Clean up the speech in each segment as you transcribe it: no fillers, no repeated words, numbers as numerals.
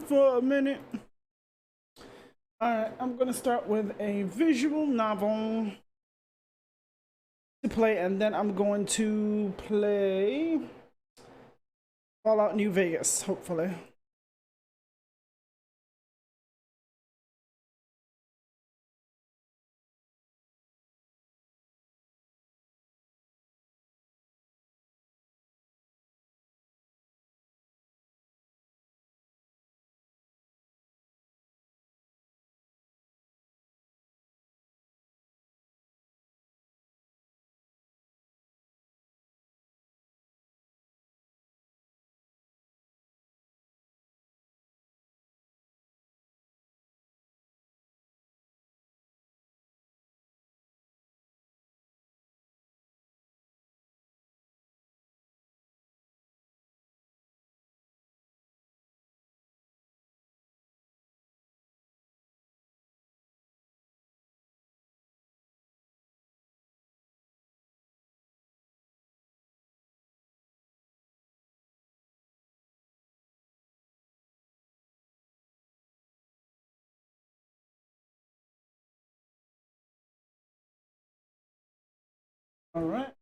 For a minute. Alright, I'm gonna start with a visual novel to play, and then I'm going to play Fallout New Vegas, hopefully. Alright.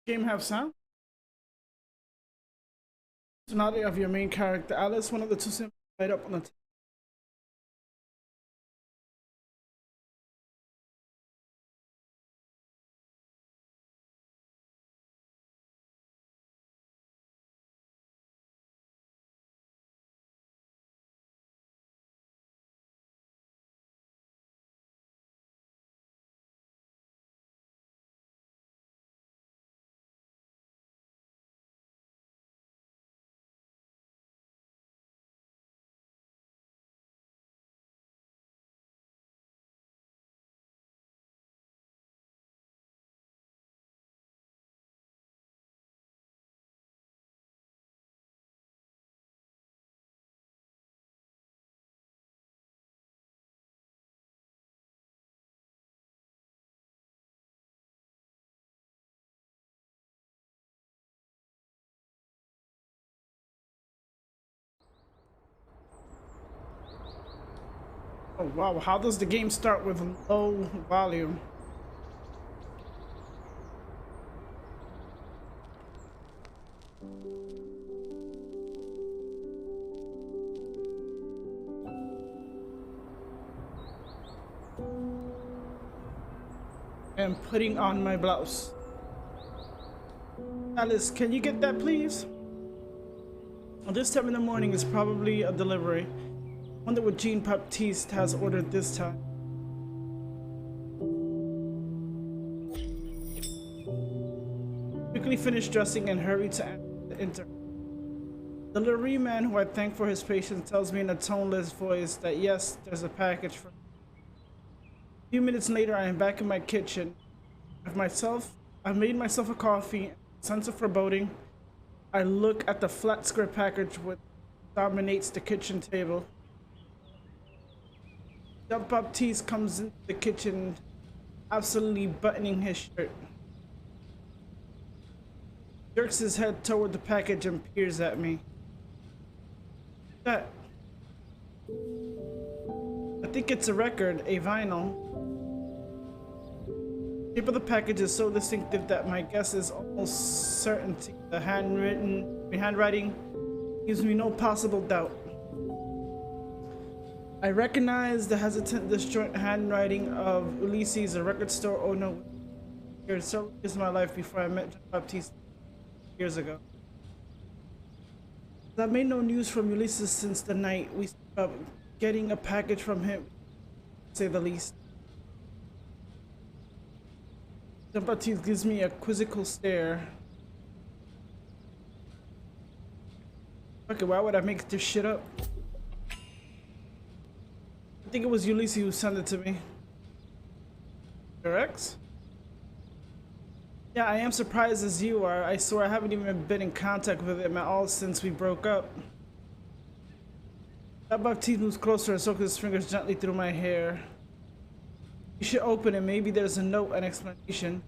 Game have sound? Personality of your main character, Alice, one of the two symbols right up on the table. Oh wow, how does the game start with low volume? And putting on my blouse. Alice, can you get that please? Well, this time in the morning is probably a delivery. I wonder what Jean Baptiste has ordered this time. Quickly finish dressing and hurry to enter. The delivery man, who I thank for his patience, tells me in a toneless voice that yes, there's a package for me. A few minutes later, I am back in my kitchen. I've made myself a coffee. Sense of foreboding, I look at the flat square package which dominates the kitchen table. Jean Baptiste comes into the kitchen, absolutely buttoning his shirt. Jerks his head toward the package and peers at me. That. I think it's a record, a vinyl. The shape of the package is so distinctive that my guess is almost certainty. The handwriting gives me no possible doubt. I recognize the hesitant, disjoint handwriting of Ulysses, a record store owner. Here's several years of my life before I met Jean Baptiste years ago. I've made no news from Ulysses since the night we spoke up, getting a package from him, to say the least. Jean Baptiste gives me a quizzical stare. Okay, why would I make this shit up? I think it was Ulysses who sent it to me. Your ex? Yeah, I am surprised as you are. I swear I haven't even been in contact with him at all since we broke up. Baptiste moves closer and soaks his fingers gently through my hair. You should open it. Maybe there's a note, an explanation.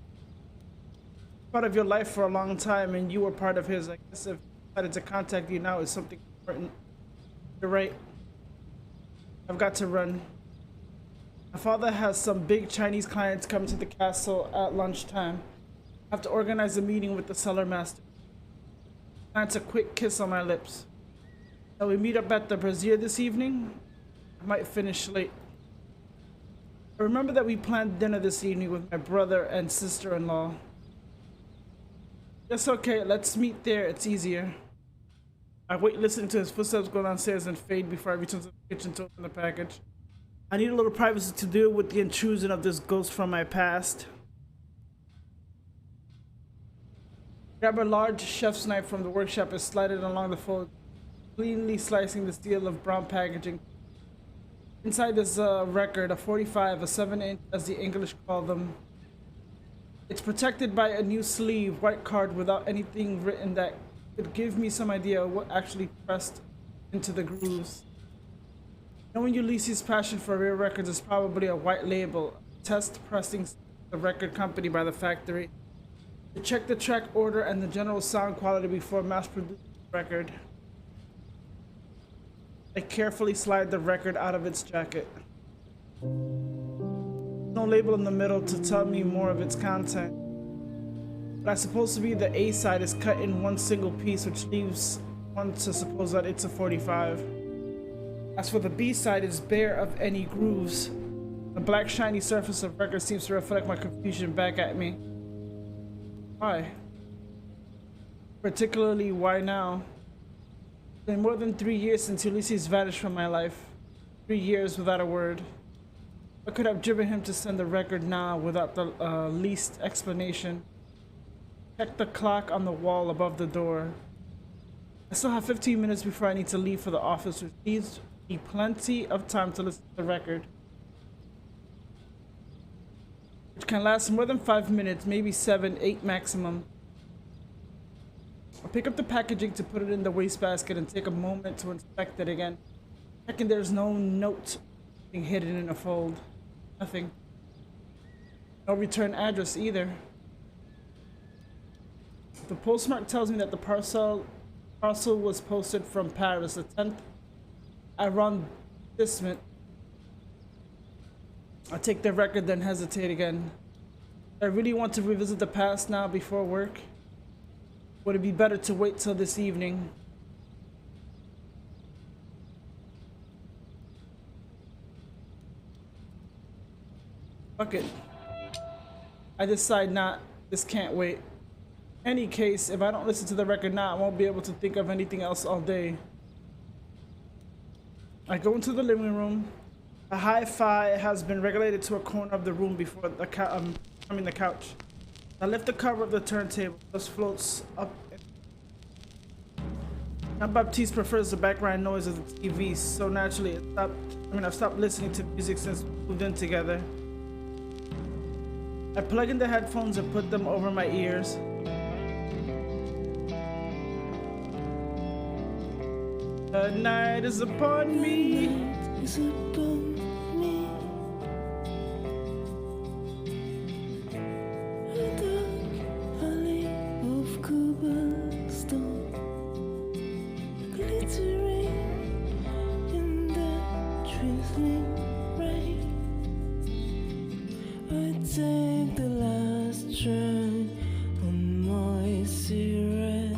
Part of your life for a long time, and you were part of his. I guess if I decided to contact you now is something important. You're right. I've got to run. My father has some big Chinese clients coming to the castle at lunchtime. I have to organize a meeting with the cellar master. Plants a quick kiss on my lips. Shall we meet up at the brazier this evening? I might finish late. I remember that we planned dinner this evening with my brother and sister-in-law. It's okay, let's meet there, it's easier. I wait listening to his footsteps go downstairs and fade before I return to the kitchen to open the package. I need a little privacy to deal with the intrusion of this ghost from my past. Grab a large chef's knife from the workshop and slide it along the fold, cleanly slicing the steel of brown packaging. Inside is a record, a 45, a 7-inch as the English call them. It's protected by a new sleeve, white card without anything written that could give me some idea of what actually pressed into the grooves. Knowing Ulysses' passion for rare records is probably a white label, test pressing the record company by the factory to check the track order and the general sound quality before mass-producing the record. I carefully slide the record out of its jacket. No label in the middle to tell me more of its content. But I suppose to be the A side is cut in one single piece, which leaves one to suppose that it's a 45. As for the B side, it's bare of any grooves. The black shiny surface of record seems to reflect my confusion back at me. Why? Particularly, why now? It's been more than 3 years since Ulysses vanished from my life. 3 years without a word. What could have driven him to send the record now without the least explanation? Check the clock on the wall above the door. I still have 15 minutes before I need to leave for the office, which leaves me plenty of time to listen to the record. Which can last more than 5 minutes, maybe 7, 8 maximum. I'll pick up the packaging to put it in the wastebasket and take a moment to inspect it again. Checking there's no note being hidden in a fold. Nothing. No return address either. The postmark tells me that the parcel was posted from Paris, the 10th arrondissement. I take the record, then hesitate again. I really want to revisit the past now before work. Would it be better to wait till this evening? Fuck it. I decide not. This can't wait. Any case, if I don't listen to the record now, I won't be able to think of anything else all day. I go into the living room. A hi-fi has been regulated to a corner of the room before the couch. I lift the cover of the turntable. Just floats up. Now Baptiste prefers the background noise of the TV, so naturally I've stopped listening to music since we moved in together. I plug in the headphones and put them over my ears. The night is upon me. A dark alley of cobblestone, glittering in the drizzling rain. I take the last train on my cigarette.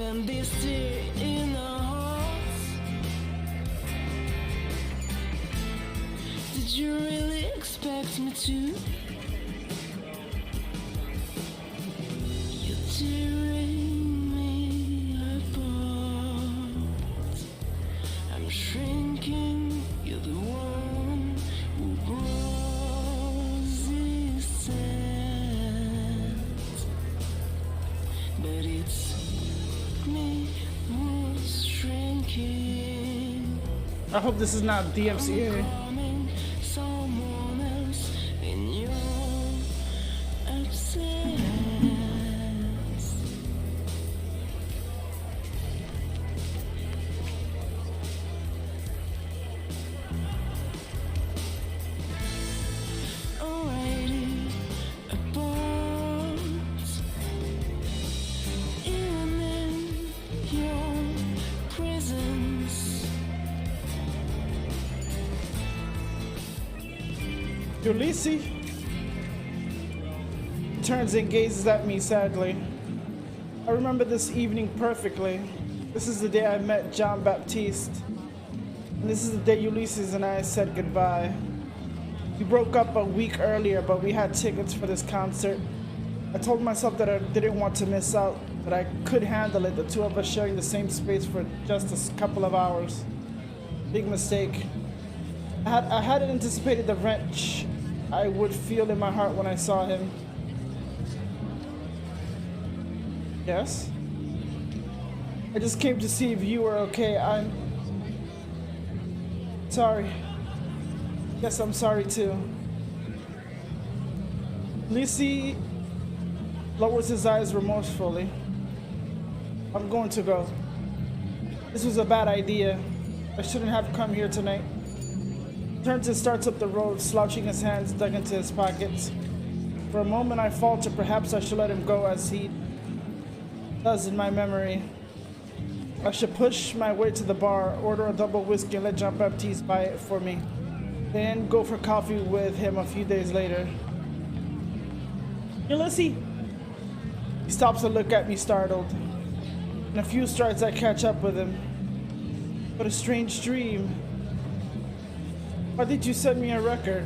and this tear in our hearts. Did you really expect me to? You're tearing me apart. I'm shrinking, you're the one who grows this sense. But it's me who's shrinking. I hope this is not DMCA. Becoming someone else in your absence. Already apart, even in your presence. Ulysses turns and gazes at me sadly. I remember this evening perfectly. This is the day I met John Baptiste. And this is the day Ulysses and I said goodbye. We broke up a week earlier, but we had tickets for this concert. I told myself that I didn't want to miss out, that I could handle it, the two of us sharing the same space for just a couple of hours. Big mistake. I hadn't anticipated the wrench I would feel in my heart when I saw him. Yes? I just came to see if you were okay. I'm sorry. Yes, I'm sorry too. Lisi lowers his eyes remorsefully. I'm going to go. This was a bad idea. I shouldn't have come here tonight. Turns and starts up the road, slouching his hands dug into his pockets. For a moment I falter, perhaps I should let him go as he does in my memory. I should push my way to the bar, order a double whiskey and let John Baptiste buy it for me. Then go for coffee with him a few days later. Ulysses! He stops to look at me startled. In a few strides I catch up with him. What a strange dream. Why did you send me a record?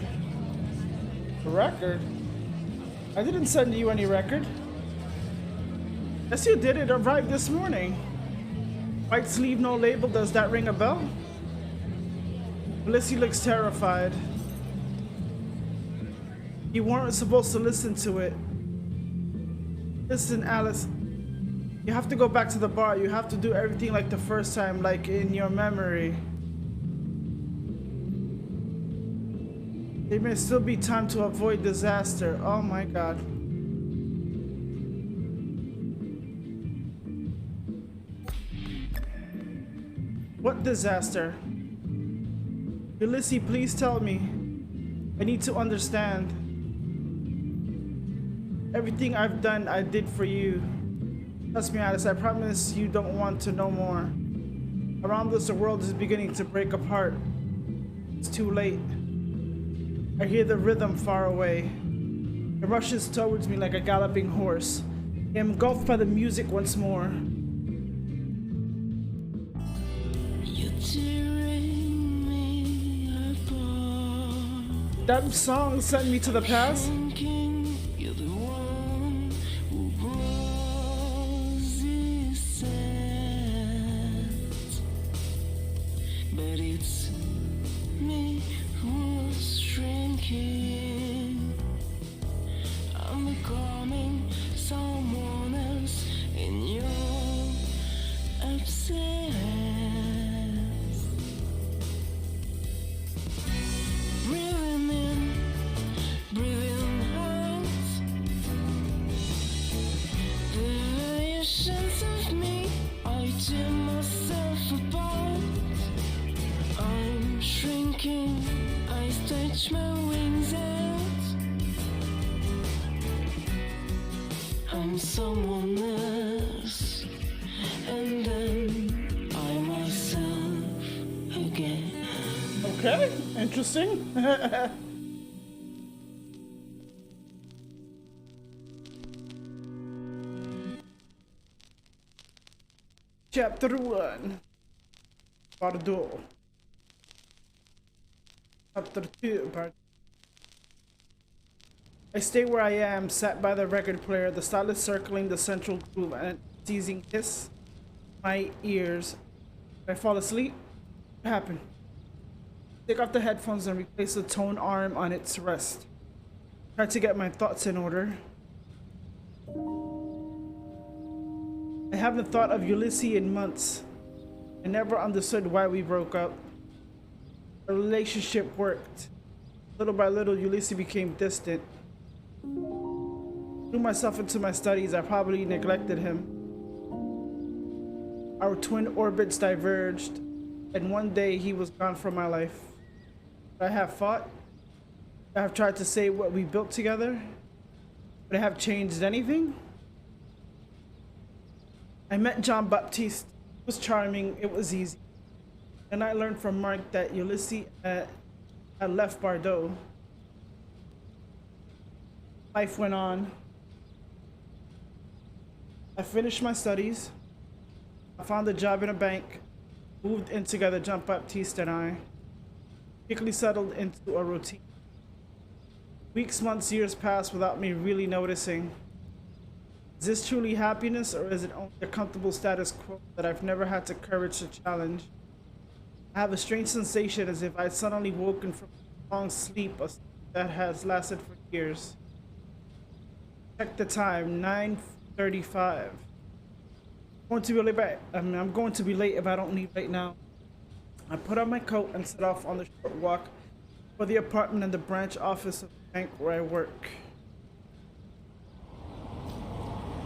A record? I didn't send you any record. Yes, you did. It arrived this morning. White sleeve, no label. Does that ring a bell? Felicity looks terrified. You weren't supposed to listen to it. Listen, Alice. You have to go back to the bar. You have to do everything like the first time, like in your memory. There may still be time to avoid disaster. Oh my God. What disaster? Ulysses, please tell me. I need to understand. Everything I've done, I did for you. Trust me, Alice, I promise you don't want to know more. Around us, the world is beginning to break apart. It's too late. I hear the rhythm far away. It rushes towards me like a galloping horse. I am engulfed by the music once more. You're tearing me apart. That song sent me to the past. Thinking you're the one who grows this sense. But it's me who's shrinking. I'm becoming someone else in your absence. Breathing in, breathing out. The variations of me, I tear myself apart. I'm shrinking, I stretch my wings out. I'm someone else, and then I myself again. Okay, interesting. Chapter 1. Bardo. Chapter 2. Bardo. I stay where I am, sat by the record player, the stylus circling the central groove and teasing hiss my ears. Did I fall asleep? What happened? Take off the headphones and replace the tone arm on its rest. Try to get my thoughts in order. I haven't thought of Ulysses in months. I never understood why we broke up. The relationship worked. Little by little, Ulysses became distant. Threw myself into my studies, I probably neglected him. Our twin orbits diverged, and one day he was gone from my life. I have fought. I have tried to save what we built together. Would I have changed anything? I met John Baptiste. It was charming, it was easy. And I learned from Mark that Ulysses had left Bordeaux. Life went on. I finished my studies. I found a job in a bank. Moved in together, John Baptiste and I. Quickly settled into a routine. Weeks, months, years passed without me really noticing. Is this truly happiness, or is it only a comfortable status quo that I've never had the courage to challenge? I have a strange sensation as if I'd suddenly woken from a long sleep that has lasted for years. Check the time, 9:35. I'm going to be late if I don't leave right now. I put on my coat and set off on the short walk for the apartment and the branch office of the bank where I work.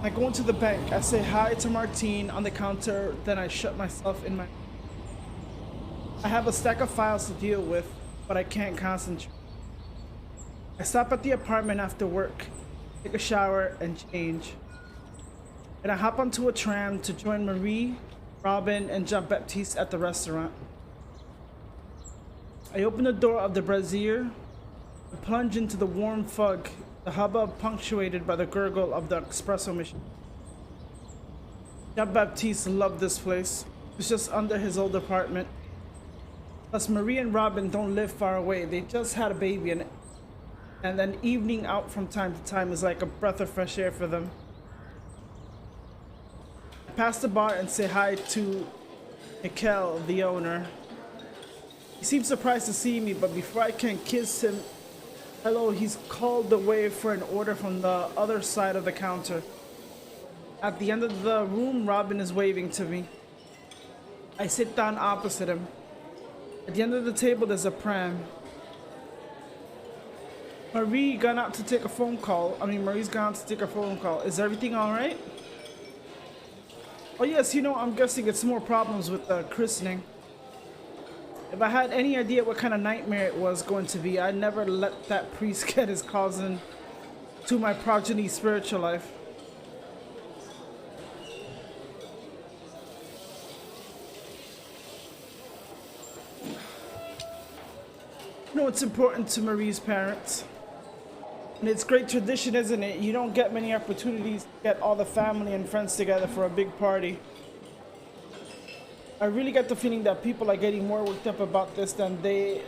I go into the bank. I say hi to Martine on the counter, then I shut myself in my... I have a stack of files to deal with, but I can't concentrate. I stop at the apartment after work, take a shower, and change. And I hop onto a tram to join Marie, Robin, and Jean Baptiste at the restaurant. I open the door of the brazier and plunge into the warm fog, the hubbub punctuated by the gurgle of the espresso machine. Jean Baptiste loved this place. It's just under his old apartment. Plus, Marie and Robin don't live far away. They just had a baby, and then evening out from time to time is like a breath of fresh air for them. I pass the bar and say hi to Mikel, the owner. He seems surprised to see me, but before I can kiss him hello, he's called away for an order from the other side of the counter. At the end of the room, Robin is waving to me. I sit down opposite him. At the end of the table, there's a pram. Marie's gone out to take a phone call. Is everything all right? Oh yes, I'm guessing it's more problems with the christening. If I had any idea what kind of nightmare it was going to be, I'd never let that priest get his cousin to my progeny's spiritual life. It's important to Marie's parents. And it's great tradition, isn't it? You don't get many opportunities to get all the family and friends together for a big party. I really get the feeling that people are getting more worked up about this than they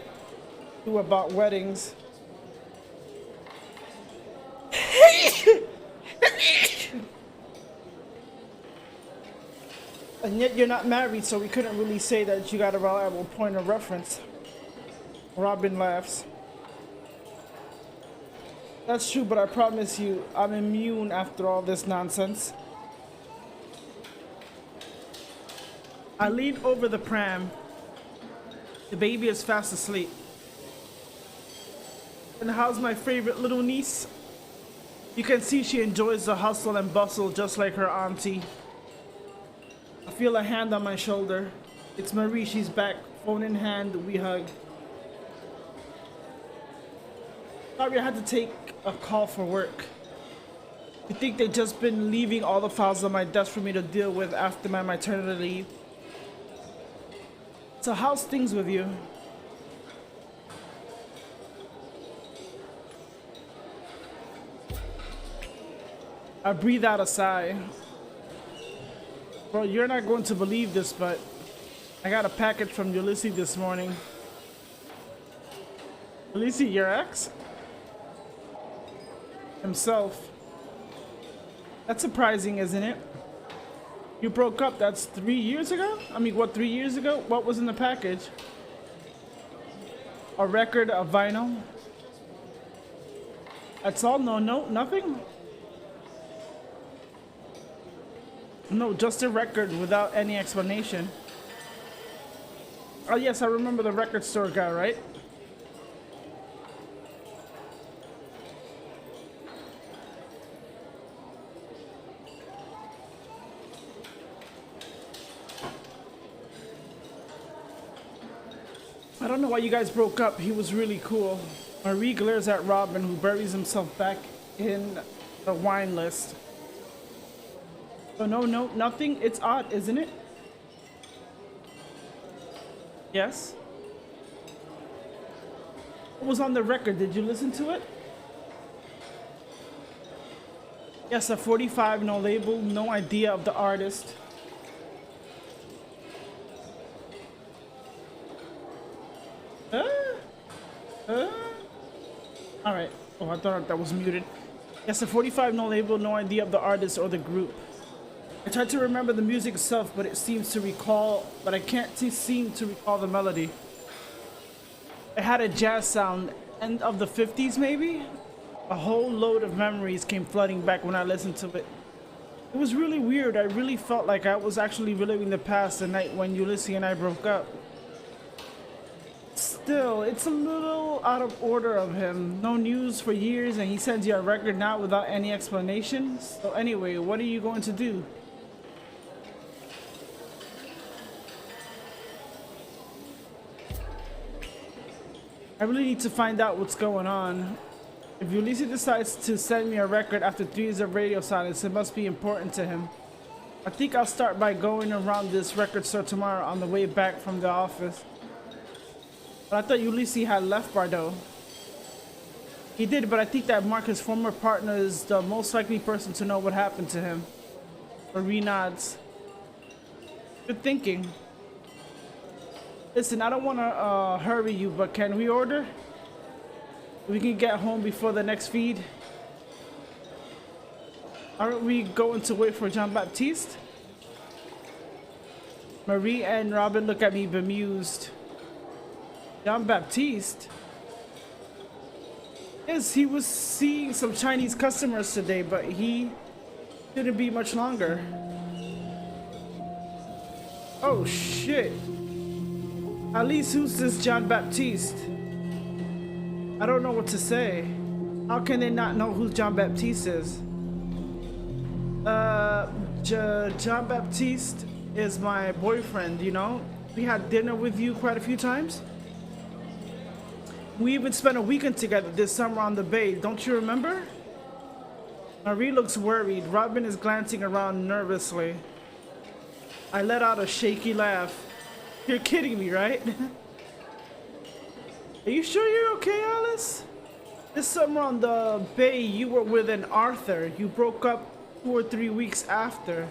do about weddings. And yet you're not married, so we couldn't really say that you got a reliable point of reference. Robin laughs. That's true, but I promise you, I'm immune after all this nonsense. I lean over the pram. The baby is fast asleep. And how's my favorite little niece? You can see she enjoys the hustle and bustle just like her auntie. I feel a hand on my shoulder. It's Marie, she's back. Phone in hand, we hug. Sorry, I had to take a call for work. You think they've just been leaving all the files on my desk for me to deal with after my maternity leave? So how's things with you? I breathe out a sigh. Bro, you're not going to believe this, but I got a package from Ulysses this morning. Ulysses, your ex? Himself. That's surprising, isn't it? You broke up, that's 3 years ago? I mean, what, 3 years ago? What was in the package? A record, a vinyl? That's all? No, nothing? No, just a record without any explanation. Oh yes, I remember the record store guy, right? I don't know why you guys broke up. He was really cool. Marie glares at Robin, who buries himself back in the wine list. Oh, no, nothing. It's odd, isn't it? Yes. What was on the record? Did you listen to it? Yes, a 45, no label, no idea of the artist. Alright. Oh, I thought that was muted. Yes, a 45, no label, no idea of the artist or the group. I tried to remember the music itself, but it seems to recall, but I can't seem to recall the melody. It had a jazz sound, end of the 50s maybe? A whole load of memories came flooding back when I listened to it. It was really weird. I really felt like I was actually reliving the past, the night when Ulysses and I broke up. Still, it's a little out of order of him. No news for years and he sends you a record now without any explanation. So anyway, what are you going to do? I really need to find out what's going on. If Ulysses decides to send me a record after 3 years of radio silence, it must be important to him. I think I'll start by going around this record store tomorrow on the way back from the office. But I thought Ulysses had left Bardo. He did, but I think that Mark, his former partner, is the most likely person to know what happened to him. Marie nods. Good thinking. Listen, I don't want to hurry you, but can we order? We can get home before the next feed. Aren't we going to wait for Jean-Baptiste? Marie and Robin look at me bemused. Jean-Baptiste? Yes, he was seeing some Chinese customers today, but he didn't be much longer. Oh shit. At least who's this Jean-Baptiste? I don't know what to say. How can they not know who Jean-Baptiste is? Jean-Baptiste is my boyfriend, you know? We had dinner with you quite a few times. We even spent a weekend together this summer on the bay, don't you remember? Marie looks worried. Robin is glancing around nervously. I let out a shaky laugh. You're kidding me, right? Are you sure you're okay, Alice? This summer on the bay, you were with an Arthur. You broke up 2 or 3 weeks after.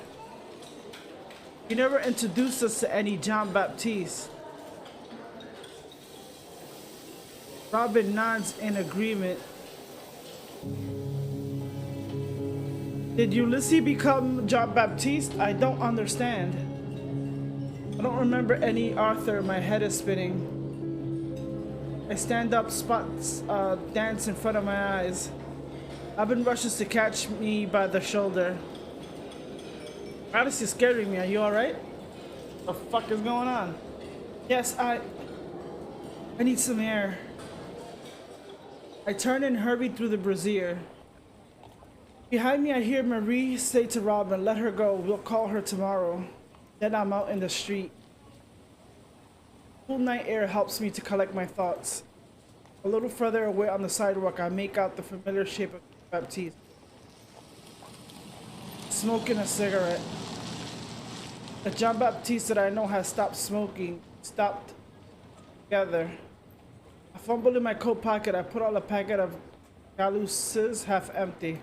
You never introduced us to any Jean-Baptiste. Robin nods in agreement. Did Ulysses become Jean-Baptiste? I don't understand. I don't remember any Arthur. My head is spinning. I stand up, spots dance in front of my eyes. Robin rushes to catch me by the shoulder. Alice is scaring me. Are you alright? What the fuck is going on? Yes, I need some air. I turn and hurry through the brazier. Behind me, I hear Marie say to Robin, let her go. We'll call her tomorrow. Then I'm out in the street. Cool night air helps me to collect my thoughts. A little further away on the sidewalk, I make out the familiar shape of Baptiste. Smoking a cigarette. The Jean-Baptiste that I know has stopped smoking. Stopped together. I fumble in my coat pocket. I put out a packet of Galouses, half empty.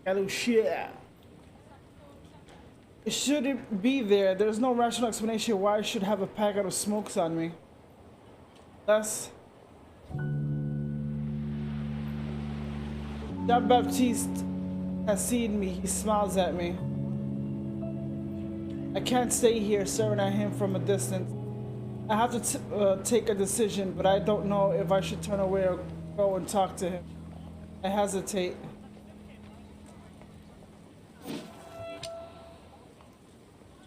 Galousia. It shouldn't be there. There's no rational explanation why I should have a packet of smokes on me. Thus, Jean-Baptiste has seen me. He smiles at me. I can't stay here staring at him from a distance. I have to take a decision, but I don't know if I should turn away or go and talk to him. I hesitate.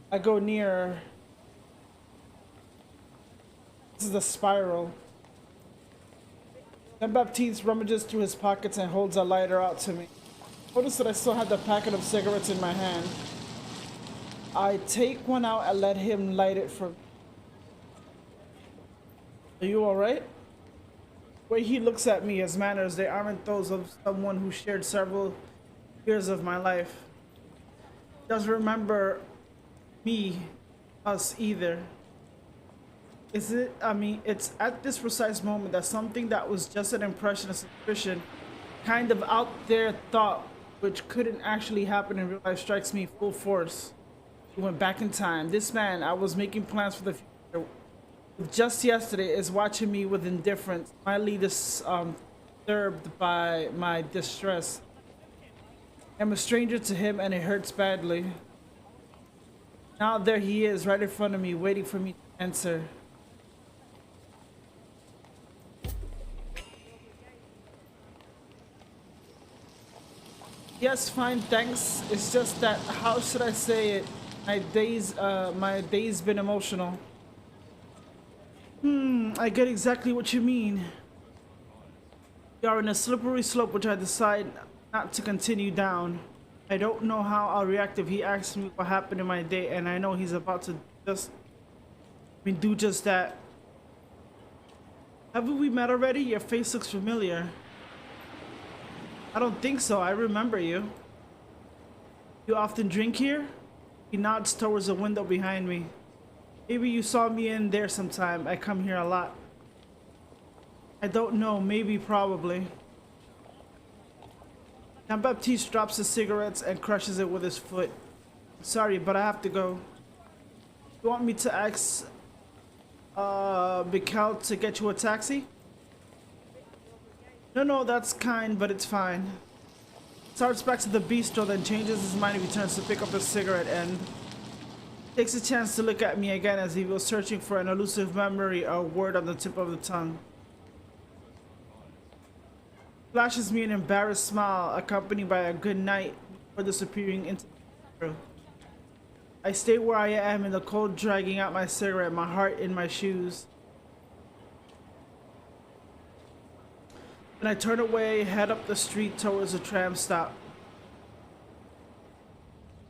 I go nearer. This is the spiral. Jean-Baptiste rummages through his pockets and holds a lighter out to me. Notice that I still have the packet of cigarettes in my hand. I take one out and let him light it for me. Are you alright? The way he looks at me, his manners, they aren't those of someone who shared several years of my life. He doesn't remember me, us either. It's at this precise moment that something that was just an impression, a suspicion, kind of out there thought, which couldn't actually happen in real life, strikes me full force. He went back in time. This man, I was making plans for the future. Just yesterday is watching me with indifference, mildly disturbed by my distress. I'm a stranger to him and it hurts badly. Now there he is right in front of me, waiting for me to answer. Yes, fine, thanks. It's just that, how should I say it? My day's been emotional. I get exactly what you mean. We are in a slippery slope which I decide not to continue down. I don't know how I'll react if he asks me what happened in my day, and I know he's about to do just that. Haven't we met already? Your face looks familiar. I don't think so. I remember you. You often drink here? He nods towards the window behind me. Maybe you saw me in there sometime. I come here a lot. I don't know. Maybe, probably. Jean-Baptiste drops his cigarettes and crushes it with his foot. Sorry, but I have to go. You want me to ask Mikhail to get you a taxi? No, that's kind, but it's fine. Starts back to the bistro, then changes his mind and returns to pick up a cigarette and takes a chance to look at me again as he was searching for an elusive memory or word on the tip of the tongue. Flashes me an embarrassed smile, accompanied by a good night before disappearing into the bistro. I stay where I am in the cold, dragging out my cigarette, my heart in my shoes. And I turn away, head up the street towards the tram stop.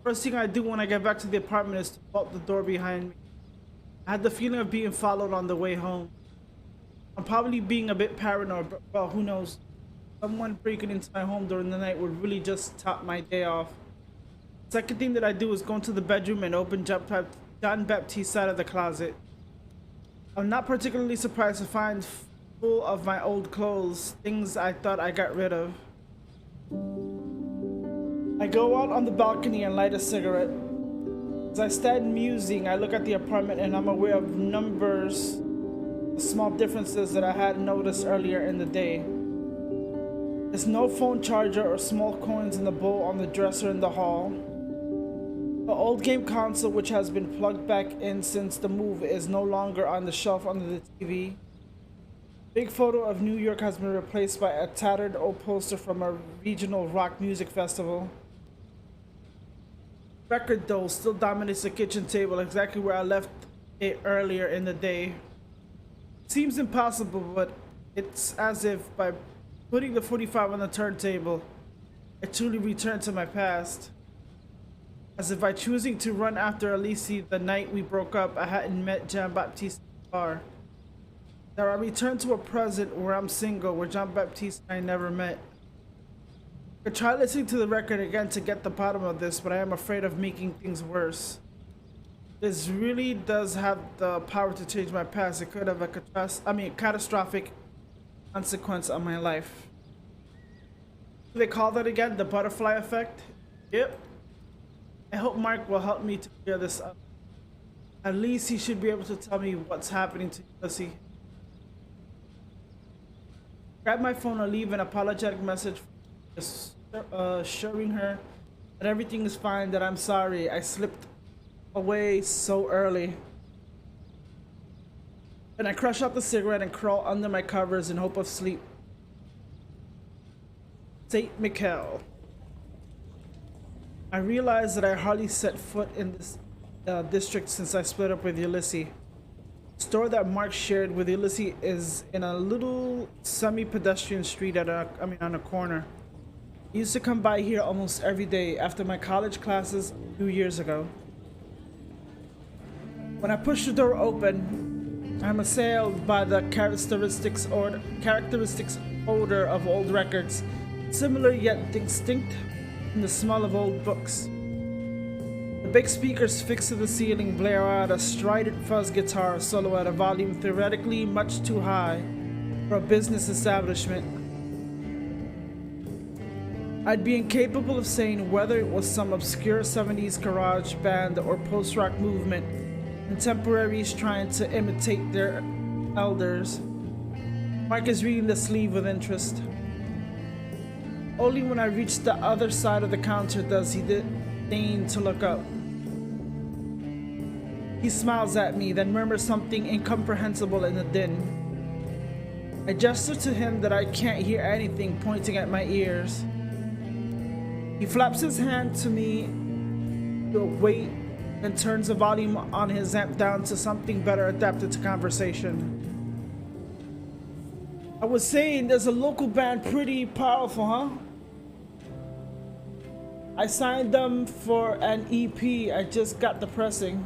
First thing I do when I get back to the apartment is to bolt the door behind me. I had the feeling of being followed on the way home. I'm probably being a bit paranoid, but well, who knows? Someone breaking into my home during the night would really just top my day off. Second thing that I do is go into the bedroom and open Jean-Baptiste's side of the closet. I'm not particularly surprised to find full of my old clothes, things I thought I got rid of. I go out on the balcony and light a cigarette. As I stand musing, I look at the apartment and I'm aware of numbers of small differences that I had noticed earlier in the day. There's no phone charger or small coins in the bowl on the dresser in the hall. The old game console, which has been plugged back in since the move, is no longer on the shelf under the TV. Big photo of New York has been replaced by a tattered old poster from a regional rock music festival. Record though still dominates the kitchen table, exactly where I left it earlier in the day. Seems impossible, but it's as if by putting the 45 on the turntable, I truly returned to my past. As if by choosing to run after Elise the night we broke up, I hadn't met Jean-Baptiste in the bar. Now I return to a present where I'm single, where Jean-Baptiste and I never met. I could try listening to the record again to get the bottom of this, but I am afraid of making things worse. This really does have the power to change my past. It could have a catastrophic consequence on my life. They call that again the butterfly effect? Yep. I hope Mark will help me to clear this up. At least he should be able to tell me what's happening to Ulysses. Grab my phone and leave an apologetic message assuring her that everything is fine, that I'm sorry I slipped away so early. And I crush out the cigarette and crawl under my covers in hope of sleep. St. Michael. I realize that I hardly set foot in this district since I split up with Ulysses. The store that Mark shared with Ulysses is in a little semi-pedestrian street on a corner. I used to come by here almost every day after my college classes a few years ago. When I push the door open, I'm assailed by the characteristics odor of old records, similar yet distinct in the smell of old books. The big speakers fixed to the ceiling blare out a strident fuzz guitar solo at a volume theoretically much too high for a business establishment. I'd be incapable of saying whether it was some obscure 70s garage band or post-rock movement, contemporaries trying to imitate their elders. Mark is reading the sleeve with interest. Only when I reach the other side of the counter does he deign to look up. He smiles at me, then murmurs something incomprehensible in the din. I gesture to him that I can't hear anything, pointing at my ears. He flaps his hand to me to wait and turns the volume on his amp down to something better adapted to conversation. I was saying, there's a local band pretty powerful, huh? I signed them for an EP. I just got the pressing.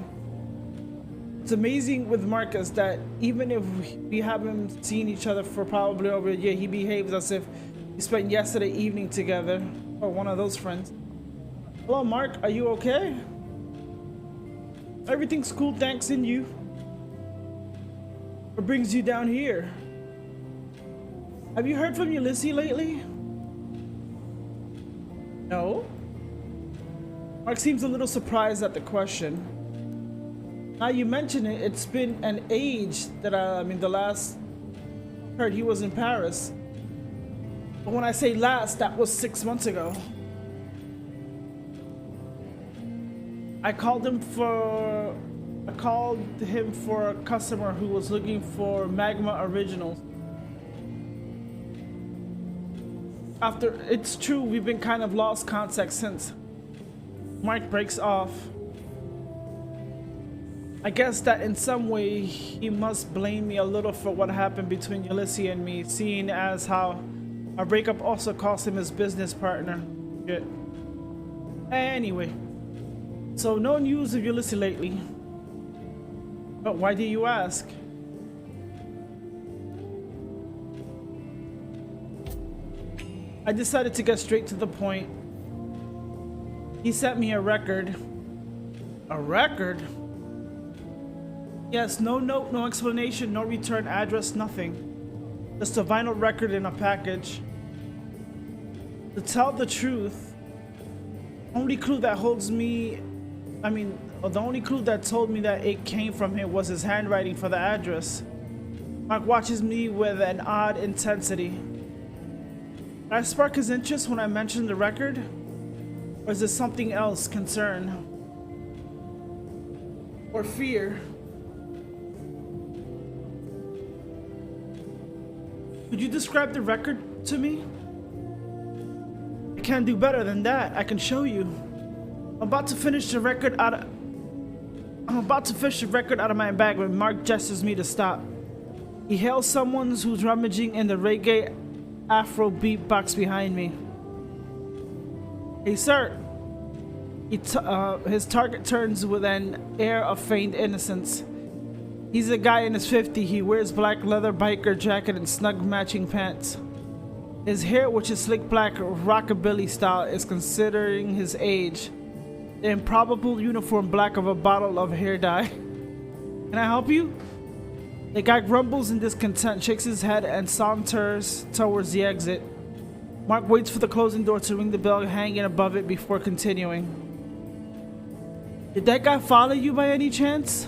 It's amazing with Marcus that even if we haven't seen each other for probably over a year, he behaves as if we spent yesterday evening together, or one of those friends. Hello, Mark. Are you okay? Everything's cool, thanks, and you? What brings you down here? Have you heard from Ulysses lately? No? Mark seems a little surprised at the question. Now you mention it, it's been an age that the last heard he was in Paris. But when I say last, that was 6 months ago. I called him for a customer who was looking for Magma Originals. After, it's true, we've been kind of lost contact since. Mark breaks off. I guess that in some way he must blame me a little for what happened between Ulysses and me, seeing as how our breakup also cost him his business partner. Shit. Anyway, so no news of Ulysses lately. But why do you ask? I decided to get straight to the point. He sent me a record. A record? Yes, no note, no explanation, no return address, nothing. Just a vinyl record in a package. To tell the truth, the only clue that told me that it came from him was his handwriting for the address. Mark watches me with an odd intensity. Did I spark his interest when I mentioned the record? Or is it something else, concern? Or fear? Could you describe the record to me? I can't do better than that. I can show you. I'm about to fish the record out of my bag when Mark gestures me to stop. He hails someone who's rummaging in the reggae Afro beat box behind me. Hey, sir. His target turns with an air of feigned innocence. He's a guy in his 50s. He wears black leather biker jacket and snug matching pants. His hair, which is slick black rockabilly style, is considering his age. The improbable uniform black of a bottle of hair dye. Can I help you? The guy grumbles in discontent, shakes his head, and saunters towards the exit. Mark waits for the closing door to ring the bell hanging above it before continuing. Did that guy follow you by any chance?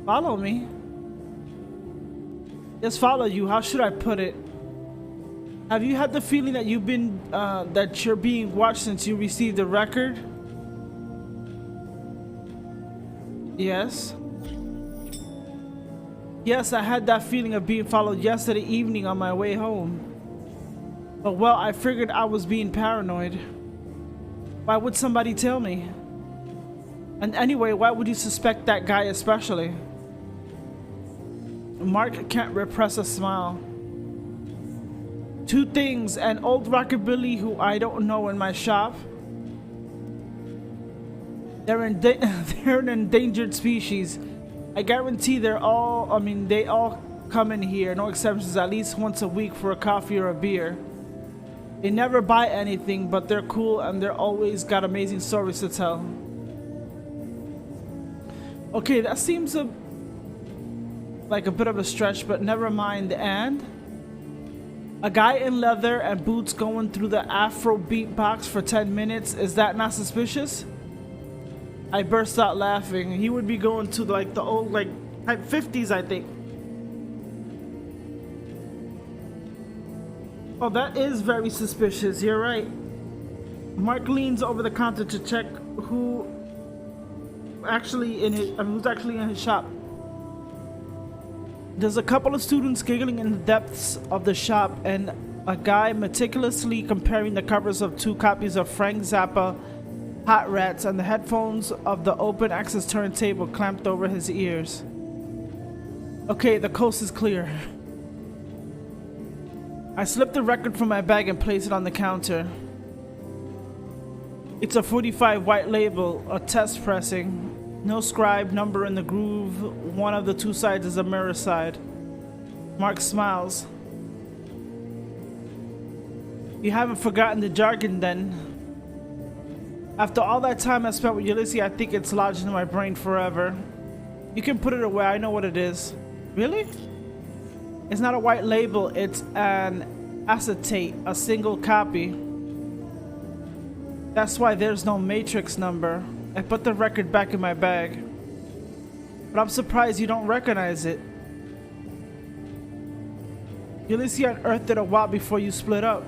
Follow me? Yes, follow you. How should I put it? Have you had the feeling that you've been, that you're being watched since you received the record? Yes. Yes, I had that feeling of being followed yesterday evening on my way home. But well, I figured I was being paranoid. Why would somebody tell me? And anyway, why would you suspect that guy especially? Mark can't repress a smile. Two things: an old rockabilly who I don't know in my shop. They're an endangered species. I guarantee they all come in here, no exceptions, at least once a week for a coffee or a beer. They never buy anything, but they're cool and they're always got amazing stories to tell. Okay, that seems like a bit of a stretch, but never mind. And a guy in leather and boots going through the Afro beatbox for 10 minutes. Is that not suspicious? I burst out laughing. He would be going to like the old type 50s, I think. Oh, that is very suspicious. You're right. Mark leans over the counter to check who's actually in his shop. There's a couple of students giggling in the depths of the shop, and a guy meticulously comparing the covers of 2 copies of Frank Zappa, Hot Rats, and the headphones of the open access turntable clamped over his ears. Okay, the coast is clear. I slipped the record from my bag and placed it on the counter. It's a 45 white label, a test pressing. No scribe number in the groove. One of the 2 sides is a mirror side. Mark smiles. You haven't forgotten the jargon then. After all that time I spent with Ulysses, I think it's lodged in my brain forever. You can put it away, I know what it is. Really? It's not a white label, it's an acetate, a single copy. That's why there's no matrix number. I put the record back in my bag. But I'm surprised you don't recognize it. Ulysses unearthed it a while before you split up.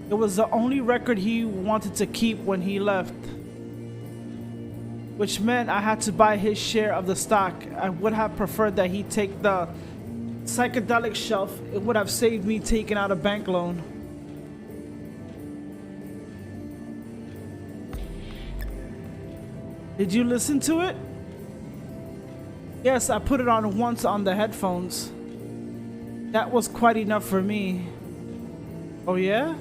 It was the only record he wanted to keep when he left. Which meant I had to buy his share of the stock. I would have preferred that he take the psychedelic shelf. It would have saved me taking out a bank loan. Did you listen to it? Yes, I put it on once on the headphones. That was quite enough for me. Oh yeah?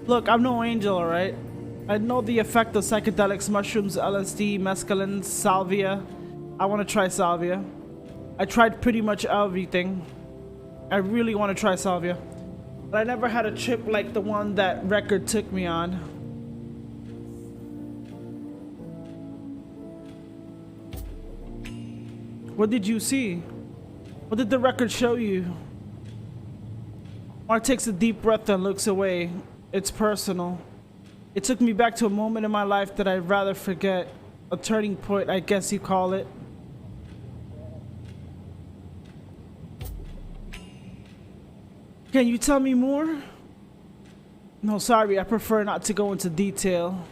Look, I'm no angel, alright? I know the effect of psychedelics, mushrooms, LSD, mescaline, salvia. I want to try salvia. I tried pretty much everything. I really want to try salvia. But I never had a trip like the one that record took me on. What did you see? What did the record show you? Mark takes a deep breath and looks away. It's personal. It took me back to a moment in my life that I'd rather forget. A turning point, I guess you call it. Can you tell me more? No, sorry, I prefer not to go into detail.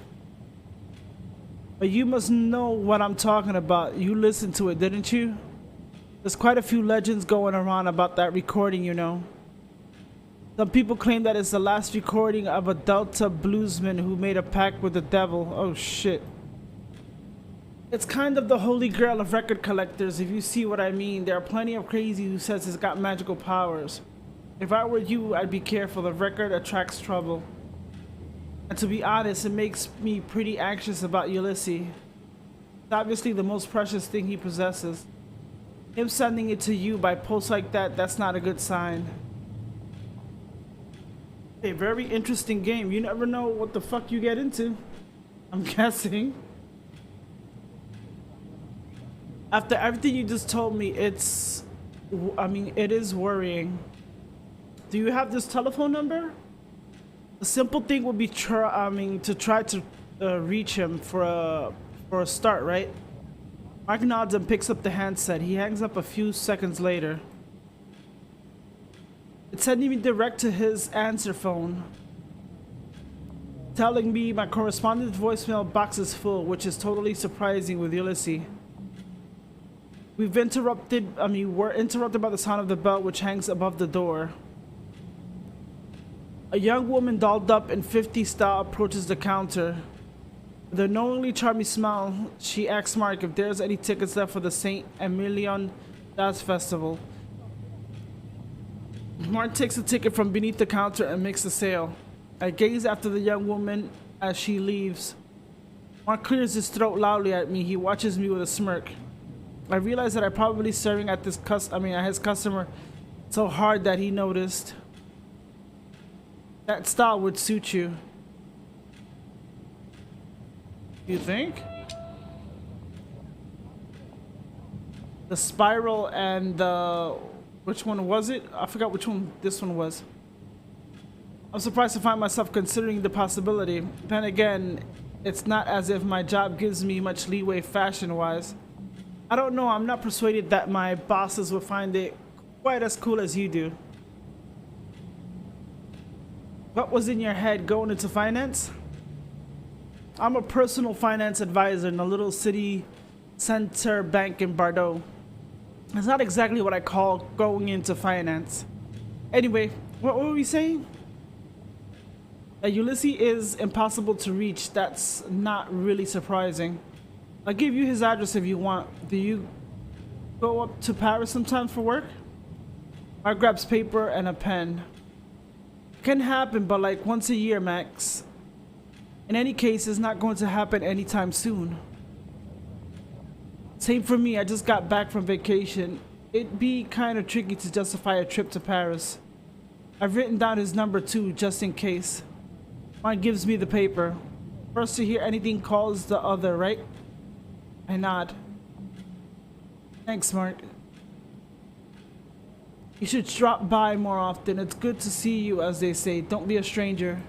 But you must know what I'm talking about. You listened to it, didn't you? There's quite a few legends going around about that recording, you know. Some people claim that it's the last recording of a Delta bluesman who made a pact with the devil. Oh shit. It's kind of the holy grail of record collectors, if you see what I mean. There are plenty of crazy who says it's got magical powers. If I were you, I'd be careful. The record attracts trouble. And to be honest, it makes me pretty anxious about Ulysses. It's obviously the most precious thing he possesses. Him sending it to you by post like that, that's not a good sign. A very interesting game. You never know what the fuck you get into. I'm guessing. After everything you just told me, it is worrying. Do you have this telephone number? The simple thing would be to try to reach him for a start, right? Mark nods and picks up the handset. He hangs up a few seconds later. It's sending me direct to his answer phone, telling me my correspondence voicemail box is full, which is totally surprising with Ulysses. We're interrupted by the sound of the bell which hangs above the door. A young woman dolled up in 50s style approaches the counter. With a knowingly charming smile, she asks Mark if there's any tickets left for the St. Emilion Jazz Festival. Mark takes a ticket from beneath the counter and makes the sale. I gaze after the young woman as she leaves. Mark clears his throat loudly at me. He watches me with a smirk. I realize that I'm probably staring at his customer so hard that he noticed. That style would suit you. You think? The spiral and the... Which one was it? I forgot which one this one was. I'm surprised to find myself considering the possibility. Then again, it's not as if my job gives me much leeway fashion-wise. I don't know, I'm not persuaded that my bosses will find it quite as cool as you do. What was in your head going into finance? I'm a personal finance advisor in a little city center bank in Bordeaux. It's not exactly what I call going into finance. Anyway, what were we saying? That Ulysses is impossible to reach. That's not really surprising. I'll give you his address if you want. Do you go up to Paris sometime for work? Mark grabs paper and a pen. It can happen, but like once a year max. In any case, it's not going to happen anytime soon. Same for me, I just got back from vacation. It'd be kind of tricky to justify a trip to Paris. I've written down his number too, just in case. One gives me the paper. First to hear anything calls the other, right? I nod. Thanks, Mark. You should drop by more often. It's good to see you, as they say. Don't be a stranger.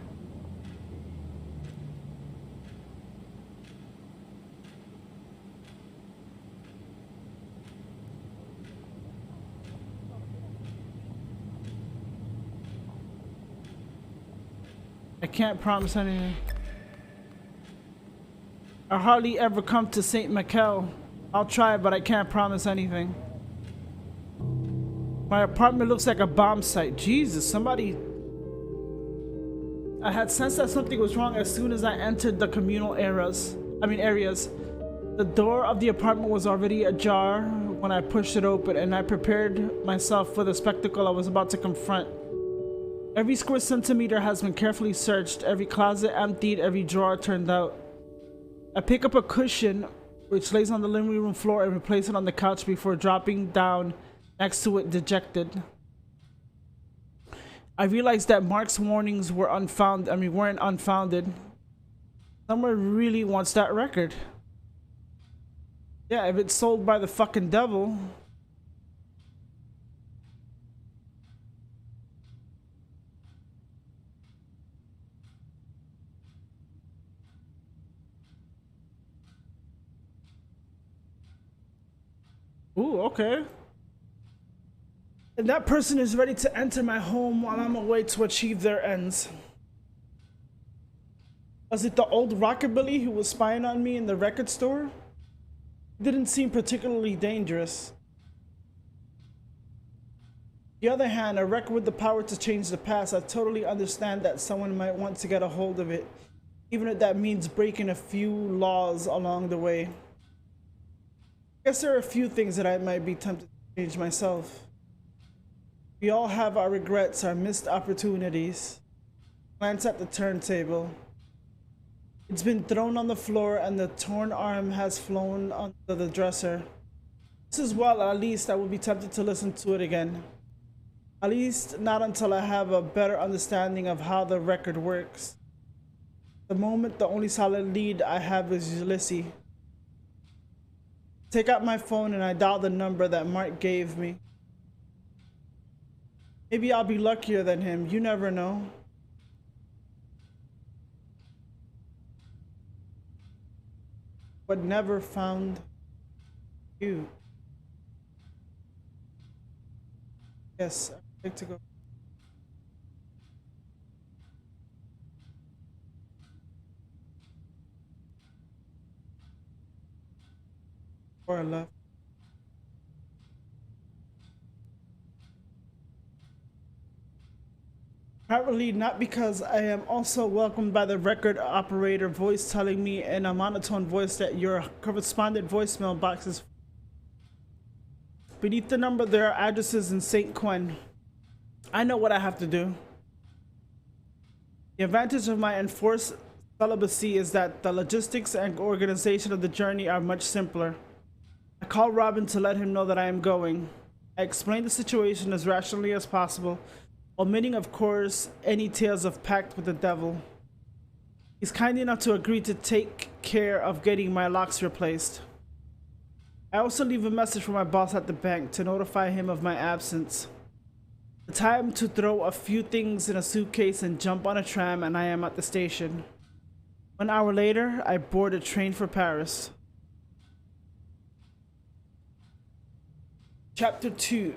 I can't promise anything. I hardly ever come to St. Michel. I'll try, but I can't promise anything. My apartment looks like a bomb site. Jesus, somebody... I had sensed that something was wrong as soon as I entered the communal areas. The door of the apartment was already ajar when I pushed it open, and I prepared myself for the spectacle I was about to confront. Every square centimeter has been carefully searched, every closet emptied, every drawer turned out. I pick up a cushion which lays on the living room floor and replace it on the couch before dropping down next to it dejected. I realized that Mark's warnings were weren't unfounded. Someone really wants that record. Yeah, if it's sold by the fucking devil. Ooh, okay. And that person is ready to enter my home while I'm away to achieve their ends. Was it the old rockabilly who was spying on me in the record store? It didn't seem particularly dangerous. On the other hand, a record with the power to change the past, I totally understand that someone might want to get a hold of it, even if that means breaking a few laws along the way. I guess there are a few things that I might be tempted to change myself. We all have our regrets, our missed opportunities. Glance at the turntable. It's been thrown on the floor and the torn arm has flown onto the dresser. This is well, at least I will be tempted to listen to it again. At least not until I have a better understanding of how the record works. At the moment, the only solid lead I have is Ulysses. Take out my phone and I dial the number that Mark gave me. Maybe I'll be luckier than him, you never know. but never found you. Yes, I'd like to go. Or left. Apparently not, because I am also welcomed by the record operator voice telling me in a monotone voice that your correspondent voicemail box is beneath the number. There are addresses in St. Quinn. I know what I have to do. The advantage of my enforced celibacy is that the logistics and organization of the journey are much simpler. I call Robin to let him know that I am going. I explain the situation as rationally as possible, omitting, of course, any tales of pact with the devil. He's kind enough to agree to take care of getting my locks replaced. I also leave a message for my boss at the bank to notify him of my absence. The time to throw a few things in a suitcase and jump on a tram, and I am at the station. 1 hour later, I board a train for Paris. Chapter 2.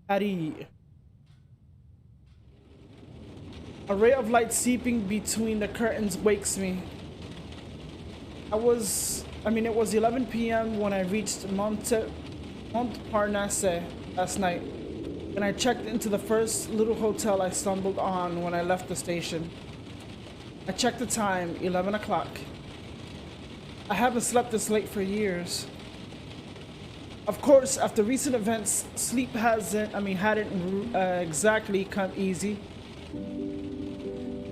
Paris. A ray of light seeping between the curtains wakes me. It was 11 p.m. when I reached Montparnasse last night, and I checked into the first little hotel I stumbled on when I left the station. I checked the time, 11 o'clock. I haven't slept this late for years. Of course, after recent events, sleep hadn't exactly come easy.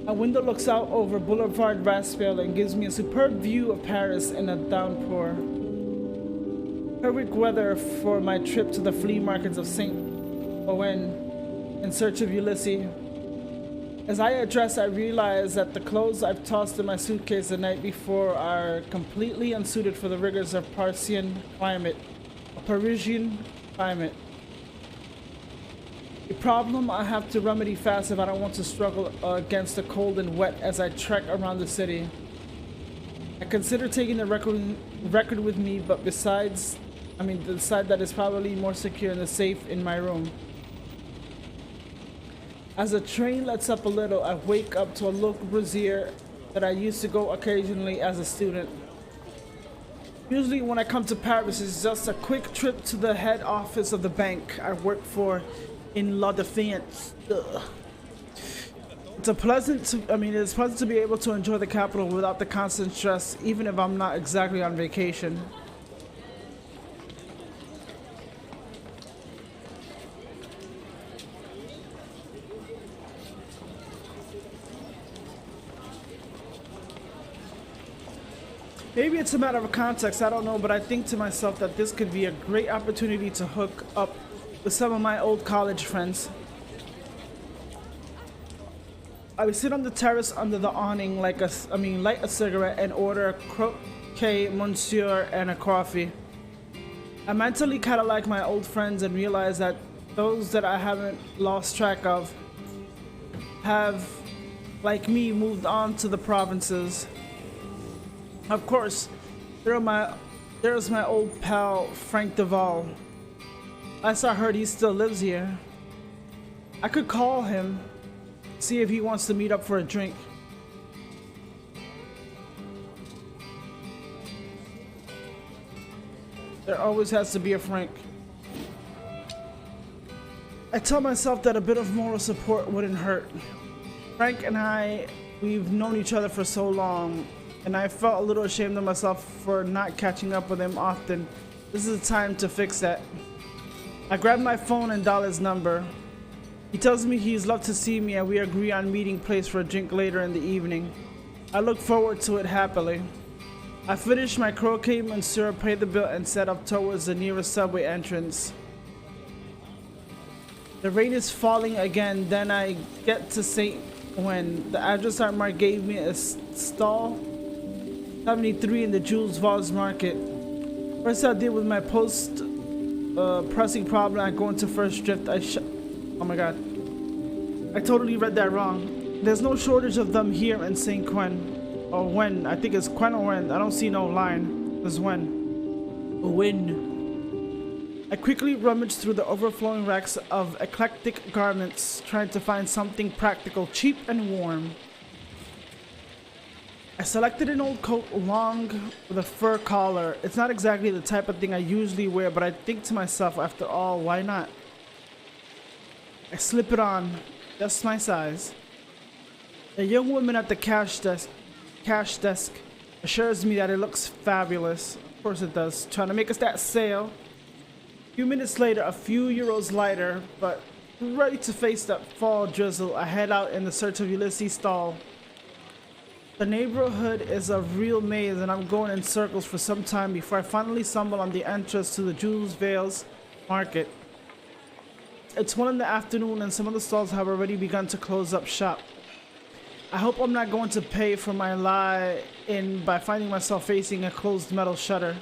A window looks out over Boulevard Raspail and gives me a superb view of Paris in a downpour. Perfect weather for my trip to the flea markets of Saint Ouen in search of Ulysses. As I address, I realize that the clothes I've tossed in my suitcase the night before are completely unsuited for the rigors of Parisian climate. A problem I have to remedy fast if I don't want to struggle against the cold and wet as I trek around the city. I consider taking the record with me, but decide that it's probably more secure in the safe in my room. As the train lets up a little, I wake up to a local brazier that I used to go occasionally as a student. Usually when I come to Paris, it's just a quick trip to the head office of the bank I work for in La Défense. It's pleasant to be able to enjoy the capital without the constant stress, even if I'm not exactly on vacation. Maybe it's a matter of context, I don't know, but I think to myself that this could be a great opportunity to hook up with some of my old college friends. I would sit on the terrace under the awning, light a cigarette and order a croquet monsieur and a coffee. I mentally kind of like my old friends and realize that those that I haven't lost track of have, like me, moved on to the provinces. Of course, there's my old pal Frank Duval. Last I heard, he still lives here. I could call him, see if he wants to meet up for a drink. There always has to be a Frank. I tell myself that a bit of moral support wouldn't hurt. Frank and we've known each other for so long, and I felt a little ashamed of myself for not catching up with him often. This is the time to fix that. I grab my phone and dial his number. He tells me he's loved to see me and we agree on meeting place for a drink later in the evening. I look forward to it happily. I finish my croquet monsieur, pay the bill, and set up towards the nearest subway entrance. The rain is falling again, then I get to St. Ouen. The address that Mark gave me is stall 73 in the Jules Vaux's Market. First I deal with my pressing problem. I go into first drift. Oh my god. I totally read that wrong. There's no shortage of them here in St. Quinn. Or when. I think it's Quinn or when. I don't see no line. was when I quickly rummaged through the overflowing racks of eclectic garments, trying to find something practical, cheap, and warm. I selected an old coat long with a fur collar. It's not exactly the type of thing I usually wear, but I think to myself, after all, why not? I slip it on, just my size. A young woman at the cash desk assures me that it looks fabulous. Of course it does. Trying to make us that sale. A few minutes later, a few euros lighter, but ready to face that fall drizzle, I head out in the search of Ulysses' stall. The neighborhood is a real maze, and I'm going in circles for some time before I finally stumble on the entrance to the Jules Vales market. It's 1 in the afternoon, and some of the stalls have already begun to close up shop. I hope I'm not going to pay for my lie in by finding myself facing a closed metal shutter.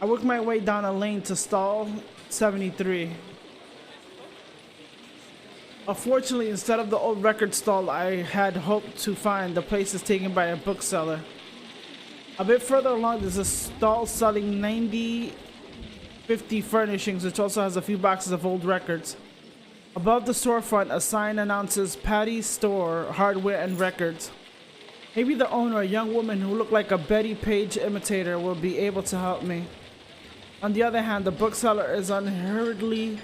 I work my way down a lane to stall 73. Unfortunately, instead of the old record stall I had hoped to find, the place is taken by a bookseller. A bit further along, there's a stall selling 50 furnishings, which also has a few boxes of old records. Above the storefront, a sign announces Patty's Store, Hardware and Records. Maybe the owner, a young woman who looked like a Betty Page imitator, will be able to help me. On the other hand, the bookseller is unhurriedly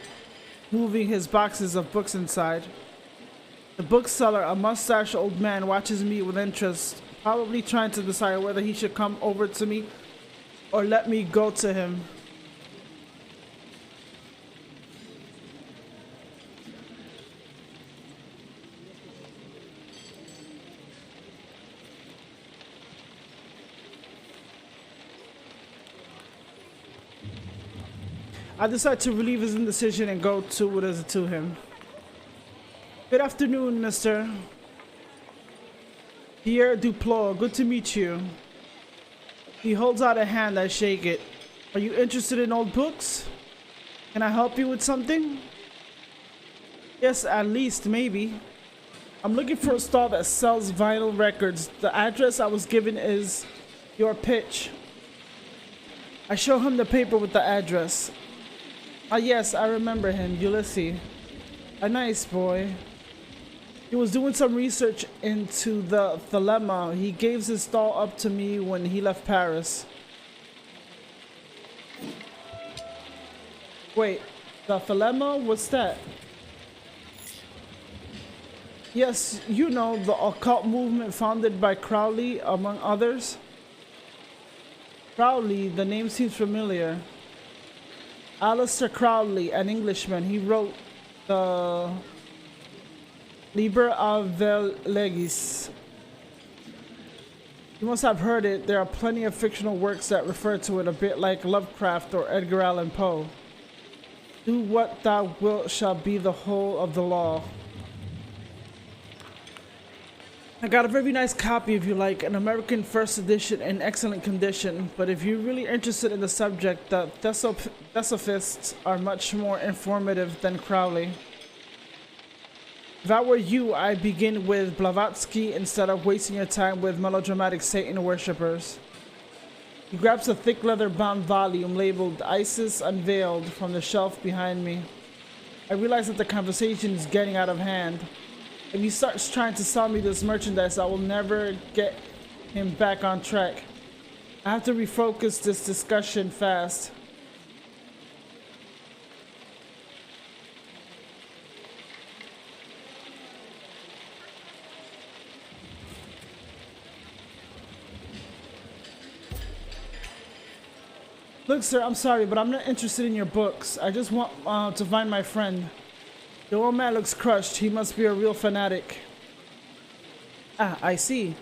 moving his boxes of books inside. The bookseller, a mustached old man, watches me with interest, probably trying to decide whether he should come over to me or let me go to him. I decide to relieve his indecision and go to him. Good afternoon, Mr. Pierre Duplot. Good to meet you. He holds out a hand. I shake it. Are you interested in old books? Can I help you with something? Yes, at least, maybe. I'm looking for a stall that sells vinyl records. The address I was given is your pitch. I show him the paper with the address. Ah, yes, I remember him, Ulysses. A nice boy. He was doing some research into the thelema. He gave his stall up to me when he left Paris. Wait, the thelema? What's that? Yes, you know, the occult movement founded by Crowley, among others. Crowley, the name seems familiar. Aleister Crowley, an Englishman, he wrote the Liber Vel Legis. You must have heard it. There are plenty of fictional works that refer to it, a bit like Lovecraft or Edgar Allan Poe. Do what thou wilt shall be the whole of the law. I got a very nice copy if you like, an American first edition in excellent condition, but if you're really interested in the subject, the Thesophists are much more informative than Crowley. If I were you, I'd begin with Blavatsky instead of wasting your time with melodramatic Satan worshippers. He grabs a thick leather-bound volume labeled Isis Unveiled from the shelf behind me. I realize that the conversation is getting out of hand. If he starts trying to sell me this merchandise, I will never get him back on track. I have to refocus this discussion fast. Look, sir, I'm sorry, but I'm not interested in your books. I just want to find my friend. The old man looks crushed. He must be a real fanatic. Ah, I see.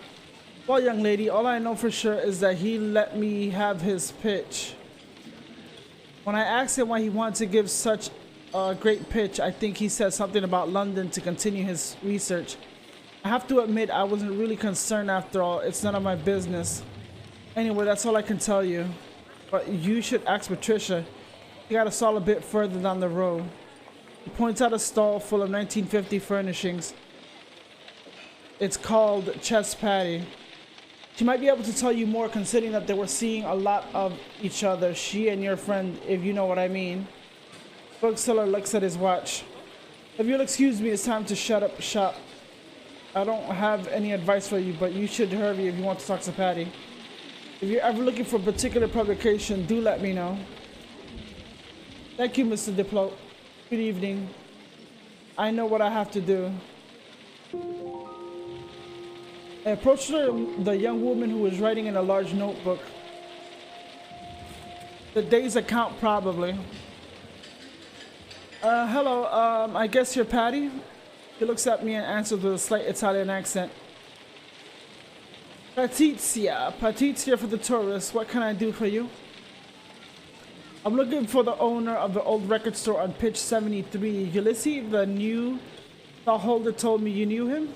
Well, young lady, all I know for sure is that he let me have his pitch. When I asked him why he wanted to give such a great pitch, I think he said something about London to continue his research. I have to admit, I wasn't really concerned after all. It's none of my business. Anyway, that's all I can tell you. But you should ask Patricia. She got a stall a bit further down the road. He points out a stall full of 1950 furnishings. It's called Chess Patty. She might be able to tell you more considering that they were seeing a lot of each other, she and your friend, if you know what I mean. Bookseller looks at his watch. If you'll excuse me, it's time to shut up shop. I don't have any advice for you, but you should hurry if you want to talk to Patty. If you're ever looking for a particular publication, do let me know. Thank you, Mr. Diplo. Good evening. I know what I have to do. I approached the young woman who was writing in a large notebook. The day's account, probably. Hello, I guess you're Patty? She looks at me and answers with a slight Italian accent. Patrizia for the tourists. What can I do for you? I'm looking for the owner of the old record store on pitch 73. Ulysses, the new stallholder, told me you knew him?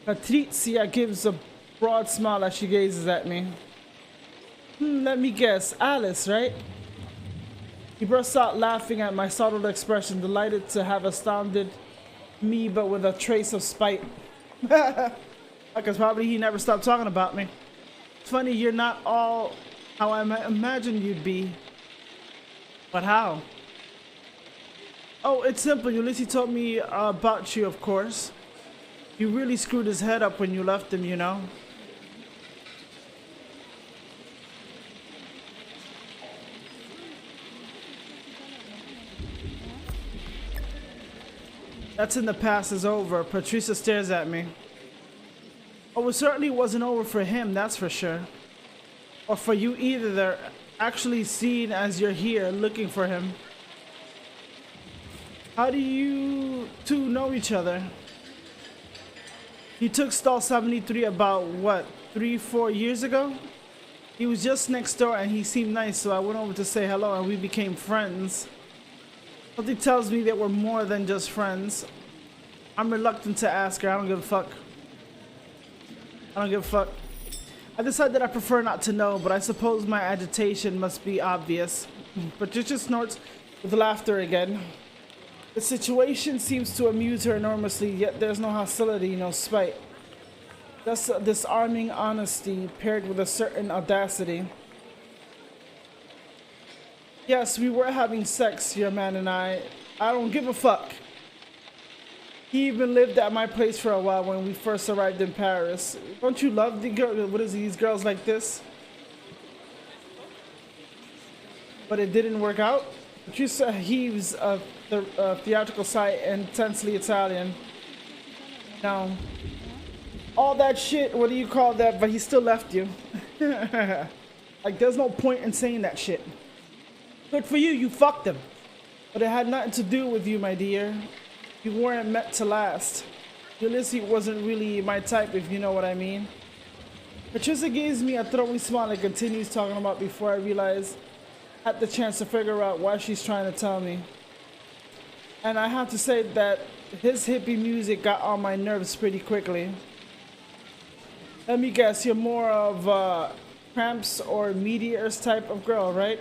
Patrizia gives a broad smile as she gazes at me. Let me guess. Alice, right? He bursts out laughing at my startled expression, delighted to have astounded me, but with a trace of spite. Because probably he never stopped talking about me. It's funny, you're not all how I imagined you'd be. But how? Oh, it's simple. Ulysses told me about you, of course. You really screwed his head up when you left him, you know? That's in the past, is over. Patricia stares at me. Oh, it certainly wasn't over for him, that's for sure. Or for you either. They're actually seen as you're here looking for him. How do you two know each other? He took stall 73 about, what, 3-4 years ago? He was just next door and he seemed nice, so I went over to say hello and we became friends. Something tells me that we're more than just friends. I'm reluctant to ask her. I don't give a fuck. I don't give a fuck. I decided that I prefer not to know, but I suppose my agitation must be obvious. Patricia snorts with laughter again. The situation seems to amuse her enormously, yet there's no hostility, no spite. Just a disarming honesty paired with a certain audacity. Yes, we were having sex, your man and I. I don't give a fuck. He even lived at my place for a while when we first arrived in Paris. Don't you love the girl? What is it, these girls like this? But it didn't work out. Patricia heaves a theatrical sigh, intensely Italian. Now, all that shit, what do you call that? But he still left you. Like, there's no point in saying that shit. Good for you, you fucked him. But it had nothing to do with you, my dear. You weren't meant to last. Ulysses wasn't really my type, if you know what I mean. Patricia gives me a throaty smile and continues talking about before I realize I had the chance to figure out what she's trying to tell me. And I have to say that his hippie music got on my nerves pretty quickly. Let me guess, you're more of a Cramps or Meteors type of girl, right?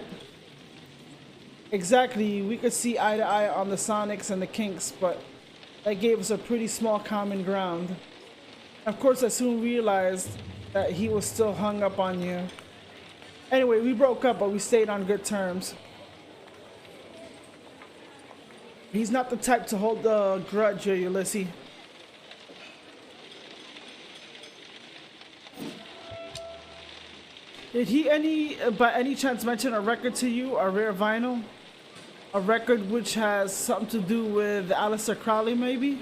Exactly, we could see eye to eye on the Sonics and the Kinks, but that gave us a pretty small common ground. Of course, I soon realized that he was still hung up on you. Anyway, we broke up, but we stayed on good terms. He's not the type to hold a grudge, Ulysses. Did he by any chance mention a record to you, a rare vinyl? A record which has something to do with Aleister Crowley, maybe?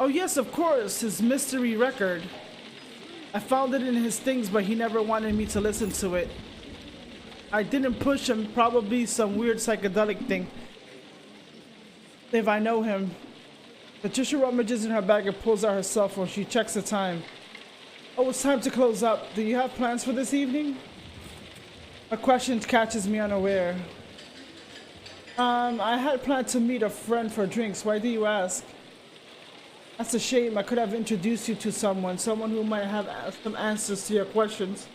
Oh yes, of course, his mystery record. I found it in his things, but he never wanted me to listen to it. I didn't push him, probably some weird psychedelic thing. If I know him. Patricia rummages in her bag and pulls out her cell phone. She checks the time. Oh, it's time to close up. Do you have plans for this evening? A question catches me unaware. I had planned to meet a friend for drinks. Why do you ask? That's a shame. I could have introduced you to someone who might have some answers to your questions.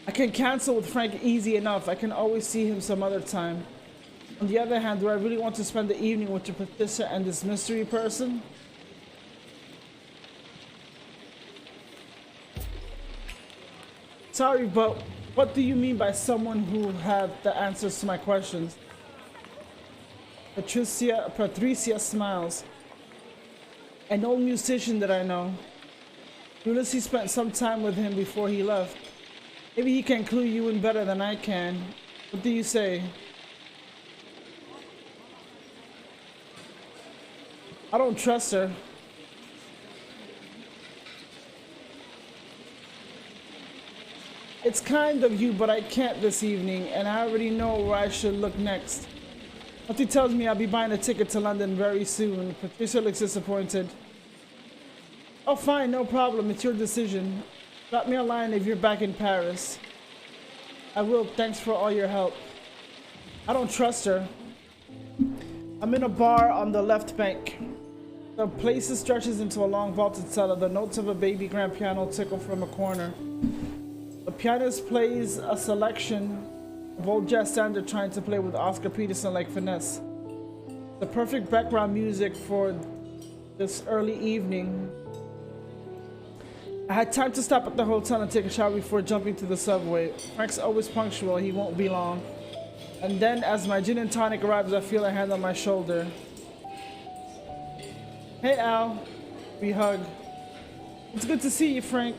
I can cancel with Frank easy enough. I can always see him some other time. On the other hand, do I really want to spend the evening with your Patricia and this mystery person? Sorry, but what do you mean by someone who had the answers to my questions? Patricia smiles. An old musician that I know. Ulysses spent some time with him before he left. Maybe he can clue you in better than I can. What do you say? I don't trust her. It's kind of you, but I can't this evening, and I already know where I should look next. Auntie tells me I'll be buying a ticket to London very soon. Patricia looks disappointed. Oh, fine, no problem. It's your decision. Drop me a line if you're back in Paris. I will. Thanks for all your help. I don't trust her. I'm in a bar on the left bank. The place stretches into a long vaulted cellar. The notes of a baby grand piano tickle from a corner. The pianist plays a selection of old jazz standard trying to play with Oscar Peterson-like finesse. The perfect background music for this early evening. I had time to stop at the hotel and take a shower before jumping to the subway. Frank's always punctual, he won't be long. And then as my gin and tonic arrives, I feel a hand on my shoulder. Hey Al, we hug. It's good to see you, Frank.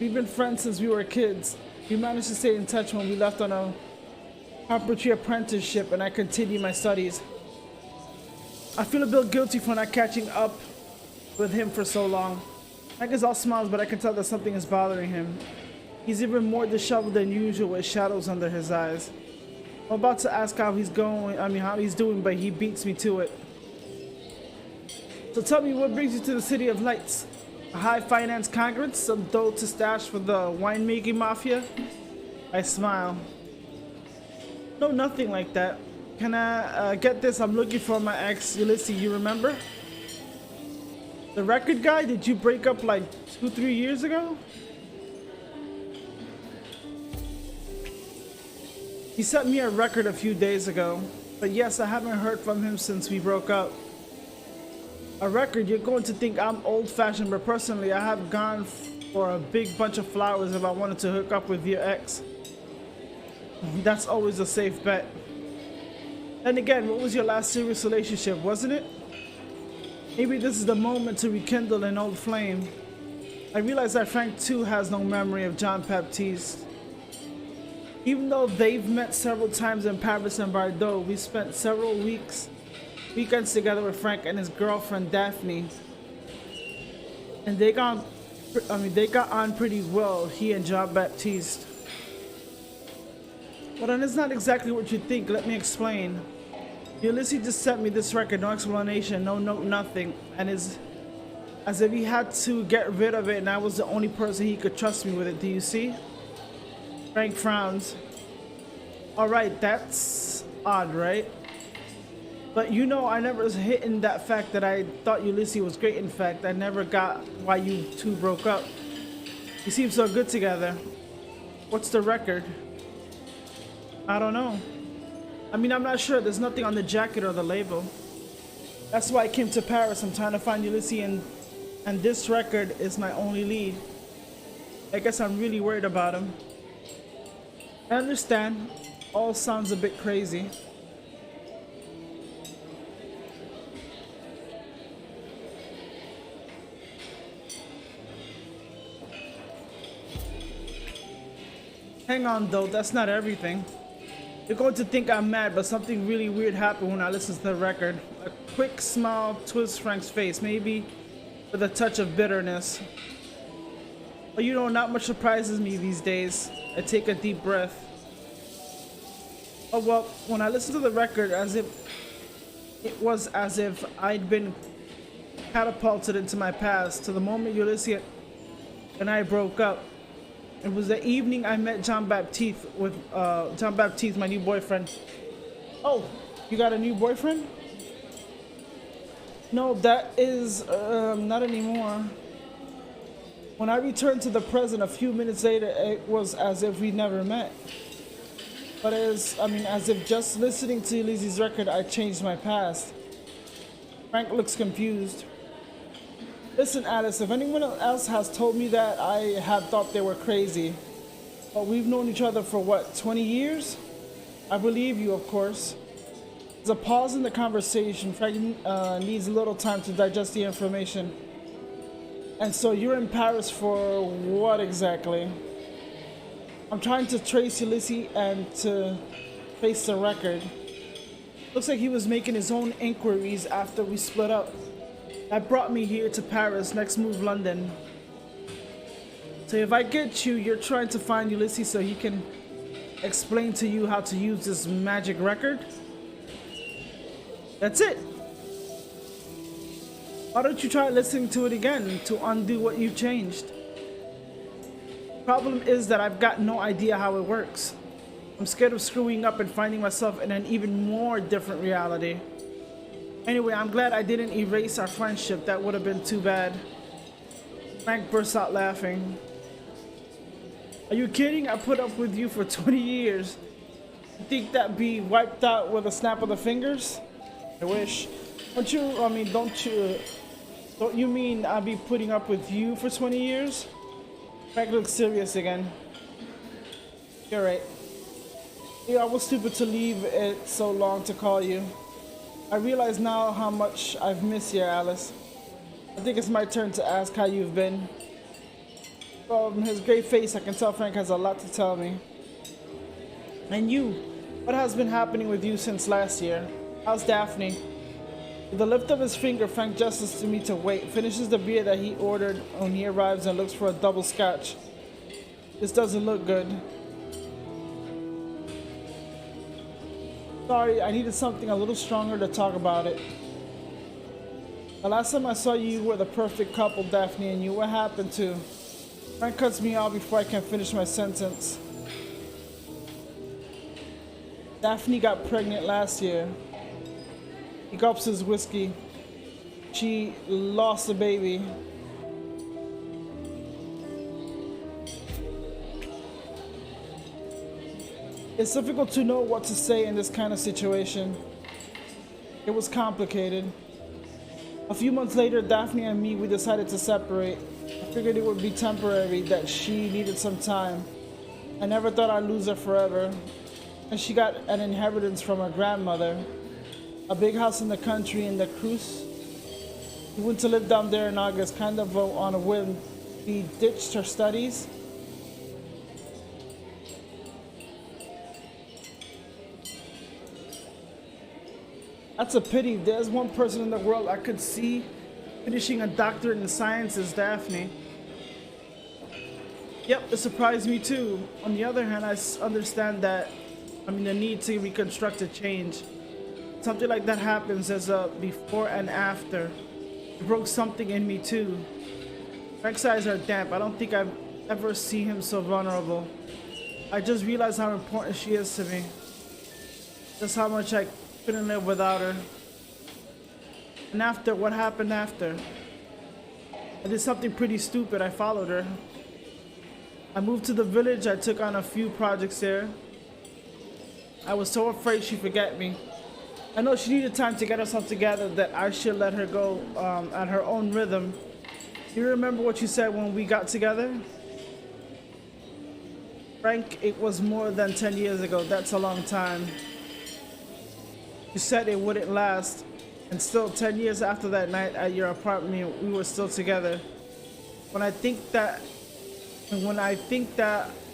We've been friends since we were kids. We managed to stay in touch when we left on a carpentry apprenticeship and I continued my studies. I feel a bit guilty for not catching up with him for so long. Frank is all smiles, but I can tell that something is bothering him. He's even more disheveled than usual with shadows under his eyes. I'm about to ask how he's doing, but he beats me to it. So tell me, what brings you to the City of Lights? A high finance congress? Some dough to stash for the winemaking mafia? I smile. No, nothing like that. Can I get this? I'm looking for my ex, Ulysses, you remember? The record guy? Did you break up like 2-3 years ago? He sent me a record a few days ago. But yes, I haven't heard from him since we broke up. A record? You're going to think I'm old-fashioned, but personally, I have gone for a big bunch of flowers if I wanted to hook up with your ex. That's always a safe bet. Then again, what was your last serious relationship, wasn't it? Maybe this is the moment to rekindle an old flame. I realize that Frank too has no memory of John Baptiste. Even though they've met several times in Paris and Bordeaux, we spent several weekends together with Frank and his girlfriend Daphne. And they got on pretty well, he and John Baptiste. Well, then it's not exactly what you think. Let me explain. Ulysses just sent me this record, no explanation, no note, nothing. And it's as if he had to get rid of it and I was the only person he could trust me with it. Do you see? Frank frowns. Alright, that's odd, right? But you know, I never hidden that fact that I thought Ulysses was great. In fact, I never got why you two broke up. You seem so good together. What's the record? I don't know. I mean, I'm not sure. There's nothing on the jacket or the label. That's why I came to Paris. I'm trying to find Ulysses, and this record is my only lead. I guess I'm really worried about him. I understand. All sounds a bit crazy. Hang on though, that's not everything. You're going to think I'm mad, but something really weird happened when I listened to the record. A quick smile twists Frank's face, maybe with a touch of bitterness. But you know, not much surprises me these days. I take a deep breath. Oh well, when I listened to the record, it was as if I'd been catapulted into my past to the moment Ulysses and I broke up. It was the evening I met John Baptiste, my new boyfriend. Oh, you got a new boyfriend? No, that is not anymore. When I returned to the present a few minutes later, it was as if we never met. But as if just listening to Ulysses' record, I changed my past. Frank looks confused. Listen, Alice, if anyone else has told me that, I have thought they were crazy. But we've known each other for what, 20 years? I believe you, of course. There's a pause in the conversation. Frank needs a little time to digest the information. And so you're in Paris for what exactly? I'm trying to trace Ulysses and to trace the record. Looks like he was making his own inquiries after we split up. That brought me here to Paris, next move London. So if I get you, you're trying to find Ulysses so he can explain to you how to use this magic record? That's it. Why don't you try listening to it again to undo what you've changed? Problem is that I've got no idea how it works. I'm scared of screwing up and finding myself in an even more different reality. Anyway, I'm glad I didn't erase our friendship. That would have been too bad. Frank bursts out laughing. Are you kidding? I put up with you for 20 years. You think that'd be wiped out with a snap of the fingers? I wish. Don't you mean I'll be putting up with you for 20 years? Frank looks serious again. You're right. Yeah, I was stupid to leave it so long to call you. I realize now how much I've missed you, Alice. I think it's my turn to ask how you've been. From his great face, I can tell Frank has a lot to tell me. And you, what has been happening with you since last year? How's Daphne? With the lift of his finger, Frank gestures to me to wait, finishes the beer that he ordered when he arrives and looks for a double scotch. This doesn't look good. Sorry, I needed something a little stronger to talk about it. The last time I saw you, you were the perfect couple, Daphne and you. What happened to? Frank cuts me off before I can finish my sentence. Daphne got pregnant last year. He gulps his whiskey. She lost a baby. It's difficult to know what to say in this kind of situation. It was complicated. A few months later, Daphne and me, we decided to separate. I figured it would be temporary, that she needed some time. I never thought I'd lose her forever. And she got an inheritance from her grandmother. A big house in the country in the Cruz. We went to live down there in August, kind of on a whim. We ditched her studies. That's a pity. There's one person in the world I could see finishing a doctorate in sciences, Daphne. Yep, it surprised me too. On the other hand, I understand that, the need to reconstruct a change. Something like that happens as a before and after. It broke something in me too. Frank's eyes are damp. I don't think I've ever seen him so vulnerable. I just realized how important she is to me. Just how much I couldn't live without her. And after, what happened after? I did something pretty stupid. I followed her. I moved to the village. I took on a few projects there. I was so afraid she'd forget me. I know she needed time to get herself together, that I should let her go at her own rhythm. Do you remember what you said when we got together? Frank, it was more than 10 years ago. That's a long time. You said it wouldn't last. And still 10 years after that night at your apartment, we were still together. When I think that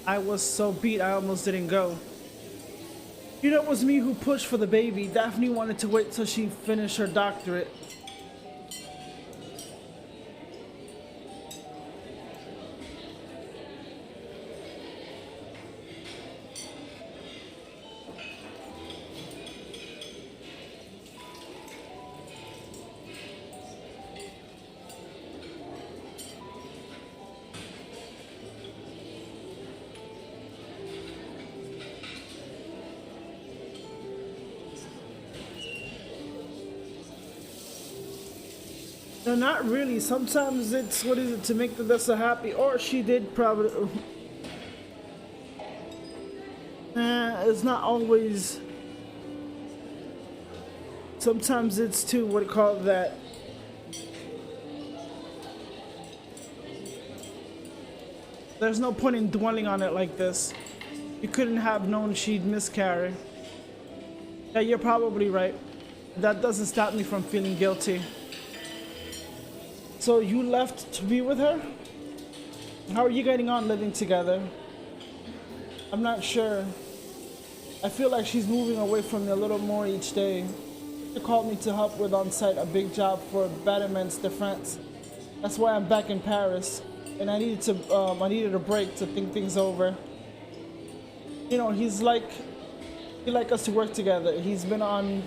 I was so beat, I almost didn't go. You know, it was me who pushed for the baby. Daphne wanted to wait till she finished her doctorate. No, not really. Sometimes it's, what is it, to make the Dessa happy, or she did probably. It's not always. Sometimes it's to, what do you call that? There's no point in dwelling on it like this. You couldn't have known she'd miscarry. Yeah, you're probably right. That doesn't stop me from feeling guilty. So you left to be with her? How are you getting on living together? I'm not sure. I feel like she's moving away from me a little more each day. She called me to help with on site a big job for Battements de France. That's why I'm back in Paris, and I needed a break to think things over. You know, he'd like us to work together. He's been on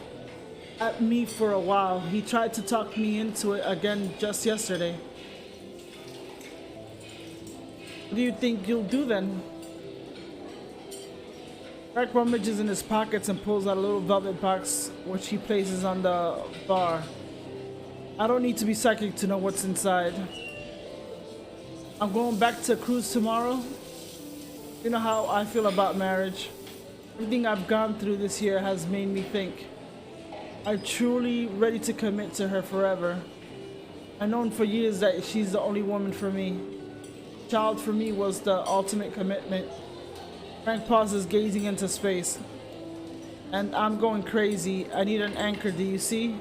at me for a while. He tried to talk me into it again just yesterday. What do you think you'll do then? Frank rummages in his pockets and pulls out a little velvet box, which he places on the bar. I don't need to be psychic to know what's inside. I'm going back to cruise tomorrow. You know how I feel about marriage. Everything I've gone through this year has made me think. I'm truly ready to commit to her forever. I've known for years that she's the only woman for me. Child for me was the ultimate commitment. Frank pauses, gazing into space. And I'm going crazy. I need an anchor, do you see?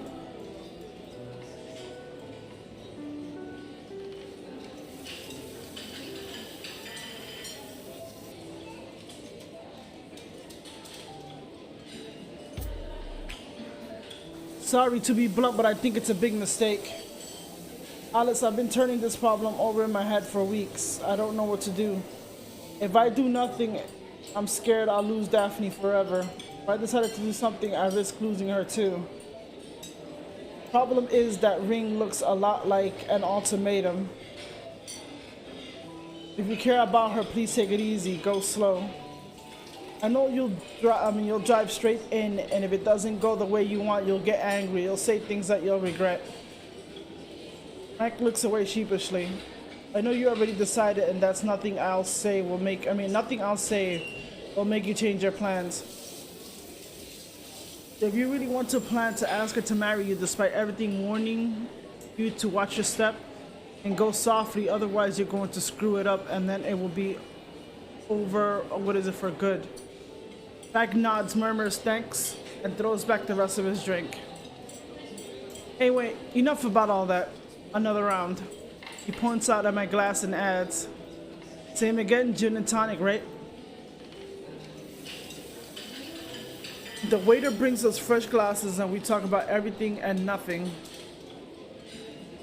Sorry to be blunt, but I think it's a big mistake. Alice, I've been turning this problem over in my head for weeks. I don't know what to do. If I do nothing, I'm scared I'll lose Daphne forever. If I decided to do something, I risk losing her too. Problem is that ring looks a lot like an ultimatum. If you care about her, please take it easy. Go slow. I know you'll drive straight in, and if it doesn't go the way you want, you'll get angry. You'll say things that you'll regret. Frank looks away sheepishly. I know you already decided, and that's nothing I'll say will make you change your plans. If you really want to plan to ask her to marry you despite everything warning you to watch your step and go softly, otherwise you're going to screw it up and then it will be over, for good. Frank nods, murmurs thanks, and throws back the rest of his drink. Hey wait, enough about all that. Another round. He points out at my glass and adds, same again, gin and tonic, right? The waiter brings us fresh glasses and we talk about everything and nothing.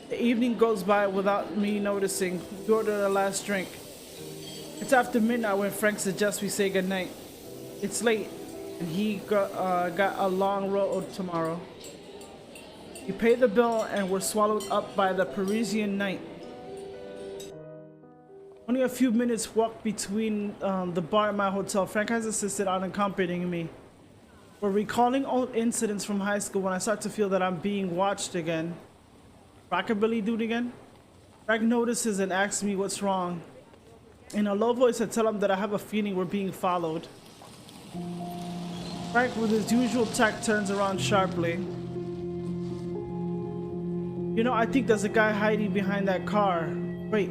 The evening goes by without me noticing. We order the last drink. It's after midnight when Frank suggests we say goodnight. It's late and he got a long road tomorrow. We pay the bill and we're swallowed up by the Parisian night. Only a few minutes walk between the bar and my hotel. Frank has insisted on accompanying me. We're recalling old incidents from high school when I start to feel that I'm being watched again. Rockabilly dude again? Frank notices and asks me what's wrong. In a low voice, I tell him that I have a feeling we're being followed. Frank, with his usual tact, turns around sharply. You know, I think there's a guy hiding behind that car. Wait.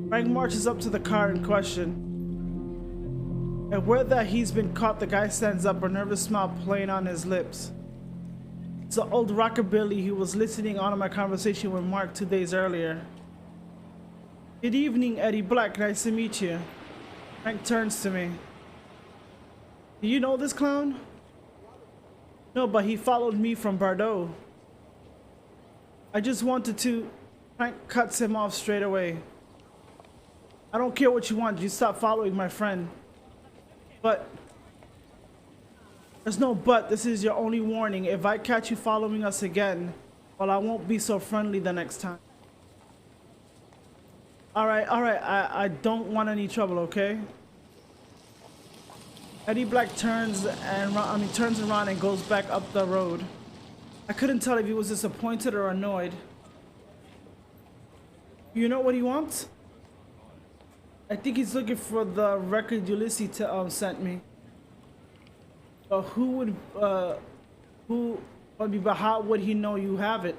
Frank marches up to the car in question. Aware that he's been caught, the guy stands up, a nervous smile playing on his lips. It's the old rockabilly who was listening on to my conversation with Mark 2 days earlier. Good evening, Eddie Black. Nice to meet you. Frank turns to me. Do you know this clown? No, but he followed me from Bordeaux. I just wanted to... Frank cuts him off straight away. I don't care what you want. You stop following my friend. But... There's no but. This is your only warning. If I catch you following us again, well, I won't be so friendly the next time. Alright. I don't want any trouble, okay? Eddie Black turns around and goes back up the road. I couldn't tell if he was disappointed or annoyed. You know what he wants? I think he's looking for the record Ulysses sent me. But how would he know you have it?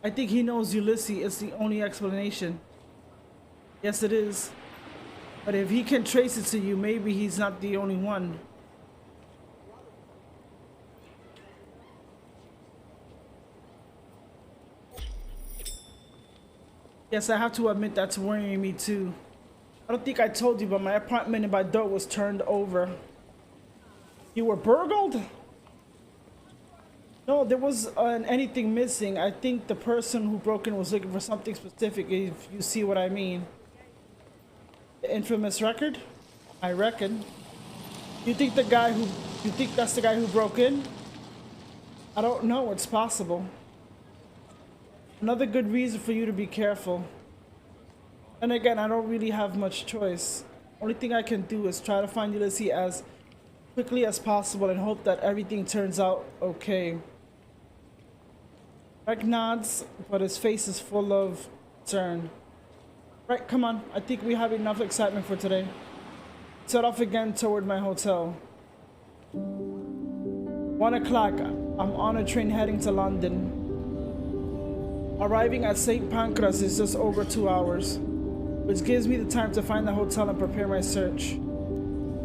I think he knows Ulysses is the only explanation. Yes, it is. But if he can trace it to you, maybe he's not the only one. Yes, I have to admit that's worrying me too. I don't think I told you, but my apartment in my door was turned over. You were burgled? No, there was anything missing. I think the person who broke in was looking for something specific, if you see what I mean. The infamous record? I reckon. You think that's the guy who broke in? I don't know, it's possible. Another good reason for you to be careful. And again, I don't really have much choice. Only thing I can do is try to find Ulysses as quickly as possible and hope that everything turns out okay. Greg nods, but his face is full of concern. Right, come on. I think we have enough excitement for today. Set off again toward my hotel. 1 o'clock. I'm on a train heading to London. Arriving at St. Pancras is just over 2 hours, which gives me the time to find the hotel and prepare my search.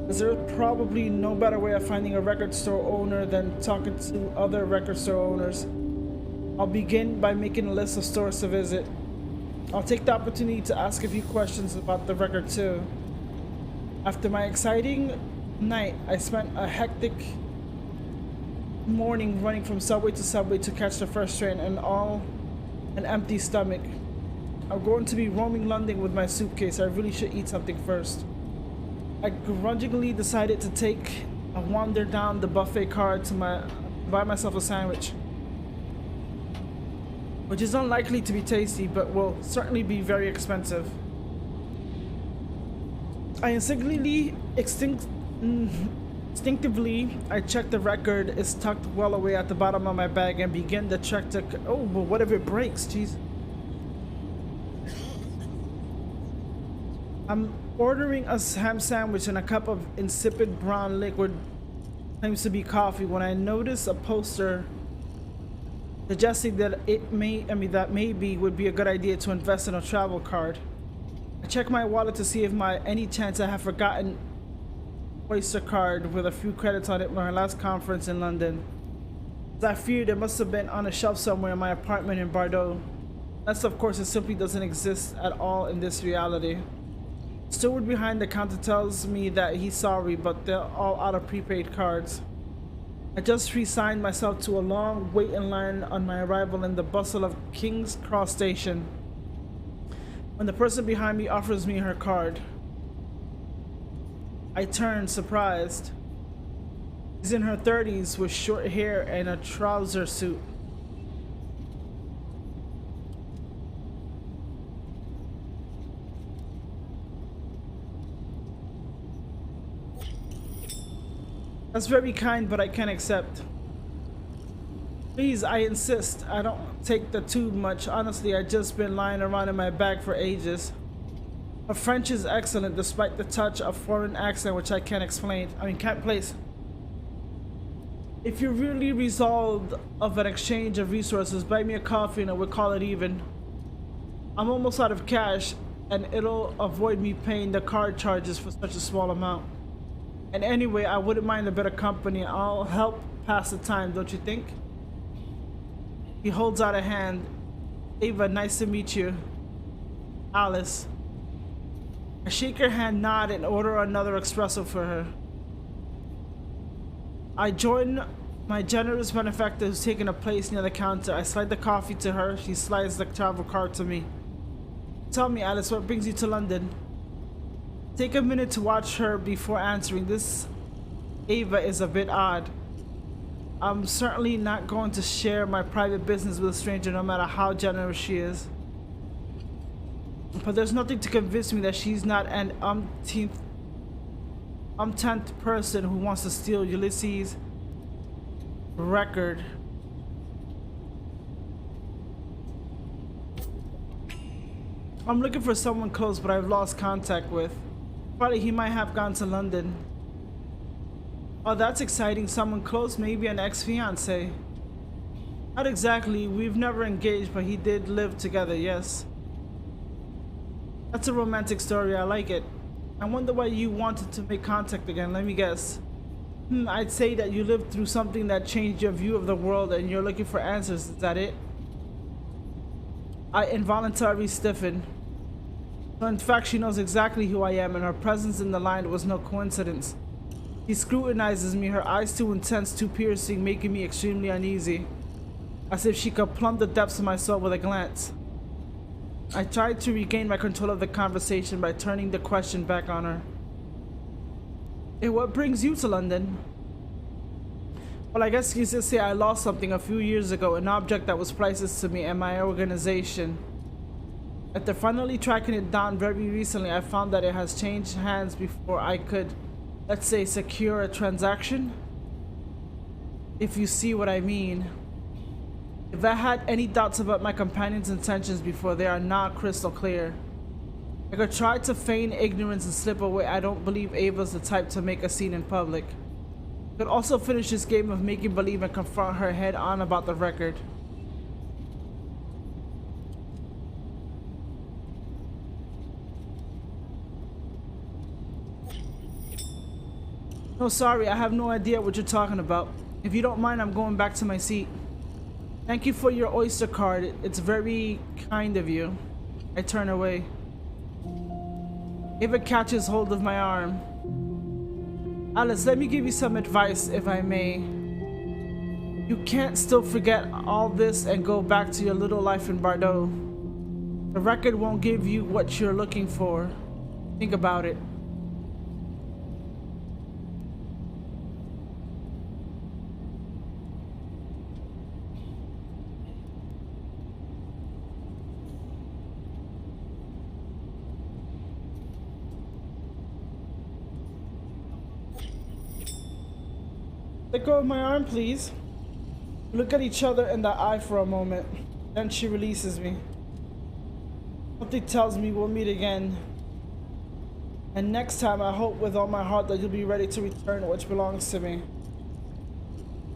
As there's probably no better way of finding a record store owner than talking to other record store owners. I'll begin by making a list of stores to visit. I'll take the opportunity to ask a few questions about the record too. After my exciting night, I spent a hectic morning running from subway to catch the first train and all an empty stomach. I'm going to be roaming London with my suitcase. I really should eat something first. I grudgingly decided to take a wander down the buffet cart to buy myself a sandwich, which is unlikely to be tasty, but will certainly be very expensive. Instinctively, I check the record is tucked well away at the bottom of my bag and begin to check the. Oh, but what if it breaks? Jeez. I'm ordering a ham sandwich and a cup of insipid brown liquid, claims to be coffee, when I notice a poster suggesting that maybe would be a good idea to invest in a travel card. I check my wallet to see if any chance I have forgotten Oyster card with a few credits on it from my last conference in London. As I feared, it must have been on a shelf somewhere in my apartment in Bordeaux. Unless, of course, it simply doesn't exist at all in this reality. The steward behind the counter tells me that he's sorry, but they're all out of prepaid cards. I just resigned myself to a long wait in line on my arrival in the bustle of King's Cross Station, when the person behind me offers me her card. I turn, surprised. She's in her 30s with short hair and a trouser suit. That's very kind, but I can't accept. Please, I insist. I don't take the tube much. Honestly, I've just been lying around in my bag for ages. Her French is excellent despite the touch of foreign accent which I can't place. If you're really resolved of an exchange of resources, buy me a coffee and we'll call it even. I'm almost out of cash and it'll avoid me paying the card charges for such a small amount. And anyway, I wouldn't mind a bit of company. I'll help pass the time, don't you think? He holds out a hand. Ava, nice to meet you. Alice. I shake her hand, nod, and order another espresso for her. I join my generous benefactor who's taking a place near the counter. I slide the coffee to her. She slides the travel card to me. Tell me, Alice, what brings you to London? Take a minute to watch her before answering. This Ava is a bit odd. I'm certainly not going to share my private business with a stranger, no matter how generous she is. But there's nothing to convince me that she's not an umpteenth person who wants to steal Ulysses' record. I'm looking for someone close, but I've lost contact with. Probably he might have gone to London. Oh, that's exciting. Someone close, maybe an ex-fiance. Not exactly. We've never engaged, but he did live together, yes. That's a romantic story. I like it. I wonder why you wanted to make contact again. Let me guess. I'd say that you lived through something that changed your view of the world and you're looking for answers. Is that it? I involuntarily stiffened. So in fact, she knows exactly who I am, and her presence in the line was no coincidence. She scrutinizes me, her eyes too intense, too piercing, making me extremely uneasy. As if she could plumb the depths of my soul with a glance. I tried to regain my control of the conversation by turning the question back on her. Hey, what brings you to London? Well, I guess you could say I lost something a few years ago, an object that was priceless to me and my organization. After finally tracking it down very recently, I found that it has changed hands before I could, let's say, secure a transaction. If you see what I mean. If I had any doubts about my companion's intentions before, they are now crystal clear. I could try to feign ignorance and slip away. I don't believe Ava's the type to make a scene in public. I could also finish this game of making believe and confront her head on about the record. No, sorry, I have no idea what you're talking about. If you don't mind, I'm going back to my seat. Thank you for your Oyster card. It's very kind of you. I turn away. Ava catches hold of my arm. Alice, let me give you some advice, if I may. You can't still forget all this and go back to your little life in Bordeaux. The record won't give you what you're looking for. Think about it. Let go of my arm, please. We look at each other in the eye for a moment. Then she releases me. Something tells me we'll meet again. And next time, I hope with all my heart that you'll be ready to return which belongs to me.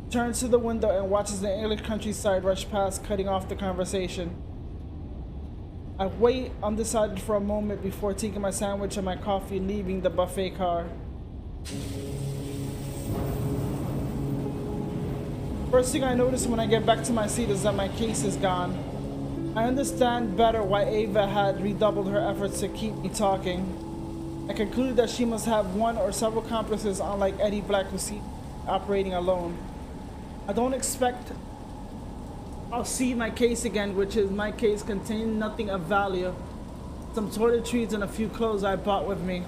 Turns to the window and watches the English countryside rush past, cutting off the conversation. I wait undecided for a moment before taking my sandwich and my coffee, leaving the buffet car. First thing I notice when I get back to my seat is that my case is gone. I understand better why Ava had redoubled her efforts to keep me talking. I concluded that she must have one or several accomplices, unlike Eddie Black, who seemed operating alone. I don't expect I'll see my case again, which is my case contained nothing of value. Some toiletries and a few clothes I bought with me.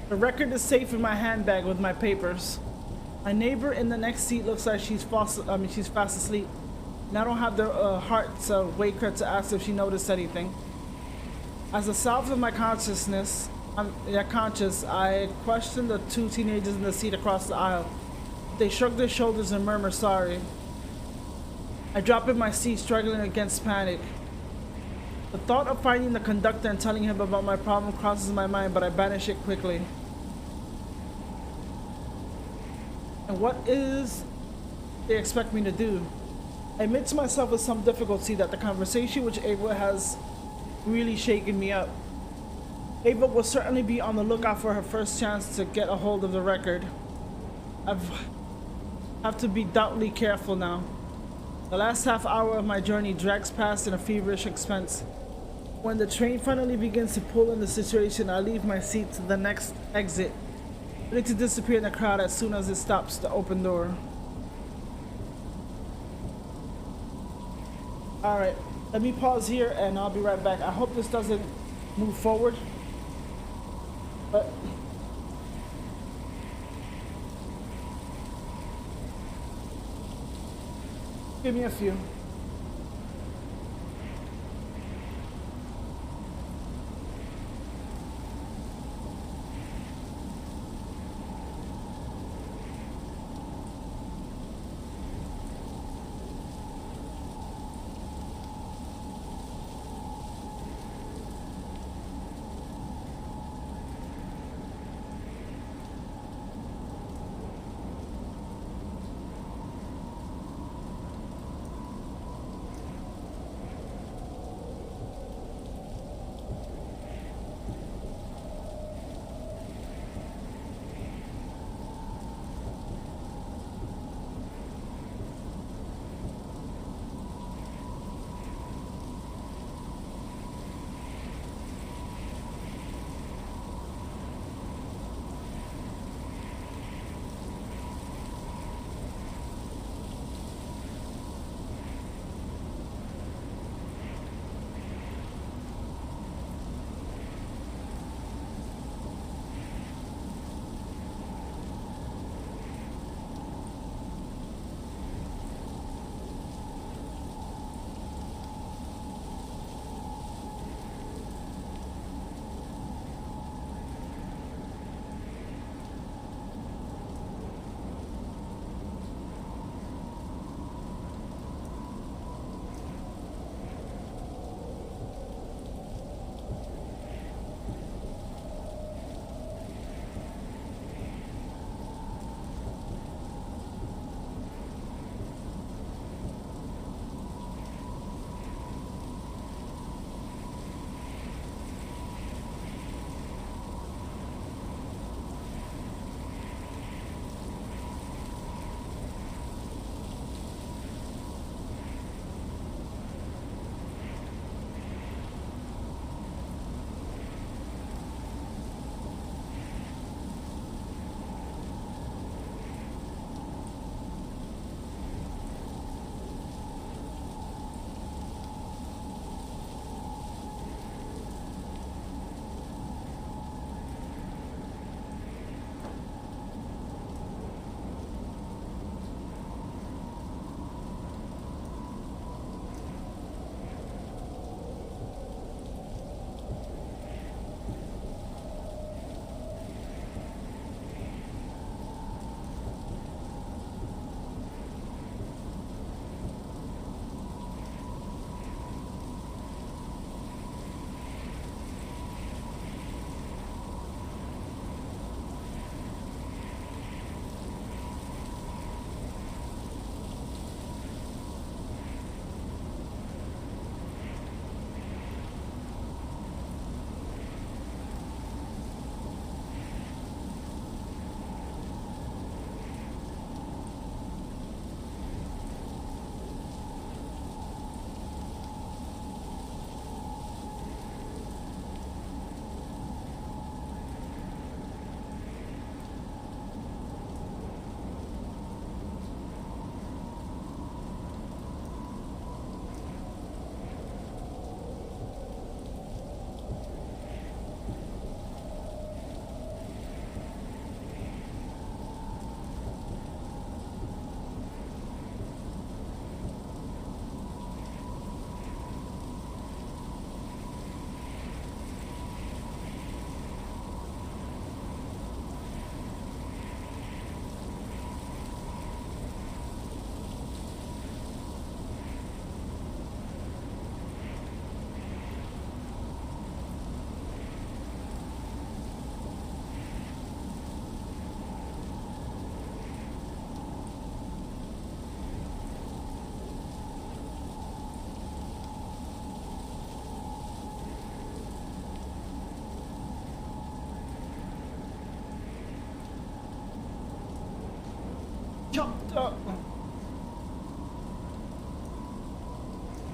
The record is safe in my handbag with my papers. My neighbor in the next seat looks like she's fast asleep, and I don't have the heart to wake her to ask if she noticed anything. As a salve of my consciousness, I question the two teenagers in the seat across the aisle. They shrug their shoulders and murmur sorry. I drop in my seat, struggling against panic. The thought of finding the conductor and telling him about my problem crosses my mind, but I banish it quickly. And what is they expect me to do? I admit to myself with some difficulty that the conversation with Ava has really shaken me up. Ava will certainly be on the lookout for her first chance to get a hold of the record. I have to be doubly careful now. The last half hour of my journey drags past in a feverish expense. When the train finally begins to pull in the situation, I leave my seat to the next exit, ready to disappear in the crowd as soon as it stops the open door. Alright, let me pause here and I'll be right back. I hope this doesn't move forward, but give me a few.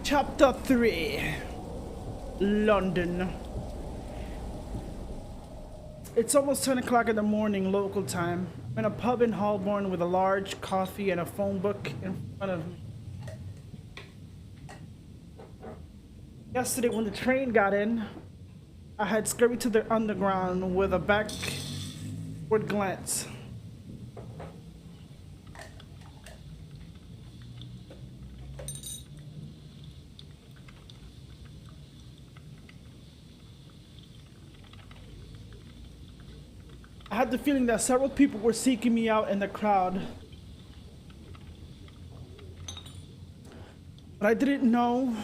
Chapter 3, London. It's almost 10 o'clock in the morning local time. I'm in a pub in Holborn with a large coffee and a phone book in front of me. Yesterday when the train got in, I had scurried to the underground with a backward glance. I had the feeling that several people were seeking me out in the crowd. But I didn't know.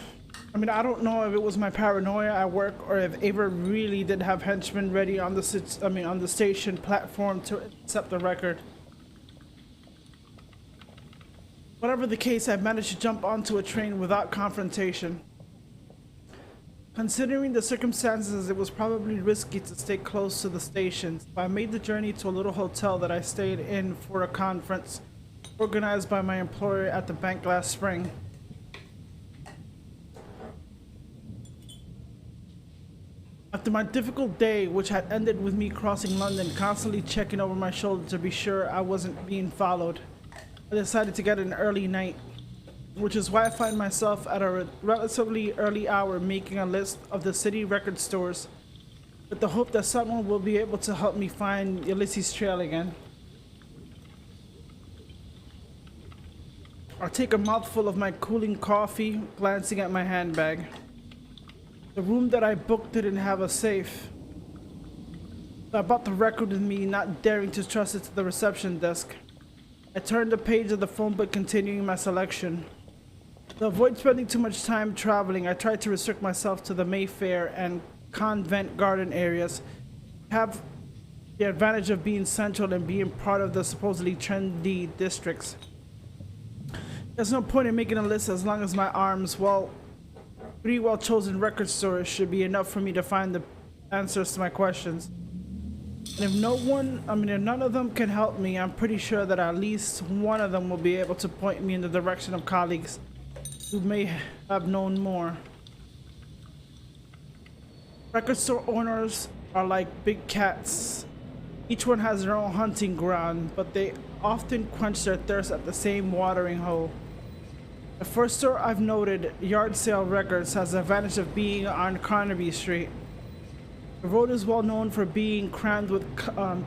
I don't know if it was my paranoia at work or if Ava really did have henchmen ready on the station platform to accept the record. Whatever the case, I managed to jump onto a train without confrontation. Considering the circumstances, it was probably risky to stay close to the station, so I made the journey to a little hotel that I stayed in for a conference organized by my employer at the bank last spring. After my difficult day, which had ended with me crossing London, constantly checking over my shoulder to be sure I wasn't being followed, I decided to get an early night. Which is why I find myself at a relatively early hour making a list of the city record stores with the hope that someone will be able to help me find Ulysses' trail again. I take a mouthful of my cooling coffee, glancing at my handbag. The room that I booked didn't have a safe. So I brought the record with me, not daring to trust it to the reception desk. I turned the page of the phone book, continuing my selection. To avoid spending too much time traveling, I tried to restrict myself to the Mayfair and Convent Garden areas. Have the advantage of being central and being part of the supposedly trendy districts. There's no point in making a list as long as my arms, three well-chosen record stores should be enough for me to find the answers to my questions. And if none of them can help me, I'm pretty sure that at least one of them will be able to point me in the direction of colleagues who may have known more. Record store owners are like big cats. Each one has their own hunting ground, but they often quench their thirst at the same watering hole. The first store I've noted, Yard Sale Records, has the advantage of being on Carnaby Street. The road is well known for being crammed with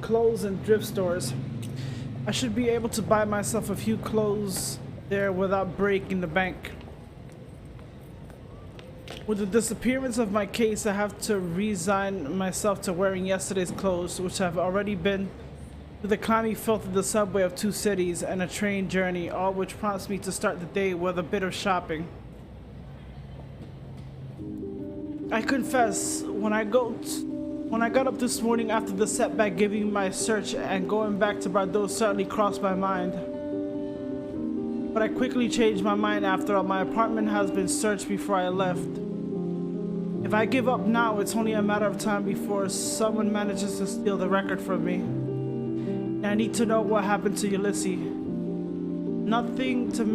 clothes and thrift stores. I should be able to buy myself a few clothes there without breaking the bank. With the disappearance of my case, I have to resign myself to wearing yesterday's clothes, which have already been to the clammy filth of the subway of 2 cities and a train journey, all which prompts me to start the day with a bit of shopping. I confess, when I got up this morning after the setback, giving my search and going back to Bordeaux certainly crossed my mind. But I quickly changed my mind after all. My apartment has been searched before I left. If I give up now, it's only a matter of time before someone manages to steal the record from me. And I need to know what happened to Ulysses. Not to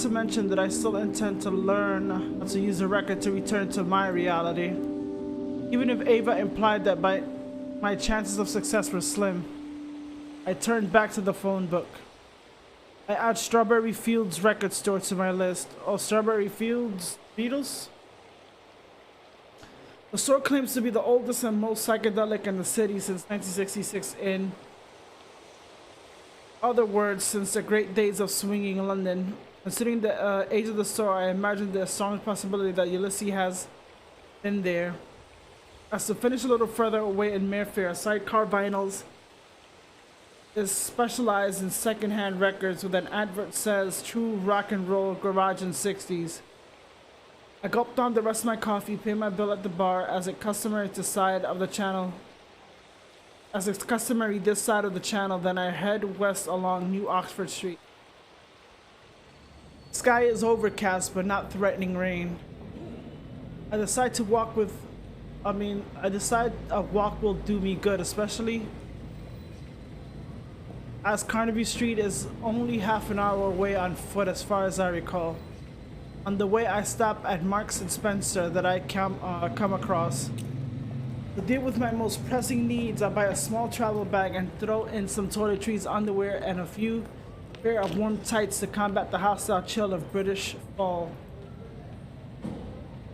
mention that I still intend to learn how to use the record to return to my reality. Even if Ava implied that my chances of success were slim. I turned back to the phone book. I add Strawberry Fields record store to my list. Oh, Strawberry Fields Beatles? The store claims to be the oldest and most psychedelic in the city since 1966. In other words, since the great days of swinging London. Considering the age of the store, I imagine the strong possibility that Ulysses has been there. As to finish a little further away in Mayfair, Sidecar Vinyls is specialized in second-hand records with an advert says true rock and roll garage in 60s. I gulped down the rest of my coffee, paid my bill at the bar as it's customary this side of the channel. Then I head west along New Oxford Street. Sky is overcast but not threatening rain. I decide a walk will do me good, especially as Carnaby Street is only half an hour away on foot as far as I recall. On the way, I stop at Marks and Spencer that I come across. To deal with my most pressing needs, I buy a small travel bag and throw in some toiletries, underwear, and a few pair of warm tights to combat the hostile chill of British fall.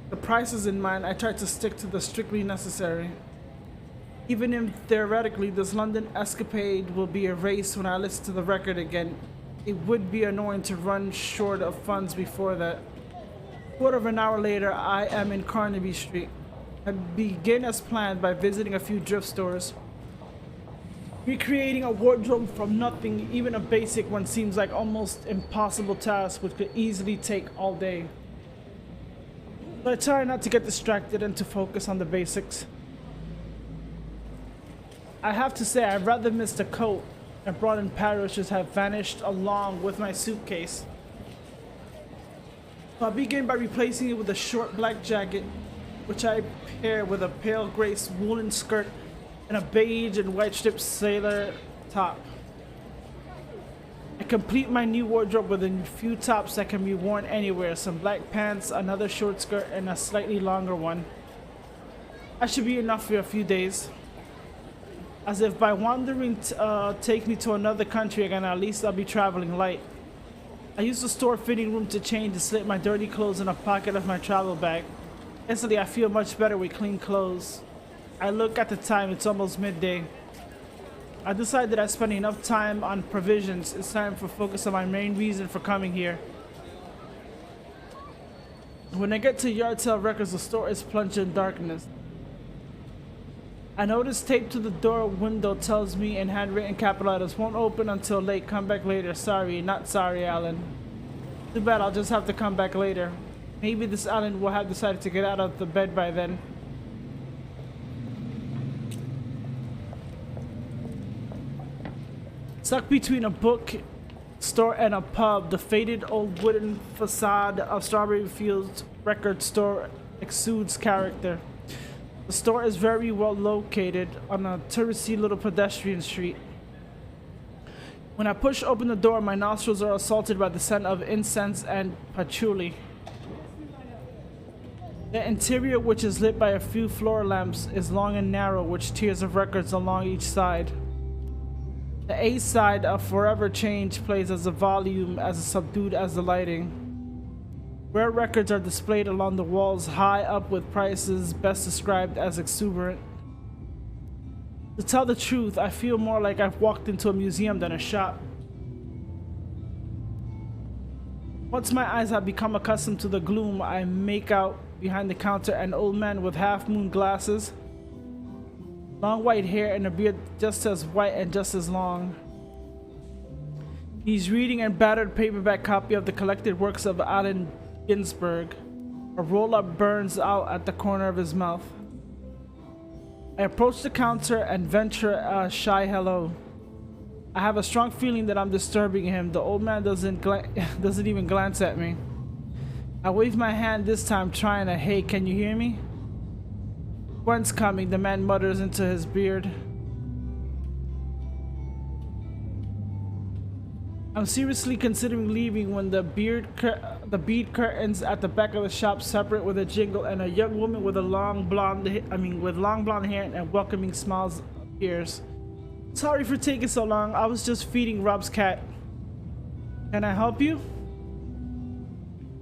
The prices in mind, I try to stick to the strictly necessary. Even if theoretically this London escapade will be erased when I listen to the record again, it would be annoying to run short of funds before that. Quarter of an hour later, I am in Carnaby Street. I begin as planned by visiting a few thrift stores. Recreating a wardrobe from nothing, even a basic one, seems like almost impossible task which could easily take all day. But I try not to get distracted and to focus on the basics. I have to say I rather missed the coat I brought in Paris, which have vanished along with my suitcase. So I begin by replacing it with a short black jacket, which I pair with a pale gray woolen skirt and a beige and white striped sailor top. I complete my new wardrobe with a few tops that can be worn anywhere, some black pants, another short skirt, and a slightly longer one. That should be enough for a few days. As if by wandering take me to another country again, at least I'll be traveling light. I use the store fitting room to change and slip my dirty clothes in a pocket of my travel bag. Instantly, I feel much better with clean clothes. I look at the time, it's almost midday. I decide that I spent enough time on provisions. It's time for focus on my main reason for coming here. When I get to Yard Sale Records, the store is plunged in darkness. I notice taped to the door window tells me in handwritten capital letters, "Won't open until late, come back later. Sorry, not sorry, Alan." Too bad, I'll just have to come back later. Maybe this Alan will have decided to get out of the bed by then. Stuck between a bookstore and a pub, the faded old wooden facade of Strawberry Fields record store exudes character. The store is very well located on a touristy little pedestrian street. When I push open the door, my nostrils are assaulted by the scent of incense and patchouli. The interior, which is lit by a few floor lamps, is long and narrow, with tiers of records along each side. The A side of Forever Change plays as a volume as subdued as the lighting. Rare records are displayed along the walls, high up with prices best described as exuberant. To tell the truth, I feel more like I've walked into a museum than a shop. Once my eyes have become accustomed to the gloom, I make out behind the counter an old man with half-moon glasses, long white hair, and a beard just as white and just as long. He's reading a battered paperback copy of the collected works of Allen Ginsberg. A roll-up burns out at the corner of his mouth. I approach the counter and venture a shy hello. I have a strong feeling that I'm disturbing him. The old man doesn't even glance at me. I wave my hand this time, trying to, "Hey, can you hear me?" "When's coming?" the man mutters into his beard. I'm seriously considering leaving when the bead curtains at the back of the shop separate with a jingle, and a young woman with long blonde hair and welcoming smiles appears. "Sorry for taking so long. I was just feeding Rob's cat." "Can I help you?"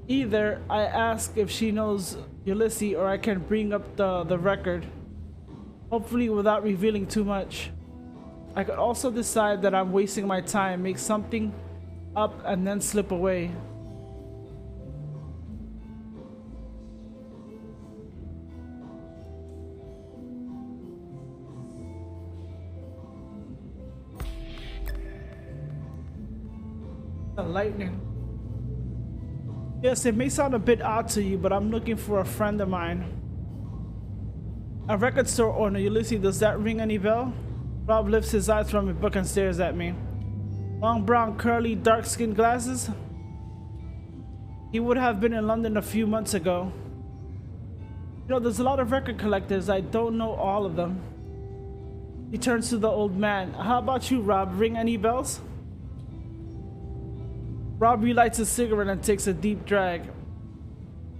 Either I ask if she knows Ulysses, or I can bring up the record, hopefully without revealing too much. I could also decide that I'm wasting my time, make something up, and then slip away. The lightning. Yes, it may sound a bit odd to you, but I'm looking for a friend of mine. A record store owner. Ulysses, does that ring any bell? Rob lifts his eyes from a book and stares at me. Long brown, curly, dark-skinned glasses? He would have been in London a few months ago. You know, there's a lot of record collectors. I don't know all of them. He turns to the old man. How about you, Rob? Ring any bells? Rob relights a cigarette and takes a deep drag.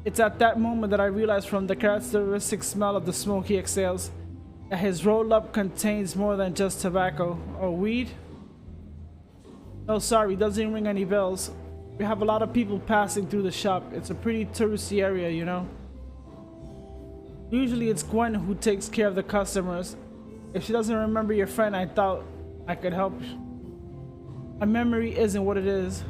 It's at that moment that I realize from the characteristic smell of the smoke he exhales that his roll-up contains more than just tobacco or weed. No, sorry, doesn't ring any bells. We have a lot of people passing through the shop. It's a pretty touristy area, you know. Usually it's Gwen who takes care of the customers. If she doesn't remember your friend, I thought I could help. My memory isn't what it is.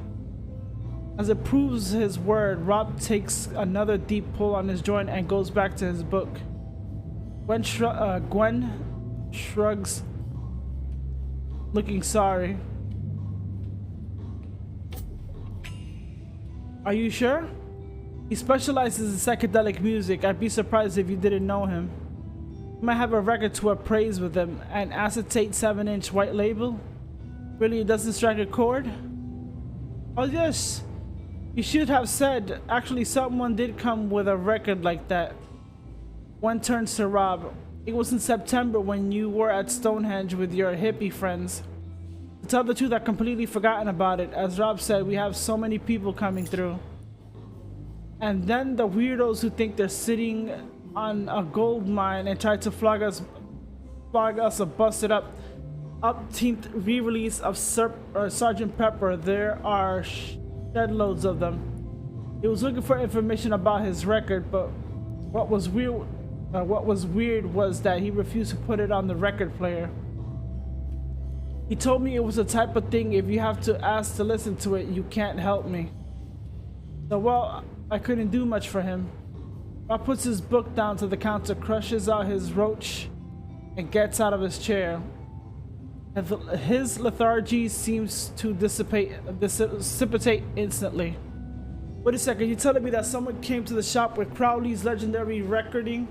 As it proves his word, Rob takes another deep pull on his joint and goes back to his book. Gwen shrugs, looking sorry. Are you sure? He specializes in psychedelic music. I'd be surprised if you didn't know him. You might have a record to appraise with him. An acetate 7-inch white label? Really, it doesn't strike a chord? Oh yes. You should have said, actually someone did come with a record like that. One turns to Rob. It was in September when you were at Stonehenge with your hippie friends. To tell the truth, I've completely forgotten about it. As Rob said, we have so many people coming through. And then the weirdos who think they're sitting on a gold mine and try to flog us a busted up 18th re-release of Sgt. Pepper. There are shed loads of them. He was looking for information about his record, but what was weird was that he refused to put it on the record player. He told me it was the type of thing, if you have to ask to listen to it, you can't help me. So well, I couldn't do much for him. Rob puts his book down to the counter, crushes out his roach, and gets out of his chair. His lethargy seems to dissipate instantly. Wait a second, you're telling me that someone came to the shop with Crowley's legendary recording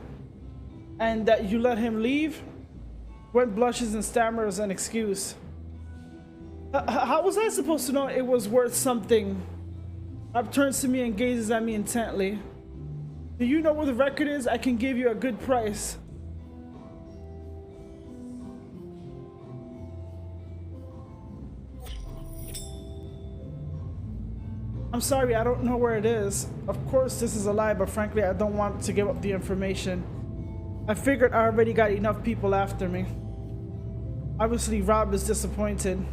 and that you let him leave? Gwen blushes and stammers an excuse. How was I supposed to know it was worth something? Rob turns to me and gazes at me intently. Do you know where the record is? I can give you a good price. I'm sorry, I don't know where it is. Of course this is a lie, but frankly I don't want to give up the information. I figured I already got enough people after me. Obviously Rob is disappointed.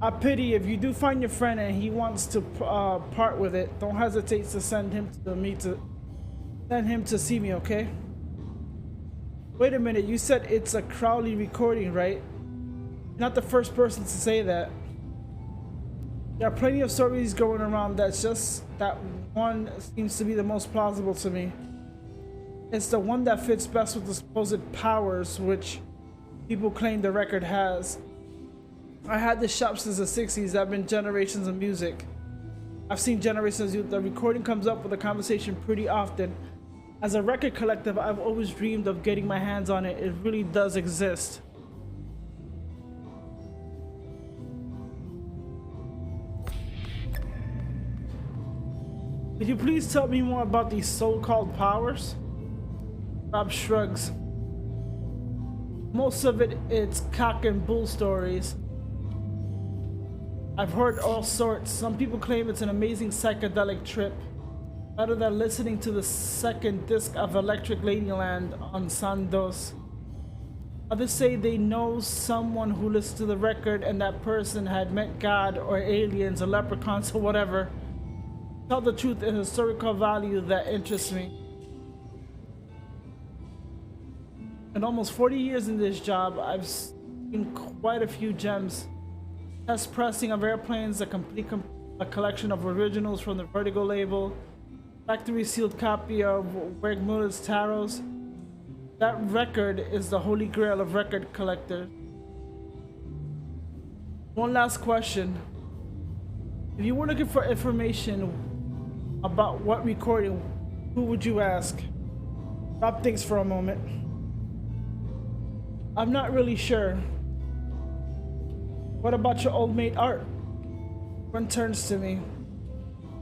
I pity if you do find your friend and he wants to part with it, don't hesitate to send him to see me, okay? Wait a minute, you said it's a Crowley recording, right? You're not the first person to say that. There are plenty of stories going around, that's just that one seems to be the most plausible to me. It's the one that fits best with the supposed powers which people claim the record has. I had this shop since the 60s. There have been generations of music. I've seen generations of the recording comes up with a conversation pretty often. As a record collector, I've always dreamed of getting my hands on it. It really does exist. Could you please tell me more about these so-called powers? Rob shrugs. Most of it's cock and bull stories. I've heard all sorts. Some people claim it's an amazing psychedelic trip, better than listening to the second disc of Electric Ladyland on Sandos. Others say they know someone who listened to the record and that person had met God or aliens or leprechauns or whatever. Tell the truth, a historical value that interests me. In almost 40 years in this job, I've seen quite a few gems. Test pressing of airplanes, a collection of originals from the Vertigo label, factory sealed copy of Greg Muller's tarots. That record is the holy grail of record collectors. One last question. If you were looking for information about what recording, who would you ask? Rob thinks for a moment. I'm not really sure. What about your old mate Art? Gwen turns to me.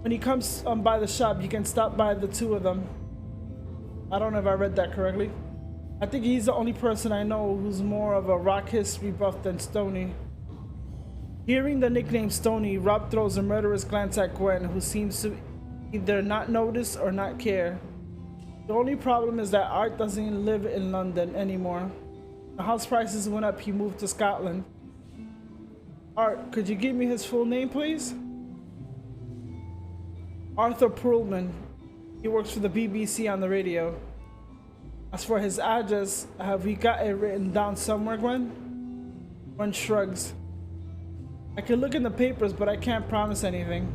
When he comes by the shop, you can stop by the two of them. I don't know if I read that correctly. I think he's the only person I know who's more of a rock history buff than Stoney. Hearing the nickname Stoney, Rob throws a murderous glance at Gwen, who seems to either not notice or not care. The only problem is that Art doesn't live in London anymore. The house prices went up, he moved to Scotland. Art, could you give me his full name, please? Arthur Perlman. He works for the BBC on the radio. As for his address, have we got it written down somewhere, Gwen? Gwen shrugs. I can look in the papers, but I can't promise anything.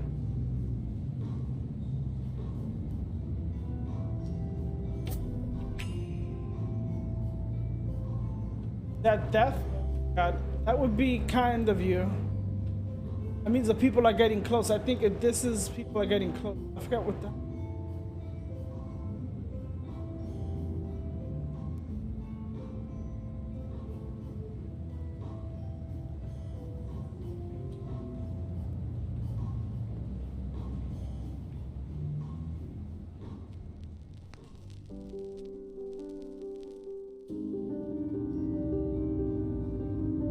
That death? God, that would be kind of you. That means the people are getting close. I think if this is people are getting close. I forgot what that.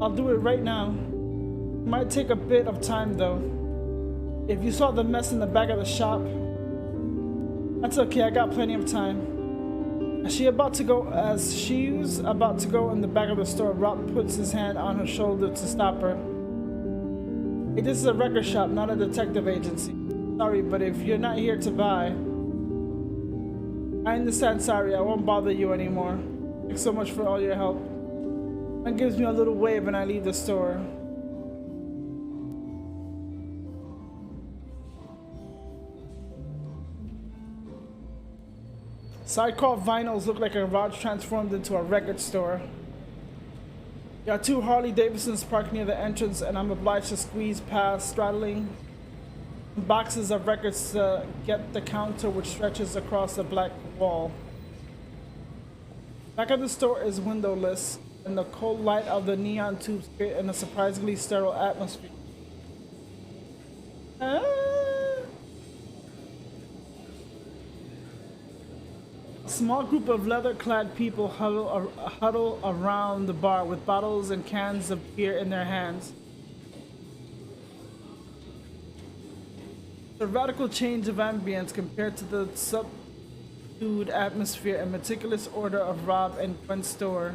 I'll do it right now. It might take a bit of time though. If you saw the mess in the back of the shop, that's okay, I got plenty of time. As she's about to go in the back of the store, Rob puts his hand on her shoulder to stop her. Hey, this is a record shop, not a detective agency. Sorry, but if you're not here to buy, I understand, sorry, I won't bother you anymore. Thanks so much for all your help. That gives me a little wave and I leave the store. Sidecar vinyls look like a garage transformed into a record store. There are two Harley Davidsons parked near the entrance and I'm obliged to squeeze past, straddling boxes of records to get the counter which stretches across the black wall. Back of the store is windowless, and the cold light of the neon tubes create in a surprisingly sterile atmosphere. A small group of leather-clad people huddle around the bar with bottles and cans of beer in their hands. The radical change of ambience compared to the subdued atmosphere and meticulous order of Rob and Gwen's store.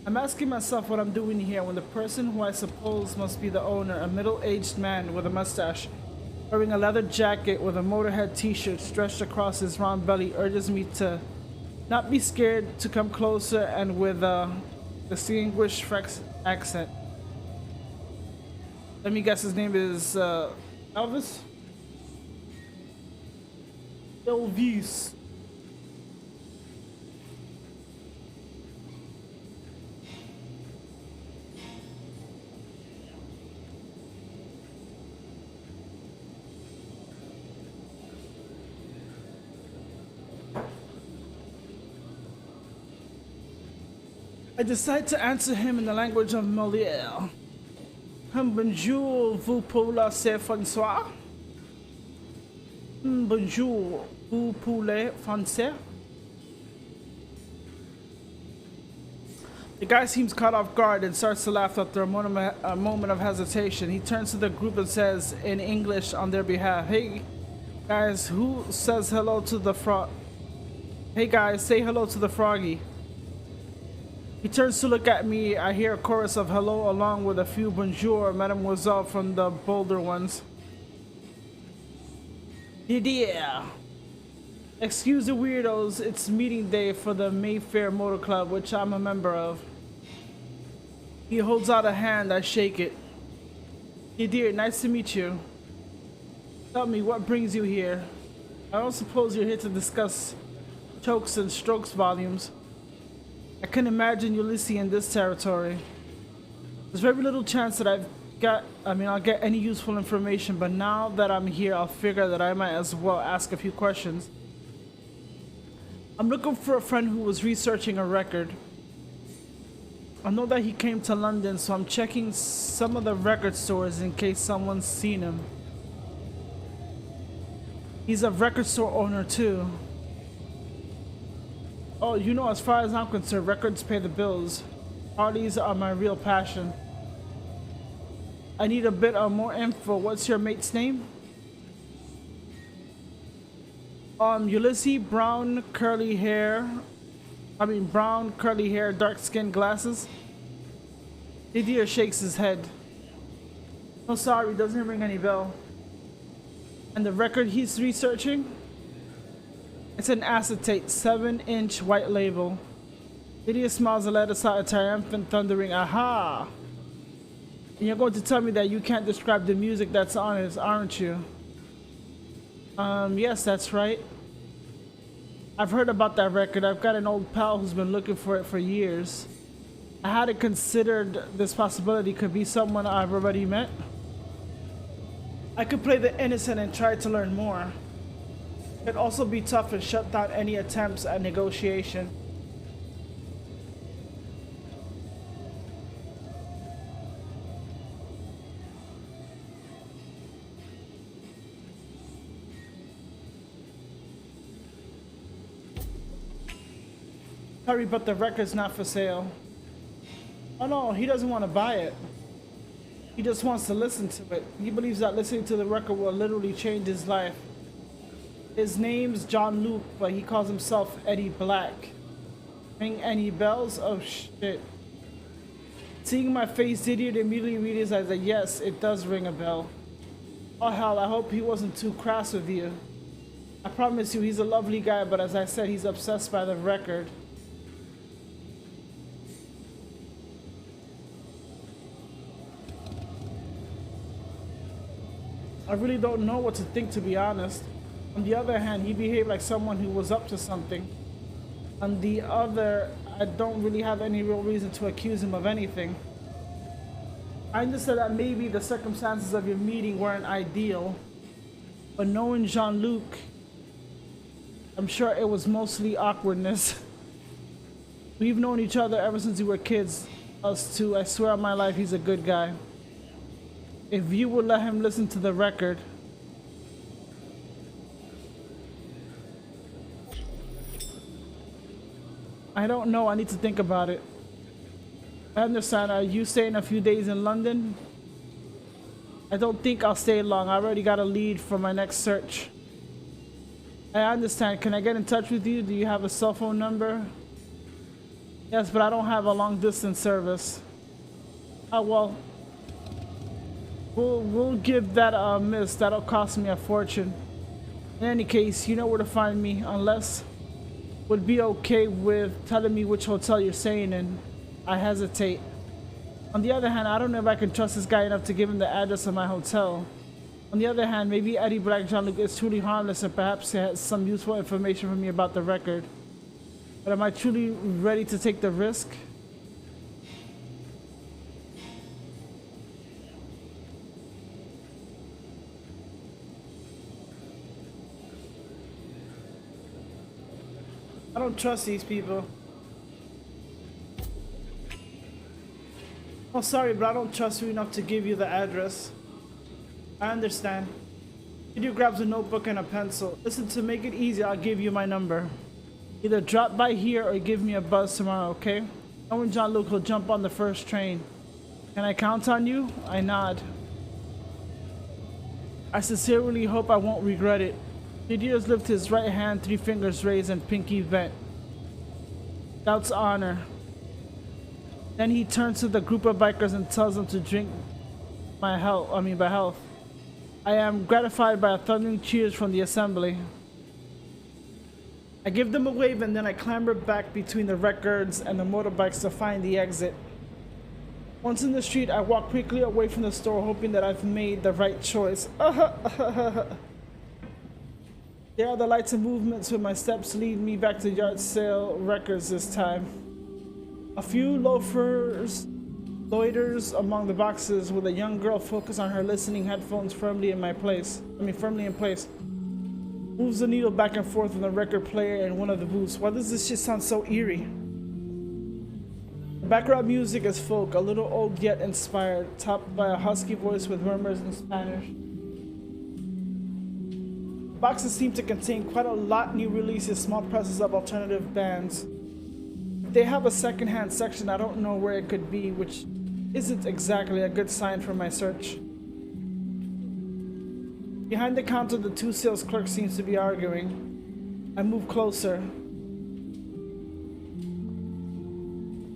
I'm asking myself what I'm doing here when the person who I suppose must be the owner, a middle-aged man with a mustache, wearing a leather jacket with a Motorhead t-shirt stretched across his round belly, urges me to not be scared, to come closer, and with a distinguished French accent. Let me guess, his name is Elvis? Elvis. I decide to answer him in the language of Molière. Bonjour, vous parlez français? Bonjour, vous parlez français? The guy seems caught off guard and starts to laugh after a moment of hesitation. He turns to the group and says in English on their behalf, "Hey guys, who says hello to the frog? Hey guys, say hello to the froggy." He turns to look at me. I hear a chorus of hello along with a few bonjour, mademoiselle from the bolder ones. Yeah. Excuse the weirdos, it's meeting day for the Mayfair Motor Club, which I'm a member of. He holds out a hand, I shake it. Hey dear, nice to meet you. Tell me, what brings you here? I don't suppose you're here to discuss Chokes and Strokes volumes. I can imagine Ulysses in this territory. There's very little chance that I'll get any useful information, but now that I'm here, I'll figure that I might as well ask a few questions. I'm looking for a friend who was researching a record. I know that he came to London, so I'm checking some of the record stores in case someone's seen him. He's a record store owner too. Oh, you know, as far as I'm concerned, records pay the bills. Parties are my real passion. I need a bit of more info. What's your mate's name? Ulysses, brown curly hair. Brown curly hair, dark skin, glasses. Didier shakes his head. No, sorry, doesn't ring any bell. And the record he's researching? It's an acetate, 7-inch white label. Didier smiles and let us out a triumphant thundering aha! And you're going to tell me that you can't describe the music that's on it, aren't you? Yes, that's right. I've heard about that record. I've got an old pal who's been looking for it for years. I hadn't considered this possibility could be someone I've already met. I could play the innocent and try to learn more. It could also be tough and shut down any attempts at negotiation. Sorry, but the record's not for sale. Oh no, he doesn't want to buy it. He just wants to listen to it. He believes that listening to the record will literally change his life. His name's John Luke, but he calls himself Eddie Black. Ring any bells? Oh shit. Seeing my face, Didier immediately realized that yes, it does ring a bell. Oh hell, I hope he wasn't too crass with you. I promise you, he's a lovely guy, but as I said, he's obsessed by the record. I really don't know what to think, to be honest. On the other hand, he behaved like someone who was up to something. On the other, I don't really have any real reason to accuse him of anything. I understand that maybe the circumstances of your meeting weren't ideal, but knowing Jean-Luc, I'm sure it was mostly awkwardness. We've known each other ever since we were kids. Us two, I swear on my life, he's a good guy. If you would let him listen to the record. I don't know, I need to think about it. I understand, are you staying a few days in London? I don't think I'll stay long, I already got a lead for my next search. I understand, can I get in touch with you? Do you have a cell phone number? Yes, but I don't have a long distance service. Oh well. We'll give that a miss. That'll cost me a fortune. In any case, you know where to find me, unless would be okay with telling me which hotel you're staying in. I hesitate. On the other hand, I don't know if I can trust this guy enough to give him the address of my hotel. On the other hand, maybe Eddie Black Jean-Luc is truly harmless and perhaps he has some useful information for me about the record. But am I truly ready to take the risk? I don't trust these people. Oh, sorry, but I don't trust you enough to give you the address. I understand. Didier grabs a notebook and a pencil. Listen, to make it easy, I'll give you my number. Either drop by here or give me a buzz tomorrow, okay? Knowing Jean-Luc will jump on the first train. Can I count on you? I nod. I sincerely hope I won't regret it. Didier's lifted his right hand, 3 fingers raised and pinky bent. Doubts honor. Then he turns to the group of bikers and tells them to drink by health. I am gratified by a thundering cheers from the assembly. I give them a wave and then I clamber back between the records and the motorbikes to find the exit. Once in the street, I walk quickly away from the store, hoping that I've made the right choice. There are the lights and movements when my steps lead me back to yard sale records this time. A few loafers loiters among the boxes with a young girl focused on her listening headphones firmly in place. Moves the needle back and forth on the record player in one of the booths. Why does this shit sound so eerie? The background music is folk, a little old yet inspired, topped by a husky voice with murmurs in Spanish. Boxes seem to contain quite a lot new releases, small presses of alternative bands. They have a secondhand section. I don't know where it could be, which isn't exactly a good sign for my search. Behind the counter, the two sales clerk seems to be arguing. I move closer.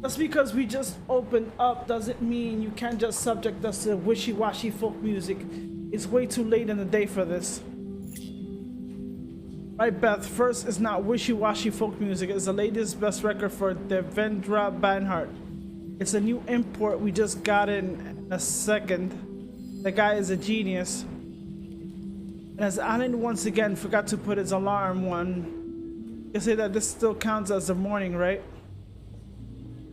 Just because we just opened up doesn't mean you can't just subject us to wishy-washy folk music. It's way too late in the day for this. Right, Beth, first, it's not wishy-washy folk music. It's the latest best record for Devendra Banhart. It's a new import. We just got in a second. The guy is a genius. And as Alan once again forgot to put his alarm on, you say that this still counts as the morning, right?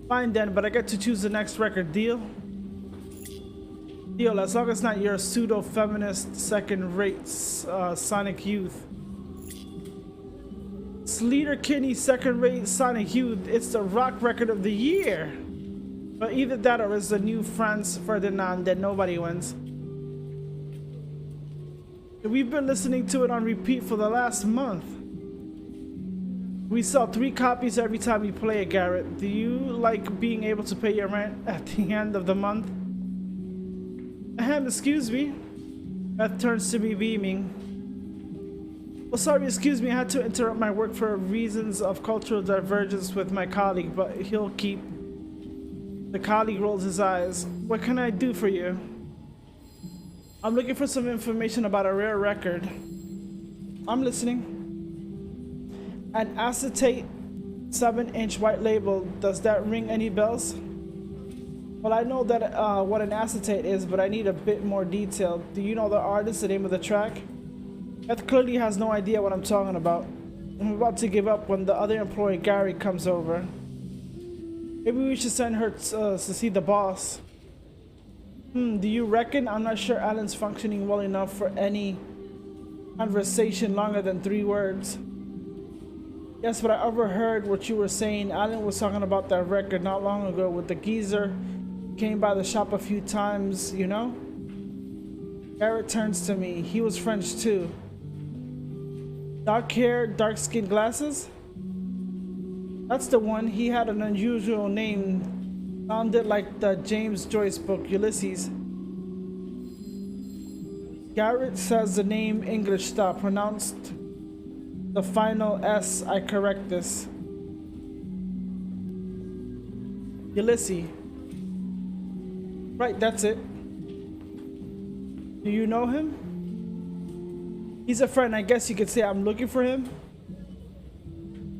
Fine then, but I get to choose the next record. Deal? Deal, as long as it's not your pseudo-feminist second-rate Sonic Youth. Sleater Kinney's second-rate Sonic Youth. It's the rock record of the year. But either that or it's the new Franz Ferdinand that nobody wins. We've been listening to it on repeat for the last month. We sell 3 copies every time we play it, Garrett. Do you like being able to pay your rent at the end of the month? Ahem, excuse me. Beth turns to me beaming. Oh, sorry, excuse me. I had to interrupt my work for reasons of cultural divergence with my colleague, but he'll keep. The colleague rolls his eyes. What can I do for you? I'm looking for some information about a rare record. I'm listening. An acetate 7-inch white label. Does that ring any bells? Well, I know that what an acetate is, but I need a bit more detail. Do you know the artist, the name of the track? Beth clearly has no idea what I'm talking about. I'm about to give up when the other employee, Gary, comes over. Maybe we should send her to see the boss. Do you reckon? I'm not sure Alan's functioning well enough for any conversation longer than 3 words. Yes, but I overheard what you were saying. Alan was talking about that record not long ago with the geezer. Came by the shop a few times, you know? Garrett turns to me. He was French too. Dark hair, dark skin, glasses? That's the one. He had an unusual name. Sounded like the James Joyce book, Ulysses. Garrett says the name English style, pronounced the final S. I correct this. Ulysses. Right, that's it. Do you know him? He's a friend. I guess you could say I'm looking for him.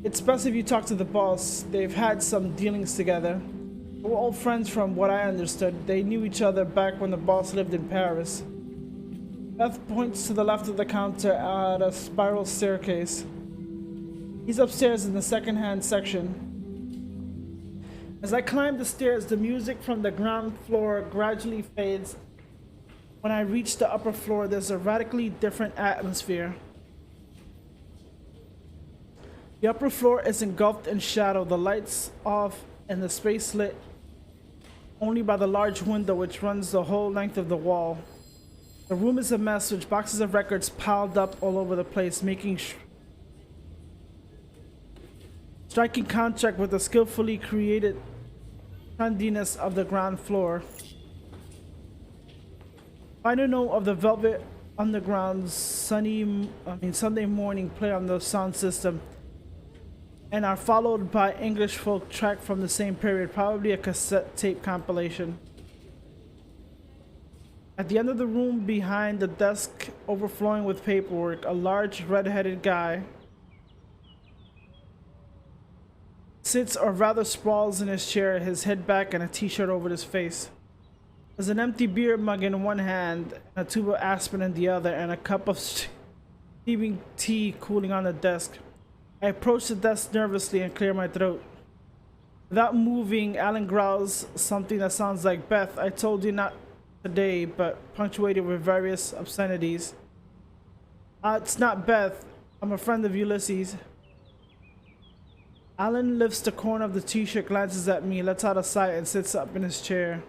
It's best if you talk to the boss. They've had some dealings together. We're old friends from what I understood. They knew each other back when the boss lived in Paris. Beth points to the left of the counter at a spiral staircase. He's upstairs in the second-hand section. As I climb the stairs, the music from the ground floor gradually fades. When I reach the upper floor, there's a radically different atmosphere. The upper floor is engulfed in shadow, the lights off and the space lit only by the large window which runs the whole length of the wall. The room is a mess with boxes of records piled up all over the place, making striking contrast with the skillfully created trendiness of the ground floor. Final note of the Velvet Underground's Sunday morning play on the sound system, and are followed by English folk track from the same period, probably a cassette tape compilation. At the end of the room, behind the desk overflowing with paperwork, a large red-headed guy sits, or rather sprawls in his chair, his head back and a t-shirt over his face. There's an empty beer mug in one hand, and a tube of aspirin in the other, and a cup of steaming tea cooling on the desk. I approach the desk nervously and clear my throat. Without moving, Alan growls something that sounds like, "Beth, I told you not today," but punctuated with various obscenities. It's not Beth. I'm a friend of Ulysses. Alan lifts the corner of the t-shirt, glances at me, lets out a sigh, and sits up in his chair.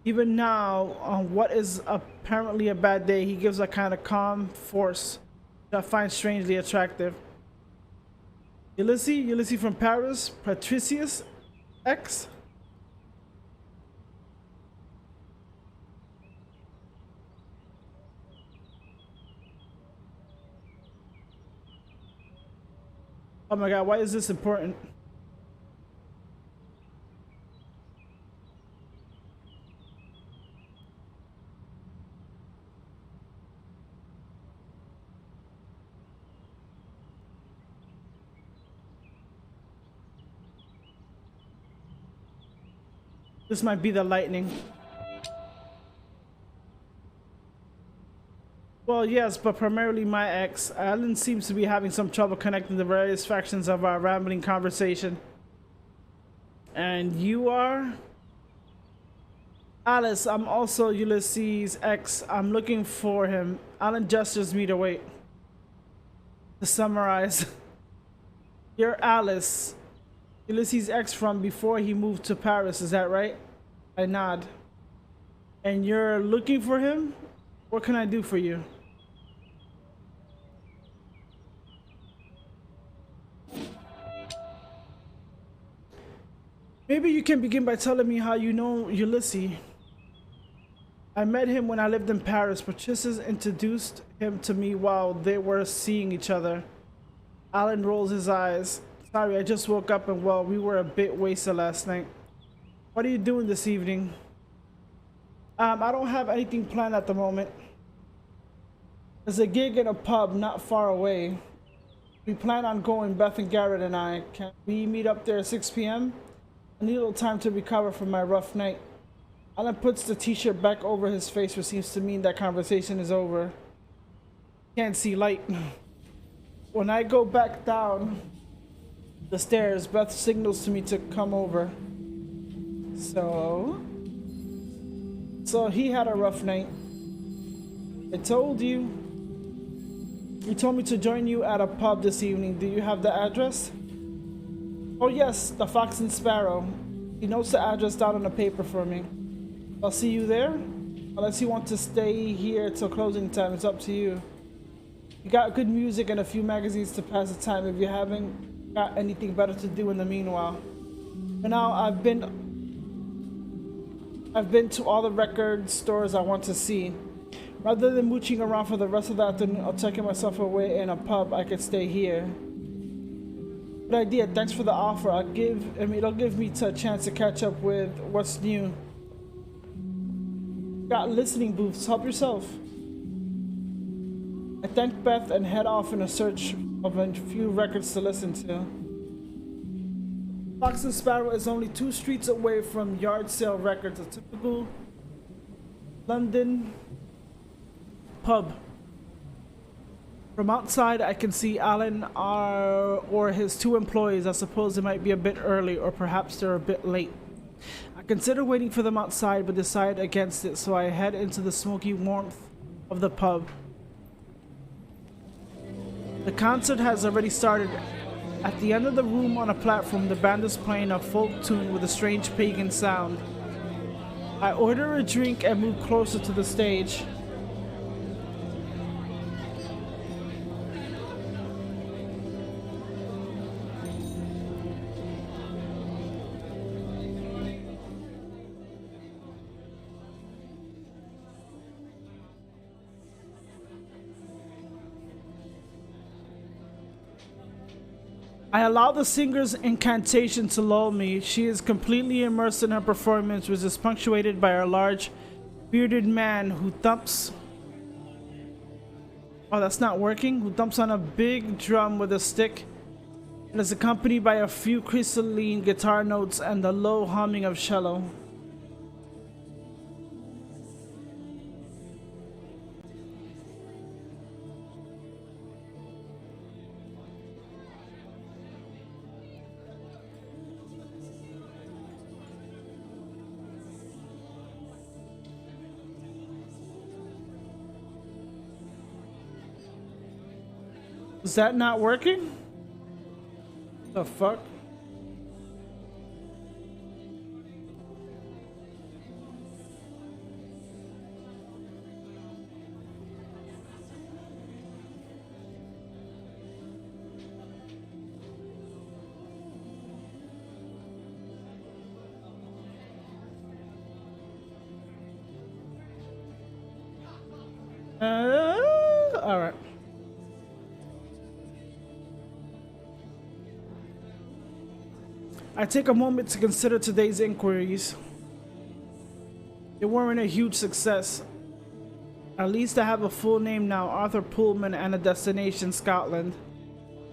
Even now, on what is apparently a bad day, he gives a kind of calm force that I find strangely attractive. Ulysses from Paris, Patricius X. Oh my god, why is this important? This might be the lightning. Well, yes, but primarily my ex. Alan seems to be having some trouble connecting the various factions of our rambling conversation. And you are? Alice, I'm also Ulysses' ex. I'm looking for him. Alan gestures me to wait. To summarize, you're Alice, Ulysses' ex from before he moved to Paris, is that right? I nod. And you're looking for him? What can I do for you? Maybe you can begin by telling me how you know Ulysses. I met him when I lived in Paris. Patricia introduced him to me while they were seeing each other. Alan rolls his eyes. Sorry, I just woke up and well, we were a bit wasted last night. What are you doing this evening? I don't have anything planned at the moment. There's a gig in a pub not far away. We plan on going, Beth and Garrett and I. Can we meet up there at 6 p.m.? I need a little time to recover from my rough night. Alan puts the t-shirt back over his face, which seems to mean that conversation is over. Can't see light. When I go back down the stairs, Beth signals to me to come over. So he had a rough night. I told you. He told me to join you at a pub this evening. Do you have the address? Oh yes, the Fox and Sparrow. He notes the address down on the paper for me. I'll see you there. Unless you want to stay here till closing time, it's up to you. You got good music and a few magazines to pass the time if you haven't got anything better to do in the meanwhile. For now, I've been to all the record stores I want to see. Rather than mooching around for the rest of the afternoon or tucking myself away in a pub, I could stay here. Good idea. Thanks for the offer. It'll give me a chance to catch up with what's new. Got listening booths. Help yourself. I thank Beth and head off in a search of a few records to listen to. Fox and Sparrow is only 2 streets away from Yard Sale Records, a typical London pub. From outside, I can see Alan or his 2 employees. I suppose they might be a bit early, or perhaps they're a bit late. I consider waiting for them outside, but decide against it, so I head into the smoky warmth of the pub. The concert has already started. At the end of the room on a platform, the band is playing a folk tune with a strange pagan sound. I order a drink and move closer to the stage. I allow the singer's incantation to lull me. She is completely immersed in her performance, which is punctuated by a large, bearded man who thumps... Oh, that's not working. Who thumps on a big drum with a stick. And is accompanied by a few crystalline guitar notes and the low humming of cello. Is that not working? The fuck? All right. I take a moment to consider today's inquiries. They weren't a huge success. At least I have a full name now, Arthur Pullman, and a destination, Scotland.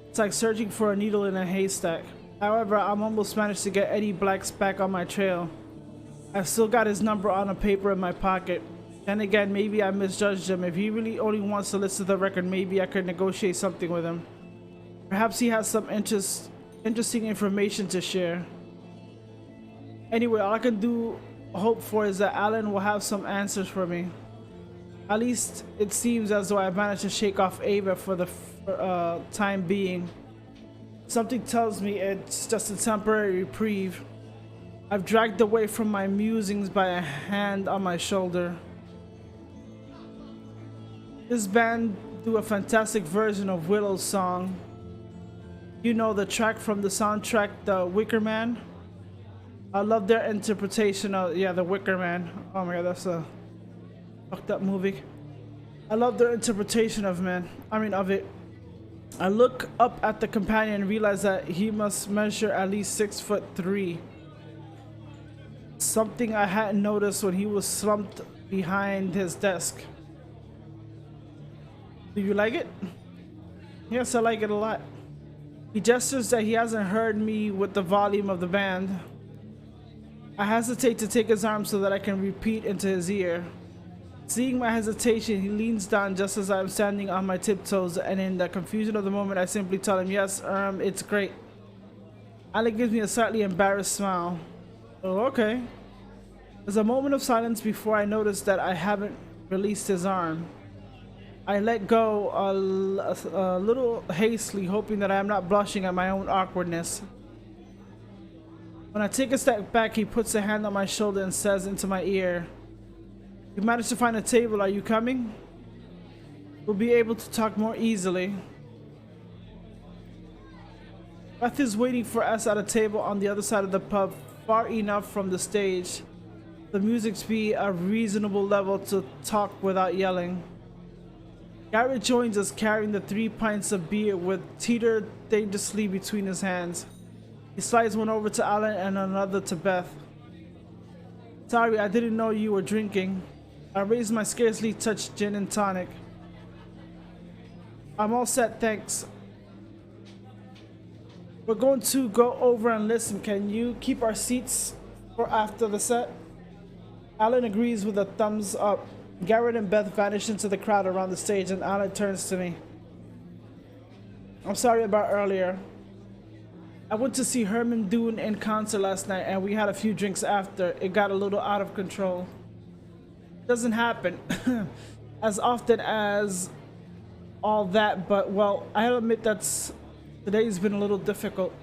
It's like searching for a needle in a haystack. However, I'm almost managed to get Eddie Black's back on my trail. I've still got his number on a paper in my pocket. Then again, maybe I misjudged him. If he really only wants to listen to the record, maybe I could negotiate something with him. Perhaps he has some interesting information to share. Anyway, all I can hope for is that Alan will have some answers for me. At least it seems as though I managed to shake off Ava for the time being. Something tells me it's just a temporary reprieve. I've dragged away from my musings by a hand on my shoulder. This band do a fantastic version of Willow's song. You know, the track from the soundtrack, The Wicker Man? I love their interpretation of, The Wicker Man. Oh my god, that's a fucked up movie. I love their interpretation of it. I look up at the companion and realize that he must measure at least 6'3". Something I hadn't noticed when he was slumped behind his desk. Do you like it? Yes, I like it a lot. He gestures that he hasn't heard me with the volume of the band. I hesitate to take his arm so that I can repeat into his ear. Seeing my hesitation, he leans down just as I'm standing on my tiptoes, and in the confusion of the moment, I simply tell him, yes, it's great. Alec gives me a slightly embarrassed smile. Oh, okay. There's a moment of silence before I notice that I haven't released his arm. I let go a little hastily, hoping that I am not blushing at my own awkwardness. When I take a step back, he puts a hand on my shoulder and says into my ear, "You managed to find a table, are you coming? We'll be able to talk more easily." Beth is waiting for us at a table on the other side of the pub, far enough from the stage. The music to be a reasonable level to talk without yelling. Garrett joins us carrying the 3 pints of beer with teeter dangerously between his hands. He slides one over to Alan and another to Beth. "Sorry, I didn't know you were drinking." I raise my scarcely touched gin and tonic. "I'm all set, thanks." "We're going to go over and listen. Can you keep our seats for after the set?" Alan agrees with a thumbs up. Garrett and Beth vanish into the crowd around the stage, and Alan turns to me. "I'm sorry about earlier. I went to see Herman Dune in concert last night, and we had a few drinks after. It got a little out of control. Doesn't happen as often as all that, but well, I'll admit today's been a little difficult.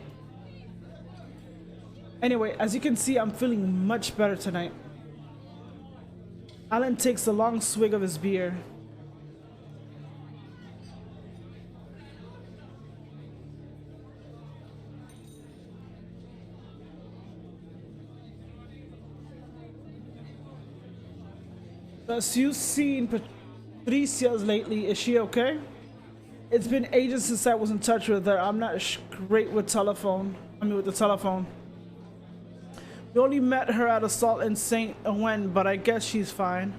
Anyway, as you can see, I'm feeling much better tonight." Alan takes a long swig of his beer. "Thus, you've seen Patricia lately. Is she okay?" "It's been ages since I was in touch with her. I'm not great with the telephone. We only met her at Assault in St. Ouen, but I guess she's fine."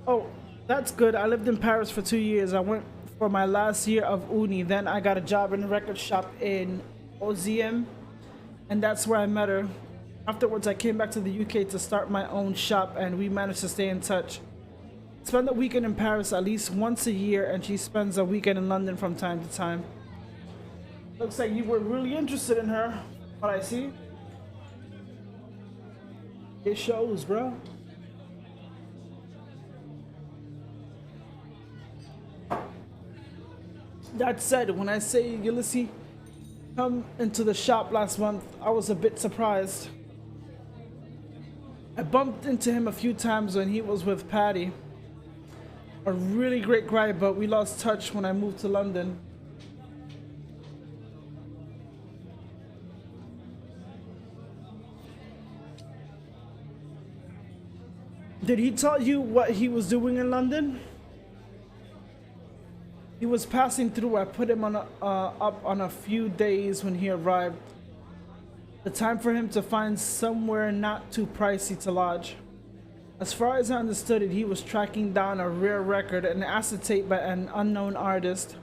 "Oh, that's good. I lived in Paris for 2 years. I went for my last year of uni. Then I got a job in a record shop in Oziem, and that's where I met her. Afterwards, I came back to the UK to start my own shop, and we managed to stay in touch. Spend a weekend in Paris at least once a year, and she spends a weekend in London from time to time." "Looks like you were really interested in her, what I see." "It shows, bro." That said, when I say Ulysses come into the shop last month, I was a bit surprised. I bumped into him a few times when he was with Patty. A really great guy, but we lost touch when I moved to London. Did he tell you what he was doing in London? He was passing through. I put him on up on a few days when he arrived. The time for him to find somewhere not too pricey to lodge. As far as I understood it, he was tracking down a rare record, an acetate by an unknown artist.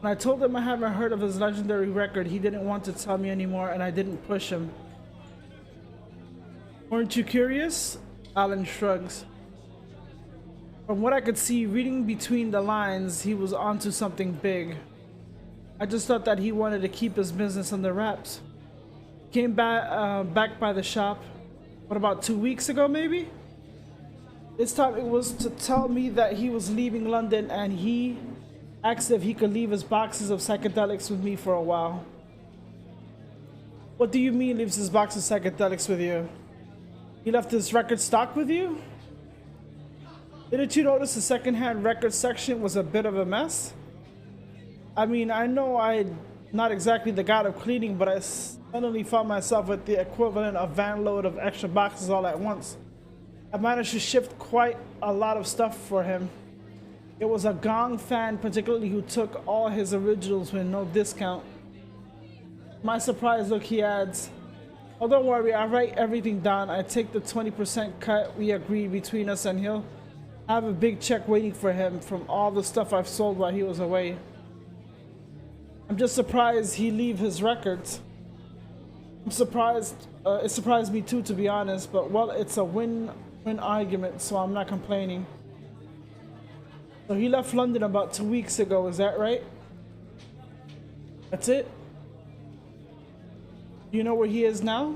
When I told him I haven't heard of his legendary record, he didn't want to tell me anymore, and I didn't push him. Weren't you curious? Alan shrugs. From what I could see, reading between the lines, he was onto something big. I just thought that he wanted to keep his business under wraps. Came back by the shop, what, about 2 weeks ago maybe? This time it was to tell me that he was leaving London, and he asked if he could leave his boxes of psychedelics with me for a while. What do you mean leaves his box of psychedelics with you? He left his record stock with you? Didn't you notice the secondhand record section was a bit of a mess? I mean, I know I'm not exactly the god of cleaning, but I suddenly found myself with the equivalent of van load of extra boxes all at once. I managed to shift quite a lot of stuff for him. It was a Gong fan particularly who took all his originals with no discount. My surprise look, he adds, "Oh, don't worry, I write everything down. I take the 20% cut we agreed between us, and he'll have a big check waiting for him from all the stuff I've sold while he was away." I'm just surprised he leave his records. I'm surprised, it surprised me too, to be honest, but well, it's a win-win argument, so I'm not complaining. So he left London about 2 weeks ago, is that right? That's it? Do you know where he is now?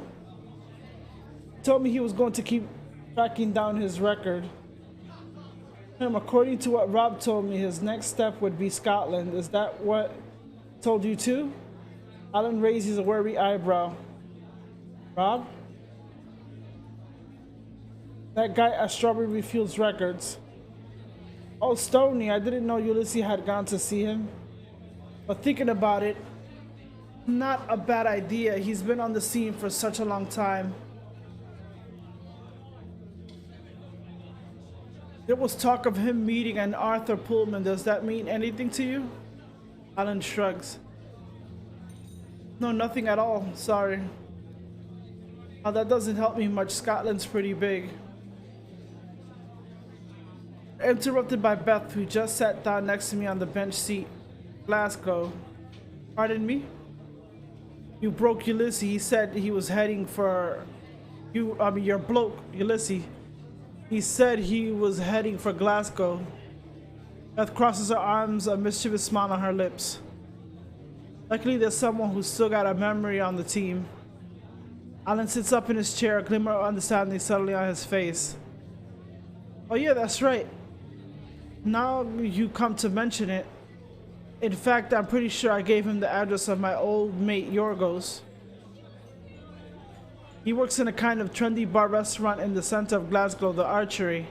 He told me he was going to keep tracking down his record. According to what Rob told me, his next step would be Scotland. Is that what he told you too? Alan raises a worried eyebrow. Rob? That guy at Strawberry Fields Records. Oh, Stoney, I didn't know Ulysses had gone to see him. But thinking about it, not a bad idea. He's been on the scene for such a long time. There was talk of him meeting an Arthur Pullman. Does that mean anything to you? Alan shrugs. No, nothing at all. Sorry. That doesn't help me much. Scotland's pretty big. Interrupted by Beth, who just sat down next to me on the bench seat. Glasgow. Pardon me? You broke Ulysses. He said he was heading for you. I mean, your bloke, Ulysses. He said he was heading for Glasgow. Beth crosses her arms, a mischievous smile on her lips. Luckily, there's someone who's still got a memory on the team. Alan sits up in his chair, a glimmer of understanding suddenly on his face. Oh yeah, that's right. Now you come to mention it. In fact, I'm pretty sure I gave him the address of my old mate Yorgos. He works in a kind of trendy bar restaurant in the center of Glasgow, the Archery.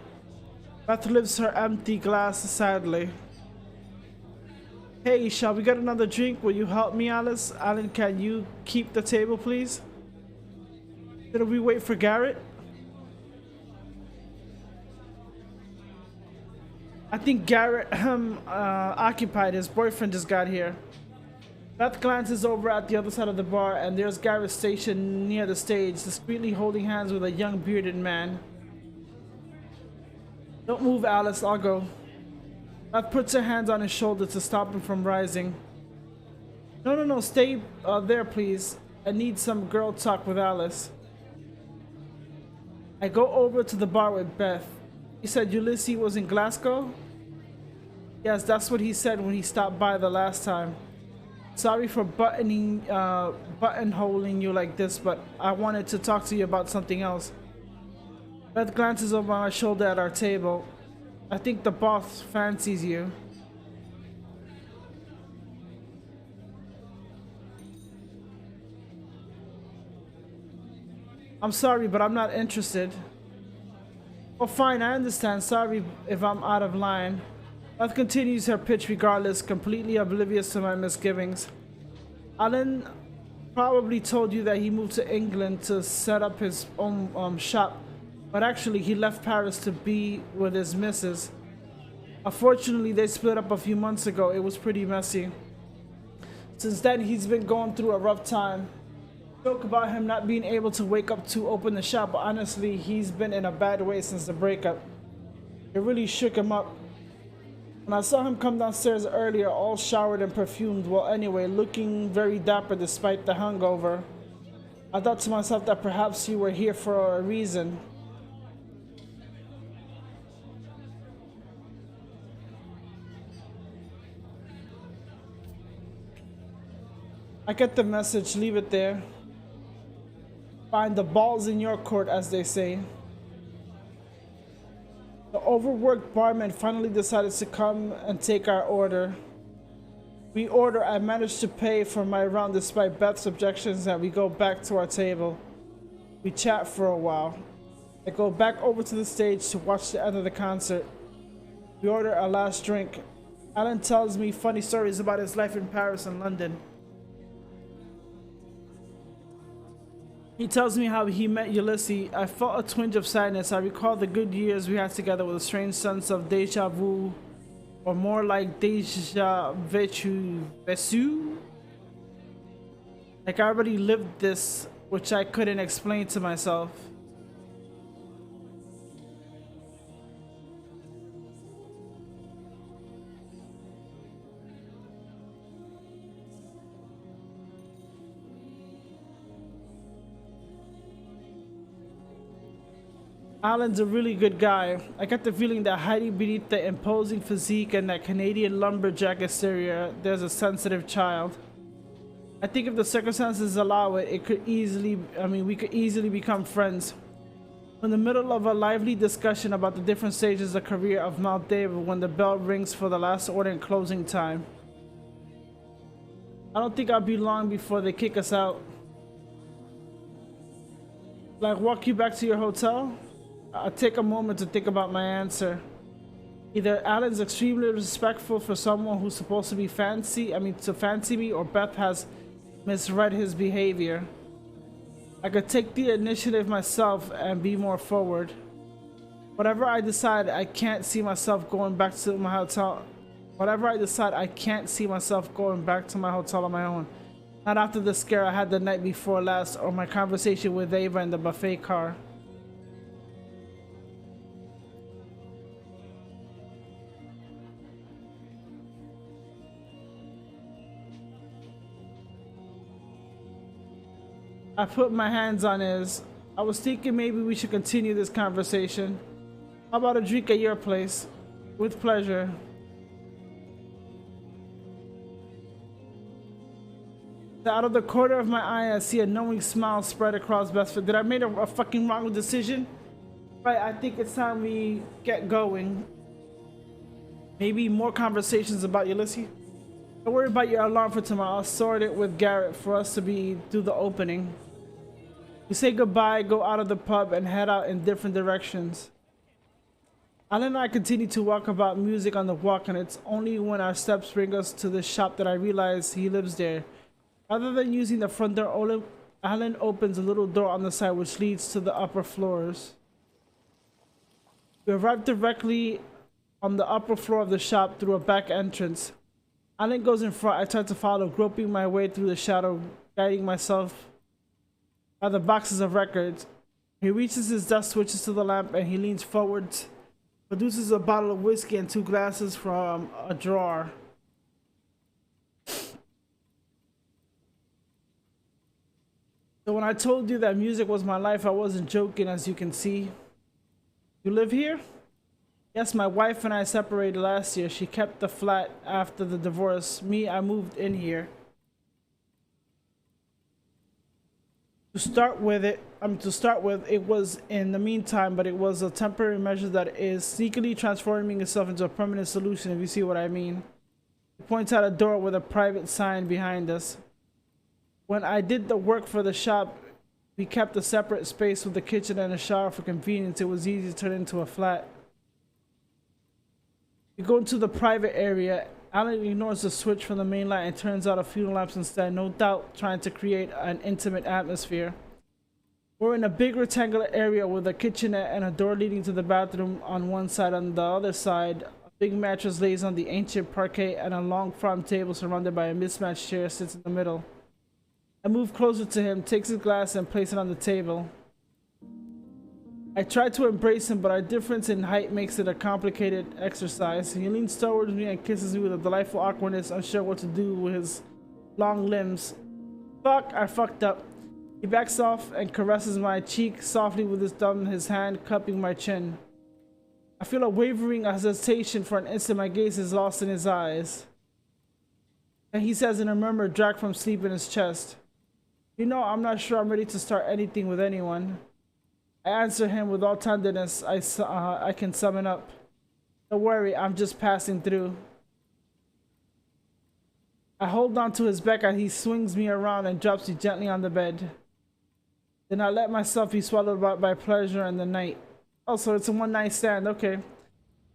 Beth lifts her empty glass sadly. Hey, shall we get another drink? Will you help me, Alice? Alan, can you keep the table, please? Did we wait for Garrett? I think Garrett occupied. His boyfriend just got here. Beth glances over at the other side of the bar, and there's Garrett stationed near the stage, discreetly holding hands with a young bearded man. Don't move, Alice, I'll go. Beth puts her hands on his shoulder to stop him from rising. No, stay there, please. I need some girl talk with Alice. I go over to the bar with Beth. He said Ulysses was in Glasgow? Yes, that's what he said when he stopped by the last time. Sorry for buttonholing you like this, but I wanted to talk to you about something else. Beth glances over my shoulder at our table. I think the boss fancies you. I'm sorry, but I'm not interested. Oh, fine, I understand. Sorry if I'm out of line. Beth continues her pitch regardless, completely oblivious to my misgivings. Alan probably told you that he moved to England to set up his own shop but actually he left Paris to be with his missus. Unfortunately, they split up a few months ago. It was pretty messy. Since then, he's been going through a rough time. Joke about him not being able to wake up to open the shop, but honestly, he's been in a bad way since the breakup. It really shook him up. When I saw him come downstairs earlier, all showered and perfumed, well anyway, looking very dapper despite the hangover, I thought to myself that perhaps you were here for a reason. I get the message, leave it there. Find the balls in your court, as they say. The overworked barman finally decided to come and take our order. We order, I managed to pay for my round despite Beth's objections, and we go back to our table. We chat for a while. I go back over to the stage to watch the end of the concert. We order our last drink. Alan tells me funny stories about his life in Paris and London. He tells me how he met Ulysses. I felt a twinge of sadness. I recall the good years we had together with a strange sense of deja vu, or more like deja vu. Like I already lived this, which I couldn't explain to myself. Alan's a really good guy. I get the feeling that hiding beneath the imposing physique and that Canadian lumberjack exterior, there's a sensitive child. I think if the circumstances allow it, we could easily become friends. We're in the middle of a lively discussion about the different stages of the career of Mount David when the bell rings for the last order and closing time. I don't think I'll be long before they kick us out. Like walk you back to your hotel? I'll take a moment to think about my answer. Either Alan's extremely respectful for someone who's supposed to be fancy me, or Beth has misread his behavior. I could take the initiative myself and be more forward. Whatever I decide, I can't see myself going back to my hotel. Whatever I decide, I can't see myself going back to my hotel on my own. Not after the scare I had the night before last, or my conversation with Ava in the buffet car. I put my hands on his. I was thinking maybe we should continue this conversation. How about a drink at your place? With pleasure. Out of the corner of my eye, I see a knowing smile spread across Beth's face. Did I make a fucking wrong decision? Right, I think it's time we get going. Maybe more conversations about Ulysses. Don't worry about your alarm for tomorrow. I'll sort it with Garrett for us to do the opening. We say goodbye, go out of the pub, and head out in different directions. Alan and I continue to walk about music on the walk, and it's only when our steps bring us to the shop that I realize he lives there. Rather than using the front door, Alan opens a little door on the side which leads to the upper floors. We arrive directly on the upper floor of the shop through a back entrance. Alan goes in front. I try to follow, groping my way through the shadow, guiding myself by the boxes of records. He reaches his desk, switches to the lamp, and he leans forward, produces a bottle of whiskey and 2 glasses from a drawer. So when I told you that music was my life, I wasn't joking, as you can see. You live here? Yes, my wife and I separated last year. She kept the flat after the divorce. Me, I moved in here. To start with, it was in the meantime, but it was a temporary measure that is sneakily transforming itself into a permanent solution, if you see what I mean. He points out a door with a private sign behind us. When I did the work for the shop, we kept a separate space with the kitchen and a shower for convenience. It was easy to turn into a flat. We go into the private area. Alan ignores the switch from the main light and turns out a few lamps instead, no doubt trying to create an intimate atmosphere. We're in a big rectangular area with a kitchenette and a door leading to the bathroom on one side. On the other side, a big mattress lays on the ancient parquet and a long farm table surrounded by a mismatched chair sits in the middle. I move closer to him, takes his glass and place it on the table. I try to embrace him, but our difference in height makes it a complicated exercise. He leans towards me and kisses me with a delightful awkwardness, unsure what to do with his long limbs. Fuck, I fucked up. He backs off and caresses my cheek softly with his thumb, his hand cupping my chin. I feel a wavering hesitation. For an instant, my gaze is lost in his eyes. And he says in a murmur dragged from sleep in his chest, "You know, I'm not sure I'm ready to start anything with anyone." I answer him with all tenderness. I can sum it up. "Don't worry, I'm just passing through." I hold on to his back as he swings me around and drops me gently on the bed. Then I let myself be swallowed by pleasure and the night. Also, it's a one-night stand, okay.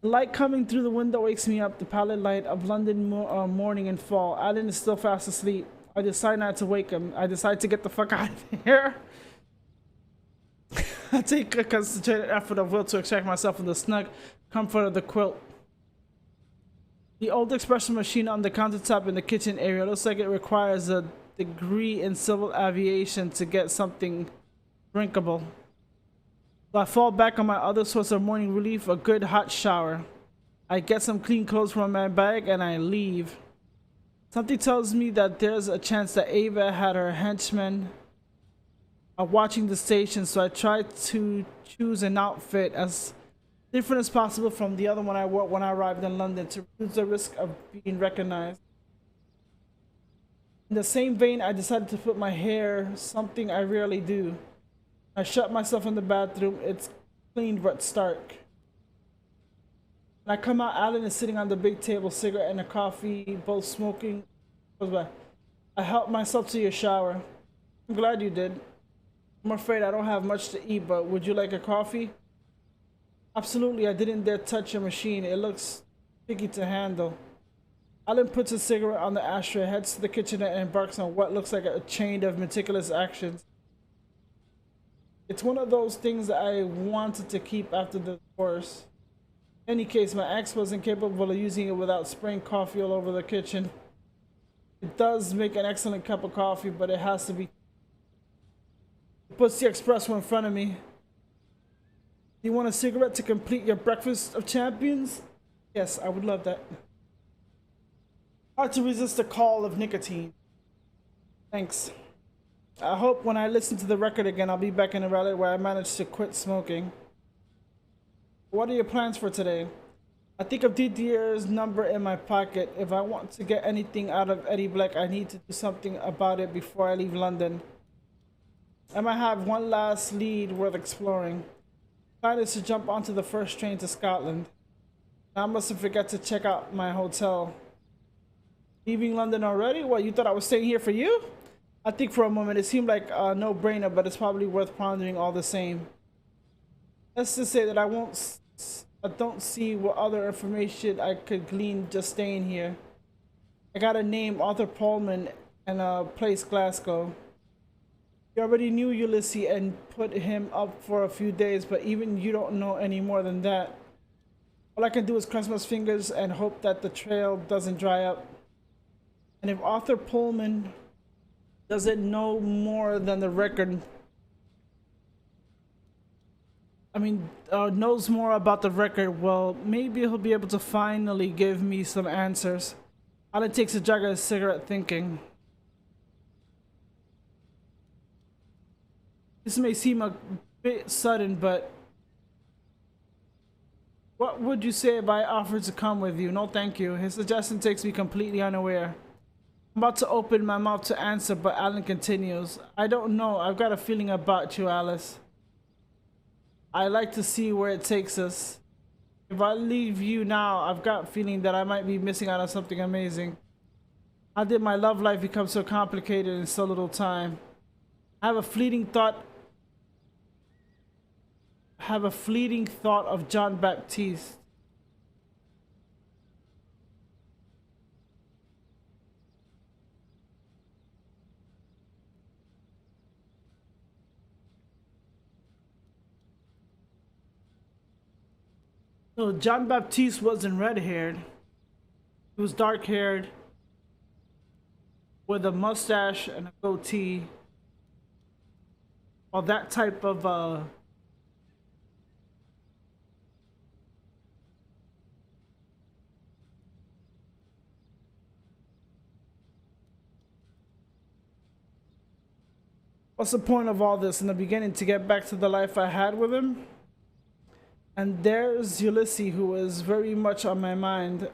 The light coming through the window wakes me up, the pallid light of London morning in fall. Alan is still fast asleep. I decide not to wake him. I decide to get the fuck out of here. I take a concentrated effort of will to extract myself from the snug comfort of the quilt. The old espresso machine on the countertop in the kitchen area looks like it requires a degree in civil aviation to get something drinkable. So I fall back on my other source of morning relief, a good hot shower. I get some clean clothes from my bag and I leave. Something tells me that there's a chance that Ava had her henchmen watching the station, so I try to choose an outfit as different as possible from the other one I wore when I arrived in London to reduce the risk of being recognized. In the same vein, I decided to put my hair, something I rarely do. I shut myself in the bathroom. It's clean but stark. When I come out, Alan is sitting on the big table, cigarette and a coffee, both smoking. I helped myself to your shower. I'm glad you did. I'm afraid I don't have much to eat, but would you like a coffee? Absolutely, I didn't dare touch your machine. It looks tricky to handle. Alan puts a cigarette on the ashtray, heads to the kitchen and embarks on what looks like a chain of meticulous actions. It's one of those things that I wanted to keep after the divorce. In any case, my ex wasn't capable of using it without spraying coffee all over the kitchen. It does make an excellent cup of coffee, but it has to be. He puts the espresso in front of me. Do you want a cigarette to complete your breakfast of champions? Yes, I would love that. Hard to resist the call of nicotine. Thanks. I hope when I listen to the record again, I'll be back in a rally where I managed to quit smoking. What are your plans for today? I think of Didier's number in my pocket. If I want to get anything out of Eddie Black, I need to do something about it before I leave London. I might have one last lead worth exploring. Plan is to jump onto the first train to Scotland. I must have forgot to check out my hotel. Leaving London already? What, you thought I was staying here for you? I think for a moment it seemed like a no-brainer, but it's probably worth pondering all the same. Let's just say that I don't see what other information I could glean just staying here. I got a name, Arthur Pullman, and a place, Glasgow. You already knew Ulysses and put him up for a few days, but even you don't know any more than that. All I can do is cross my fingers and hope that the trail doesn't dry up. And if Arthur Pullman doesn't know more than the record, knows more about the record, well, maybe he'll be able to finally give me some answers. Alan takes a drag of his cigarette, thinking. This may seem a bit sudden, but what would you say if I offered to come with you? No, thank you. His suggestion takes me completely unaware. I'm about to open my mouth to answer, but Alan continues. I don't know. I've got a feeling about you, Alice. I like to see where it takes us. If I leave you now, I've got a feeling that I might be missing out on something amazing. How did my love life become so complicated in so little time? I have a fleeting thought of John Baptiste. No, John Baptiste wasn't red-haired. He was dark-haired with a mustache and a goatee. Or that type of what's the point of all this in the beginning? To get back to the life I had with him? And there's Ulysses, who is very much on my mind.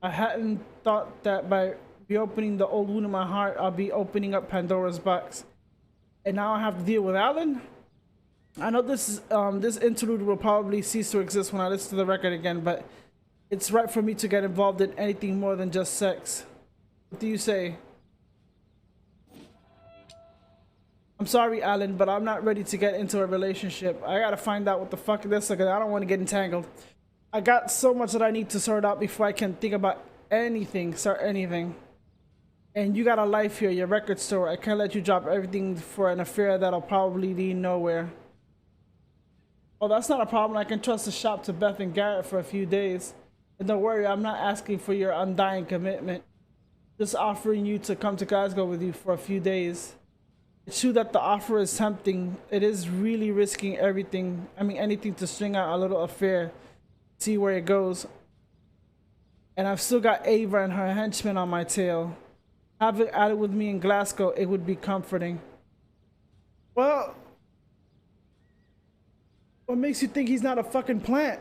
I hadn't thought that by reopening the old wound in my heart, I'll be opening up Pandora's box. And now I have to deal with Alan? I know this interlude will probably cease to exist when I listen to the record again, but it's right for me to get involved in anything more than just sex. What do you say? I'm sorry, Alan, but I'm not ready to get into a relationship. I gotta find out what the fuck this is, because I don't want to get entangled. I got so much that I need to sort out before I can think about anything, start anything. And you got a life here, your record store. I can't let you drop everything for an affair that'll probably lead nowhere. Oh, that's not a problem. I can trust the shop to Beth and Garrett for a few days. And don't worry, I'm not asking for your undying commitment. Just offering you to come to Glasgow with you for a few days. It's true that the offer is tempting. It is really risking everything. I mean, anything to string out a little affair. See where it goes. And I've still got Ava and her henchmen on my tail. Having Added with me in Glasgow, it would be comforting. Well, what makes you think he's not a fucking plant?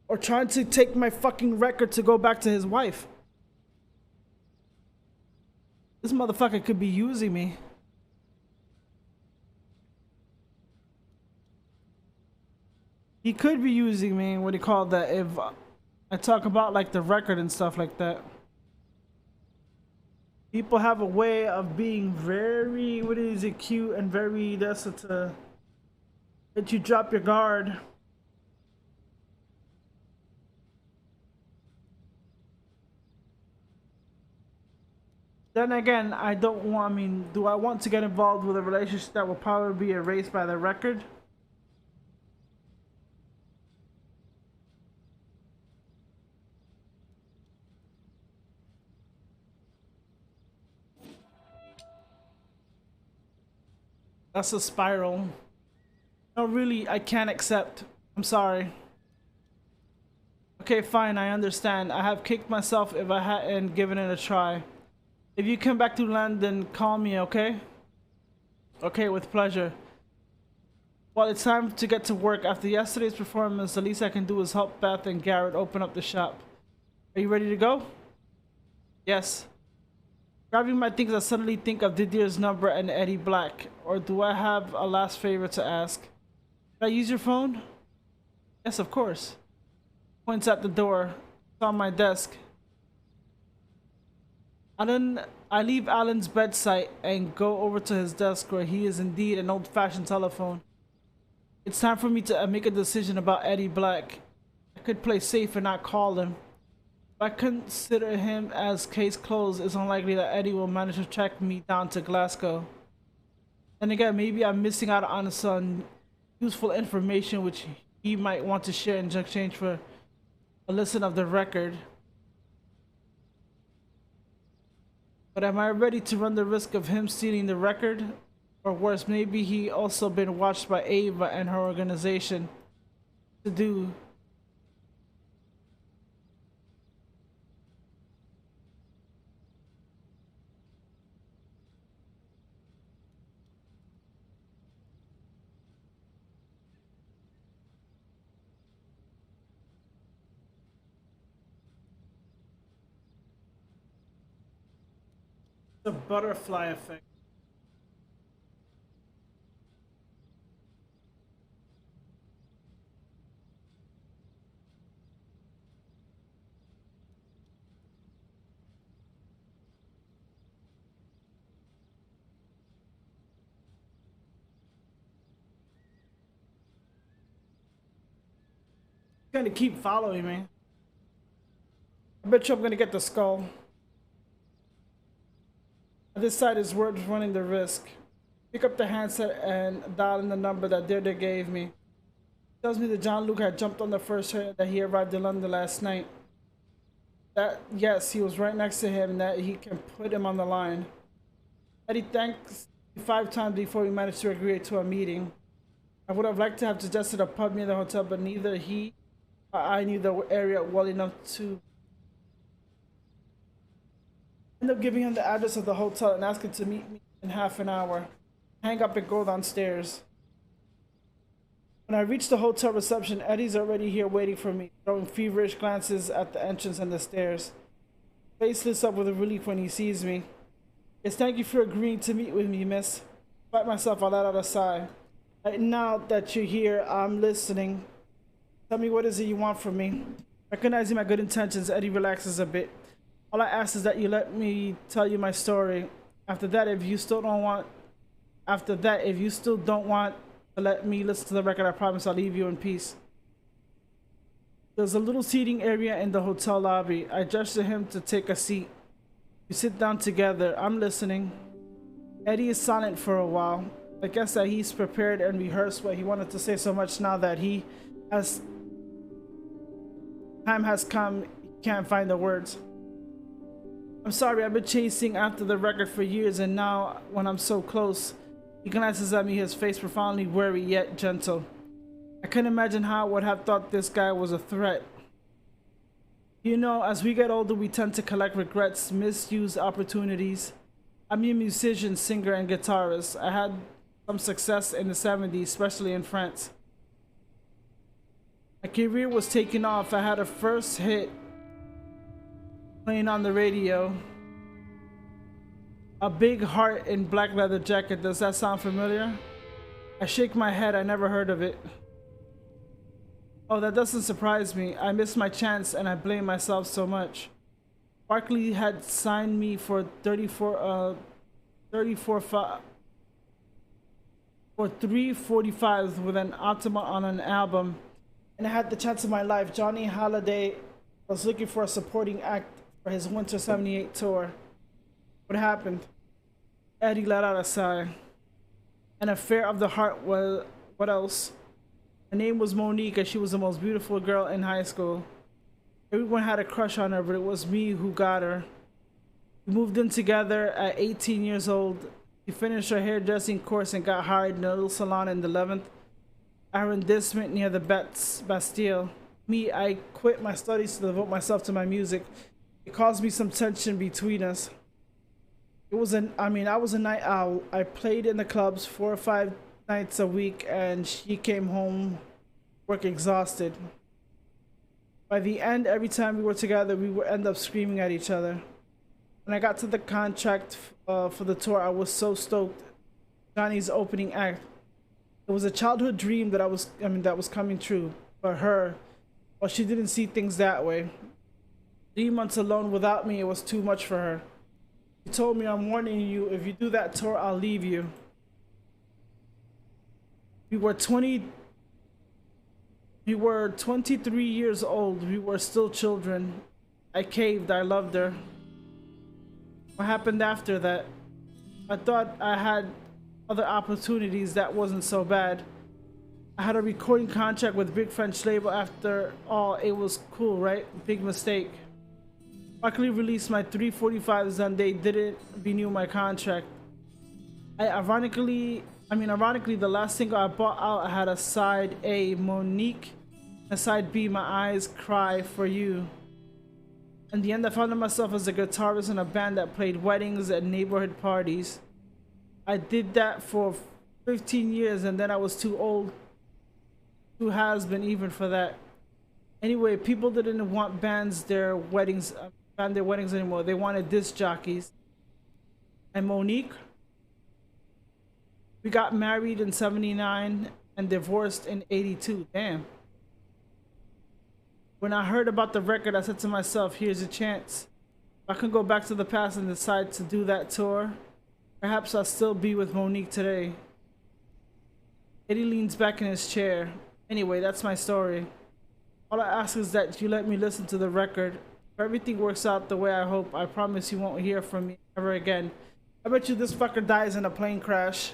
Or trying to take my fucking record to go back to his wife? This motherfucker could be using me. He could be using me, what do you call that, if I talk about like the record and stuff like that. People have a way of being very, what is it, cute and very desperate to let you drop your guard. Then again, I don't want, I mean, do I want to get involved with a relationship that will probably be erased by the record? That's a spiral. No, really, I can't accept. I'm sorry. Okay, fine, I understand. I have kicked myself if I hadn't given it a try. If you come back to London, call me, okay? Okay, with pleasure. Well, it's time to get to work. After yesterday's performance, the least I can do is help Beth and Garrett open up the shop. Are you ready to go? Yes. Grabbing my things, I suddenly think of Didier's number and Eddie Black. Or do I have a last favor to ask? Can I use your phone? Yes, of course. Points at the door. It's on my desk. I leave Alan's bedside and go over to his desk where he is indeed an old-fashioned telephone. It's time for me to make a decision about Eddie Black. I could play safe and not call him. If I consider him as case closed, it's unlikely that Eddie will manage to track me down to Glasgow. And again, maybe I'm missing out on some useful information which he might want to share in exchange for a listen of the record. But am I ready to run the risk of him stealing the record? Or worse, maybe he also been watched by Ava and her organization to do. The butterfly effect. Gonna keep following me. I bet you I'm gonna get the skull. This side is worth running the risk. Pick up the handset and dial in the number that Deirdre gave me. Tells me that John Luke had jumped on the first train, that he arrived in London last night. That, yes, he was right next to him, and that he can put him on the line. Eddie thanks me 5 times before we managed to agree to a meeting. I would have liked to have suggested a pub near the hotel, but neither he or I knew the area well enough to end up giving him the address of the hotel and asking to meet me in half an hour. Hang up and go downstairs. When I reach the hotel reception, Eddie's already here waiting for me, throwing feverish glances at the entrance and the stairs. Face lifts up with relief when he sees me. Yes, thank you for agreeing to meet with me, miss. Despite myself, I let out a sigh. Right now that you're here, I'm listening. Tell me, what is it you want from me? Recognizing my good intentions, Eddie relaxes a bit. All I ask is that you let me tell you my story. After that, if you still don't want to let me listen to the record, I promise I'll leave you in peace. There's a little seating area in the hotel lobby. I gesture him to take a seat. We sit down together. I'm listening. Eddie is silent for a while. I guess that he's prepared and rehearsed what he wanted to say so much now that time has come, he can't find the words. I'm sorry, I've been chasing after the record for years, and now when I'm so close, he glances at me, his face profoundly weary yet gentle. I can't imagine how I would have thought this guy was a threat. You know, as we get older, we tend to collect regrets, misuse opportunities. I'm a musician, singer, and guitarist. I had some success in the 70s, especially in France. My career was taking off. I had a first hit playing on the radio. A big heart in black leather jacket. Does that sound familiar? I shake my head. I never heard of it. Oh, that doesn't surprise me. I missed my chance and I blame myself so much. Barkley had signed me for 345 with an Altima on an album, and I had the chance of my life. Johnny Halliday was looking for a supporting act for his Winter 78 tour. What happened? Eddie let out a sigh. An affair of the heart. Was what else? Her name was Monique, and she was the most beautiful girl in high school. Everyone had a crush on her, but it was me who got her. We moved in together at 18 years old. She finished her hairdressing course and got hired in a little salon in the 11th arrondissement near the Bastille. Me, I quit my studies to devote myself to my music. It caused me some tension between us. I was a night owl. I played in the clubs 4 or 5 nights a week, and she came home work exhausted. By the end, every time we were together, we would end up screaming at each other. When I got to the contract for the tour, I was so stoked. Johnny's opening act. It was a childhood dream that that was coming true. For her, well, she didn't see things that way. 3 months alone without me, it was too much for her. She told me, I'm warning you, if you do that tour, I'll leave you. We were 23 years old. We were still children. I caved. I loved her. What happened after that? I thought I had other opportunities. That wasn't so bad. I had a recording contract with a big French label. After all, it was cool, right? Big mistake. Luckily released my 345s and they didn't renew my contract. Ironically, the last single I bought out had a side A, Monique, and side B, My Eyes Cry For You. In the end, I found myself as a guitarist in a band that played weddings and neighborhood parties. I did that for 15 years, and then I was too old, too has-been even for that. Anyway, people didn't want their weddings anymore. They wanted disc jockeys. And Monique, we got married in 79 and divorced in 82. Damn. When I heard about the record, I said to myself, here's a chance. If I can go back to the past and decide to do that tour, perhaps I'll still be with Monique today. Eddie leans back in his chair. Anyway, that's my story. All I ask is that you let me listen to the record. If everything works out the way I hope, I promise you won't hear from me ever again. I bet you this fucker dies in a plane crash.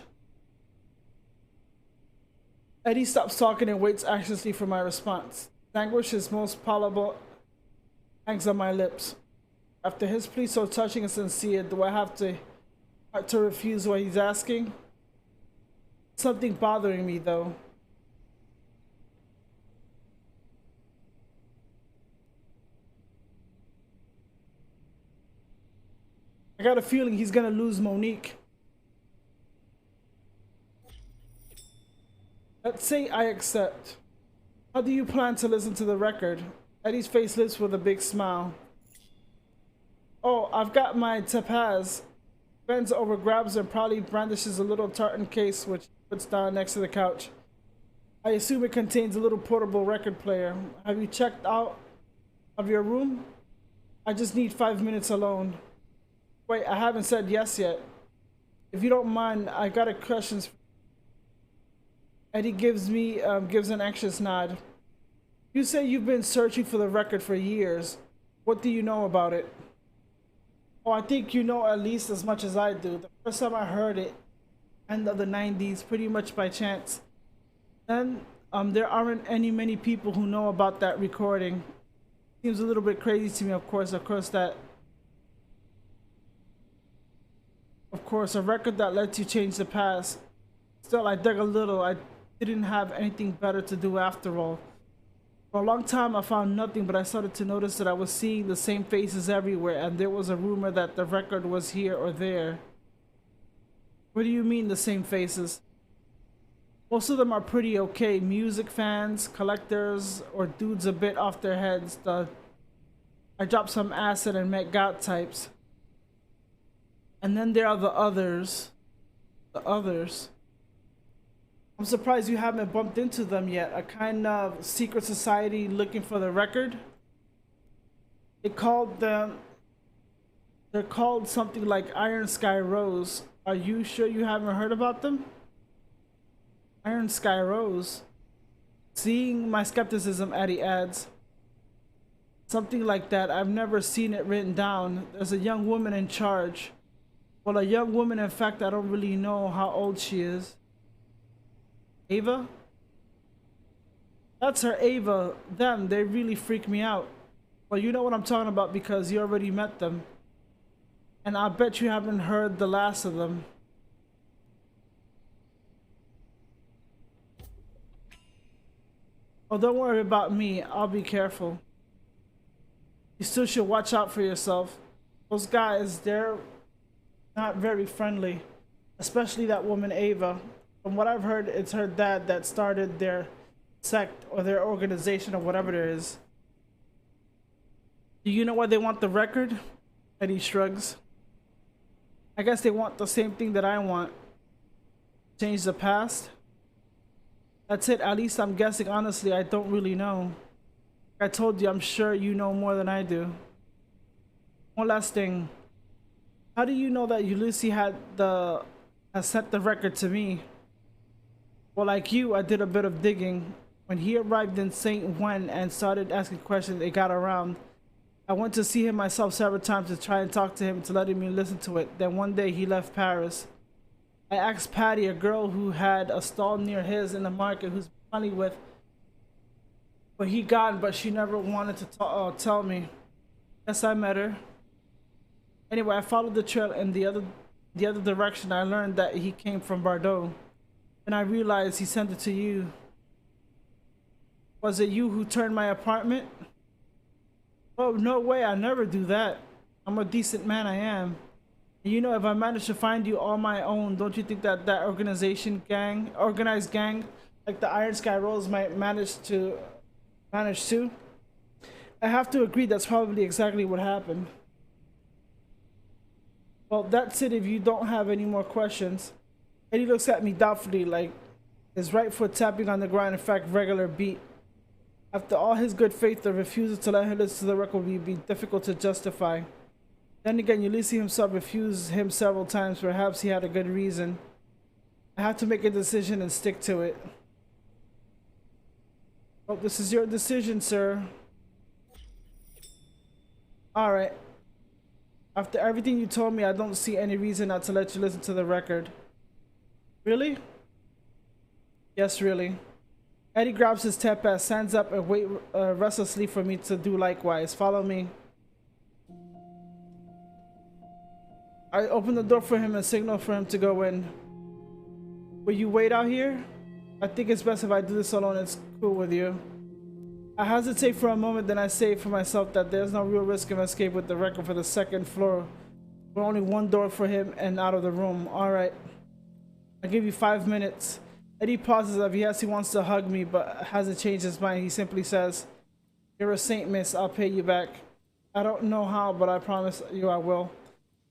Eddie stops talking and waits anxiously for my response. Anguish, his most palpable, hangs on my lips. After his plea so touching and sincere, do I have to refuse what he's asking? Something bothering me though. I got a feeling he's gonna lose Monique. Let's say I accept. How do you plan to listen to the record? Eddie's face lifts with a big smile. Oh, I've got my Topaz. Bends over, grabs and proudly brandishes a little tartan case which he puts down next to the couch. I assume it contains a little portable record player. Have you checked out of your room? I just need 5 minutes alone. Wait, I haven't said yes yet. If you don't mind, I got a question. Eddie gives an anxious nod. You say you've been searching for the record for years. What do you know about it? Oh, I think you know at least as much as I do. The first time I heard it, end of the 90s, pretty much by chance. Then, there aren't many people who know about that recording. Seems a little bit crazy to me, of course, a record that lets you change the past. Still, I dug a little. I didn't have anything better to do after all. For a long time, I found nothing, but I started to notice that I was seeing the same faces everywhere, and there was a rumor that the record was here or there. What do you mean, the same faces? Most of them are pretty okay. Music fans, collectors, or dudes a bit off their heads. I dropped some acid and met gout types. And then there are the others. The others. I'm surprised you haven't bumped into them yet. A kind of secret society looking for the record. They're called something like Iron Sky Rose. Are you sure you haven't heard about them? Iron Sky Rose. Seeing my skepticism, Eddie adds. Something like that. I've never seen it written down. There's a young woman in charge. Well, a young woman, in fact, I don't really know how old she is. Ava? That's her, Ava. Them, they really freak me out. Well, you know what I'm talking about because you already met them. And I bet you haven't heard the last of them. Oh, don't worry about me. I'll be careful. You still should watch out for yourself. Those guys, they're not very friendly. Especially that woman, Ava. From what I've heard, it's her dad that started their sect or their organization or whatever there is. Do you know why they want the record? Eddie shrugs. I guess they want the same thing that I want. Change the past? That's it, at least I'm guessing. Honestly, I don't really know. Like I told you, I'm sure you know more than I do. One last thing. How do you know that Ulysses has sent the record to me? Well, like you, I did a bit of digging. When he arrived in St. Wen and started asking questions, it got around. I went to see him myself several times to try and talk to him to let me listen to it. Then one day he left Paris. I asked Patty, a girl who had a stall near his in the market who's funny with, but he gone, but she never wanted to tell me. Yes, I met her. Anyway, I followed the trail in the other direction. I learned that he came from Bordeaux. And I realized he sent it to you. Was it you who turned my apartment? Oh, no way, I never do that. I'm a decent man, I am. And you know, if I manage to find you on my own, don't you think that organized gang, like the Iron Sky Rose might manage too? I have to agree that's probably exactly what happened. Well, that's it if you don't have any more questions. Eddie looks at me doubtfully, like his right foot tapping on the ground, in fact, regular beat. After all his good faith, the refusal to let him listen to the record would be difficult to justify. Then again, Ulysses himself refused him several times. Perhaps he had a good reason. I have to make a decision and stick to it. Oh, this is your decision, sir. Alright. After everything you told me, I don't see any reason not to let you listen to the record. Really? Yes, really. Eddie grabs his tepaz, stands up, and waits restlessly for me to do likewise. Follow me. I open the door for him and signal for him to go in. Will you wait out here? I think it's best if I do this alone. It's cool with you. I hesitate for a moment, then I say for myself that there's no real risk of escape with the record for the second floor. With only one door for him and out of the room. Alright. I give you 5 minutes. Eddie pauses as he wants to hug me, but hasn't changed his mind. He simply says, "You're a saint, miss. I'll pay you back." I don't know how, but I promise you I will.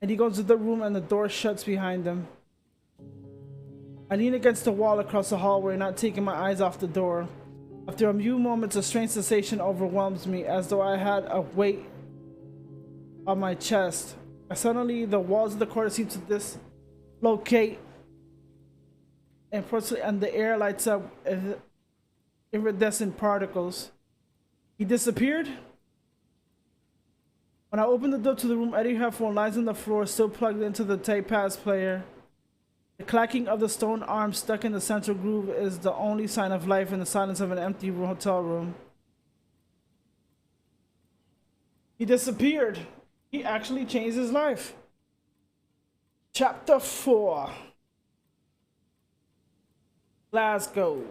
And he goes to the room and the door shuts behind him. I lean against the wall across the hallway, not taking my eyes off the door. After a few moments, a strange sensation overwhelms me, as though I had a weight on my chest. Suddenly, the walls of the corridor seem to dislocate, and the air lights up with iridescent particles. He disappeared? When I open the door to the room, Eddie's headphone lies on the floor, still plugged into the tepaz player. The clacking of the stone arm stuck in the central groove is the only sign of life in the silence of an empty hotel room. He disappeared. He actually changed his life. Chapter 4. Glasgow.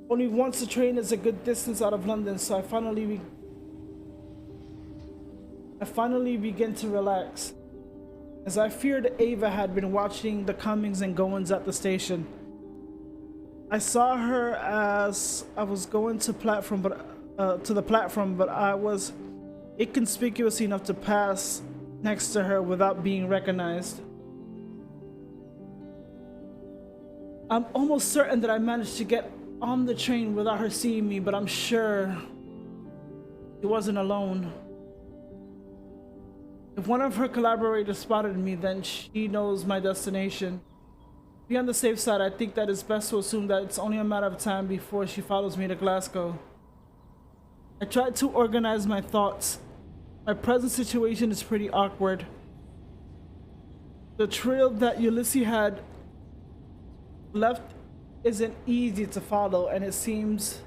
Only once the train is a good distance out of London, so I finally begin to relax. As I feared, Ava had been watching the comings and goings at the station. I saw her as I was going to the platform, but I was inconspicuous enough to pass next to her without being recognized. I'm almost certain that I managed to get on the train without her seeing me, but I'm sure she wasn't alone. If one of her collaborators spotted me, then she knows my destination. To be on the safe side, I think that it's best to assume that it's only a matter of time before she follows me to Glasgow. I tried to organize my thoughts. My present situation is pretty awkward. The trail that Ulysses had left isn't easy to follow, and it seems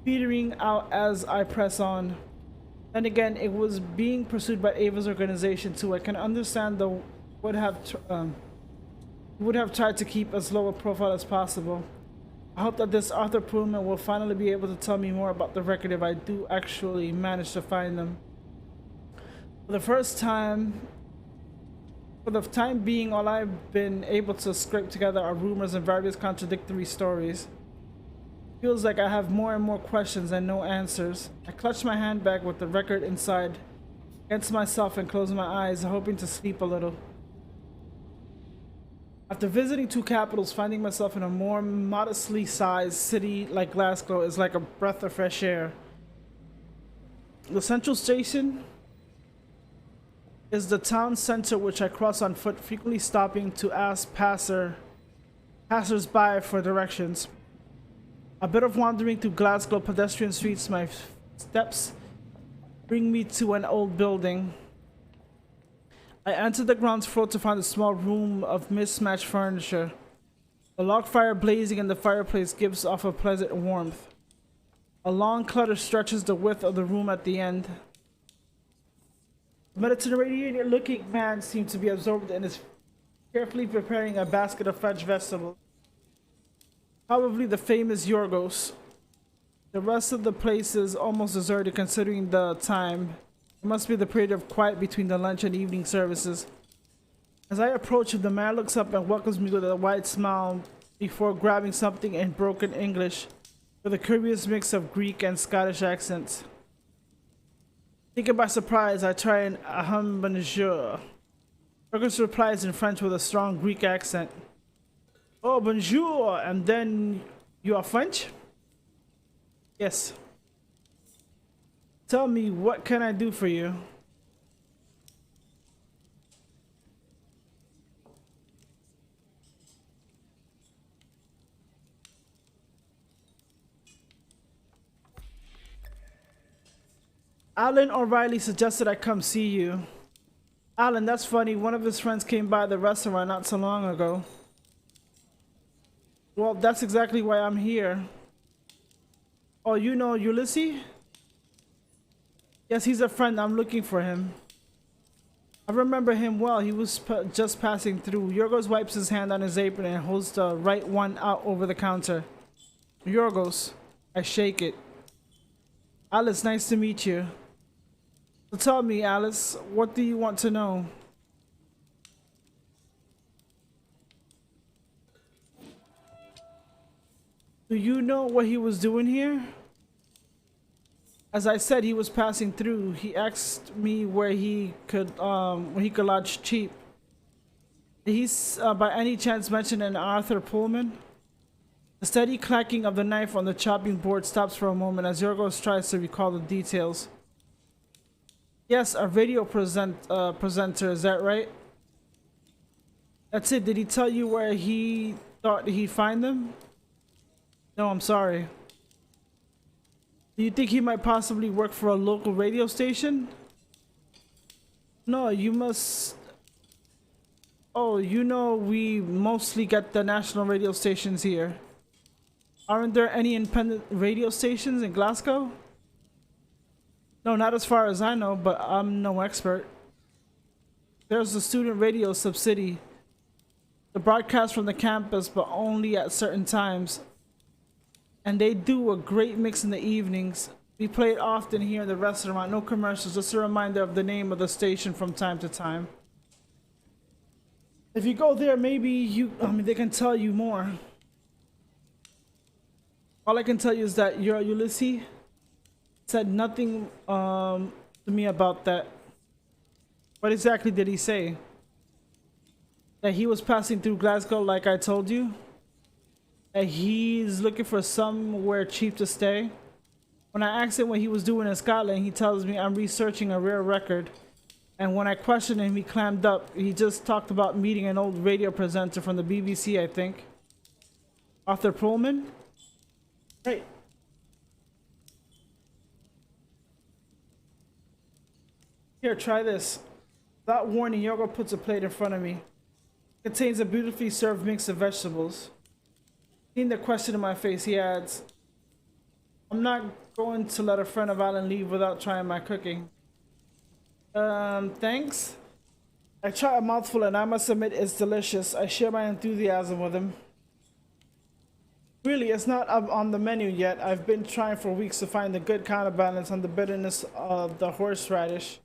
petering out as I press on. Then again, it was being pursued by Ava's organization too. I can understand would have tried to keep as low a profile as possible. I hope that this Arthur Pullman will finally be able to tell me more about the record if I do actually manage to find them. For the time being, all I've been able to scrape together are rumors and various contradictory stories. Feels like I have more and more questions and no answers. I clutch my handbag with the record inside against myself and close my eyes, hoping to sleep a little. After visiting 2 capitals, finding myself in a more modestly sized city like Glasgow is like a breath of fresh air. The central station is the town center, which I cross on foot, frequently stopping to ask passers-by for directions. A bit of wandering through Glasgow pedestrian streets, my steps bring me to an old building. I enter the ground floor to find a small room of mismatched furniture. The log fire blazing in the fireplace gives off a pleasant warmth. A long clutter stretches the width of the room at the end. The Mediterranean-looking man seems to be absorbed and is carefully preparing a basket of French vegetables. Probably the famous Yorgos. The rest of the place is almost deserted considering the time. It must be the period of quiet between the lunch and evening services. As I approach him, the man looks up and welcomes me with a wide smile before grabbing something in broken English with a curious mix of Greek and Scottish accents. Taken by surprise, I try an bonjour. Fergus replies in French with a strong Greek accent. Oh, bonjour, and then you are French? Yes. Tell me, what can I do for you? Alan O'Reilly suggested I come see you. Alan, that's funny. One of his friends came by the restaurant not so long ago. Well, that's exactly why I'm here. Oh, you know Ulysses? Yes, he's a friend. I'm looking for him. I remember him well. He was just passing through. Yorgos wipes his hand on his apron and holds the right one out over the counter. Yorgos. I shake it. Alice, nice to meet you. So tell me, Alice, what do you want to know? Do you know what he was doing here? As I said, he was passing through. He asked me where he could lodge cheap. Did he by any chance mention an Arthur Pullman? The steady clacking of the knife on the chopping board stops for a moment as Yorgos tries to recall the details. Yes, a radio presenter, is that right? That's it. Did he tell you where he thought he'd find them? No, I'm sorry. Do you think he might possibly work for a local radio station? No, you must... Oh, you know we mostly get the national radio stations here. Aren't there any independent radio stations in Glasgow? No, not as far as I know, but I'm no expert. There's the student radio subsidy. The broadcast from the campus, but only at certain times. And they do a great mix in the evenings. We play it often here in the restaurant. No commercials, just a reminder of the name of the station from time to time. If you go there, maybe they can tell you more. All I can tell you is that your Ulysses said nothing to me about that. What exactly did he say? That he was passing through Glasgow like I told you? That he's looking for somewhere cheap to stay? When I asked him what he was doing in Scotland, he tells me I'm researching a rare record. And when I questioned him, he clammed up. He just talked about meeting an old radio presenter from the BBC, I think. Arthur Pullman? Right. Here, try this. Without warning, Yorgo puts a plate in front of me. It contains a beautifully served mix of vegetables. Seeing the question in my face, he adds, I'm not going to let a friend of Alan leave without trying my cooking. Thanks? I try a mouthful and I must admit it's delicious. I share my enthusiasm with him. Really, it's not up on the menu yet. I've been trying for weeks to find the good counterbalance on the bitterness of the horseradish.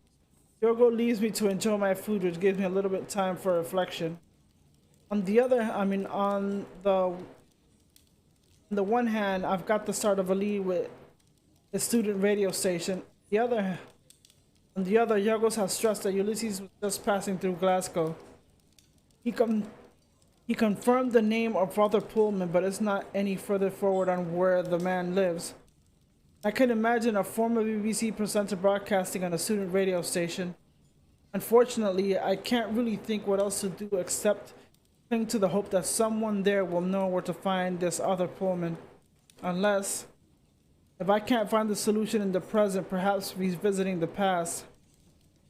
Yorgo leaves me to enjoy my food, which gives me a little bit of time for reflection. On the one hand, I've got the start of a lead with the student radio station. On the other, Yorgos has stressed that Ulysses was just passing through Glasgow. He confirmed the name of Arthur Pullman, but it's not any further forward on where the man lives. I can imagine a former BBC presenter broadcasting on a student radio station. Unfortunately, I can't really think what else to do except cling to the hope that someone there will know where to find this Arthur Pullman. Unless, if I can't find the solution in the present, perhaps revisiting the past.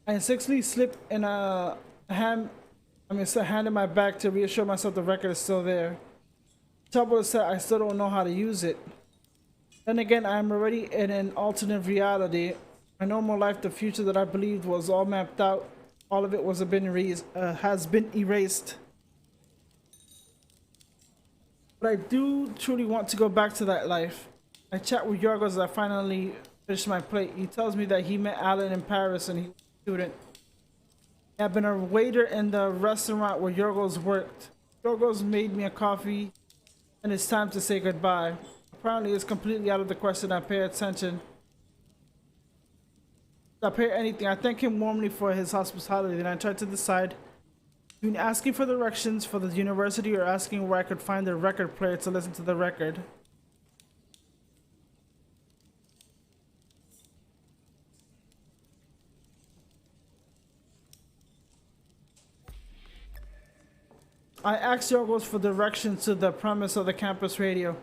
I instinctively slip in a hand in my back to reassure myself the record is still there. Trouble is that I still don't know how to use it. Then again, I am already in an alternate reality. My normal life, the future that I believed was all mapped out, all of it has been erased. But I do truly want to go back to that life. I chat with Yorgos as I finally finish my plate. He tells me that he met Alan in Paris and he was a student. He had been a waiter in the restaurant where Yorgos worked. Yorgos made me a coffee and it's time to say goodbye. Apparently it's completely out of the question I pay attention. I pay anything. I thank him warmly for his hospitality and I try to decide between asking for directions for the university or asking where I could find a record player to listen to the record. I asked Yorgos for directions to the premise of the campus radio.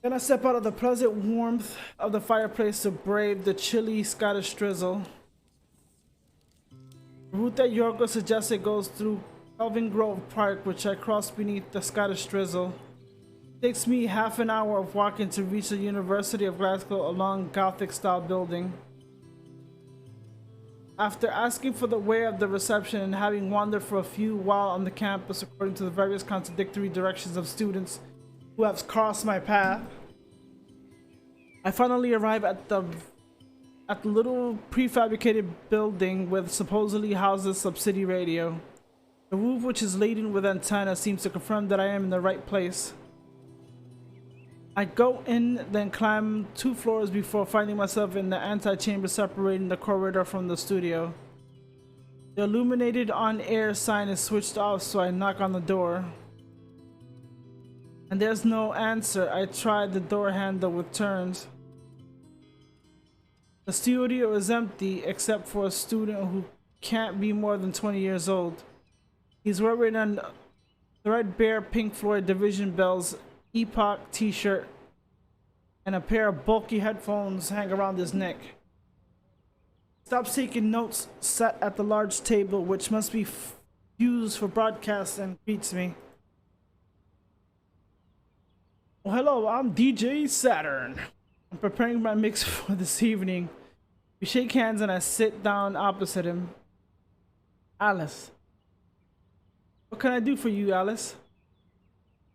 Then I step out of the pleasant warmth of the fireplace to brave the chilly Scottish drizzle. The route that Yorgos suggested goes through Kelvin Grove Park, which I cross beneath the Scottish drizzle. takes me half an hour of walking to reach the University of Glasgow, a long Gothic-style building. After asking for the way of the reception and having wandered for a few while on the campus according to the various contradictory directions of students who have crossed my path, I finally arrive at the little prefabricated building with supposedly houses Sub-City Radio. The roof, which is laden with antennas, seems to confirm that I am in the right place. I go in, then climb 2 floors before finding myself in the antechamber separating the corridor from the studio. The illuminated on-air sign is switched off, so I knock on the door. And there's no answer. I tried the door handle with turns. The studio is empty except for a student who can't be more than 20 years old. He's wearing a threadbare Pink Floyd Division Bells Epoch t-shirt and a pair of bulky headphones hang around his neck. Stops taking notes, sat at the large table which must be used for broadcast, and greets me. Well, hello, I'm DJ Saturn. I'm preparing my mix for this evening. We shake hands and I sit down opposite him. Alice. What can I do for you, Alice?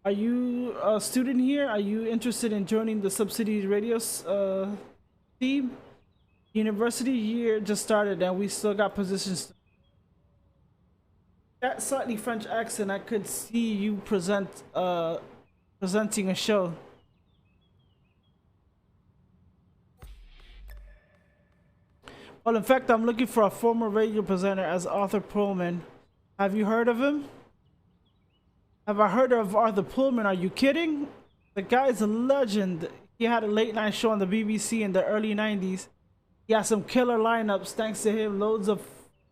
Are you a student here? Are you interested in joining the Sub-City Radio team? University year just started and we still got positions. That slightly French accent, I could see you presenting a show. Well, in fact, I'm looking for a former radio presenter as Arthur Pullman. Have you heard of him? Have I heard of Arthur Pullman? Are you kidding? The guy's a legend. He had a late night show on the BBC in the early 90s. He had some killer lineups. Thanks to him, loads of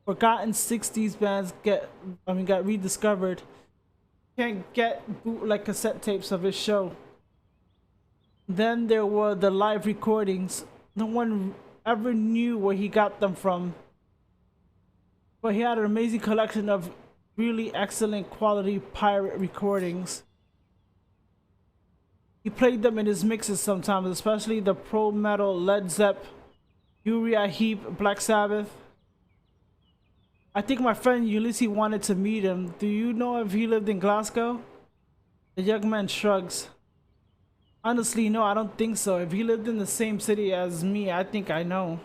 forgotten 60s bands got rediscovered. Can't get bootleg cassette tapes of his show. Then there were the live recordings. No one ever knew where he got them from. But he had an amazing collection of really excellent quality pirate recordings. He played them in his mixes sometimes, especially the pro metal Led Zepp, Uriah Heep, Black Sabbath. I think my friend Ulysses wanted to meet him. Do you know if he lived in Glasgow? The young man shrugs. Honestly, no, I don't think so. If he lived in the same city as me, I think I know.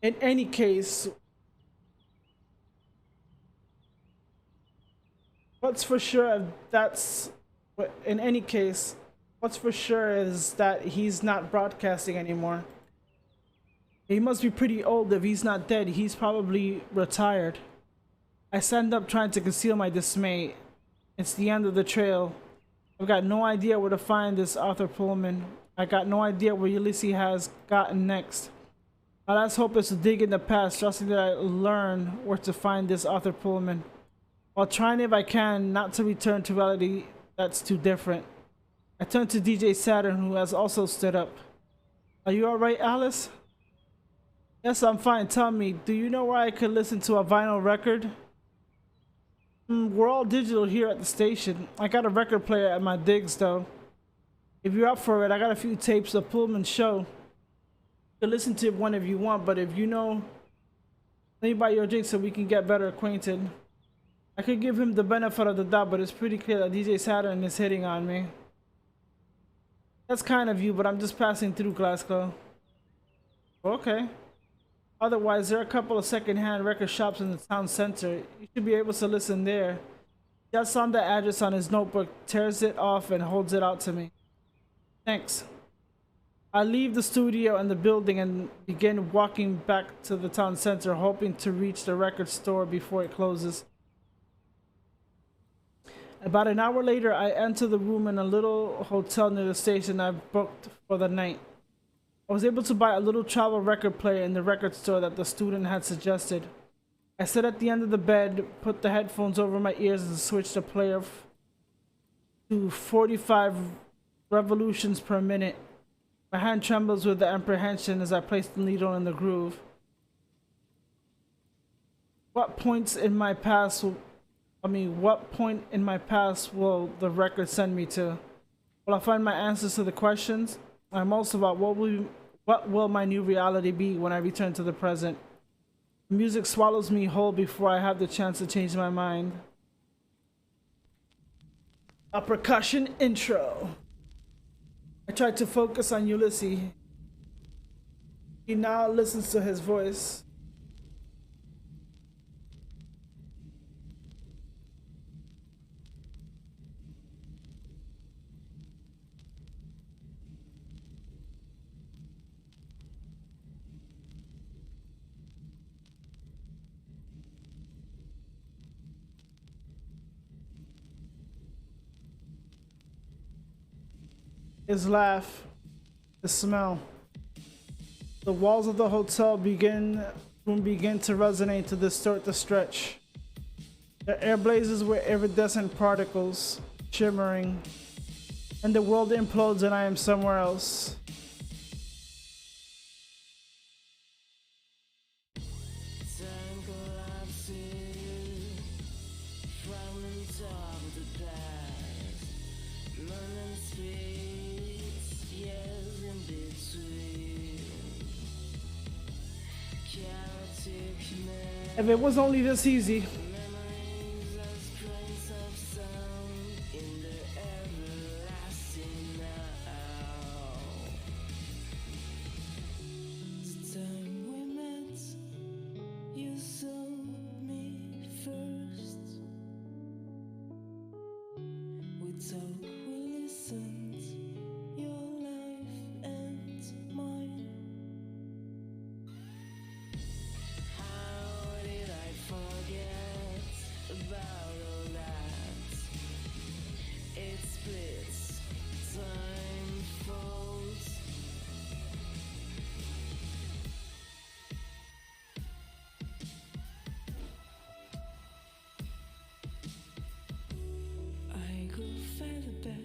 In any case, what's for sure is that he's not broadcasting anymore. He must be pretty old. If he's not dead, he's probably retired. I stand up trying to conceal my dismay. It's the end of the trail. I've got no idea where to find this Arthur Pullman. I got no idea where Ulysses has gotten next. My last hope is to dig in the past, trusting that I learn where to find this Arthur Pullman, while trying, if I can, not to return to reality that's too different. I turn to DJ Saturn, who has also stood up. Are you alright, Alice? Yes, I'm fine. Tell me, do you know where I could listen to a vinyl record? We're all digital here at the station. I got a record player at my digs, though. If you're up for it, I got a few tapes of Pullman's show. To listen to one if you want, but if you know, let me buy your drink so we can get better acquainted. I could give him the benefit of the doubt, but it's pretty clear that DJ Saturn is hitting on me. That's kind of you, but I'm just passing through Glasgow. Okay. Otherwise, there are a couple of second-hand record shops in the town center. You should be able to listen there. Just on the address on his notebook, tears it off and holds it out to me. Thanks. I leave the studio and the building and begin walking back to the town center, hoping to reach the record store before it closes. About an hour later, I enter the room in a little hotel near the station I've booked for the night. I was able to buy a little travel record player in the record store that the student had suggested. I sat at the end of the bed, put the headphones over my ears and switched the player to 45 revolutions per minute. My hand trembles with the apprehension as I place the needle in the groove. What points in my past I mean, what point in my past will the record send me to? Will I find my answers to the questions? And most of all, what will my new reality be when I return to the present? Music swallows me whole before I have the chance to change my mind. A percussion intro. I tried to focus on Ulysses. He now listens to his voice. His laugh, the smell. The walls of the hotel begin to resonate, to distort the stretch. The air blazes with iridescent particles, shimmering, and the world implodes and I am somewhere else. Time collapses, fragments of the past, moment space, years in between, chaotic If it was only this easy. memories as prints of sound in the everlasting now. The time we met, you saw me first. We talk, we listened, your life and mine. How did I forget about all that? It splits, time folds. I go further back.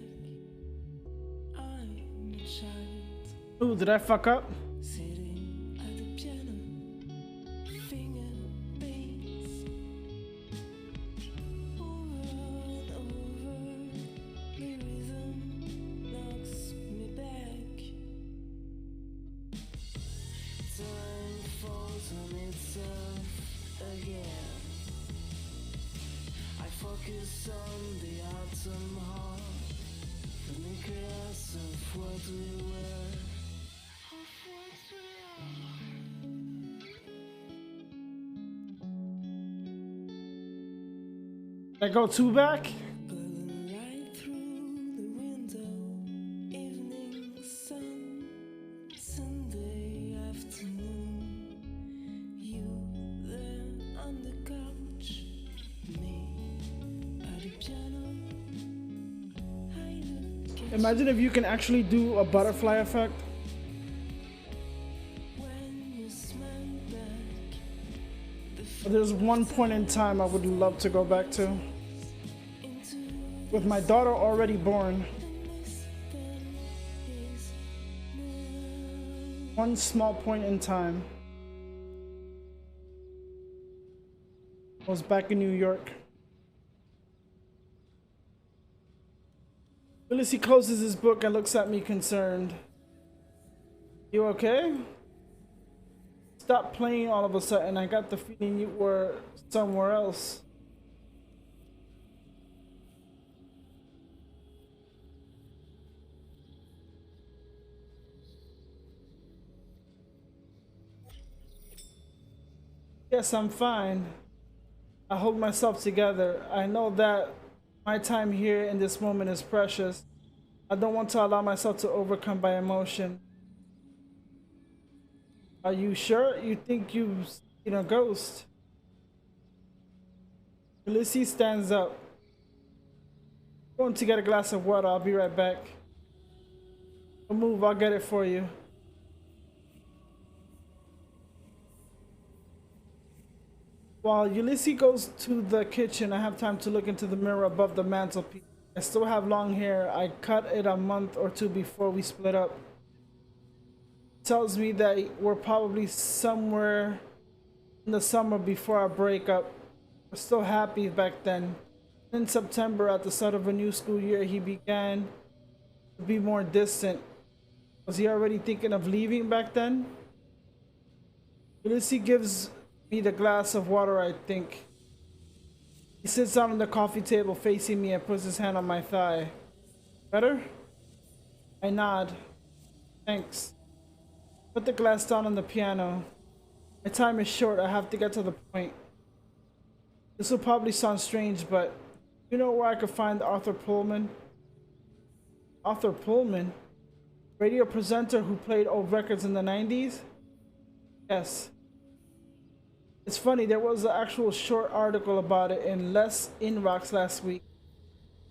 I'm a child Ooh, did I fuck up? sitting at the piano, finger paints over and over. The rhythm knocks me back. Time falls on itself again. I focus on the autumn heart, the nucleus of what we were. Did I go two back? Burning light through the window, evening sun, Sunday afternoon. You there on the couch, me at the piano. I look at Imagine if you can actually do a butterfly effect. when you smile back. There's one point in time I would love to go back to. With my daughter already born. One small point in time. I was back in New York. Ulysses closes his book and looks at me concerned. You okay? Stop playing all of a sudden. I got the feeling you were somewhere else. Yes, I'm fine. I hold myself together. I know that my time here in this moment is precious. I don't want to allow myself to overcome by emotion. Are you sure you think you've seen a ghost? Ulysses stands up. Going to get a glass of water. I'll be right back. Don't move, I'll get it for you. While Ulysses goes to the kitchen, I have time to look into the mirror above the mantelpiece. I still have long hair. I cut it a month or two before we split up. Tells me that we're probably somewhere in the summer before our breakup. We're still happy back then. In September, at the start of a new school year, he began to be more distant. Was he already thinking of leaving back then? Ulysses gives me the glass of water, I think. He sits down on the coffee table facing me and puts his hand on my thigh. Better? I nod. Thanks. Put the glass down on the piano. My time is short, I have to get to the point. This will probably sound strange, but you know where I could find Arthur Pullman? Arthur Pullman? Radio presenter who played old records in the 90s? Yes. It's funny, there was an actual short article about it in Les Inrocks last week.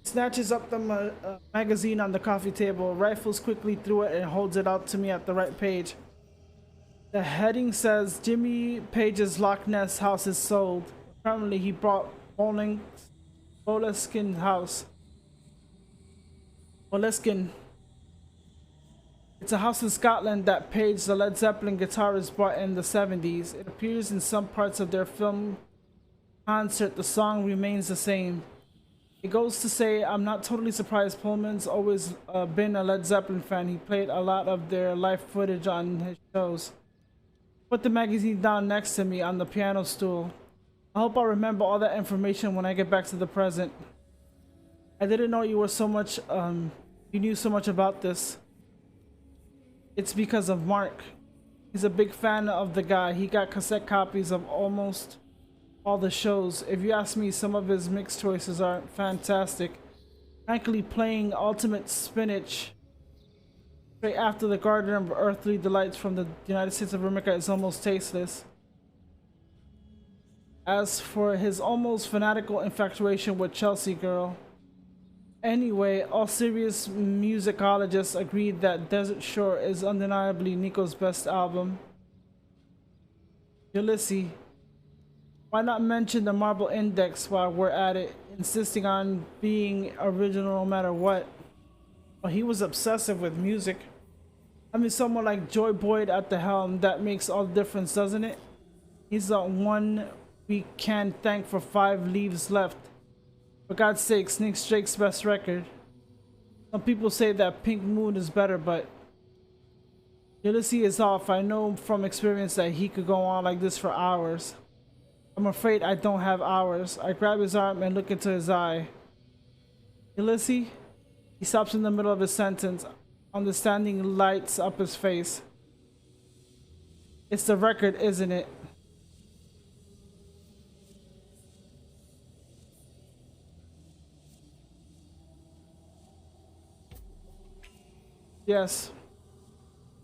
He snatches up the magazine on the coffee table, rifles quickly through it, and holds it out to me at the right page. The heading says, Jimmy Page's Loch Ness house is sold. Apparently he bought Boleskine house. Boleskine. It's a house in Scotland that Page, the Led Zeppelin guitarist, bought in the 70s. It appears in some parts of their film concert. The song remains the same. It goes to say, I'm not totally surprised. Pullman's always been a Led Zeppelin fan. He played a lot of their live footage on his shows. Put the magazine down next to me on the piano stool. I hope I remember all that information when I get back to the present. I didn't know you were so much, you knew so much about this. It's because of Mark. He's a big fan of the guy. He got cassette copies of almost all the shows. If you ask me, some of his mix choices are fantastic. Frankly, playing Ultimate Spinach straight after the Garden of Earthly Delights from the United States of America is almost tasteless. As for his almost fanatical infatuation with Chelsea Girl. Anyway, all serious musicologists agreed that Desert Shore is undeniably Nico's best album. Ulysses, why not mention the Marble Index while we're at it, insisting on being original no matter what? Well, he was obsessive with music. I mean, someone like Joy Boyd at the helm, that makes all the difference, doesn't it? He's the one we can thank for 5 Leaves Left. For God's sake, Nick Drake's best record. Some people say that Pink Moon is better, but Ulysses is off. I know from experience that he could go on like this for hours. I'm afraid I don't have hours. I grab his arm and look into his eye. Ulysses? He stops in the middle of his sentence. Understanding lights up his face. It's the record, isn't it? Yes.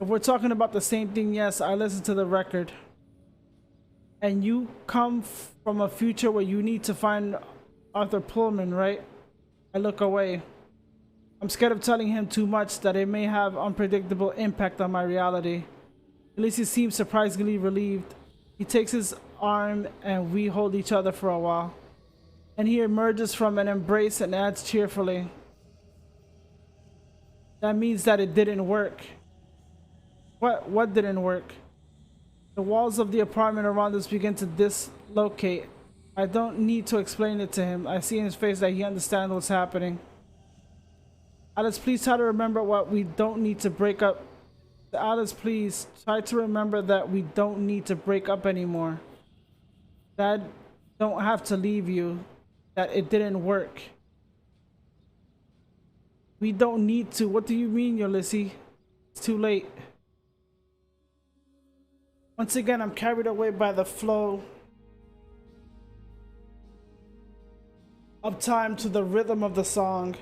If we're talking about the same thing, yes, I listen to the record. And you come from a future where you need to find Arthur Pullman, right? I look away. I'm scared of telling him too much that it may have unpredictable impact on my reality. Ulysses seems surprisingly relieved. He takes his arm and we hold each other for a while. And he emerges from an embrace and adds cheerfully, that means that it didn't work. What didn't work? The walls of the apartment around us begin to dislocate. I don't need to explain it to him. I see in his face that he understands what's happening. Alice, please try to remember what we don't need to break up. Alice, please try to remember that we don't need to break up anymore. Dad, don't have to leave you. That it didn't work. We don't need to. What do you mean, Ulysses? It's too late. Once again, I'm carried away by the flow of time to the rhythm of the song.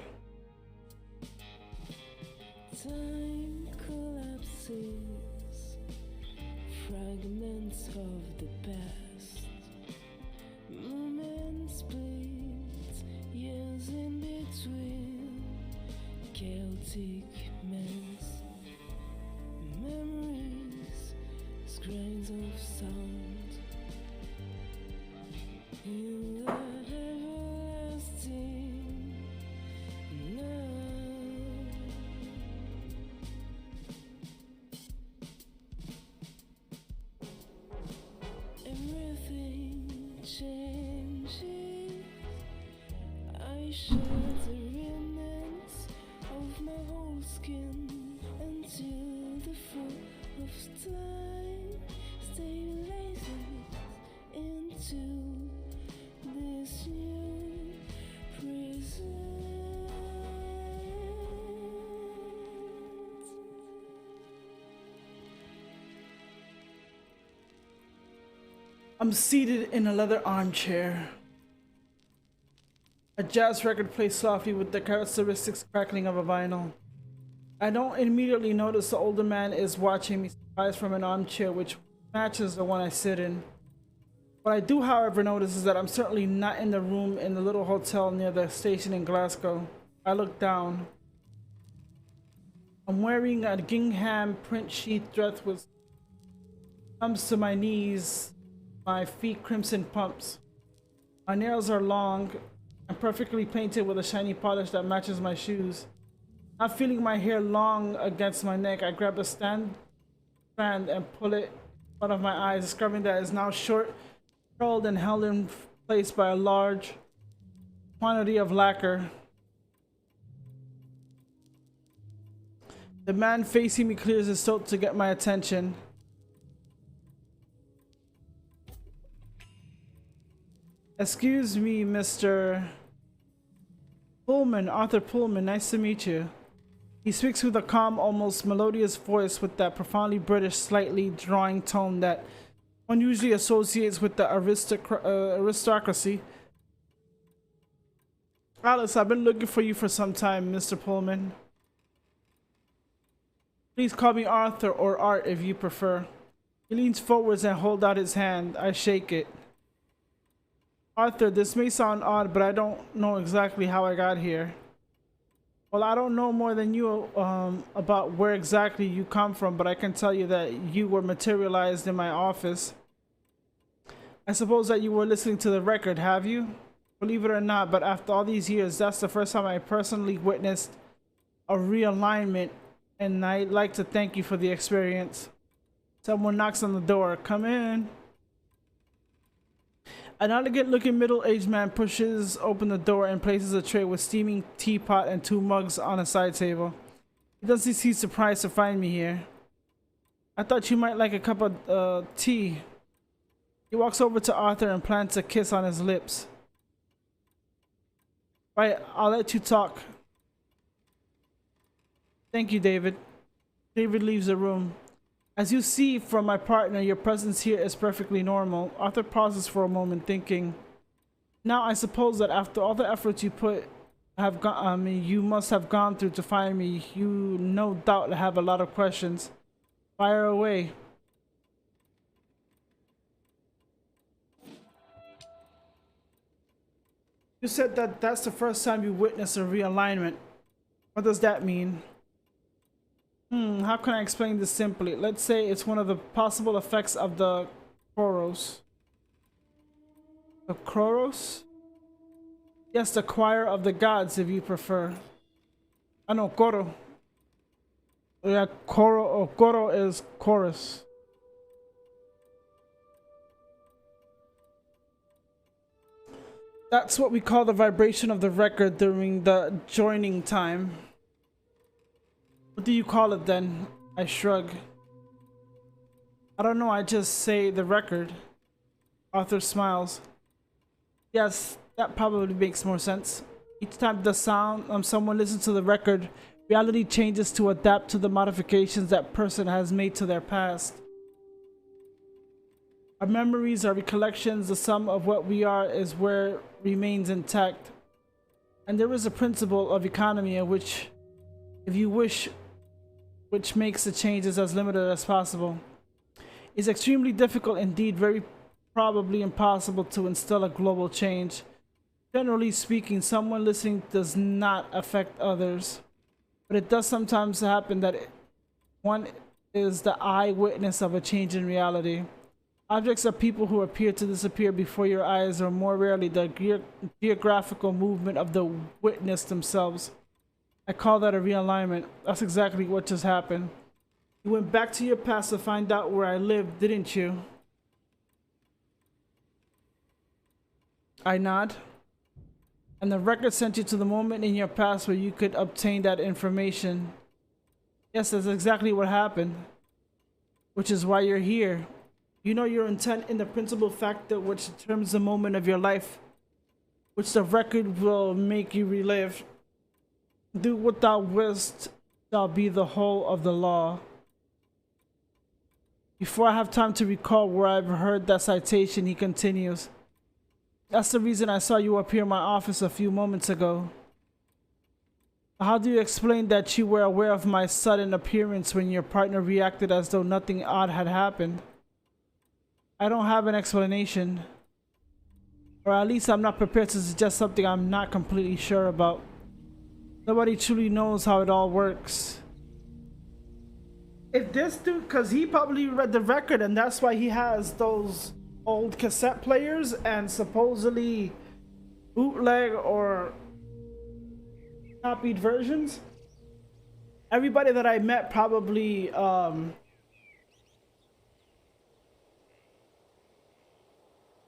Time collapses, fragments of the past, moments split, years in between, chaotic mess, memories, grains of sound in the everlasting night. Everything changes. I shed the remnants of my old skin until the fall of time stabilizes into this new present. I'm seated in a leather armchair. A jazz record plays softly with the characteristic crackling of a vinyl. I don't immediately notice the older man is watching me surprised from an armchair which matches the one I sit in. What I do, however, notice is that I'm certainly not in the room in the little hotel near the station in Glasgow. I look down. I'm wearing a gingham print sheath dress which comes to my knees, my feet crimson pumps. My nails are long and perfectly painted with a shiny polish that matches my shoes. Not feeling my hair long against my neck, I grab a strand and pull it out of my eyes, discovering that it is now short, curled, and held in place by a large quantity of lacquer. The man facing me clears his throat to get my attention. Excuse me, Mr. Pullman, Arthur Pullman, nice to meet you. He speaks with a calm, almost melodious voice with that profoundly British, slightly drawing tone that one usually associates with the aristocracy. Alice, I've been looking for you for some time, Mr. Pullman. Please call me Arthur or Art if you prefer. He leans forwards and holds out his hand. I shake it. Arthur, this may sound odd, but I don't know exactly how I got here. Well, I don't know more than you about where exactly you come from, but I can tell you that you were materialized in my office. I suppose that you were listening to the record, have you? Believe it or not, but after all these years, that's the first time I personally witnessed a realignment, and I'd like to thank you for the experience. Someone knocks on the door. Come in. An elegant-looking middle-aged man pushes open the door and places a tray with steaming teapot and 2 mugs on a side table. He doesn't seem surprised to find me here. I thought you might like a cup of tea. He walks over to Arthur and plants a kiss on his lips. Right, I'll let you talk. Thank you, David. David leaves the room. As you see from my partner, your presence here is perfectly normal. Arthur pauses for a moment, thinking. Now, I suppose that after all the efforts you you must have gone through to find me, you no doubt have a lot of questions. Fire away. You said that that's the first time you witnessed a realignment. What does that mean? How can I explain this simply? Let's say it's one of the possible effects of the Choros. The Choros? Yes, the choir of the gods, if you prefer. I know, Coro. Yeah, Coro is chorus. That's what we call the vibration of the record during the joining time. What do you call it then? I shrug. I don't know, I just say the record. Arthur smiles. Yes, that probably makes more sense. Each time the sound someone listens to the record, reality changes to adapt to the modifications that person has made to their past. Our memories, our recollections, the sum of what we are is where remains intact. And there is a principle of economy in which, if you wish, which makes the changes as limited as possible. It's extremely difficult, indeed very probably impossible, to instill a global change. Generally speaking, someone listening does not affect others, but it does sometimes happen that one is the eyewitness of a change in reality. Objects are people who appear to disappear before your eyes, or more rarely the geographical movement of the witness themselves. I call that a realignment. That's exactly what just happened. You went back to your past to find out where I lived, didn't you? I nod. And the record sent you to the moment in your past where you could obtain that information. Yes, that's exactly what happened. Which is why you're here. You know your intent in the principal factor which determines the moment of your life, which the record will make you relive. Do what thou wilt shall be the whole of the law. Before I have time to recall where I've heard that citation, he continues. That's the reason I saw you appear in my office a few moments ago. How do you explain that you were aware of my sudden appearance when your partner reacted as though nothing odd had happened? I don't have an explanation. Or at least I'm not prepared to suggest something I'm not completely sure about. Nobody truly knows how it all works. If this dude, because he probably read the record and that's why he has those old cassette players and supposedly bootleg or copied versions. Everybody that I met probably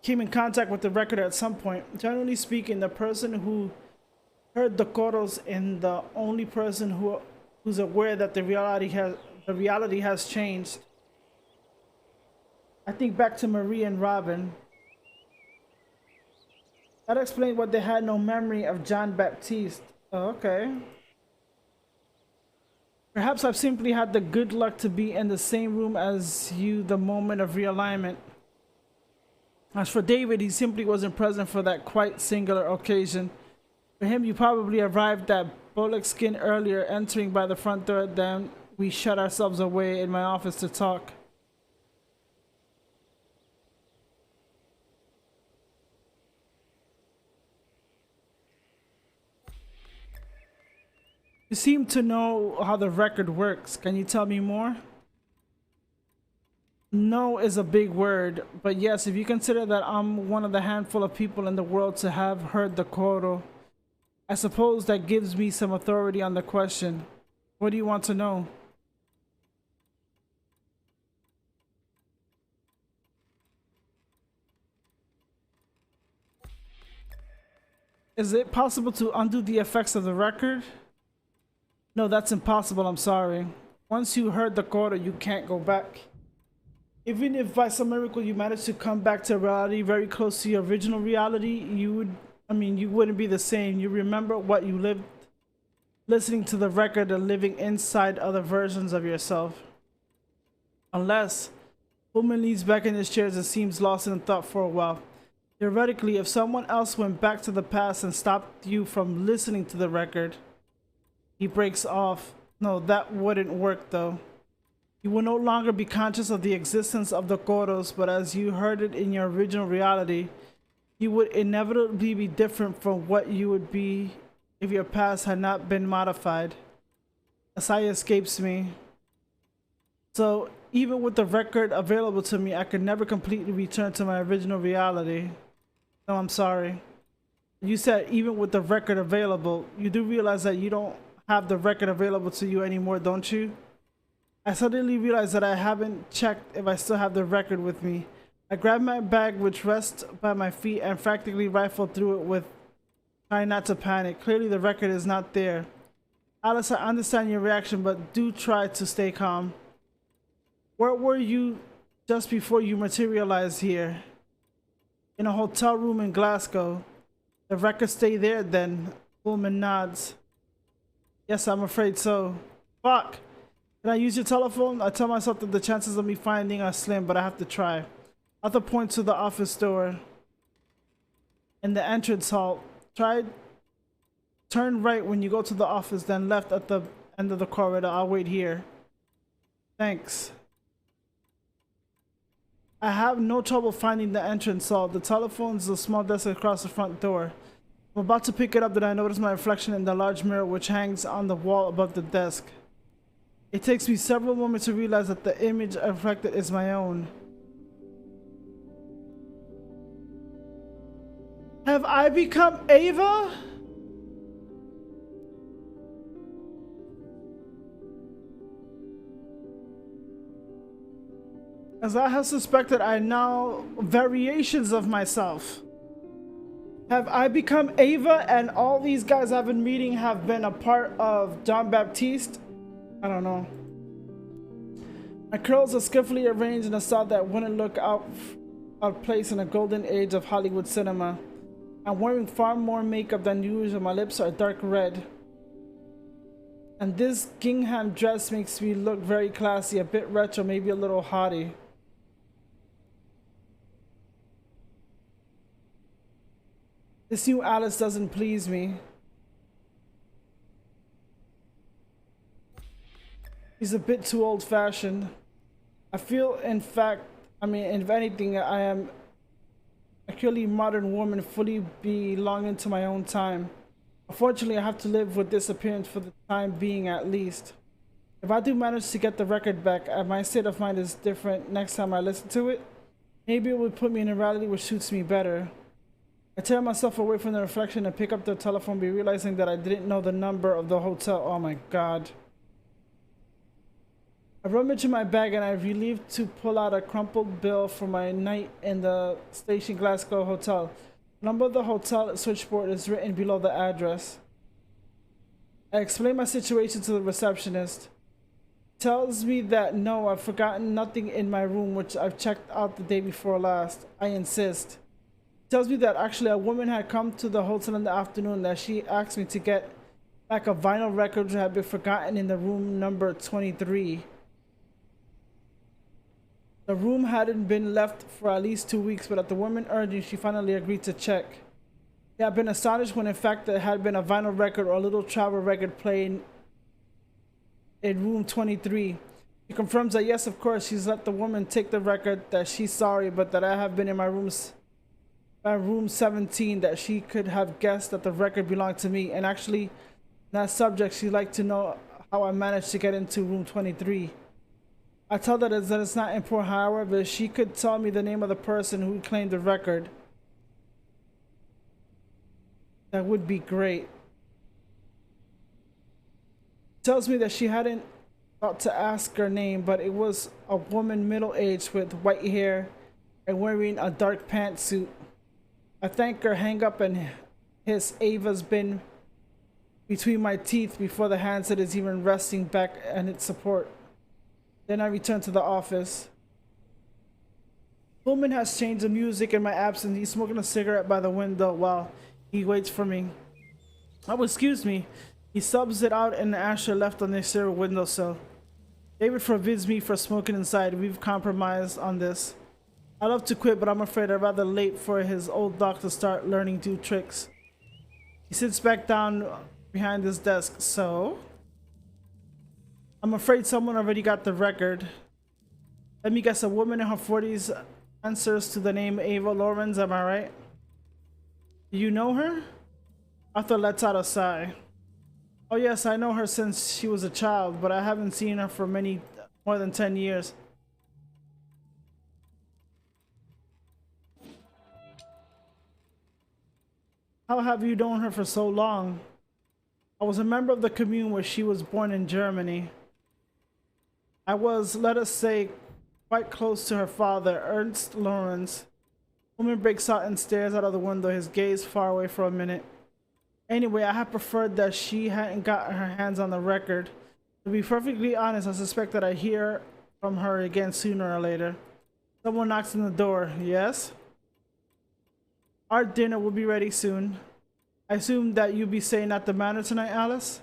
came in contact with the record at some point. Generally speaking, the person who heard the chorus and the only person who's aware that the reality has changed. I think back to Marie and Robin. That explained why they had no memory of John Baptiste. Oh, okay. Perhaps I've simply had the good luck to be in the same room as you the moment of realignment. As for David, he simply wasn't present for that quite singular occasion. For him, you probably arrived at Bullock Skin earlier, entering by the front door, then we shut ourselves away in my office to talk. You seem to know how the record works. Can you tell me more? No is a big word, but yes, if you consider that I'm one of the handful of people in the world to have heard the coro, I suppose that gives me some authority on the question. What do you want to know? Is it possible to undo the effects of the record? No, that's impossible, I'm sorry. Once you heard the coro, you can't go back. Even if by some miracle you managed to come back to reality very close to your original reality, you wouldn't be the same. You remember what you lived listening to the record and living inside other versions of yourself. Unless Pullman leans back in his chair and seems lost in thought for a while. Theoretically, if someone else went back to the past and stopped you from listening to the record, he breaks off. No, that wouldn't work though. You will no longer be conscious of the existence of the coros, but as you heard it in your original reality, you would inevitably be different from what you would be if your past had not been modified. A sigh escapes me. So, even with the record available to me, I could never completely return to my original reality. No, I'm sorry. You said even with the record available, you do realize that you don't have the record available to you anymore, don't you? I suddenly realized that I haven't checked if I still have the record with me. I grabbed my bag, which rests by my feet, and frantically rifled through it with trying not to panic. Clearly the record is not there. Alice, I understand your reaction, but do try to stay calm. Where were you just before you materialized here? In a hotel room in Glasgow. The record stay there then? Pullman nods. Yes, I'm afraid so. Fuck! Can I use your telephone? I tell myself that the chances of me finding are slim, but I have to try. Arthur points to the office door in the entrance hall. Turn right when you go to the office, then left at the end of the corridor. I'll wait here. Thanks. I have no trouble finding the entrance hall. The telephone's a small desk across the front door. I'm about to pick it up, then I notice my reflection in the large mirror which hangs on the wall above the desk. It takes me several moments to realize that the image reflected is my own. Have I become Ava? As I have suspected, I now variations of myself. Have I become Ava and all these guys I've been meeting have been a part of John Baptiste? I don't know. My curls are skillfully arranged in a style that wouldn't look out of place in a golden age of Hollywood cinema. I'm wearing far more makeup than usual. My lips are dark red. And this gingham dress makes me look very classy, a bit retro, maybe a little haughty. This new Alice doesn't please me. He's a bit too old-fashioned. I feel, in fact, if anything, I am a purely modern woman, fully belonging to my own time. Unfortunately, I have to live with this appearance for the time being, at least. If I do manage to get the record back, my state of mind is different next time I listen to it. Maybe it would put me in a reality which suits me better. I tear myself away from the reflection and pick up the telephone, realizing that I didn't know the number of the hotel. Oh my god. I rummage in my bag and I'm relieved to pull out a crumpled bill for my night in the Station Glasgow Hotel. The number of the hotel switchboard is written below the address. I explain my situation to the receptionist. Tells me that no, I've forgotten nothing in my room, which I've checked out the day before last. I insist. Tells me that actually a woman had come to the hotel in the afternoon, that she asked me to get back a vinyl record which had been forgotten in the room number 23. The room hadn't been left for at least 2 weeks, but at the woman urging, she finally agreed to check. He had been astonished when in fact there had been a vinyl record or a little travel record playing in room 23. He confirms that yes, of course, she's let the woman take the record, that she's sorry, but that I have been in my room 17, that she could have guessed that the record belonged to me. And actually, in that subject, she'd like to know how I managed to get into room 23. I tell her that it's not important, however, if she could tell me the name of the person who claimed the record, that would be great. Tells me that she hadn't thought to ask her name, but it was a woman middle-aged with white hair and wearing a dark pantsuit. I thank her, hang up, and hiss, Ava's been between my teeth before the handset is even resting back on its support. Then I return to the office. Pullman has changed the music in my absence. He's smoking a cigarette by the window while he waits for me. Oh, excuse me. He subs it out in the ashtray left on the exterior windowsill. David forbids me from smoking inside. We've compromised on this. I love to quit, but I'm afraid I'm rather late for his old dog to start learning new tricks. He sits back down behind his desk. So? I'm afraid someone already got the record. Let me guess, a woman in her 40s answers to the name Ava Lorenz, am I right? Do you know her? Arthur lets out a sigh. Oh yes, I know her since she was a child, but I haven't seen her for more than 10 years. How have you known her for so long? I was a member of the commune where she was born in Germany. I was, let us say, quite close to her father, Ernst Lorenz. Woman breaks out and stares out of the window, his gaze far away for a minute. Anyway, I had preferred that she hadn't got her hands on the record. To be perfectly honest, I suspect that I hear from her again sooner or later. Someone knocks on the door. Yes? Our dinner will be ready soon. I assume that you'll be staying at the manor tonight, Alice?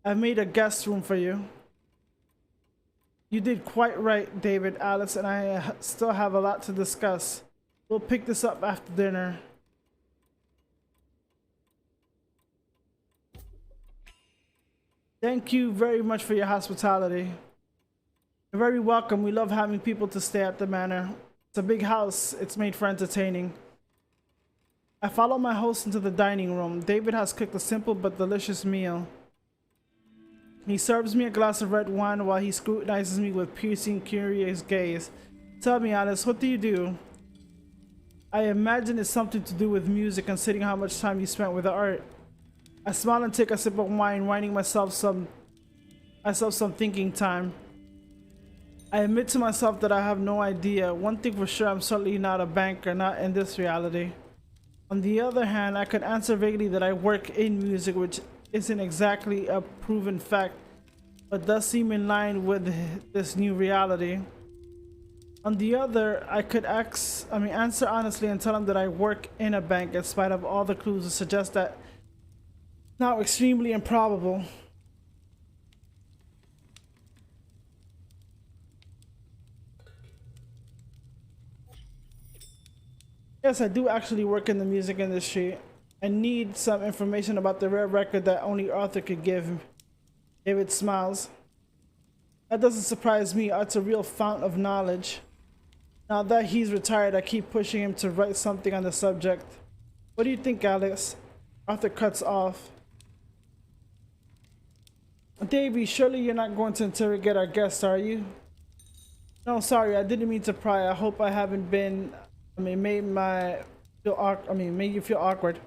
I've made a guest room for you. You did quite right, David. Alice and I still have a lot to discuss. We'll pick this up after dinner. Thank you very much for your hospitality. You're very welcome. We love having people to stay at the manor. It's a big house. It's made for entertaining. I follow my host into the dining room. David has cooked a simple but delicious meal. He serves me a glass of red wine while he scrutinizes me with piercing, curious gaze. Tell me, Alice, what do you do? I imagine it's something to do with music, considering how much time you spent with the art. I smile and take a sip of wine, whining myself some thinking time. I admit to myself that I have no idea. One thing for sure, I'm certainly not a banker, not in this reality. On the other hand, I could answer vaguely that I work in music, which isn't exactly a proven fact, but does seem in line with this new reality. On the other, I could answer honestly and tell him that I work in a bank in spite of all the clues to suggest that now extremely improbable. Yes, I do actually work in the music industry. I need some information about the rare record that only Arthur could give. David smiles. That doesn't surprise me. Art's a real fount of knowledge. Now that he's retired, I keep pushing him to write something on the subject. What do you think, Alex? Arthur cuts off. Davey, surely you're not going to interrogate our guest, are you? No, sorry, I didn't mean to pry. I hope I haven't been... made you feel awkward.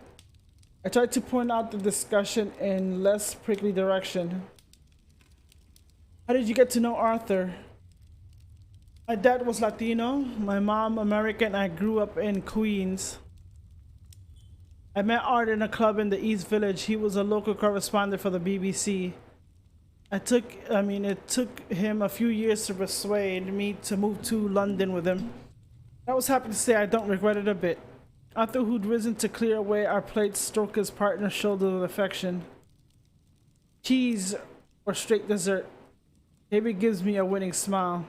I tried to point out the discussion in less prickly direction. How did you get to know Arthur? My dad was Latino, my mom American, and I grew up in Queens. I met Art in a club in the East Village. He was a local correspondent for the BBC. It took him a few years to persuade me to move to London with him. I was happy to say I don't regret it a bit. Arthur, who'd risen to clear away our plates, stroked his partner's shoulder with affection. Cheese or straight dessert? David gives me a winning smile.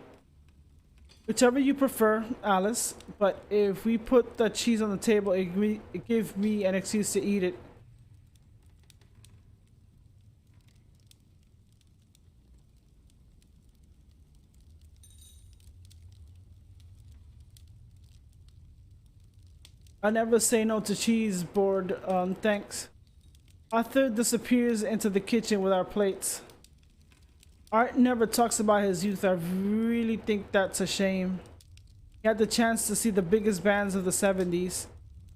Whichever you prefer, Alice, but if we put the cheese on the table, it gives me an excuse to eat it. I never say no to cheese board, thanks. Arthur disappears into the kitchen with our plates. Art never talks about his youth. I really think that's a shame. He had the chance to see the biggest bands of the 70s.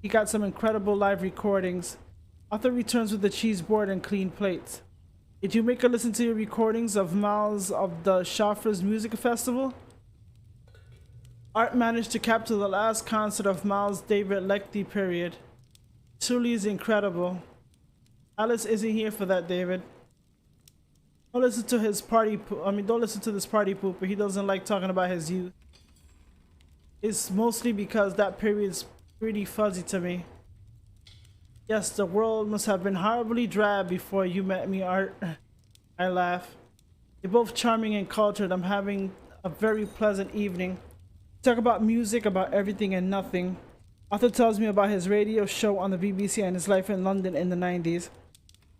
He got some incredible live recordings. Arthur returns with the cheese board and clean plates. Did you make a listen to your recordings of Miles of the Shaffer's Music Festival? Art managed to capture the last concert of Miles David Leckie period. Truly is incredible. Alice isn't here for that, David. Don't listen to his party don't listen to this party pooper. He doesn't like talking about his youth. It's mostly because that period's pretty fuzzy to me. Yes, the world must have been horribly drab before you met me, Art. I laugh. You're both charming and cultured. I'm having a very pleasant evening. Talk about music, about everything and nothing. Arthur tells me about his radio show on the BBC and his life in London in the 90s.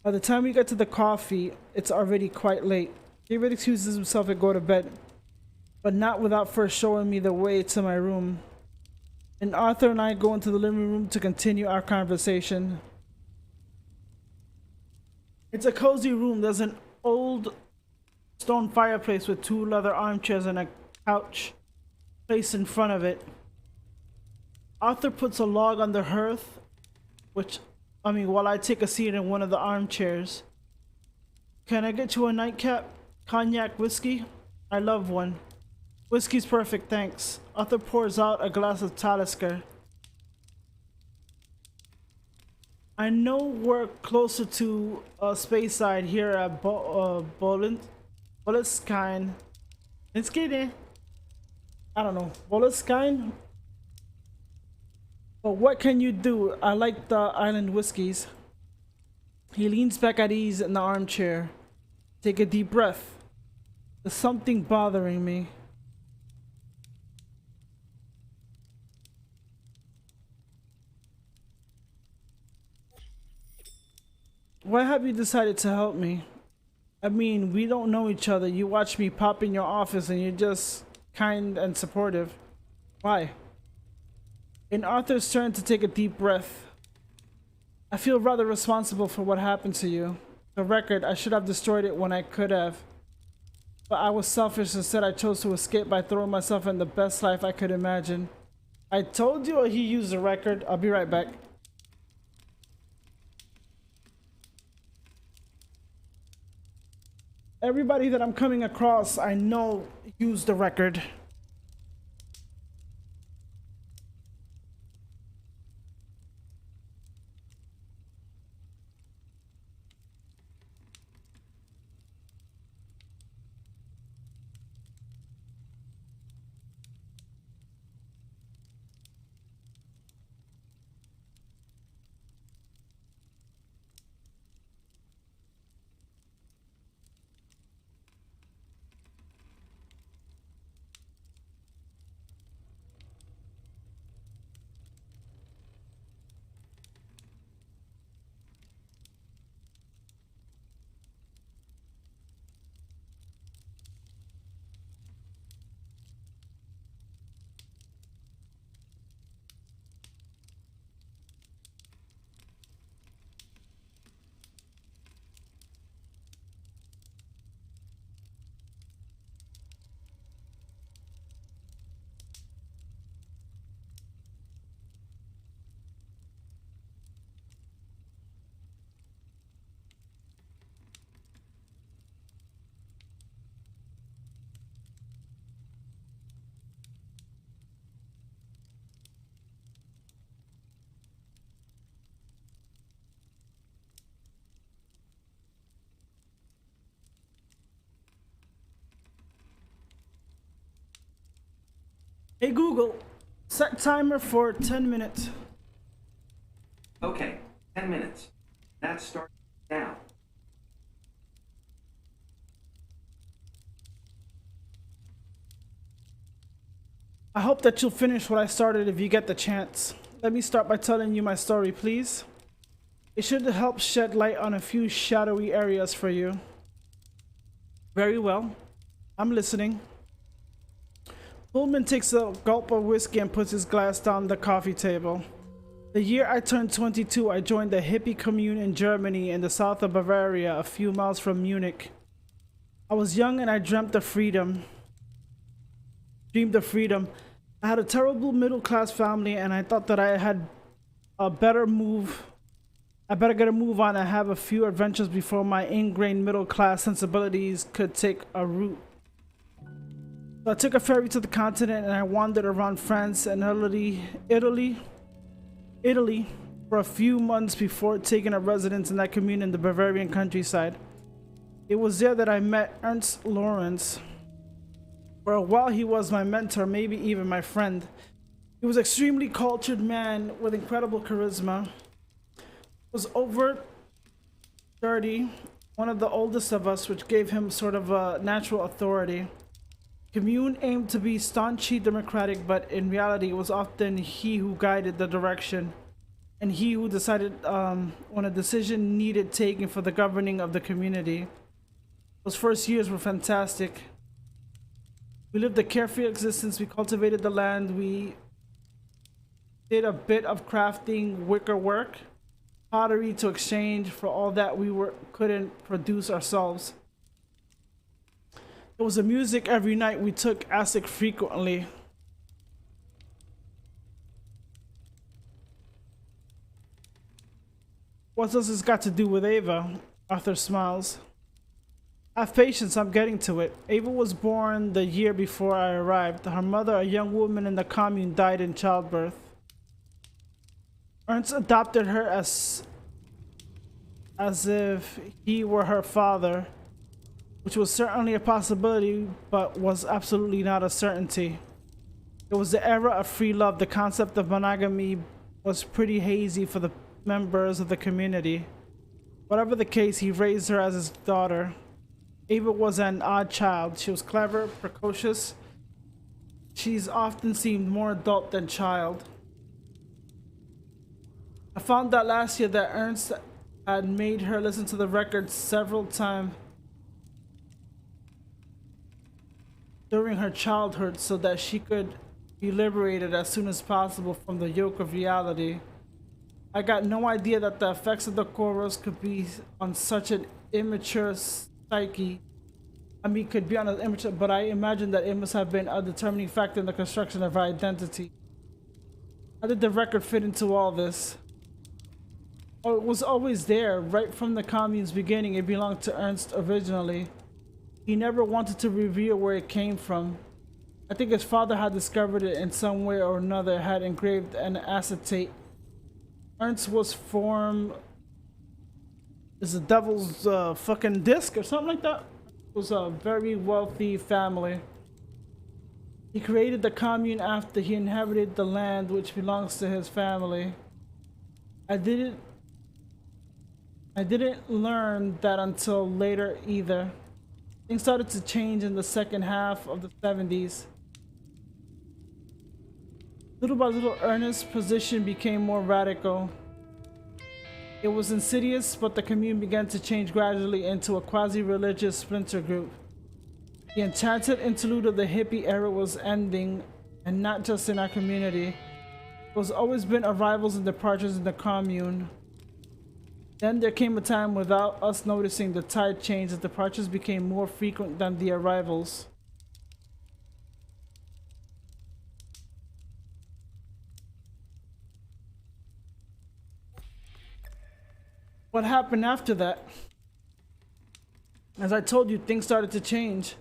By the time we get to the coffee, it's already quite late. David excuses himself to go to bed, but not without first showing me the way to my room. And Arthur and I go into the living room to continue our conversation. It's a cozy room. There's an old stone fireplace with 2 leather armchairs and a couch placed in front of it. Arthur puts a log on the hearth, while I take a seat in one of the armchairs. Can I get you a nightcap? Cognac whiskey? I love one. Whiskey's perfect, thanks. Arthur pours out a glass of Talisker. I know we're closer to Speyside here at Boleskine. It's kidding. I don't know. Boleskine? But what can you do? I like the island whiskeys. He leans back at ease in the armchair. Take a deep breath. There's something bothering me. Why have you decided to help me? I mean, we don't know each other. You watch me pop in your office and you're just kind and supportive. Why? In Arthur's turn to take a deep breath. I feel rather responsible for what happened to you. The record, I should have destroyed it when I could have. But I was selfish. Instead, I chose to escape by throwing myself in the best life I could imagine. I told you he used the record. I'll be right back. Everybody that I'm coming across, I know used the record. Hey Google, set timer for 10 minutes. Okay, 10 minutes. That starts now. I hope that you'll finish what I started if you get the chance. Let me start by telling you my story, please. It should help shed light on a few shadowy areas for you. Very well. I'm listening. Pullman takes a gulp of whiskey and puts his glass down the coffee table. The year I turned 22, I joined the hippie commune in Germany in the south of Bavaria, a few miles from Munich. I was young and I dreamed of freedom. I had a terrible middle-class family and I thought that I had a better move. I better get a move on and have a few adventures before my ingrained middle-class sensibilities could take a root. So I took a ferry to the continent and I wandered around France and Italy for a few months before taking a residence in that commune in the Bavarian countryside. It was there that I met Ernst Lorenz. For a while he was my mentor, maybe even my friend. He was an extremely cultured man with incredible charisma. Was over 30, one of the oldest of us, which gave him sort of a natural authority. Commune aimed to be staunchly democratic, but in reality it was often he who guided the direction and he who decided when a decision needed taking for the governing of the community. Those first years were fantastic. We lived a carefree existence, we cultivated the land, we did a bit of crafting wicker work, pottery to exchange for all that we couldn't produce ourselves. There was a music every night. We took acid frequently. What does this got to do with Ava? Arthur smiles. Have patience, I'm getting to it. Ava was born the year before I arrived. Her mother, a young woman in the commune, died in childbirth. Ernst adopted her as if he were her father, which was certainly a possibility, but was absolutely not a certainty. It was the era of free love. The concept of monogamy was pretty hazy for the members of the community. Whatever the case, he raised her as his daughter. Ava was an odd child. She was clever, precocious. She's often seemed more adult than child. I found out last year that Ernst had made her listen to the records several times during her childhood so that she could be liberated as soon as possible from the yoke of reality. I got no idea that the effects of the chorus could be on such an immature psyche. I mean, could be on an immature, but I imagine that it must have been a determining factor in the construction of her identity. How did the record fit into all this? Oh, it was always there, right from the commune's beginning. It belonged to Ernst originally. He never wanted to reveal where it came from. I think his father had discovered it in some way or another, had engraved an acetate. Ernst was formed as the devil's fucking disc or something like that. It was a very wealthy family. He created the commune after he inherited the land which belongs to his family. I didn't learn that until later either. Things started to change in the second half of the 70s. Little by little, Ernest's position became more radical. It was insidious, but the commune began to change gradually into a quasi-religious splinter group. The enchanted interlude of the hippie era was ending, and not just in our community. There was always been arrivals and departures in the commune. Then there came a time without us noticing the tide changed as departures became more frequent than the arrivals. What happened after that? As I told you, things started to change.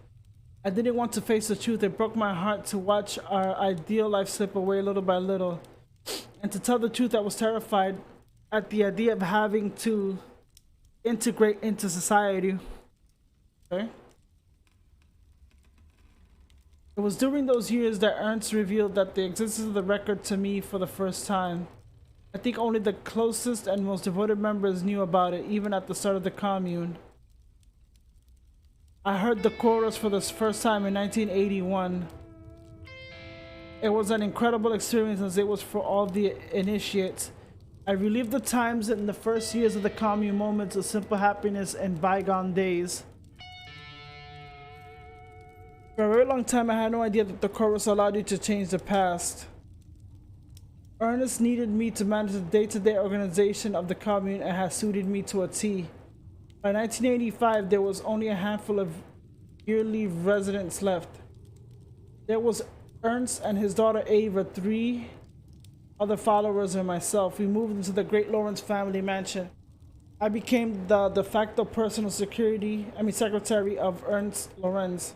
I didn't want to face the truth. It broke my heart to watch our ideal life slip away little by little. And to tell the truth, I was terrified at the idea of having to integrate into society. Okay? It was during those years that Ernst revealed that the existence of the record to me for the first time. I think only the closest and most devoted members knew about it, even at the start of the commune. I heard the chorus for the first time in 1981. It was an incredible experience as it was for all the initiates. I relived the times in the first years of the commune, moments of simple happiness and bygone days. For a very long time, I had no idea that the chorus allowed you to change the past. Ernest needed me to manage the day-to-day organization of the commune and has suited me to a T. By 1985, there was only a handful of yearly residents left. There was Ernst and his daughter Ava, 3 other followers, and myself. We moved into the Great Lawrence family mansion. I became the de facto personal secretary of Ernst Lorenz.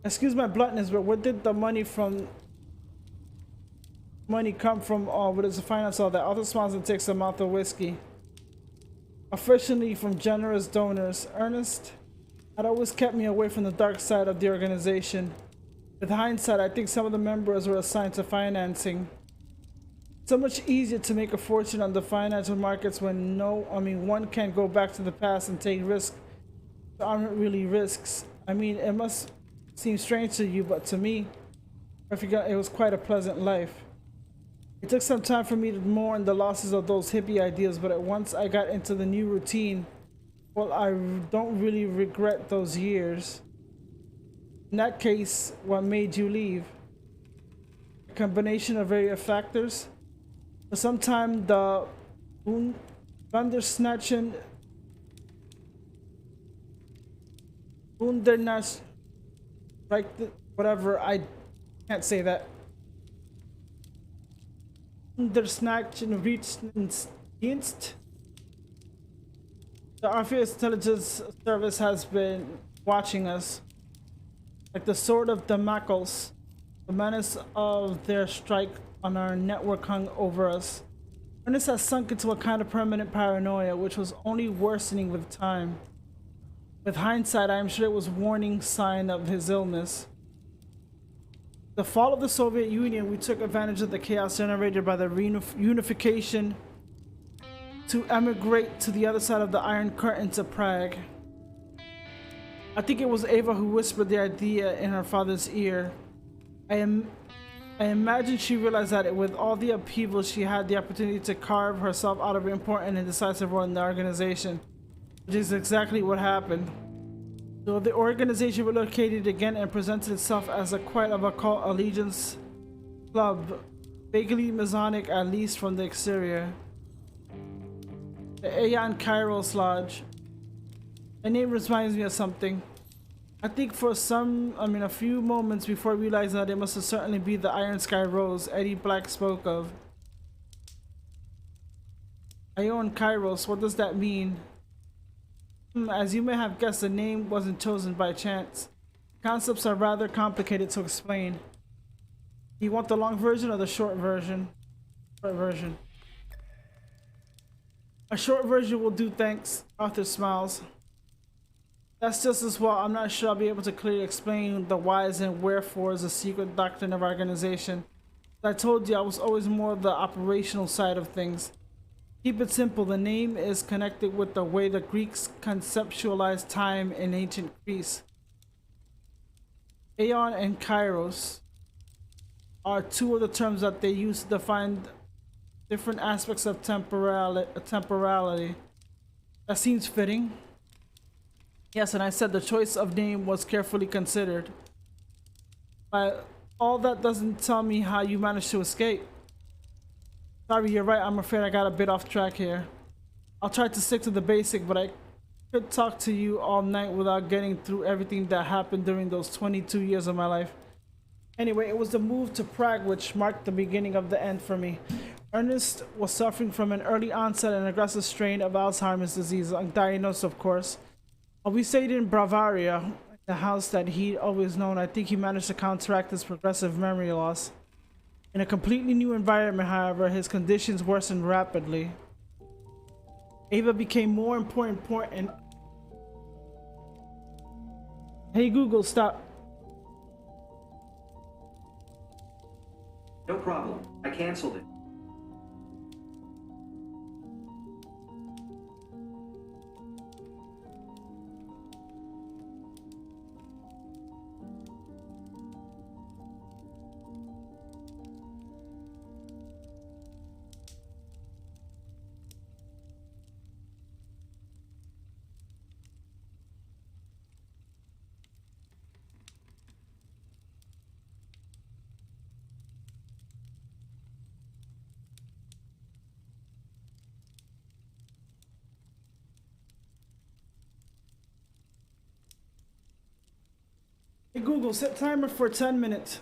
Excuse my bluntness, but where did the money come from? What is the finance all that? Arthur smiles and takes a mouth of whiskey. Officially from generous donors. Ernest had always kept me away from the dark side of the organization. With hindsight, I think some of the members were assigned to financing. So much easier to make a fortune on the financial markets when one can't go back to the past and take risks that aren't really risks. I mean, it must seem strange to you, but to me, I forgot it was quite a pleasant life. It took some time for me to mourn the losses of those hippie ideas, but once I got into the new routine, well, I don't really regret those years. In that case, what made you leave? A combination of various factors. For some time, the Bandersnatchen whatever, I can't say that. Bandersnatchendienst. The Orpheus Intelligence Service has been watching us. Like the sword of Damocles, the menace of their strike on our network hung over us. Ernest has sunk into a kind of permanent paranoia, which was only worsening with time. With hindsight, I am sure it was a warning sign of his illness. The fall of the Soviet Union, we took advantage of the chaos generated by the reunification to emigrate to the other side of the Iron Curtain to Prague. I think it was Ava who whispered the idea in her father's ear. I imagine she realized that with all the upheaval, she had the opportunity to carve herself out of an important and decisive role in the organization, which is exactly what happened. So the organization relocated again and presented itself as a quite of a cult allegiance club, vaguely Masonic at least from the exterior. The Aeon Kairos Lodge. The name reminds me of something. I think for a few moments before realizing that it must certainly be the Iron Sky Rose Eddie Black spoke of. Aeon Kairos, what does that mean? As you may have guessed, the name wasn't chosen by chance. Concepts are rather complicated to explain. You want the long version or the short version? Short version. A short version will do, thanks. Arthur smiles. That's just as well. I'm not sure I'll be able to clearly explain the whys and wherefores, the secret doctrine of our organization. As I told you, I was always more the operational side of things. Keep it simple, the name is connected with the way the Greeks conceptualized time in ancient Greece. Aeon and Kairos are two of the terms that they use to define different aspects of temporality. That seems fitting. Yes, and I said the choice of name was carefully considered. But all that doesn't tell me how you managed to escape. Sorry, you're right. I'm afraid I got a bit off track here. I'll try to stick to the basic, but I could talk to you all night without getting through everything that happened during those 22 years of my life. Anyway, it was the move to Prague which marked the beginning of the end for me. Ernest was suffering from an early onset and aggressive strain of Alzheimer's disease, undiagnosed of course. We stayed in Bavaria, the house that he'd always known. I think he managed to counteract his progressive memory loss. In a completely new environment, however, his conditions worsened rapidly. Ava became more important. Hey Google, stop. No problem. I canceled it. Hey Google, set timer for 10 minutes.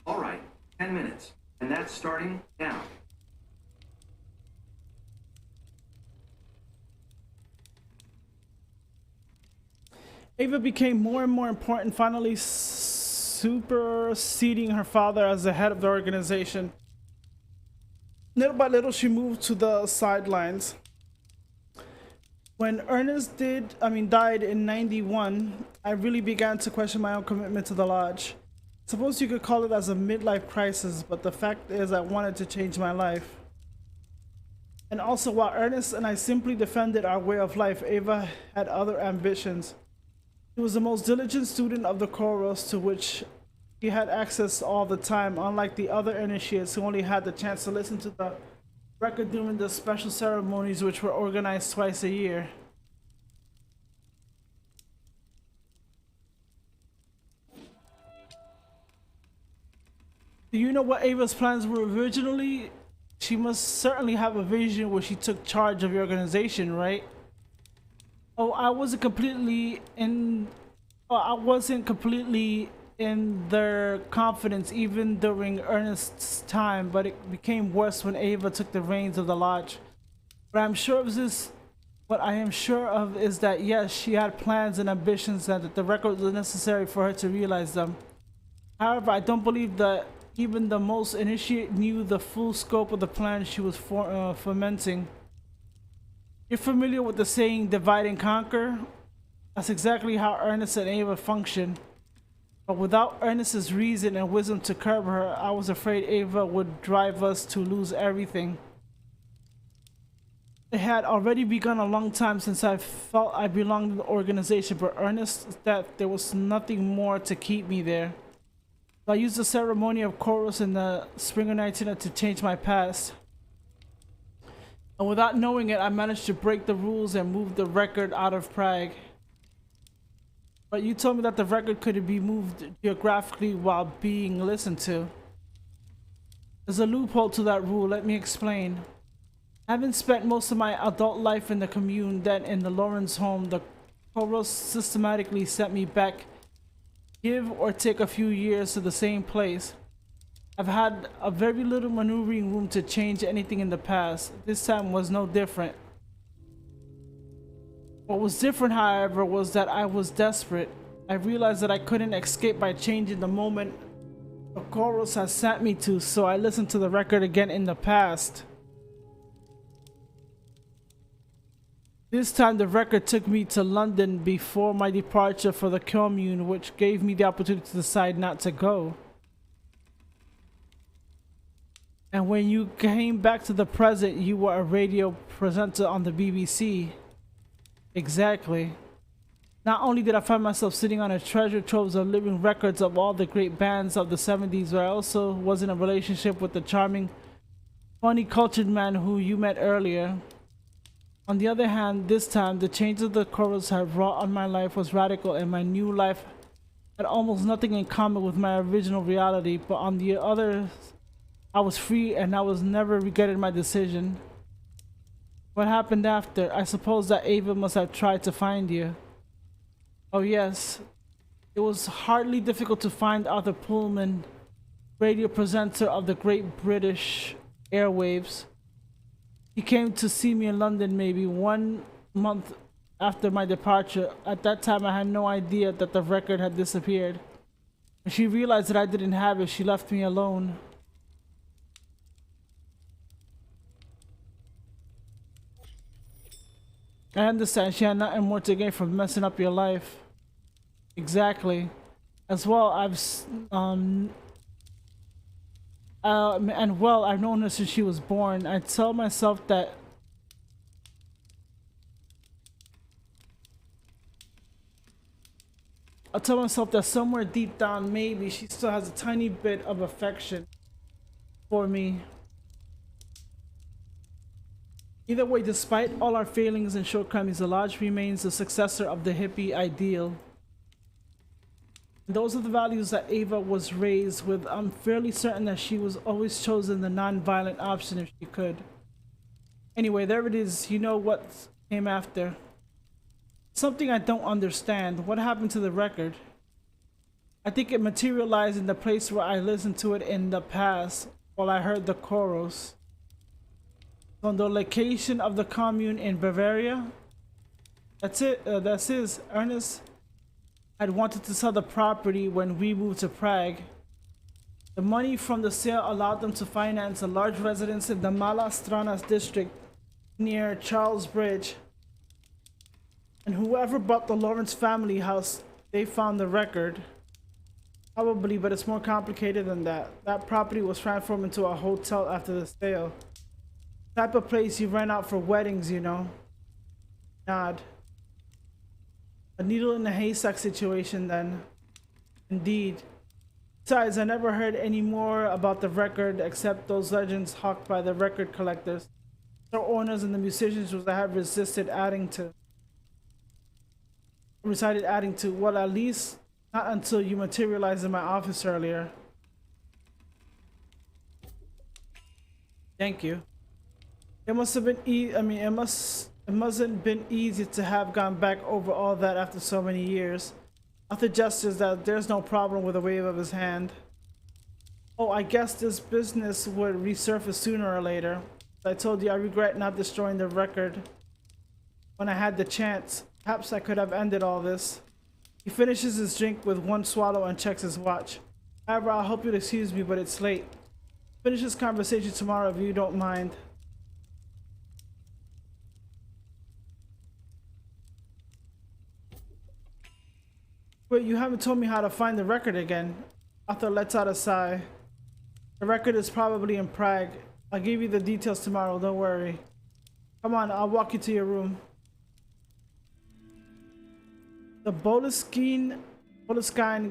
All right, 10 minutes. And that's starting now. Ava became more and more important, finally superseding her father as the head of the organization. Little by little, she moved to the sidelines. When Ernest died in 91, I really began to question my own commitment to the lodge. Suppose you could call it as a midlife crisis, but the fact is I wanted to change my life. And also, while Ernest and I simply defended our way of life, Ava had other ambitions. He was the most diligent student of the chorus, to which he had access all the time, unlike the other initiates who only had the chance to listen to the record during the special ceremonies which were organized twice a year. Do you know what Ava's plans were originally? She must certainly have a vision where she took charge of the organization, right? Oh, I wasn't completely in their confidence even during Ernest's time, but it became worse when Ava took the reins of the lodge. What I am sure of is that yes, she had plans and ambitions and that the record was necessary for her to realize them. However, I don't believe that even the most initiate knew the full scope of the plan she was fomenting. You're familiar with the saying, divide and conquer? That's exactly how Ernest and Ava function. But without Ernest's reason and wisdom to curb her, I was afraid Ava would drive us to lose everything. It had already begun a long time since I felt I belonged to the organization, but Ernest's death, there was nothing more to keep me there. So I used the ceremony of chorus in the spring of 1900 to change my past. And without knowing it, I managed to break the rules and move the record out of Prague. But you told me that the record could be moved geographically while being listened to. There's a loophole to that rule, let me explain. Having spent most of my adult life in the commune, then in the Lawrence home, the chorus systematically sent me back, give or take a few years, to the same place. I've had a very little maneuvering room to change anything in the past. This time was no different. What was different, however, was that I was desperate. I realized that I couldn't escape by changing the moment the chorus had sent me to, so I listened to the record again in the past. This time the record took me to London before my departure for the commune, which gave me the opportunity to decide not to go. And when you came back to the present, you were a radio presenter on the BBC. Exactly. Not only did I find myself sitting on a treasure trove of living records of all the great bands of the 70s, but I also was in a relationship with the charming, funny, cultured man who you met earlier. On the other hand, this time, the changes the chorus had wrought on my life was radical, and my new life had almost nothing in common with my original reality, but on the other, I was free and I was never regretted my decision. What happened after? I suppose that Ava must have tried to find you. Oh yes. It was hardly difficult to find Arthur Pullman, radio presenter of the Great British Airwaves. He came to see me in London maybe 1 month after my departure. At that time, I had no idea that the record had disappeared. When she realized that I didn't have it, she left me alone. I understand she had nothing more to gain from messing up your life. Exactly. As well, I've known her since she was born. I tell myself that somewhere deep down, maybe she still has a tiny bit of affection for me. Either way, despite all our failings and shortcomings, the lodge remains the successor of the hippie ideal. Those are the values that Ava was raised with. I'm fairly certain that she was always chosen the non-violent option if she could. Anyway, there it is. You know what came after. Something I don't understand. What happened to the record? I think it materialized in the place where I listened to it in the past while I heard the chorus. On the location of the commune in Bavaria. That's it. That's his. Ernest had wanted to sell the property when we moved to Prague. The money from the sale allowed them to finance a large residence in the Mala Strana district near Charles Bridge. And whoever bought the Lawrence family house, they found the record. Probably, but it's more complicated than that. That property was transformed into a hotel after the sale. Type of place you rent out for weddings, you know. Nod. A needle in a haystack situation then. Indeed. Besides, I never heard any more about the record except those legends hawked by the record collectors, the owners, and the musicians which I have recited adding to. Well, at least not until you materialized in my office earlier. Thank you. It must have been it mustn't been easy to have gone back over all that after so many years. Arthur gestures that there's no problem with a wave of his hand. Oh, I guess this business would resurface sooner or later. As I told you, I regret not destroying the record when I had the chance. Perhaps I could have ended all this. He finishes his drink with one swallow and checks his watch. However, I hope you'll excuse me, but it's late. Finish this conversation tomorrow if you don't mind. Wait, you haven't told me how to find the record again. Arthur lets out a sigh. The record is probably in Prague. I'll give you the details tomorrow, don't worry. Come on, I'll walk you to your room. The Boleskine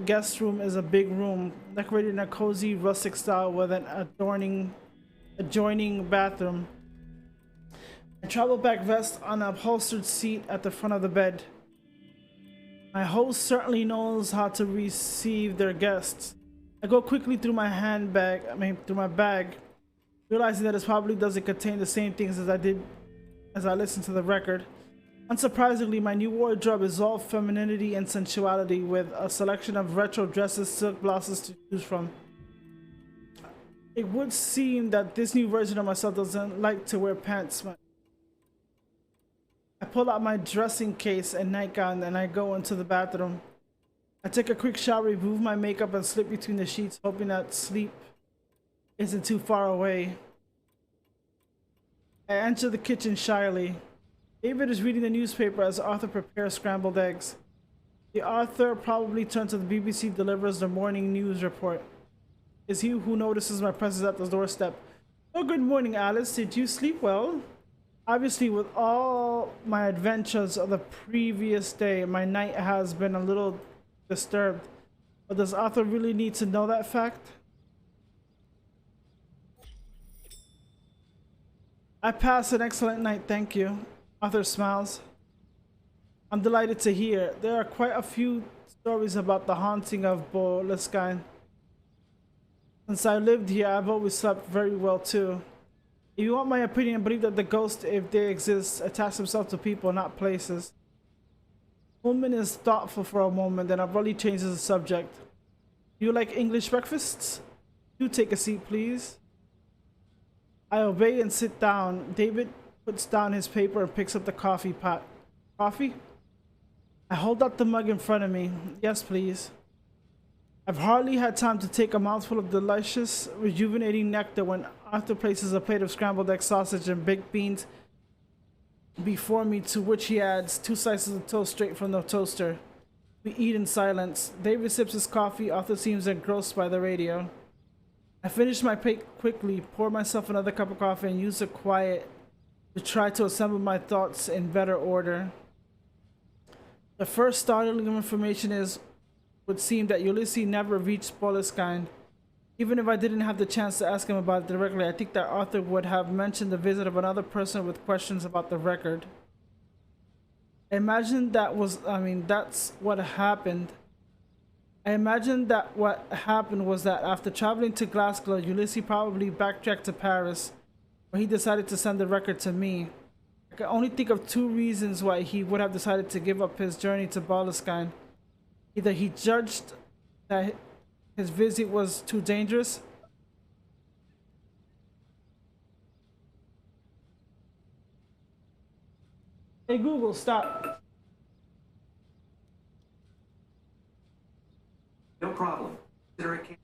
guest room is a big room, decorated in a cozy rustic style with an adjoining bathroom. A travel bag rests on an upholstered seat at the front of the bed. My host certainly knows how to receive their guests. I go quickly through my bag, realizing that it probably doesn't contain the same things as I listened to the record. Unsurprisingly, my new wardrobe is all femininity and sensuality, with a selection of retro dresses, silk blouses to choose from. It would seem that this new version of myself doesn't like to wear pants. I pull out my dressing case and nightgown and I go into the bathroom. I take a quick shower, remove my makeup, and slip between the sheets, hoping that sleep isn't too far away. I enter the kitchen shyly. David is reading the newspaper as Arthur prepares scrambled eggs. The author probably turns to the BBC, delivers the morning news report. Is he who notices my presence at the doorstep. Oh, good morning, Alice. Did you sleep well? Obviously, with all my adventures of the previous day, my night has been a little disturbed. But does Arthur really need to know that fact? I passed an excellent night, thank you. Arthur smiles. I'm delighted to hear. There are quite a few stories about the haunting of Boleskine. Since I lived here, I've always slept very well too. If you want my opinion, I believe that the ghosts, if they exist, attach themselves to people, not places. Woman is thoughtful for a moment, then abruptly changes the subject. Do you like English breakfasts? Do take a seat, please. I obey and sit down. David puts down his paper and picks up the coffee pot. Coffee? I hold out the mug in front of me. Yes, please. I've hardly had time to take a mouthful of delicious, rejuvenating nectar when Arthur places a plate of scrambled egg, sausage, and baked beans before me, to which he adds 2 slices of toast straight from the toaster. We eat in silence. David sips his coffee. Arthur seems engrossed by the radio. I finish my plate quickly, pour myself another cup of coffee, and use the quiet to try to assemble my thoughts in better order. The first startling information would seem that Ulysses never reached Boleskine. Even if I didn't have the chance to ask him about it directly, I think that Arthur would have mentioned the visit of another person with questions about the record. That's what happened. I imagine that what happened was that after traveling to Glasgow, Ulysses probably backtracked to Paris, where he decided to send the record to me. I can only think of 2 reasons why he would have decided to give up his journey to Boleskine. Either he judged that his visit was too dangerous. Hey Google, stop. No problem. Consider it.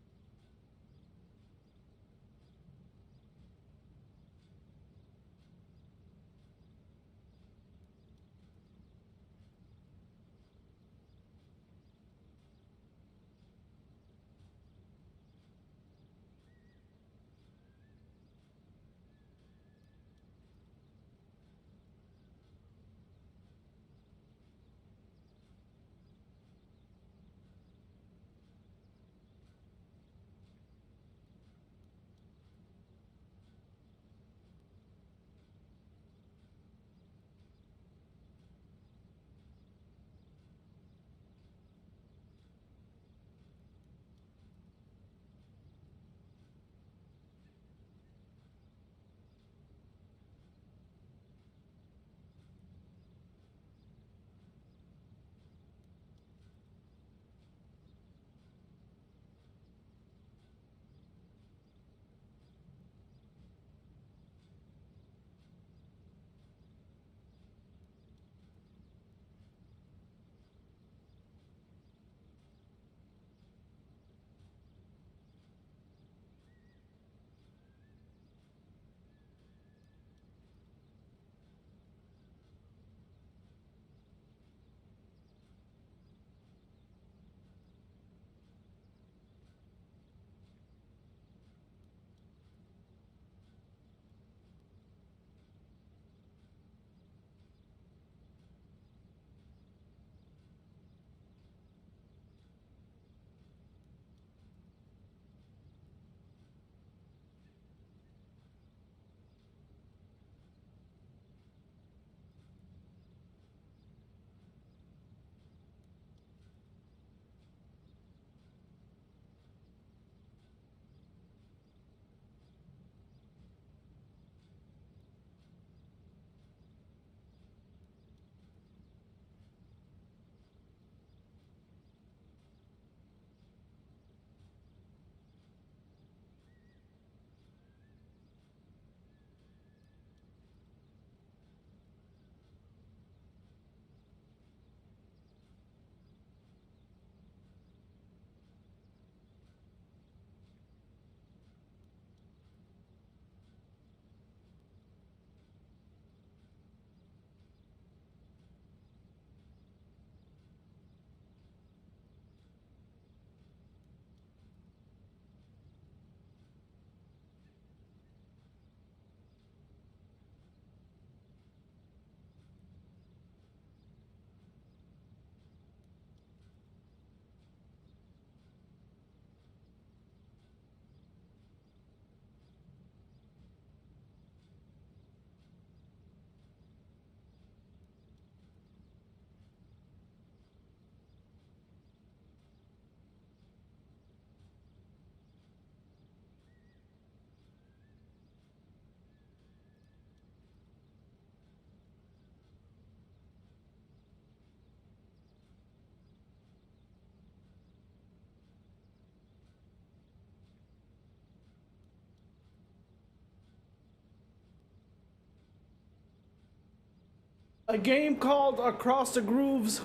A game called Across the Grooves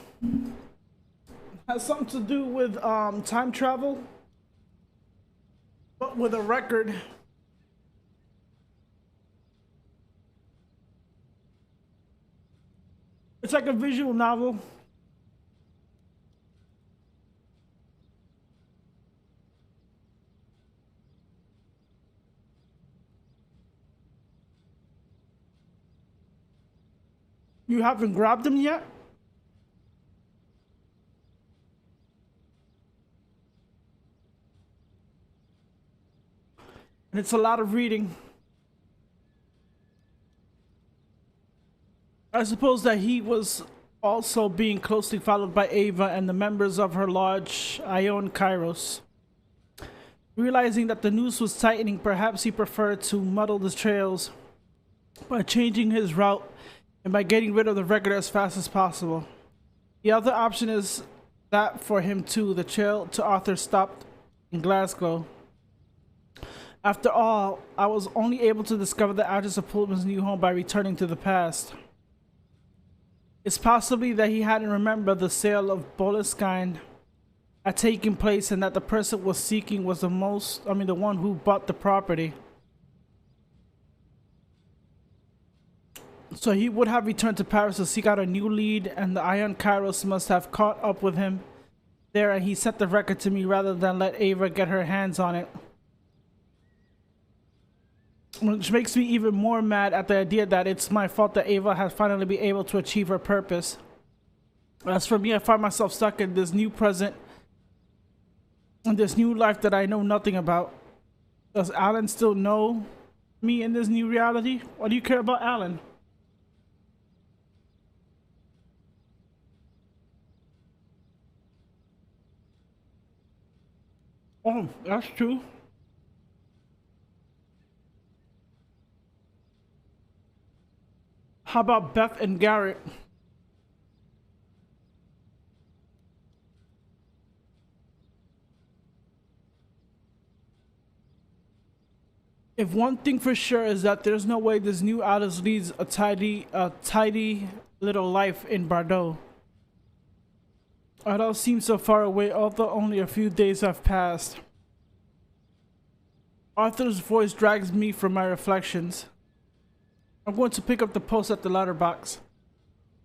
has something to do with time travel, but with a record. It's like a visual novel. You haven't grabbed them yet? And it's a lot of reading. I suppose that he was also being closely followed by Ava and the members of her lodge, Ion Kairos. Realizing that the noose was tightening, perhaps he preferred to muddle the trails by changing his route and by getting rid of the record as fast as possible. The other option is that for him too, the trail to Arthur stopped in Glasgow. After all, I was only able to discover the address of Pullman's new home by returning to the past. It's possibly that he hadn't remembered the sale of Boleskine had taken place and that the person was seeking was the one who bought the property. So he would have returned to Paris to seek out a new lead, and the Ion Kairos must have caught up with him there, and he sent the record to me rather than let Ava get her hands on it. Which makes me even more mad at the idea that it's my fault that Ava has finally been able to achieve her purpose. As for me, I find myself stuck in this new present, in this new life that I know nothing about. Does Alan still know me in this new reality? Why do you care about Alan? Oh, that's true. How about Beth and Garrett? If one thing for sure is that there's no way this new Alice leads a tidy little life in Bordeaux. It all seems so far away, although only a few days have passed. Arthur's voice drags me from my reflections. I'm going to pick up the post at the letterbox.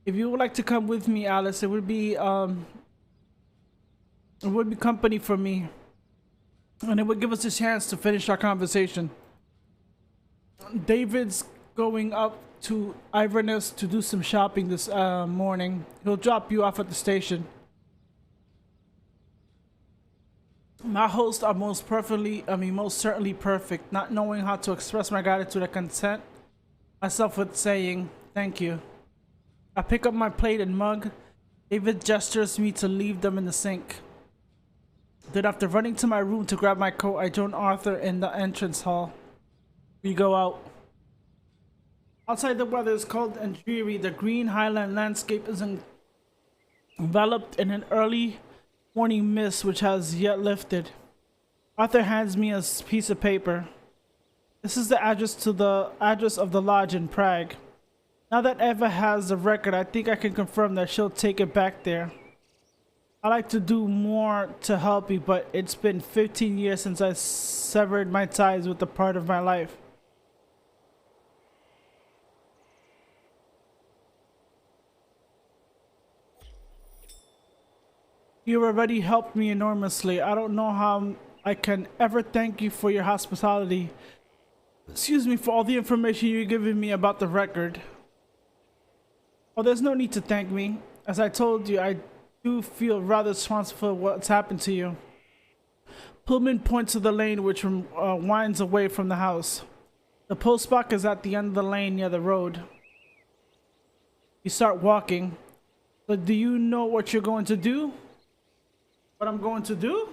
If you would like to come with me, Alice, it would be company for me, and it would give us a chance to finish our conversation. David's going up to Iverness to do some shopping this morning. He'll drop you off at the station. My hosts are most certainly perfect, not knowing how to express my gratitude. I content myself with saying thank you. I pick up my plate and mug. David gestures me to leave them in the sink. Then after running to my room to grab my coat, I join Arthur in the entrance hall. We go out. Outside, the weather is cold and dreary. The green highland landscape is enveloped in an early morning mist which has yet lifted. Arthur hands me a piece of paper. This is the address of the lodge in Prague. Now that Eva has the record, I think I can confirm that she'll take it back there. I like to do more to help you, but it's been 15 years since I severed my ties with a part of my life. You already helped me enormously. I don't know how I can ever thank you for your hospitality. Excuse me, for all the information you're giving me about the record. Oh, there's no need to thank me. As I told you, I do feel rather responsible for what's happened to you. Pullman points to the lane which winds away from the house. The post box is at the end of the lane near the road. You start walking. But do you know what you're going to do? What I'm going to do?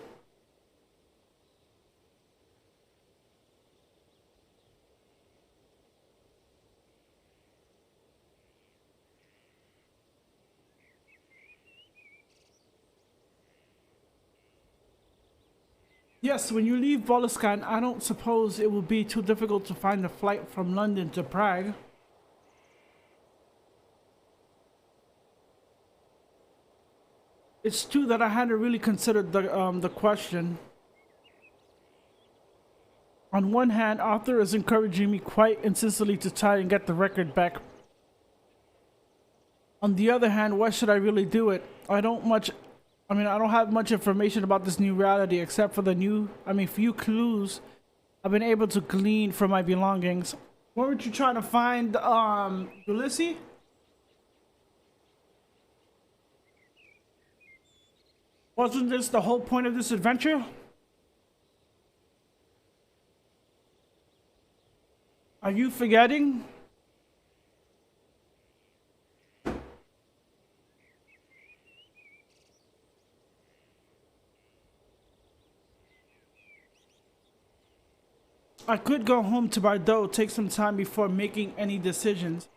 Yes, when you leave Boleskine, I don't suppose it will be too difficult to find a flight from London to Prague. It's true that I hadn't really considered the question. On one hand, Arthur is encouraging me quite insistently to try and get the record back. On the other hand, why should I really do it? I don't have much information about this new reality except for few clues I've been able to glean from my belongings. Weren't you trying to find, Ulysses? Wasn't this the whole point of this adventure? Are you forgetting? I could go home to Bordeaux, take some time before making any decisions.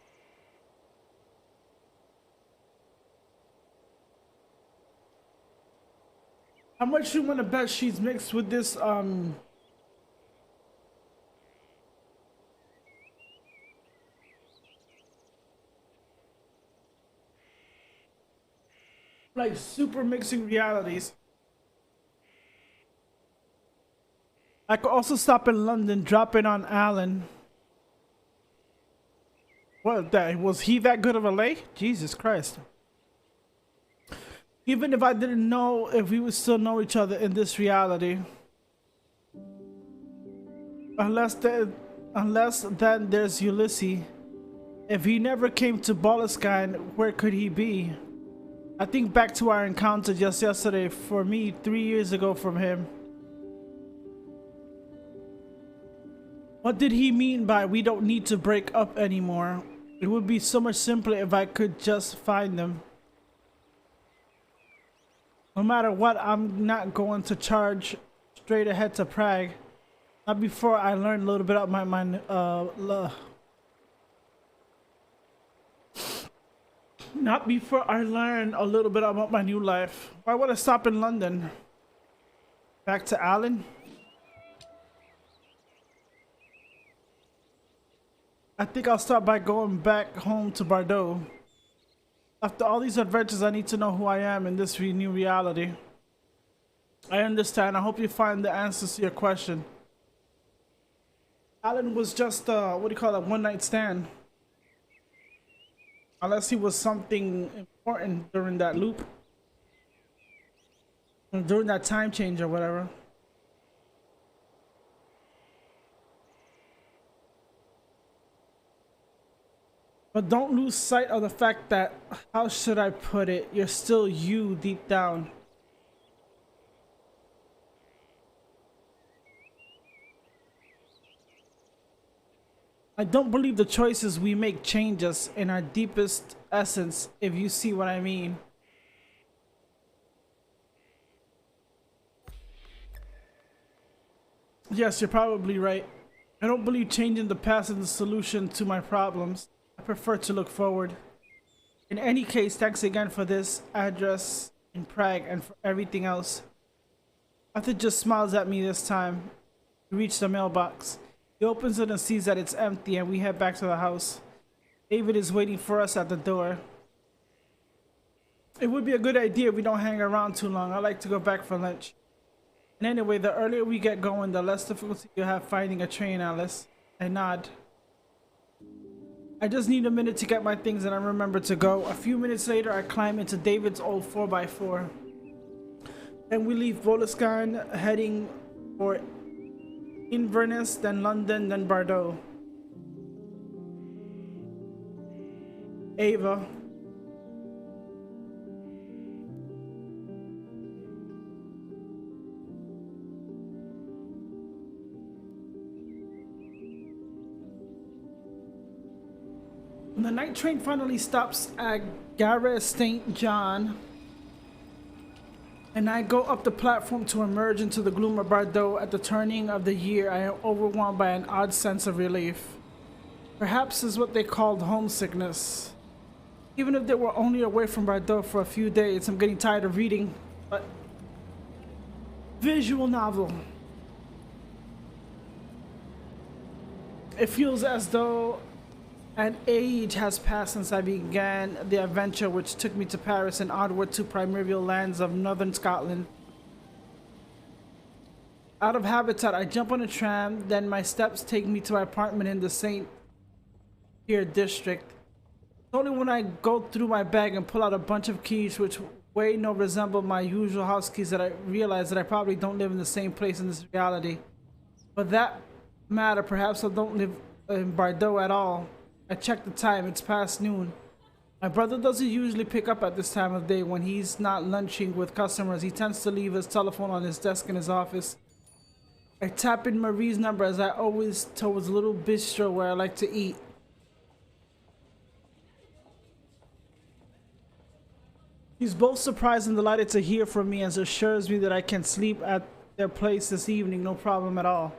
How much you want to bet she's mixed with this, like super mixing realities? I could also stop in London, drop in on Alan. What, was he that good of a lay? Jesus Christ. Even if I didn't know if we would still know each other in this reality. Unless then there's Ulysses. If he never came to Boleskine, where could he be? I think back to our encounter just yesterday, for me 3 years ago from him. What did he mean by we don't need to break up anymore? It would be so much simpler if I could just find them. No matter what, I'm not going to charge straight ahead to Prague. Not before I learn a little bit about Not before I learn a little bit about my new life. Why would I stop in London? Back to Alan? I think I'll start by going back home to Bordeaux. After all these adventures, I need to know who I am in this new reality. I understand. I hope you find the answers to your question. Alan was just, one night stand. Unless he was something important during that loop. During that time change or whatever. But don't lose sight of the fact that, how should I put it, you're still you deep down. I don't believe the choices we make change us in our deepest essence, if you see what I mean. Yes, you're probably right. I don't believe changing the past is the solution to my problems. I prefer to look forward. In any case, thanks again for this address in Prague and for everything else. Arthur just smiles at me this time. We reach the mailbox. He opens it and sees that it's empty, and we head back to the house. David is waiting for us at the door. It would be a good idea if we don't hang around too long. I like to go back for lunch. And anyway, the earlier we get going, the less difficulty you have finding a train, Alice. I nod. I just need a minute to get my things and I remember to go. A few minutes later, I climb into David's old 4x4. Then we leave Boleskine, heading for Inverness, then London, then Bordeaux. Ava. The night train finally stops at Gare St. John, and I go up the platform to emerge into the gloom of Bordeaux. At the turning of the year, I am overwhelmed by an odd sense of relief. Perhaps is what they called homesickness. Even if they were only away from Bordeaux for a few days, I'm getting tired of reading a visual novel. It feels as though an age has passed since I began the adventure which took me to Paris and onward to primeval lands of northern Scotland. Out of habitat, I jump on a tram, then my steps take me to my apartment in the St. Pierre district. Only when I go through my bag and pull out a bunch of keys which way no resemble my usual house keys that I realize that I probably don't live in the same place in this reality. But that matter, perhaps I don't live in Bordeaux at all. I checked the time, it's past noon. My brother doesn't usually pick up at this time of day when he's not lunching with customers. He tends to leave his telephone on his desk in his office. I tap in Marie's number as I always towards a little bistro where I like to eat. She's both surprised and delighted to hear from me and assures me that I can sleep at their place this evening, no problem at all.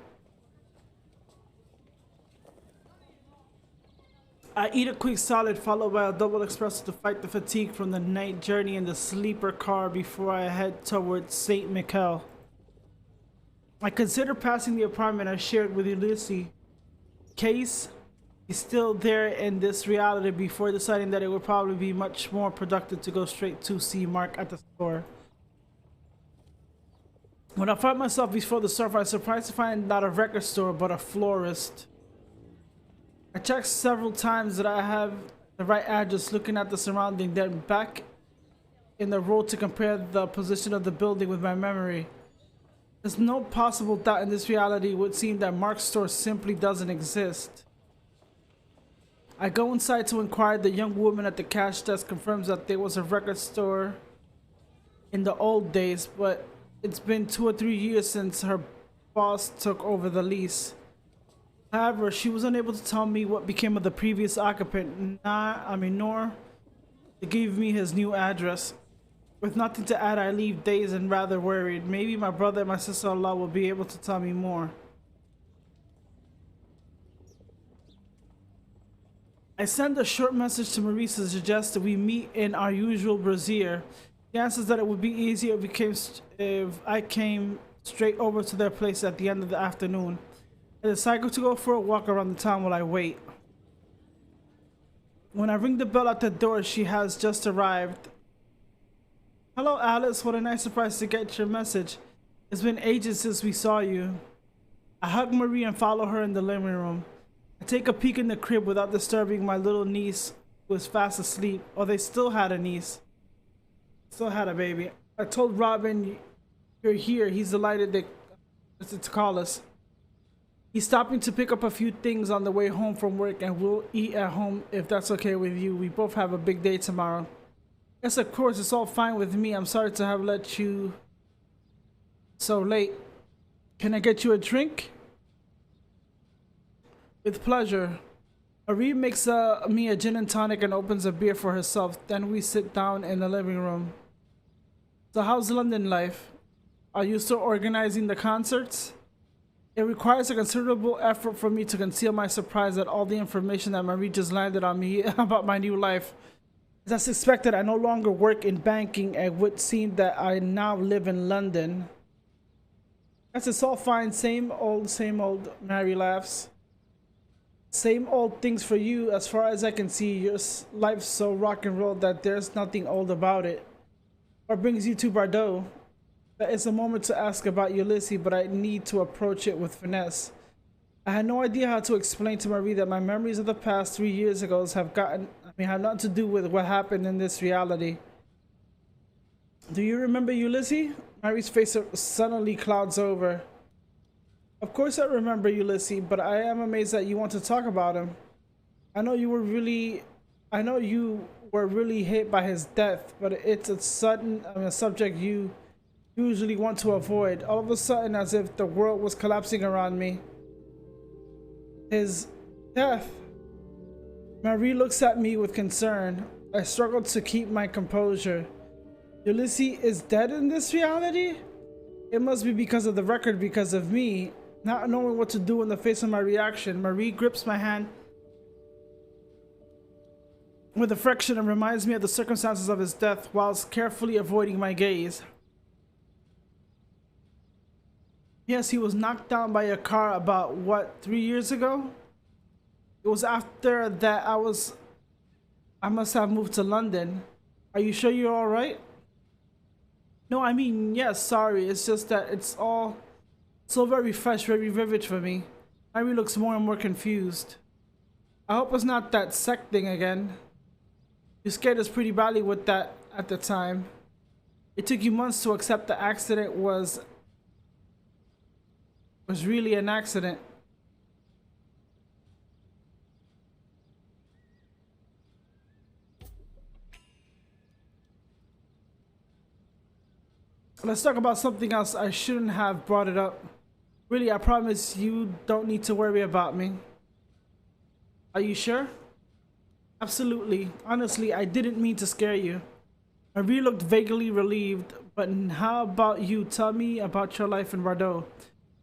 I eat a quick salad followed by a double espresso to fight the fatigue from the night journey in the sleeper car before I head towards St. Michel. I consider passing the apartment I shared with Ulysses. Case is still there in this reality before deciding that it would probably be much more productive to go straight to see Mark at the store. When I find myself before the store, I'm surprised to find not a record store but a florist. I checked several times that I have the right address, looking at the surrounding, then back in the road to compare the position of the building with my memory. There's no possible doubt in this reality. It would seem that Mark's store simply doesn't exist. I go inside to inquire. The young woman at the cash desk confirms that there was a record store in the old days, but it's been 2 or 3 years since her boss took over the lease. However, she was unable to tell me what became of the previous occupant, nor to give me his new address. With nothing to add, I leave dazed and rather worried. Maybe my brother and my sister-in-law will be able to tell me more. I send a short message to Maurice to suggest that we meet in our usual brazier. He answers that it would be easier if I came straight over to their place at the end of the afternoon. I decide to go for a walk around the town while I wait. When I ring the bell at the door, she has just arrived. Hello Alice, what a nice surprise to get your message. It's been ages since we saw you. I hug Marie and follow her in the living room. I take a peek in the crib without disturbing my little niece who was fast asleep. Oh, they still had a niece. Still had a baby. I told Robin you're here. He's delighted to call us. He's stopping to pick up a few things on the way home from work, and we'll eat at home if that's okay with you. We both have a big day tomorrow. Yes, of course, it's all fine with me. I'm sorry to have let you so late. Can I get you a drink? With pleasure. Marie makes me a gin and tonic and opens a beer for herself. Then we sit down in the living room. So how's London life? Are you still organizing the concerts? It requires a considerable effort for me to conceal my surprise at all the information that Marie just landed on me about my new life. As expected, I no longer work in banking and would seem that I now live in London. Yes, it's all fine. Same old, Mary laughs. Same old things for you. As far as I can see, your life's so rock and roll that there's nothing old about it. What brings you to Bordeaux? It's a moment to ask about Ulysses, but I need to approach it with finesse. I had no idea how to explain to Marie that my memories of the past 3 years ago have nothing to do with what happened in this reality. Do you remember Ulysses? Marie's face suddenly clouds over. Of course I remember Ulysses, but I am amazed that you want to talk about him. I know you were really hit by his death, but it's a subject you usually want to avoid. All of a sudden, as if the world was collapsing around me. His death. Marie looks at me with concern. I struggle to keep my composure. Ulysses is dead in this reality? It must be because of the record, because of me. Not knowing what to do in the face of my reaction, Marie grips my hand with affection and reminds me of the circumstances of his death whilst carefully avoiding my gaze. Yes, he was knocked down by a car about, 3 years ago? It was after that I must have moved to London. Are you sure you're alright? No, I mean, yes, sorry. It's just that it's all so very fresh, very vivid for me. Mary looks more and more confused. I hope it's not that sect thing again. You scared us pretty badly with that at the time. It took you months to accept the accident was really an accident. Let's talk about something else. I shouldn't have brought it up. Really, I promise you don't need to worry about me. Are you sure? Absolutely. Honestly, I didn't mean to scare you. Marie looked vaguely relieved, but how about you? Tell me about your life in Bordeaux.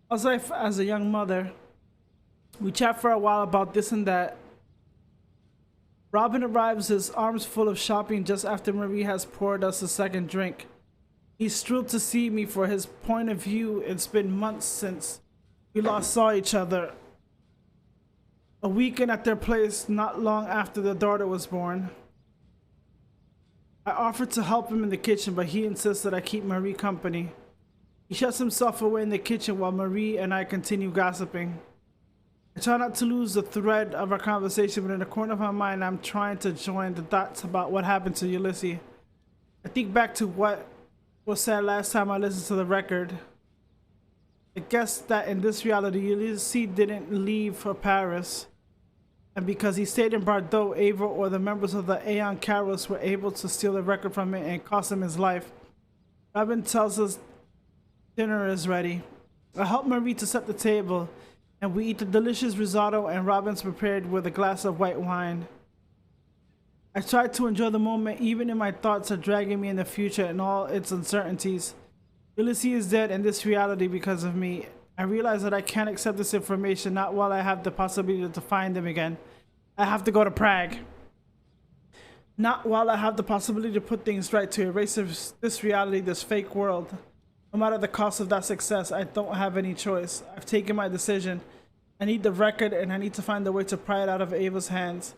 How's life as a young mother? We chat for a while about this and that. Robin arrives, his arms full of shopping just after Marie has poured us a second drink. He's thrilled to see me for his point of view. It's been months since we last saw each other. A weekend at their place not long after the daughter was born. I offered to help him in the kitchen, but he insists that I keep Marie company. He shuts himself away in the kitchen while Marie and I continue gossiping. I try not to lose the thread of our conversation, but in the corner of my mind, I'm trying to join the dots about what happened to Ulysses. I think back to what was said last time I listened to the record. I guess that in this reality, Ulysses didn't leave for Paris. And because he stayed in Bordeaux, Ava or the members of the Aeon Carols were able to steal the record from him and cost him his life. Robin tells us dinner is ready. I help Marie to set the table, and we eat the delicious risotto and Robin's prepared with a glass of white wine. I try to enjoy the moment, even if my thoughts are dragging me in the future and all its uncertainties. Ulysses is dead in this reality because of me. I realize that I can't accept this information, not while I have the possibility to find him again. I have to go to Prague. Not while I have the possibility to put things right, to erase this reality, this fake world. No matter the cost of that success, I don't have any choice. I've taken my decision. I need the record, and I need to find a way to pry it out of Ava's hands.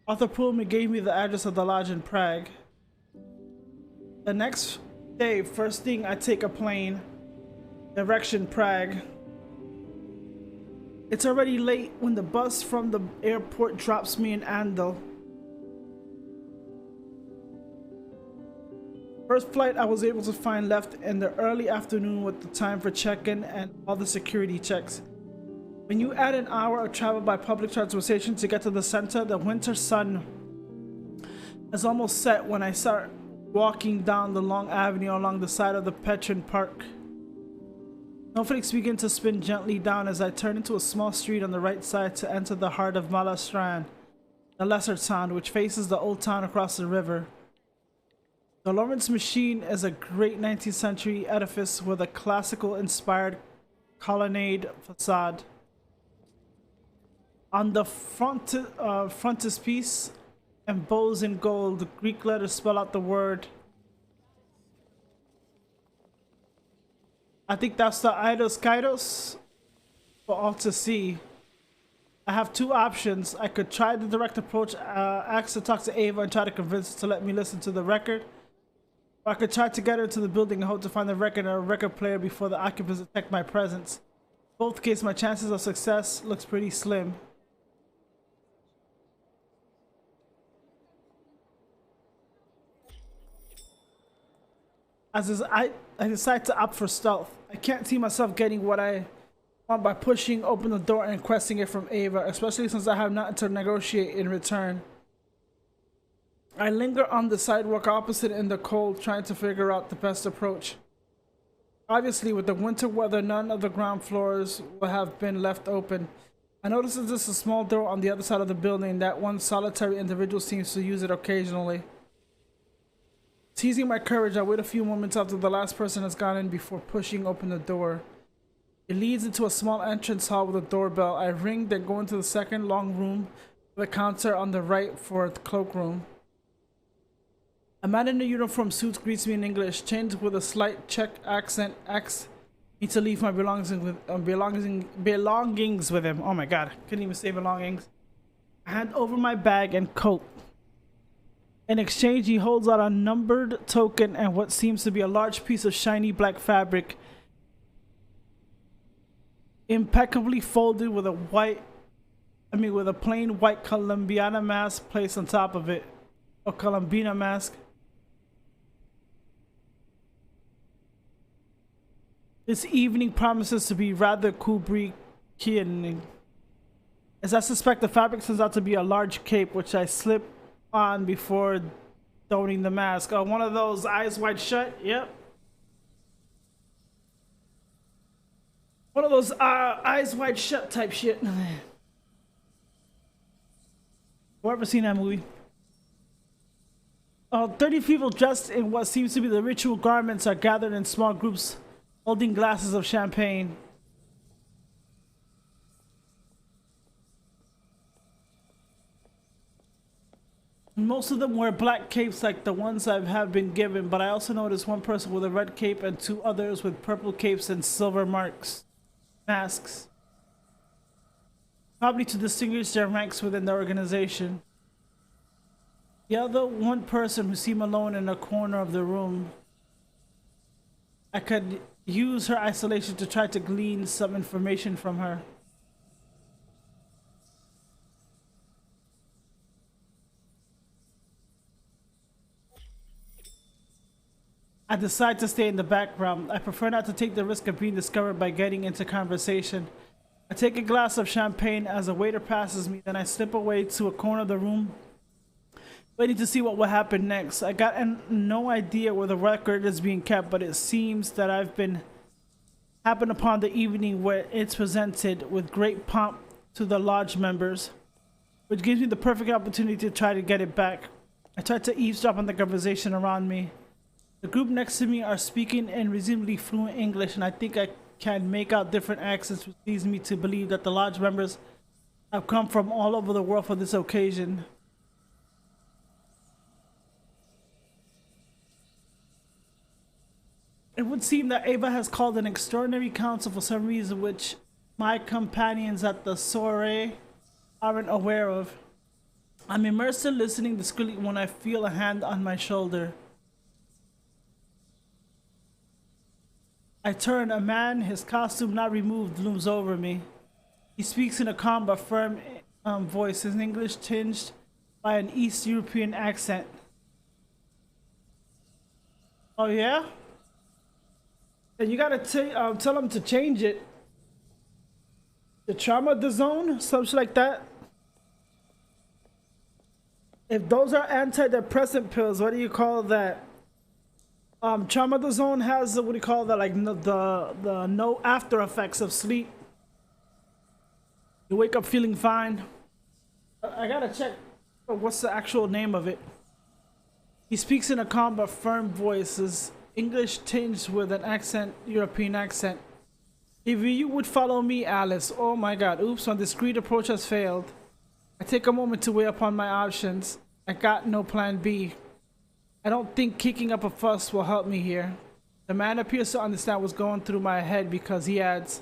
Arthur Pullman gave me the address of the lodge in Prague. The next day, first thing, I take a plane. Direction Prague. It's already late when the bus from the airport drops me in Andel. First flight I was able to find left in the early afternoon with the time for check-in and all the security checks. When you add an hour of travel by public transportation to get to the center, the winter sun has almost set when I start walking down the long avenue along the side of the Petrin Park. Snowflakes begin to spin gently down as I turn into a small street on the right side to enter the heart of Malastran, the lesser town, which faces the old town across the river. The Lawrence Machine is a great 19th century edifice with a classical-inspired colonnade facade. On the frontispiece, embossed in gold, Greek letters spell out the word. I think that's the Eidos Kaidos for all to see. I have two options. I could try the direct approach, ask to talk to Ava and try to convince her to let me listen to the record. Or I could try to get her to the building and hope to find the record and a record player before the occupants detect my presence. In both cases, my chances of success looks pretty slim. I decide to opt for stealth. I can't see myself getting what I want by pushing open the door and requesting it from Ava, especially since I have nothing to negotiate in return. I linger on the sidewalk opposite in the cold, trying to figure out the best approach. Obviously, with the winter weather, none of the ground floors will have been left open. I notice that there's a small door on the other side of the building that one solitary individual seems to use it occasionally. Teasing my courage, I wait a few moments after the last person has gone in before pushing open the door. It leads into a small entrance hall with a doorbell. I ring, then go into the second long room with a counter on the right for a cloakroom. A man in a uniform suit greets me in English, changed with a slight Czech accent, asks me to leave my belongings with him. Oh my god, couldn't even say belongings. I hand over my bag and coat. In exchange, he holds out a numbered token and what seems to be a large piece of shiny black fabric, impeccably folded with a plain white Columbiana mask placed on top of it. A Columbina mask. This evening promises to be rather Kubrickian, as I suspect the fabric turns out to be a large cape, which I slip on before donning the mask. Oh, one of those eyes wide shut. Yep. One of those eyes wide shut type shit. Whoever seen that movie? 30 people dressed in what seems to be the ritual garments are gathered in small groups, holding glasses of champagne. Most of them wear black capes like the ones I have been given, but I also noticed one person with a red cape and two others with purple capes and silver masks. Probably to distinguish their ranks within the organization. The other one person who seemed alone in a corner of the room. I could use her isolation to try to glean some information from her. I decide to stay in the background. I prefer not to take the risk of being discovered by getting into conversation. I take a glass of champagne as a waiter passes me, then I slip away to a corner of the room, waiting to see what will happen next. I got no idea where the record is being kept, but it seems that I've happened upon the evening where it's presented with great pomp to the lodge members, which gives me the perfect opportunity to try to get it back. I try to eavesdrop on the conversation around me. The group next to me are speaking in reasonably fluent English, and I think I can make out different accents, which leads me to believe that the lodge members have come from all over the world for this occasion. It would seem that Ava has called an extraordinary council for some reason which my companions at the soiree aren't aware of. I'm immersed in listening discreetly when I feel a hand on my shoulder. I turn. A man, his costume not removed, looms over me. He speaks in a calm but firm voice, his English tinged by an East European accent. Oh yeah? Then you gotta tell him to change it. The trauma the zone, something like that. If those are antidepressant pills, what do you call that? Tramadazone has what do you call that? Like the no after effects of sleep. You wake up feeling fine. I gotta check what's the actual name of it. He speaks in a calm but firm voice, his English tinged with an accent, European accent. If you would follow me, Alice. Oh my God! Oops! My discreet approach has failed. I take a moment to weigh upon my options. I got no plan B. I don't think kicking up a fuss will help me here. The man appears to understand what's going through my head because he adds,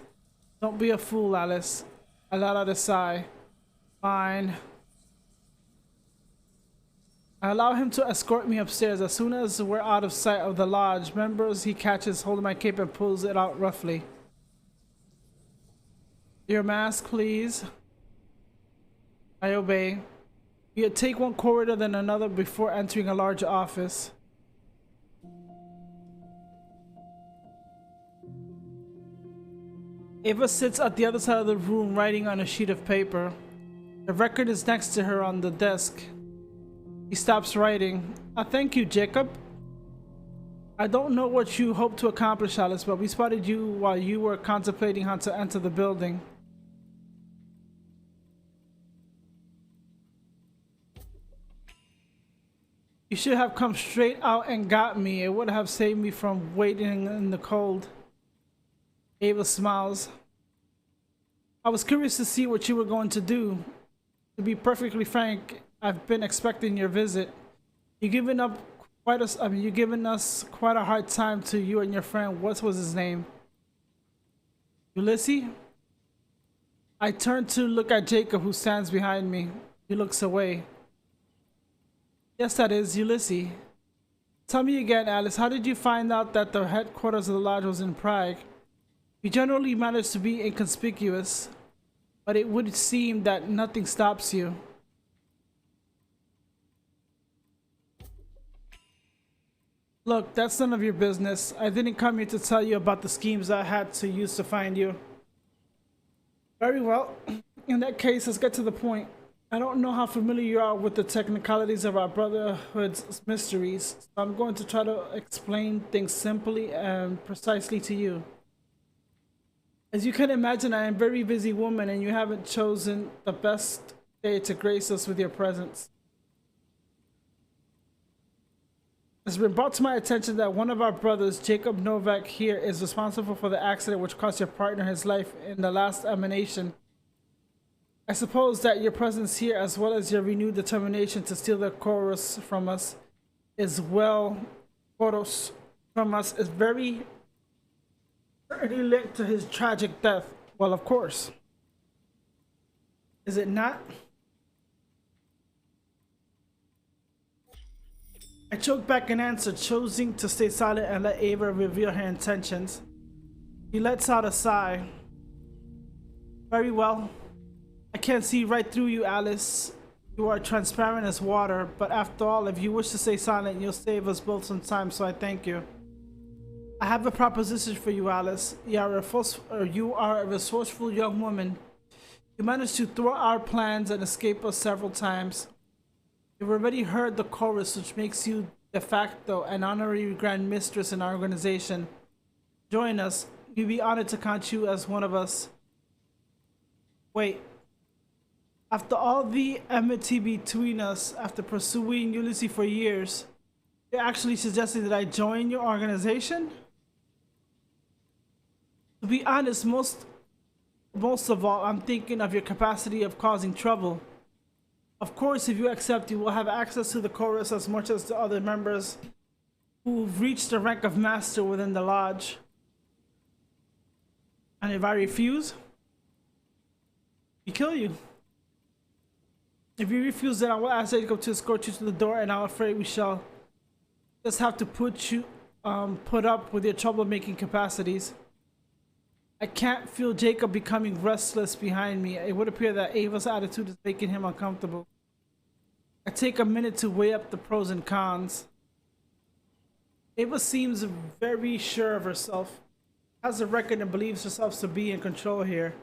"Don't be a fool, Alice." I let out a sigh. Fine. I allow him to escort me upstairs. As soon as we're out of sight of the lodge members, he catches hold of my cape and pulls it out roughly. Your mask, please. I obey. We take one corridor then another before entering a large office. Ava sits at the other side of the room writing on a sheet of paper. The record is next to her on the desk. He stops writing. Thank you, Jacob. I don't know what you hope to accomplish, Alice, but we spotted you while you were contemplating how to enter the building. You should have come straight out and got me. It would have saved me from waiting in the cold. Ava smiles. I was curious to see what you were going to do. To be perfectly frank, I've been expecting your visit. You've given us quite a hard time to you and your friend. What was his name? Ulysses? I turn to look at Jacob, who stands behind me. He looks away. Yes, that is Ulysses. Tell me again, Alice, how did you find out that the headquarters of the lodge was in Prague? You generally manage to be inconspicuous, but it would seem that nothing stops you. Look, that's none of your business. I didn't come here to tell you about the schemes I had to use to find you. Very well. In that case, let's get to the point. I don't know how familiar you are with the technicalities of our Brotherhood's mysteries, so I'm going to try to explain things simply and precisely to you. As you can imagine, I am a very busy woman, and you haven't chosen the best day to grace us with your presence. It's been brought to my attention that one of our brothers, Jacob Novak here, is responsible for the accident which cost your partner his life in the last emanation. I suppose that your presence here, as well as your renewed determination to steal the chorus from us, is very certainly linked to his tragic death. Well, of course. Is it not? I choked back an answer, choosing to stay silent and let Ava reveal her intentions. He lets out a sigh. Very well. I can't see right through you, Alice. You are transparent as water, but after all, if you wish to stay silent, you'll save us both some time, so I thank you. I have a proposition for you, Alice. You are a resourceful young woman. You managed to thwart our plans and escape us several times. You've already heard the chorus, which makes you de facto an honorary Grand Mistress in our organization. Join us. We'd be honored to count you as one of us. Wait. After all the enmity between us, after pursuing Ulysses for years, you're actually suggesting that I join your organization? To be honest, most of all, I'm thinking of your capacity of causing trouble. Of course, if you accept, you will have access to the chorus as much as the other members who've reached the rank of master within the lodge. And if I refuse, we kill you. If you refuse, then I will ask Jacob to escort you to the door, and I'm afraid we shall just have to put up with your troublemaking capacities. I can't feel Jacob becoming restless behind me. It would appear that Ava's attitude is making him uncomfortable. I take a minute to weigh up the pros and cons. Ava seems very sure of herself, has a record, and believes herself to be in control here.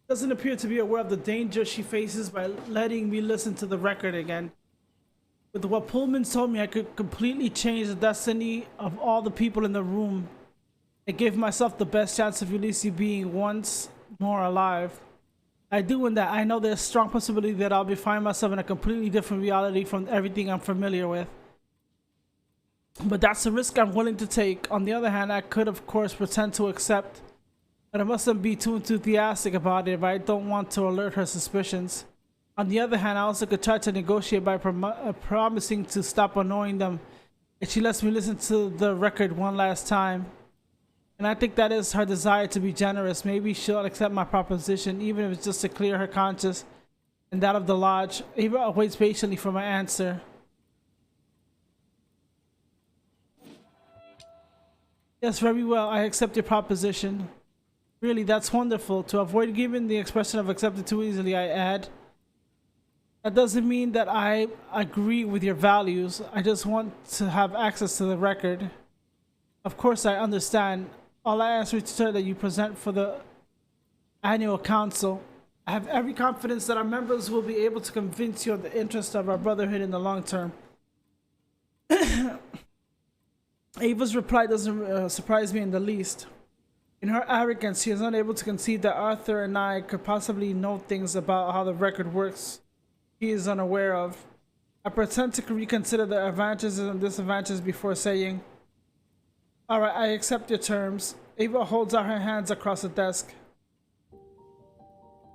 Doesn't appear to be aware of the danger she faces by letting me listen to the record again. With what Pullman told me, I could completely change the destiny of all the people in the room. I gave myself the best chance of Ulysses being once more alive. I do in that I know there's a strong possibility that I'll be finding myself in a completely different reality from everything I'm familiar with. But that's a risk I'm willing to take. On the other hand, I could of course pretend to accept, but I mustn't be too enthusiastic about it if I don't want to alert her suspicions. On the other hand, I also could try to negotiate by promising to stop annoying them if she lets me listen to the record one last time. And I think that is her desire to be generous. Maybe she'll accept my proposition, even if it's just to clear her conscience and that of the lodge. Ava waits patiently for my answer. Yes, very well. I accept your proposition. Really, that's wonderful. To avoid giving the expression of accepted too easily, I add, that doesn't mean that I agree with your values. I just want to have access to the record. Of course, I understand. All I ask is that you present for the annual council. I have every confidence that our members will be able to convince you of the interest of our brotherhood in the long term. Ava's reply doesn't surprise me in the least. In her arrogance, she is unable to concede that Arthur and I could possibly know things about how the record works he is unaware of. I pretend to reconsider the advantages and disadvantages before saying, alright, I accept your terms. Ava holds out her hands across the desk.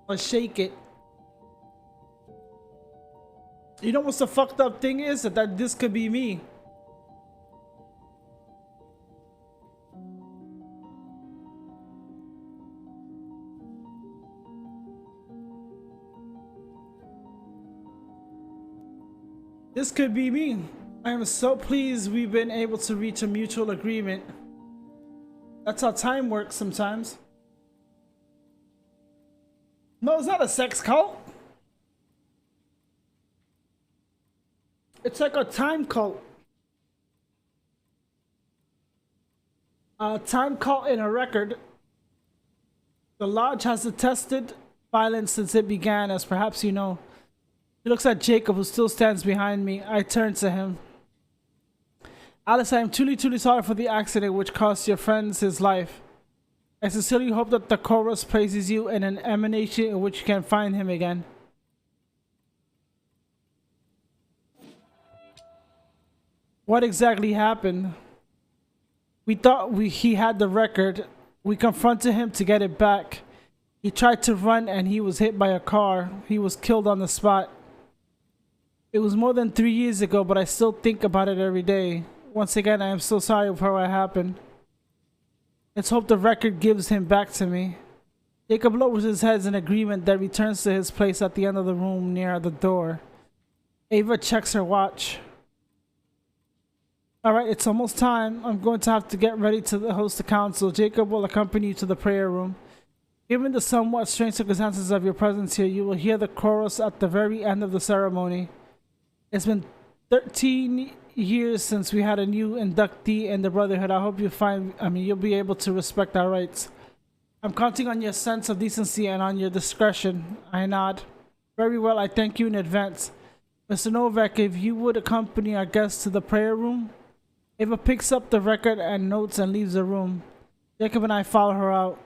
I shake it. You know what's the fucked up thing is? That this could be me. This could be me. I am so pleased we've been able to reach a mutual agreement. That's how time works sometimes. No, it's not a sex cult. It's like a time cult. Time caught in a record. The lodge has attested violence since it began, as perhaps you know. He looks at Jacob, who still stands behind me. I turn to him. Alice, I am truly sorry for the accident which cost your friend his life. I sincerely hope that the chorus places you in an emanation in which you can find him again. What exactly happened? We thought he had the record. We confronted him to get it back. He tried to run and he was hit by a car. He was killed on the spot. It was more than 3 years ago, but I still think about it every day. Once again, I am so sorry for what happened. Let's hope the record gives him back to me. Jacob lowers his head in agreement, then returns to his place at the end of the room near the door. Ava checks her watch. Alright, it's almost time. I'm going to have to get ready to host the council. Jacob will accompany you to the prayer room. Given the somewhat strange circumstances of your presence here, you will hear the chorus at the very end of the ceremony. It's been 13 years since we had a new inductee in the Brotherhood. I hope you'll be able to respect our rights. I'm counting on your sense of decency and on your discretion. I nod. Very well, I thank you in advance. Mr. Novak, if you would accompany our guests to the prayer room. Ava picks up the record and notes and leaves the room. Jacob and I follow her out.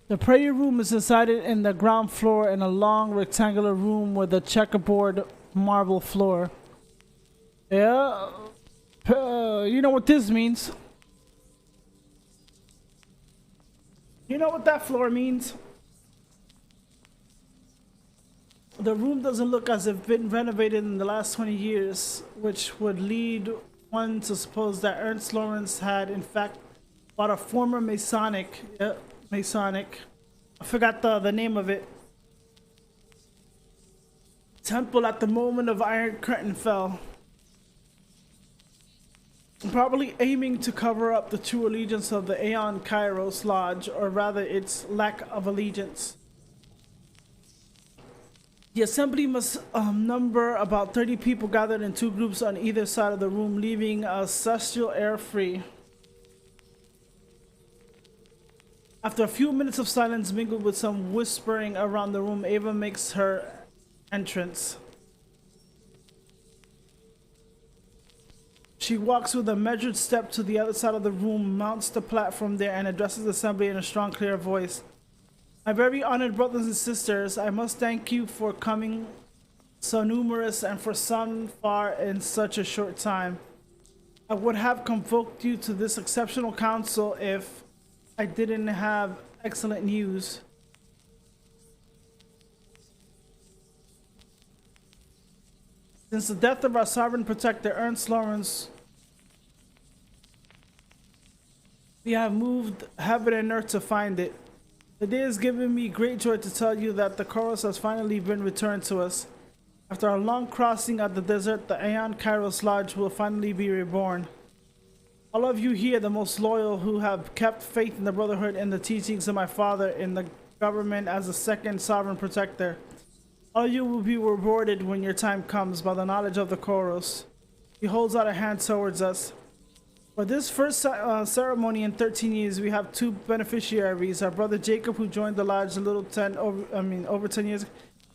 The prayer room is decided in the ground floor in a long rectangular room with a checkerboard marble floor. Yeah, you know what this means. You know what that floor means. The room doesn't look as if it's been renovated in the last 20 years, which would lead one to suppose that Ernst Lawrence had in fact bought a former Masonic, I forgot the name of it, temple at the moment of Iron Curtain fell. Probably aiming to cover up the true allegiance of the Aeon Kairos Lodge, or rather its lack of allegiance. The assembly must number about 30 people gathered in 2 groups on either side of the room, leaving celestial air free. After a few minutes of silence mingled with some whispering around the room, Ava makes her entrance. She walks with a measured step to the other side of the room, mounts the platform there, and addresses the assembly in a strong, clear voice. My very honored brothers and sisters, I must thank you for coming so numerous and for so far in such a short time. I would have convoked you to this exceptional council if I didn't have excellent news. Since the death of our sovereign protector, Ernst Lawrence, we have moved heaven and earth to find it. The day has given me great joy to tell you that the chorus has finally been returned to us. After our long crossing of the desert, the Aeon Kairos Lodge will finally be reborn. All of you here, the most loyal, who have kept faith in the Brotherhood and the teachings of my father in the government as the second sovereign protector, all of you will be rewarded when your time comes by the knowledge of the chorus. He holds out a hand towards us. For this first ceremony in 13 years, we have 2 beneficiaries: our brother Jacob, who joined the lodge over 10 years,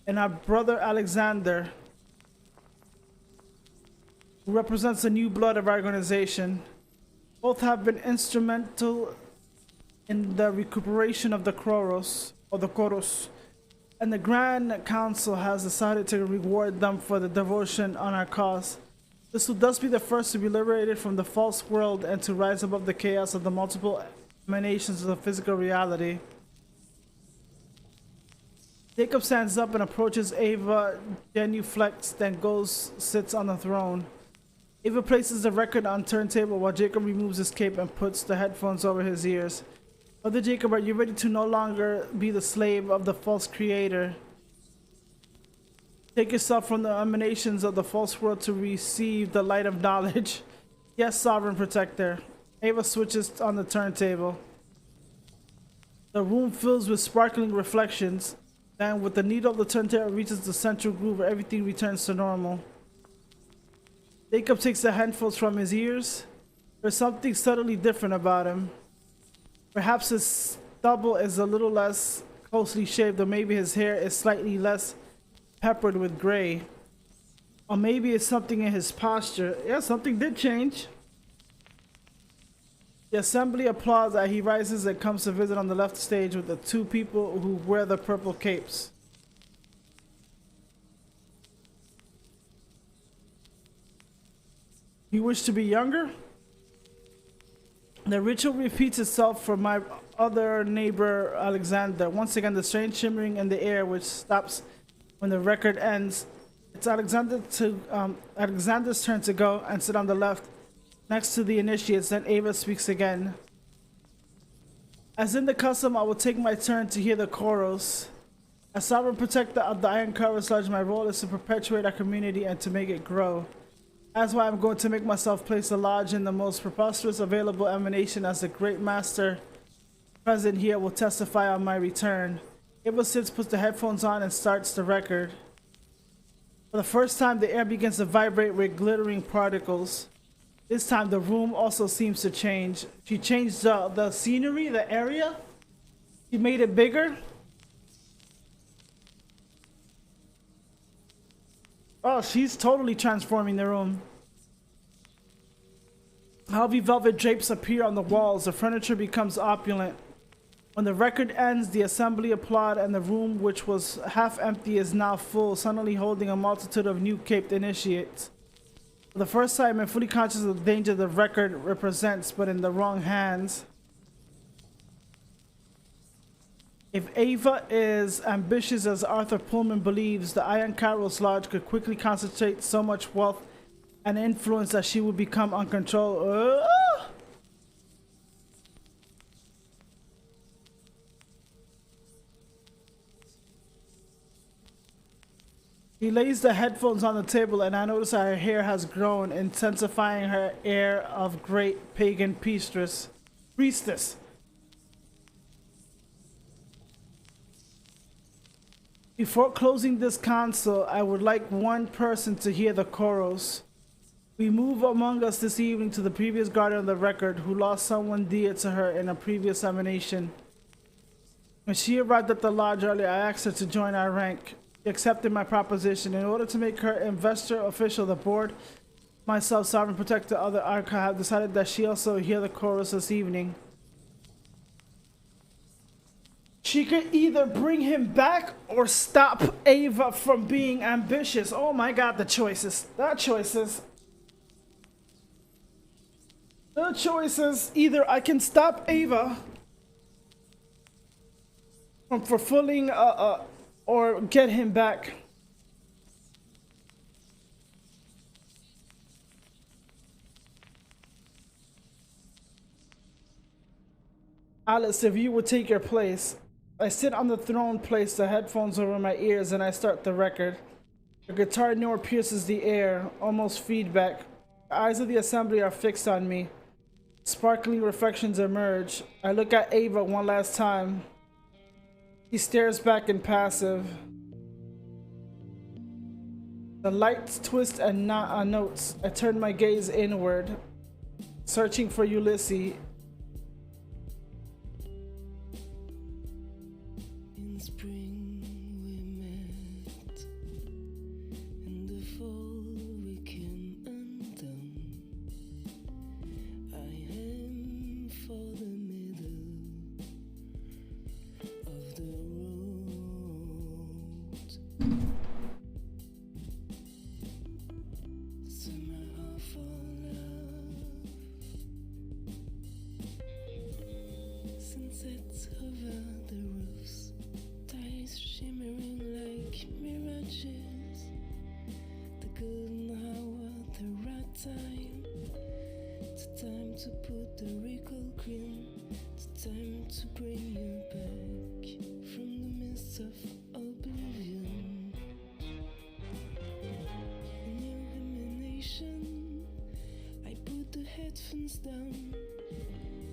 and our brother Alexander, who represents the new blood of our organization. Both have been instrumental in the recuperation of the chorus, and the Grand Council has decided to reward them for the devotion on our cause. This will thus be the first to be liberated from the false world and to rise above the chaos of the multiple emanations of the physical reality. Jacob stands up and approaches Ava, genuflects, then sits on the throne. Ava places the record on turntable while Jacob removes his cape and puts the headphones over his ears. Brother Jacob, are you ready to no longer be the slave of the false creator? Take yourself from the emanations of the false world to receive the light of knowledge. Yes, sovereign protector. Ava switches on the turntable. The room fills with sparkling reflections. Then with the needle of the turntable reaches the central groove where everything returns to normal. Jacob takes the headphones from his ears. There's something subtly different about him. Perhaps his stubble is a little less closely shaved, or maybe his hair is slightly less peppered with gray. Or maybe it's something in his posture. Yeah, something did change. The assembly applauds as he rises and comes to visit on the left stage with the two people who wear the purple capes. You wish to be younger? The ritual repeats itself for my other neighbor, Alexander. Once again, the strange shimmering in the air, which stops when the record ends. It's Alexander's turn to go and sit on the left, next to the initiates. Then Ava speaks again. As in the custom, I will take my turn to hear the chorus. As sovereign protector of the Iron Chorus Lodge, my role is to perpetuate our community and to make it grow. That's why I'm going to make myself place the lodge in the most preposterous available emanation, as the great master present here will testify on my return. Ava sits, puts the headphones on, and starts the record. For the first time, the air begins to vibrate with glittering particles. This time, the room also seems to change. She changed the scenery, the area. She made it bigger. Oh, she's totally transforming the room. Heavy velvet drapes appear on the walls. The furniture becomes opulent. When the record ends, the assembly applaud, and the room, which was half empty, is now full, suddenly holding a multitude of new caped initiates. For the first time, I'm fully conscious of the danger the record represents, but in the wrong hands. If Ava is ambitious as Arthur Pullman believes, the Iron Kairos Lodge could quickly concentrate so much wealth and influence that she would become uncontrolled. He lays the headphones on the table, and I notice her hair has grown, intensifying her air of great pagan priestess. Before closing this console, I would like one person to hear the chorus. We move among us this evening to the previous guardian of the record, who lost someone dear to her in a previous emanation. When she arrived at the lodge earlier, I asked her to join our rank. She accepted my proposition. In order to make her investor official, the board, myself, sovereign protector, other archive, have decided that she also hear the chorus this evening. She could either bring him back or stop Ava from being ambitious. Oh my god, the choices. The choices. The choices. Either I can stop Ava from fulfilling or get him back. Alice, if you would take your place. I sit on the throne, place the headphones over my ears, and I start the record. The guitar note pierces the air, almost feedback. The eyes of the assembly are fixed on me. Sparkling reflections emerge. I look at Ava one last time. He stares back impassive. The lights twist and notes. I turn my gaze inward, searching for Ulysses. In spring we met, in the fall we came undone. I aim for the middle of the road. Summer of our love, sunsets over the roofs, ties shimmering like mirages. The golden hour, the right time. The time to put the recall cream. The time to bring you back from the mist of oblivion. In your emanation, I put the headphones down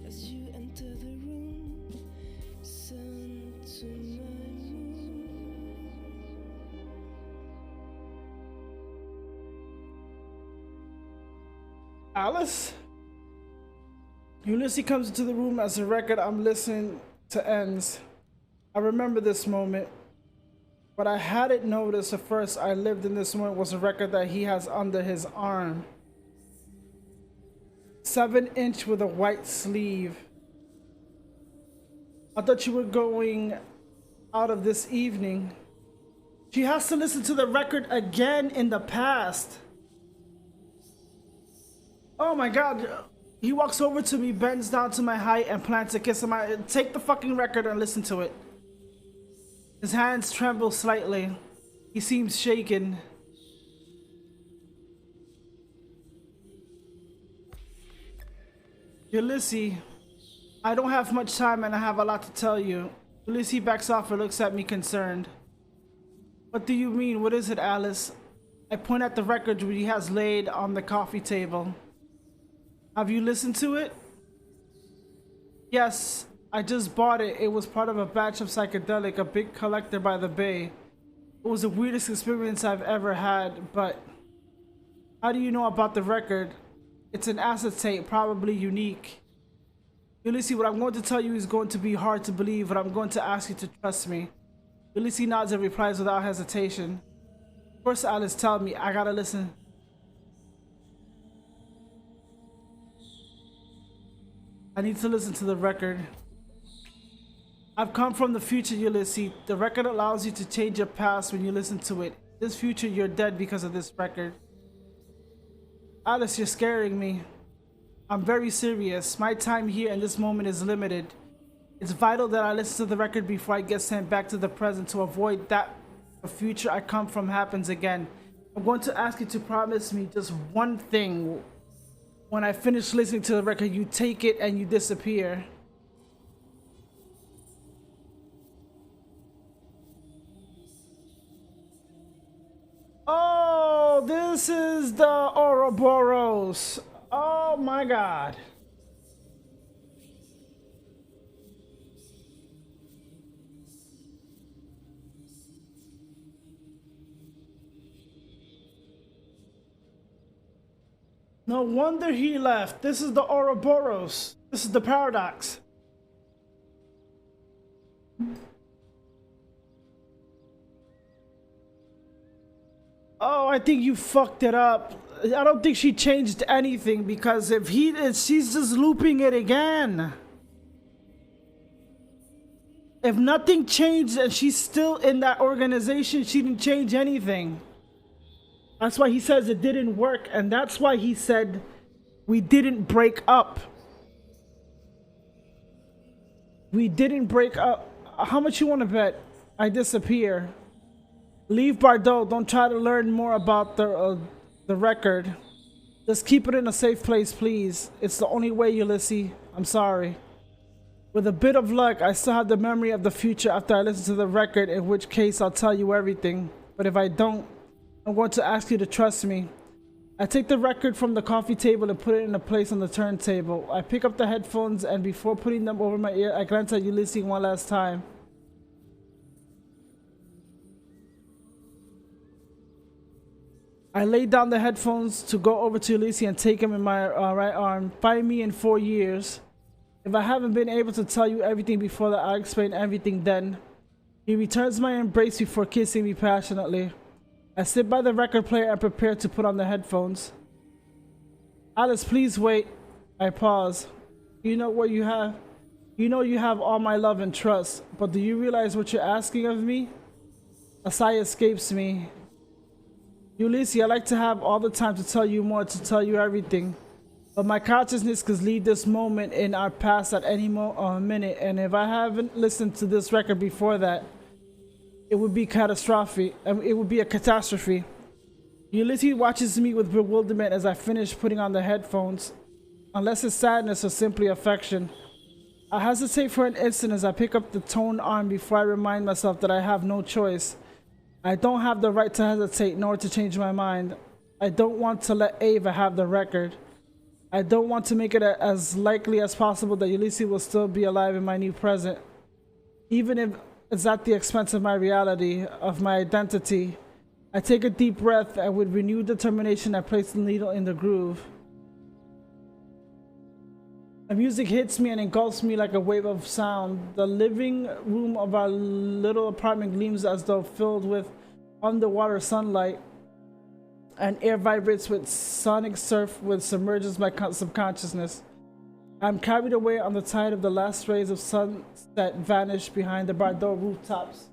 as you enter the room. Sun to my moon. Alice? Ulysses comes into the room as the record I'm listening to ends. I remember this moment. What I hadn't noticed at first I lived in this moment was a record that he has under his arm. 7-inch with a white sleeve. I thought you were going out of this evening. She has to listen to the record again in the past. Oh my god. He walks over to me, bends down to my height, and plants a kiss on my... Take the fucking record and listen to it. His hands tremble slightly. He seems shaken. Ulysses, I don't have much time and I have a lot to tell you. Ulysses backs off and looks at me concerned. What do you mean? What is it, Alice? I point at the record which he has laid on the coffee table. Have you listened to it? Yes, I just bought it. It was part of a batch of psychedelic, a big collector by the bay. It was the weirdest experience I've ever had, but... How do you know about the record? It's an acetate, probably unique. Ulysses, what I'm going to tell you is going to be hard to believe, but I'm going to ask you to trust me. Ulysses nods and replies without hesitation. Of course, Alice, tell me. I gotta listen. I need to listen to the record. I've come from the future, Ulysses. The record allows you to change your past when you listen to it. In this future, you're dead because of this record. Alice, you're scaring me. I'm very serious. My time here in this moment is limited. It's vital that I listen to the record before I get sent back to the present to avoid that the future I come from happens again. I'm going to ask you to promise me just one thing. When I finish listening to the record, you take it and you disappear. Oh, this is the Ouroboros. Oh my god. No wonder he left. This is the Ouroboros. This is the paradox. Oh, I think you fucked it up. I don't think she changed anything because if she's just looping it again. If nothing changed and she's still in that organization, she didn't change anything. That's why he says it didn't work, and that's why he said we didn't break up. We didn't break up. How much you want to bet I disappear? Leave Bordeaux. Don't try to learn more about the record. Just keep it in a safe place, please. It's the only way, Ulysses. I'm sorry. With a bit of luck, I still have the memory of the future after I listen to the record, in which case I'll tell you everything. But if I don't, I'm going to ask you to trust me. I take the record from the coffee table and put it in a place on the turntable. I pick up the headphones and before putting them over my ear, I glance at Ulysses one last time. I lay down the headphones to go over to Ulysses and take him in my right arm. Find me in 4 years. If I haven't been able to tell you everything before that, I'll explain everything then. He returns my embrace before kissing me passionately. I sit by the record player and prepare to put on the headphones. Alice, please wait. I pause. You know what you have? You know you have all my love and trust, but do you realize what you're asking of me? A sigh escapes me. Ulysses, I like to have all the time to tell you more, to tell you everything. But my consciousness could leave this moment in our past at any minute, and if I haven't listened to this record before that, it would be catastrophic. It would be a catastrophe. Ulysses watches me with bewilderment as I finish putting on the headphones, unless it's sadness or simply affection. I hesitate for an instant as I pick up the toned arm before I remind myself that I have no choice. I don't have the right to hesitate nor to change my mind. I don't want to let Ava have the record. I don't want to make it as likely as possible that Ulysses will still be alive in my new present, even if it's at the expense of my reality, of my identity. I take a deep breath and with renewed determination I place the needle in the groove. The music hits me and engulfs me like a wave of sound. The living room of our little apartment gleams as though filled with underwater sunlight, and air vibrates with sonic surf which submerges my subconsciousness. I'm carried away on the tide of the last rays of sunset vanish behind the Bordeaux rooftops.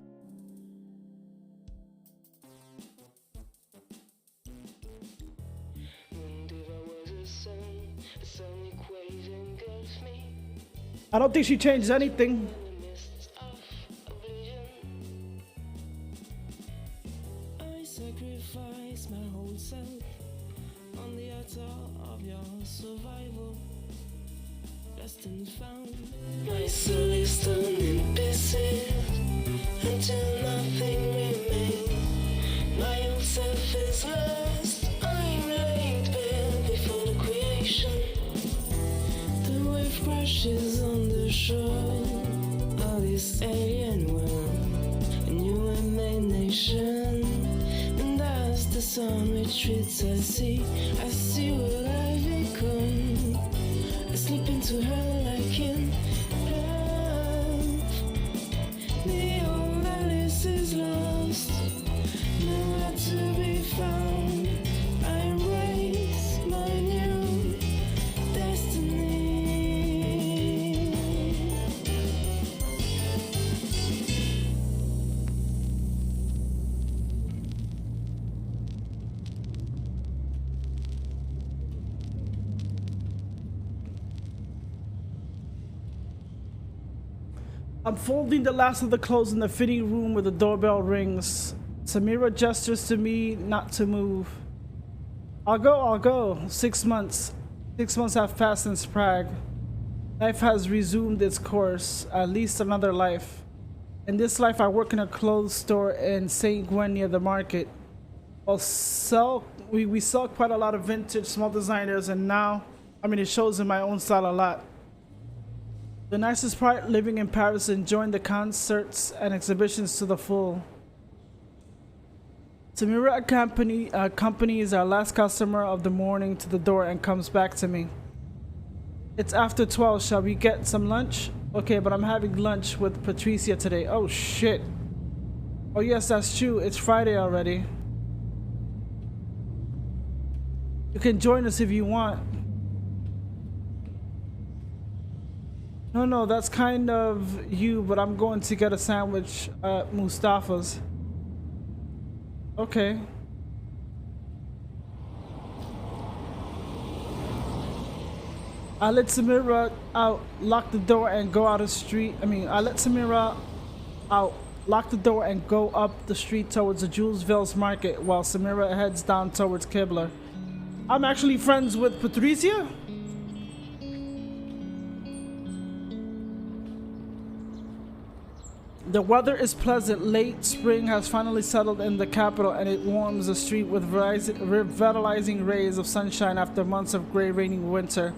I don't think she changed anything. I sacrifice my whole self on the altar of your survival. Lost and found, my soul is torn in pieces until nothing remains. My old self is lost. I'm laid bare before the creation. The wave crashes on the shore of this alien world, a new emanation. And as the sun retreats, I see what I've become. I slip into her like in love. The old Alice is lost, nowhere to be found. I embrace my new destiny. I'm folding the last of the clothes in the fitting room where the doorbell rings. Samira gestures to me not to move. I'll go. 6 months. 6 months have passed since Prague. Life has resumed its course, at least another life. In this life, I work in a clothes store in St. Gwen near the market. We sell quite a lot of vintage small designers, and now, it shows in my own style a lot. The nicest part, living in Paris, enjoying the concerts and exhibitions to the full. Samira accompanies our last customer of the morning to the door and comes back to me. It's after 12, shall we get some lunch? Okay, but I'm having lunch with Patricia today. Oh shit. Oh yes, that's true, it's Friday already. You can join us if you want. No, that's kind of you, but I'm going to get a sandwich at Mustafa's. Okay. I let Samira out, lock the door, and go out the street. I let Samira out, lock the door, and go up the street towards the Jules Vels market while Samira heads down towards Kibler. I'm actually friends with Patricia? The weather is pleasant. Late spring has finally settled in the capital, and it warms the street with revitalizing rays of sunshine after months of gray, raining winter.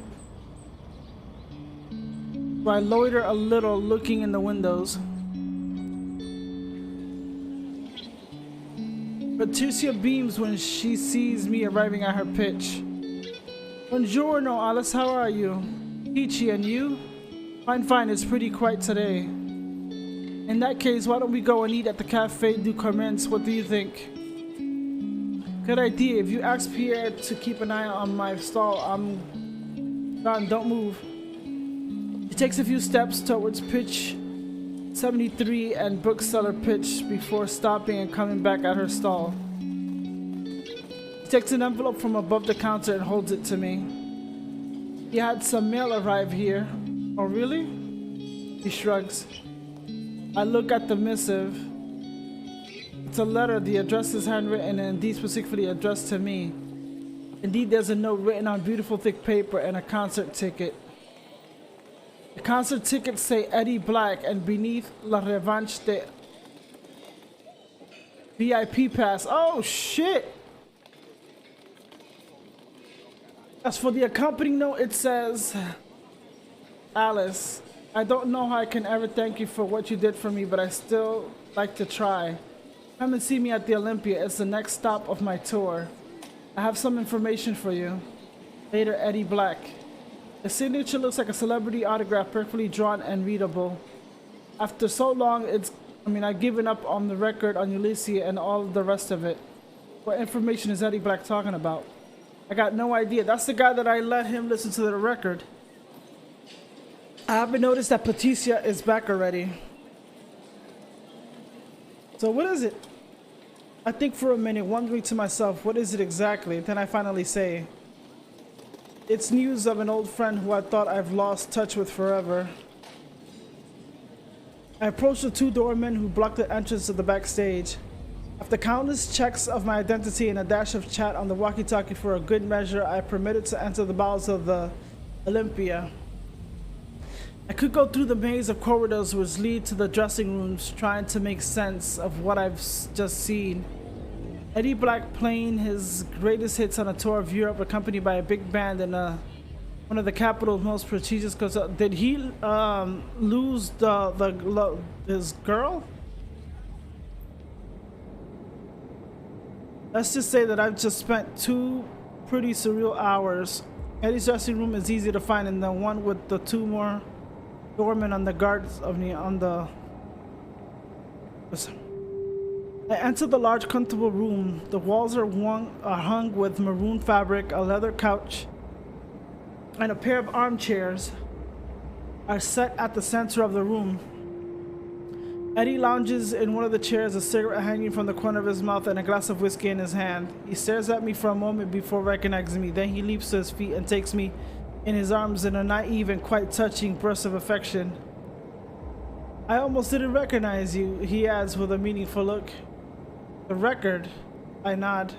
I loiter a little, looking in the windows. Patricia beams when she sees me arriving at her pitch. Buongiorno, Alice. How are you? Peachy, and you? Fine. It's pretty quiet today. In that case, why don't we go and eat at the Café du Commerce? What do you think? Good idea. If you ask Pierre to keep an eye on my stall, I'm done. Don't move. She takes a few steps towards pitch 73 and bookseller pitch before stopping and coming back at her stall. She takes an envelope from above the counter and holds it to me. You had some mail arrive here. Oh, really? He shrugs. I look at the missive. It's a letter. The address is handwritten and indeed specifically addressed to me. Indeed, there's a note written on beautiful thick paper and a concert ticket. The concert tickets say Eddie Black, and beneath La Revanche de VIP pass. Oh shit! As for the accompanying note, it says, Alice, I don't know how I can ever thank you for what you did for me, but I still like to try. Come and see me at the Olympia. It's the next stop of my tour. I have some information for you. Later, Eddie Black. The signature looks like a celebrity autograph, perfectly drawn and readable. After so long, I've given up on the record on Ulysses and all the rest of it. What information is Eddie Black talking about? I got no idea. That's the guy that I let him listen to the record. I haven't noticed that Patricia is back already. So what is it? I think for a minute, wondering to myself, what is it exactly? Then I finally say, it's news of an old friend who I thought I've lost touch with forever. I approached the two doormen who blocked the entrance to the backstage. After countless checks of my identity and a dash of chat on the walkie-talkie for a good measure, I permitted to enter the bowels of the Olympia. I could go through the maze of corridors which lead to the dressing rooms, trying to make sense of what I've just seen. Eddie Black playing his greatest hits on a tour of Europe, accompanied by a big band in one of the capital's most prestigious. Did he lose his girl? Let's just say that I've just spent 2 pretty surreal hours. Eddie's dressing room is easy to find, and the one with the 2 more doormen on the guards of me on the. I enter the large, comfortable room. The walls are hung with maroon fabric, a leather couch, and a pair of armchairs are set at the center of the room. Eddie lounges in one of the chairs, a cigarette hanging from the corner of his mouth and a glass of whiskey in his hand. He stares at me for a moment before recognizing me. Then he leaps to his feet and takes me in his arms in a naive and quite touching burst of affection. I almost didn't recognize you, he adds with a meaningful look. The record, I nod.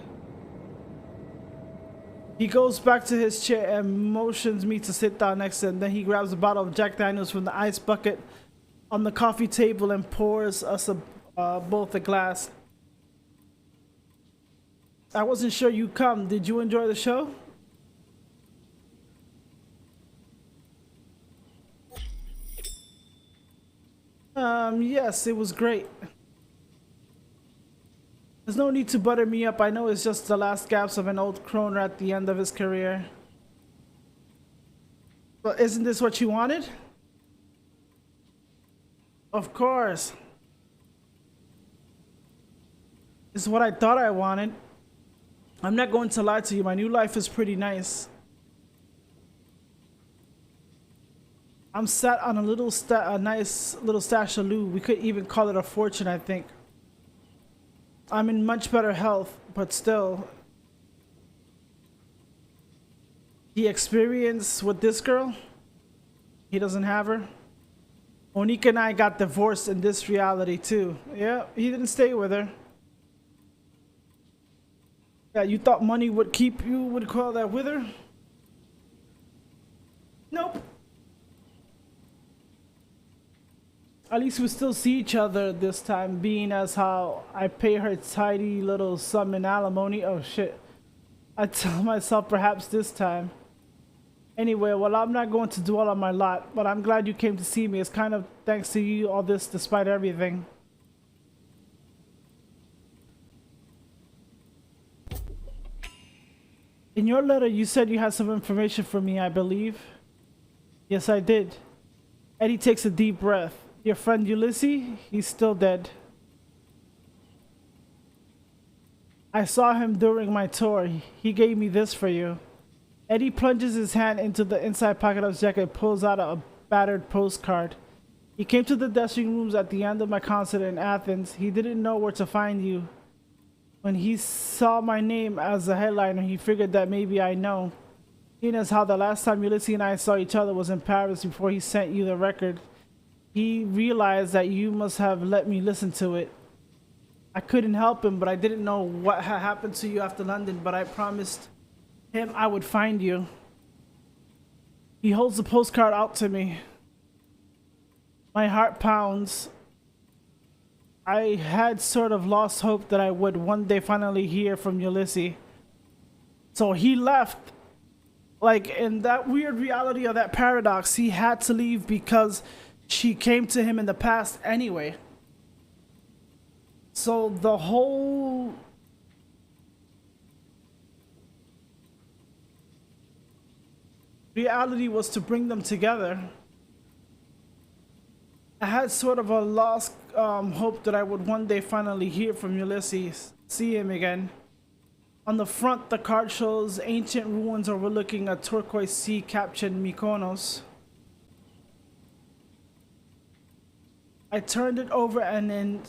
He goes back to his chair and motions me to sit down next to him. Then he grabs a bottle of Jack Daniels from the ice bucket on the coffee table and pours us both a glass. I wasn't sure you'd come. Did you enjoy the show? Yes, it was great. There's no need to butter me up. I know it's just the last gasp of an old croner at the end of his career. But isn't this what you wanted? Of course. This is what I thought I wanted. I'm not going to lie to you. My new life is pretty nice. I'm sat on a nice little stash of loot. We could even call it a fortune, I think. I'm in much better health, but still. The experience with this girl, he doesn't have her. Monique and I got divorced in this reality too. Yeah, he didn't stay with her. Yeah, you thought money would keep you, would call that with her? Nope. At least we still see each other this time, being as how I pay her tidy little sum in alimony. Oh shit. I tell myself perhaps this time. Anyway, well, I'm not going to dwell on my lot, but I'm glad you came to see me. It's kind of thanks to you all this despite everything. In your letter, you said you had some information for me, I believe. Yes, I did. Eddie takes a deep breath. Your friend Ulysses, he's still dead. I saw him during my tour. He gave me this for you. Eddie plunges his hand into the inside pocket of his jacket and pulls out a battered postcard. He came to the dressing rooms at the end of my concert in Athens. He didn't know where to find you. When he saw my name as a headliner, he figured that maybe I know. Seeing as how the last time Ulysses and I saw each other was in Paris before he sent you the record, he realized that you must have let me listen to it. I couldn't help him, but I didn't know what had happened to you after London, but I promised him I would find you. He holds the postcard out to me. My heart pounds. I had sort of lost hope that I would one day finally hear from Ulysses. So he left. Like, in that weird reality of that paradox, he had to leave because she came to him in the past anyway. So the whole reality was to bring them together. I had sort of a lost hope that I would one day finally hear from Ulysses, see him again. On the front, the card shows ancient ruins overlooking a turquoise sea captured Mykonos. I turned it over and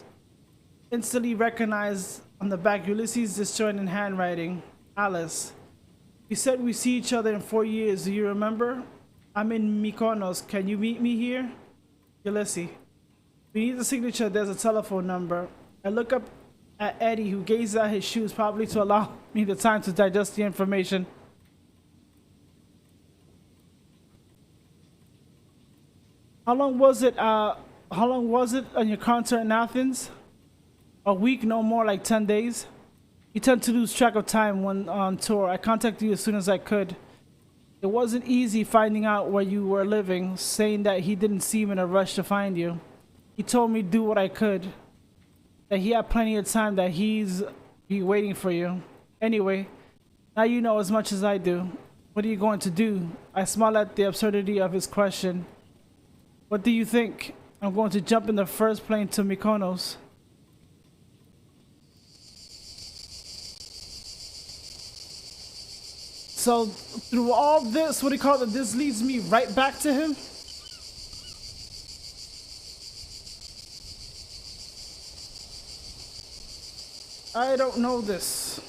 instantly recognized on the back Ulysses' disjointed handwriting. Alice. We said we see each other in 4 years, do you remember? I'm in Mykonos, can you meet me here? Ulysses. We need the signature, there's a telephone number. I look up at Eddie, who gazes at his shoes, probably to allow me the time to digest the information. How long was it on your concert in Athens? A week, no more, like 10 days. You tend to lose track of time when on tour. I contacted you as soon as I could. It wasn't easy finding out where you were living, saying that he didn't seem in a rush to find you. He told me do what I could, that he had plenty of time, that he's be waiting for you. Anyway, now you know as much as I do. What are you going to do? I smile at the absurdity of his question. What do you think? I'm going to jump in the first plane to Mykonos. So through all this, what do you call it? This leads me right back to him. I don't know this.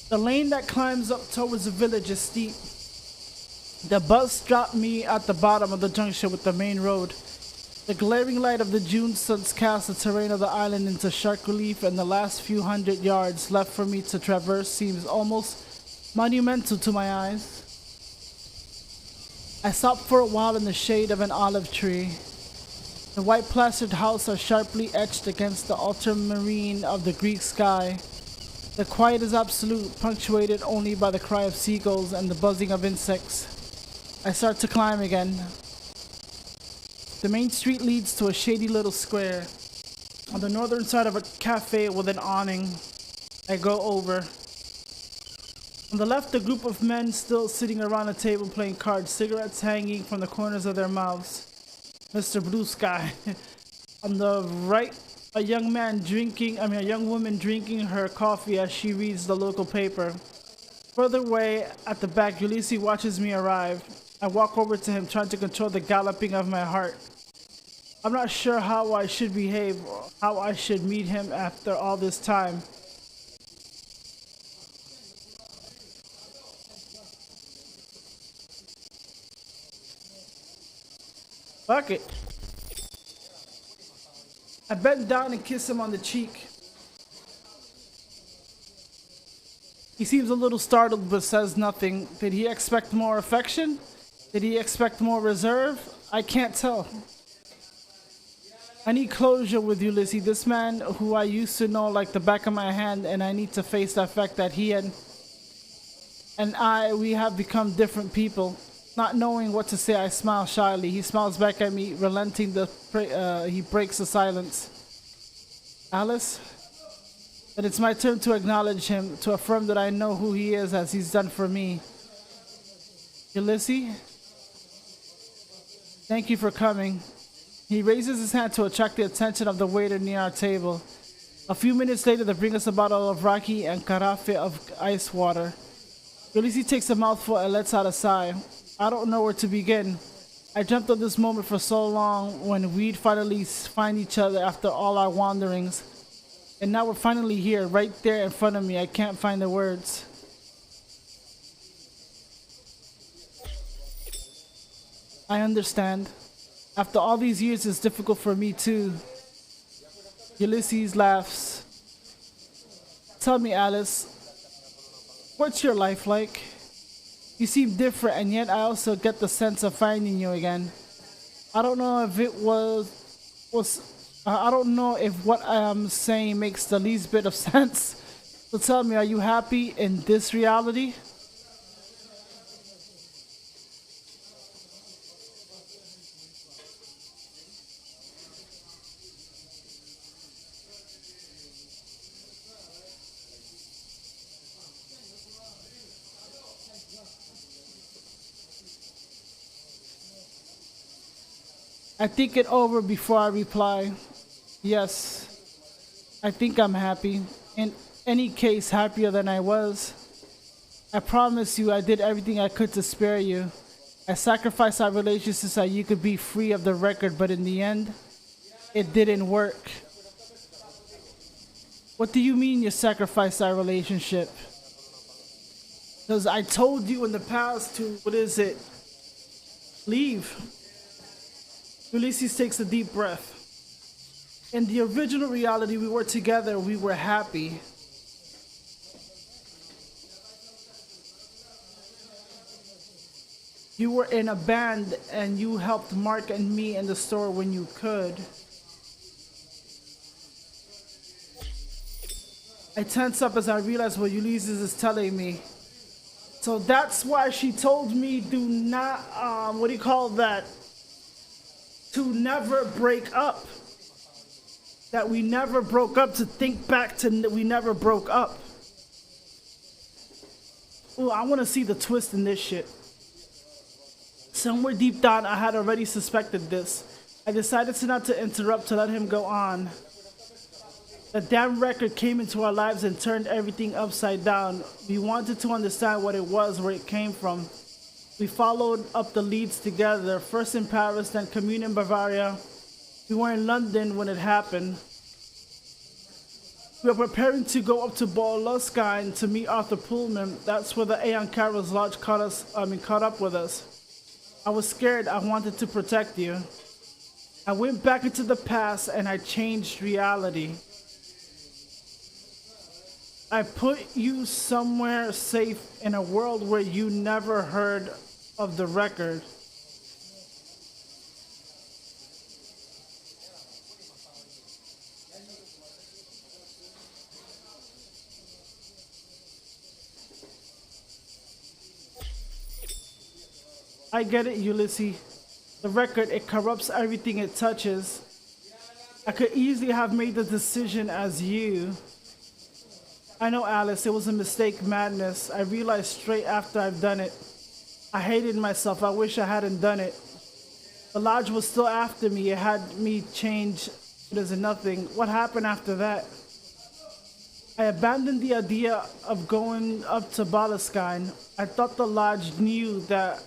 The lane that climbs up towards the village is steep. The bus dropped me at the bottom of the junction with the main road. The glaring light of the June suns cast the terrain of the island into sharp relief, and the last few hundred yards left for me to traverse seems almost monumental to my eyes. I stopped for a while in the shade of an olive tree. The white plastered houses are sharply etched against the ultramarine of the Greek sky. The quiet is absolute, punctuated only by the cry of seagulls and the buzzing of insects. I start to climb again. The main street leads to a shady little square. On the northern side of a cafe with an awning, I go over. On the left, a group of men still sitting around a table playing cards, cigarettes hanging from the corners of their mouths. Mr. Blue Sky. On the right, a young woman drinking her coffee as she reads the local paper. Further away, at the back, Ulysses watches me arrive. I walk over to him, trying to control the galloping of my heart. I'm not sure how I should behave, or how I should meet him after all this time. Fuck it. I bend down and kiss him on the cheek. He seems a little startled but says nothing. Did he expect more affection? Did he expect more reserve? I can't tell. I need closure with Ulysses, this man who I used to know like the back of my hand, and I need to face the fact that he and we have become different people. Not knowing what to say, I smile shyly. He smiles back at me, relenting. He breaks the silence. Alice? Then it's my turn to acknowledge him, to affirm that I know who he is as he's done for me. Ulysses? Thank you for coming. He raises his hand to attract the attention of the waiter near our table. A few minutes later, they bring us a bottle of raki and carafe of ice water. Ulysses takes a mouthful and lets out a sigh. I don't know where to begin. I dreamt of this moment for so long, when we'd finally find each other after all our wanderings. And now we're finally here, right there in front of me. I can't find the words. I understand. After all these years, it's difficult for me too. Ulysses laughs. Tell me, Alice, what's your life like? You seem different, and yet I also get the sense of finding you again. I don't know if I don't know if what I am saying makes the least bit of sense. So tell me, are you happy in this reality? I think it over before I reply. Yes, I think I'm happy. In any case, happier than I was. I promise you I did everything I could to spare you. I sacrificed our relationship so you could be free of the record, but in the end, it didn't work. What do you mean you sacrificed our relationship? Because I told you in the past to, what is it? Leave. Ulysses takes a deep breath. In the original reality, we were together, we were happy. You were in a band and you helped Mark and me in the store when you could. I tense up as I realize what Ulysses is telling me. So that's why she told me do not, what do you call that? To never break up. That we never broke up, to think back to we never broke up. Oh, I want to see the twist in this shit. Somewhere deep down, I had already suspected this. I decided to not to interrupt, to let him go on. The damn record came into our lives and turned everything upside down. We wanted to understand what it was, where it came from. We followed up the leads together, first in Paris, then Commune in Bavaria. We were in London when it happened. We were preparing to go up to Boleskine to meet Arthur Pullman. That's where the Aeon Carol's Lodge caught up with us. I was scared. I wanted to protect you. I went back into the past and I changed reality. I put you somewhere safe in a world where you never heard of the record. I get it, Ulysses. The record, it corrupts everything it touches. I could easily have made the decision as you. I know, Alice, it was a mistake, madness. I realized straight after I've done it. I hated myself. I wish I hadn't done it. The lodge was still after me. It had me change it as nothing. What happened after that? I abandoned the idea of going up to Boleskine. I thought the lodge knew that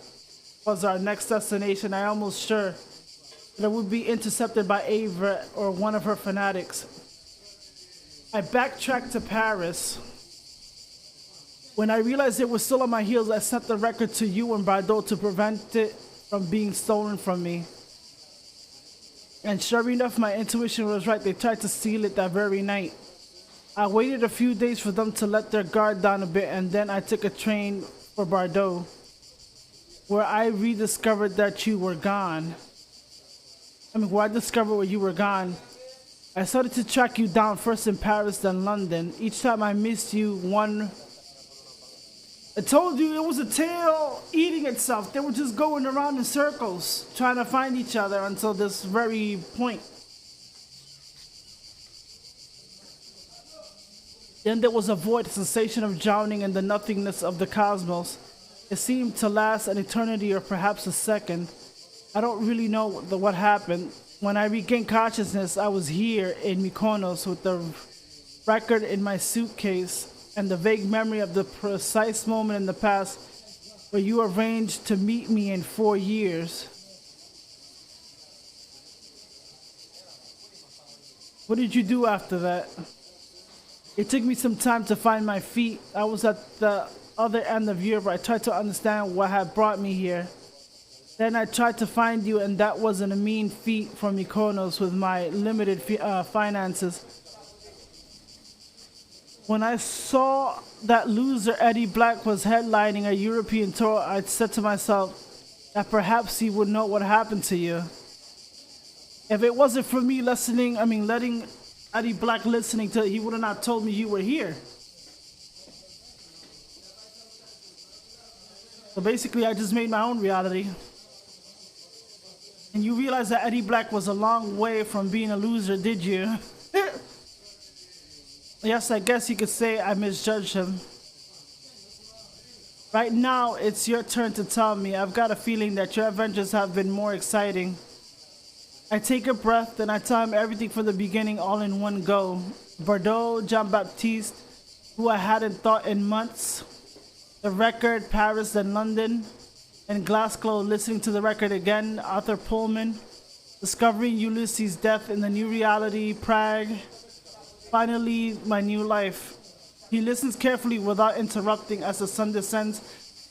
was our next destination. I almost sure that it would be intercepted by Ava or one of her fanatics. I backtracked to Paris. When I realized it was still on my heels, I sent the record to you and Bardot to prevent it from being stolen from me. And sure enough, my intuition was right. They tried to steal it that very night. I waited a few days for them to let their guard down a bit, and then I took a train for Bardot, where I rediscovered that you were gone. Where I discovered where you were gone. I started to track you down, first in Paris, then London. Each time I missed you, I told you it was a tail eating itself. They were just going around in circles, trying to find each other until this very point. Then there was a void, a sensation of drowning in the nothingness of the cosmos. It seemed to last an eternity or perhaps a second. I don't really know what happened. When I regained consciousness, I was here in Mykonos with the record in my suitcase and the vague memory of the precise moment in the past where you arranged to meet me in 4 years. What did you do after that? It took me some time to find my feet. I was at the other end of Europe. I tried to understand what had brought me here. Then I tried to find you, and that wasn't a mean feat from Mykonos with my limited finances. When I saw that loser Eddie Black was headlining a European tour, I said to myself that perhaps he would know what happened to you. If it wasn't for me letting Eddie Black listening to it, he would have not told me you were here. So basically, I just made my own reality. And you realize that Eddie Black was a long way from being a loser, did you? Yes, I guess you could say I misjudged him. Right now, it's your turn to tell me. I've got a feeling that your adventures have been more exciting. I take a breath, then I tell him everything from the beginning all in one go. Bordeaux, Jean-Baptiste, who I hadn't thought in months. The record, Paris, then London. And Glasgow, listening to the record again. Arthur Pullman, discovering Ulysses' death in the new reality. Prague, finally my new life. He listens carefully without interrupting as the sun descends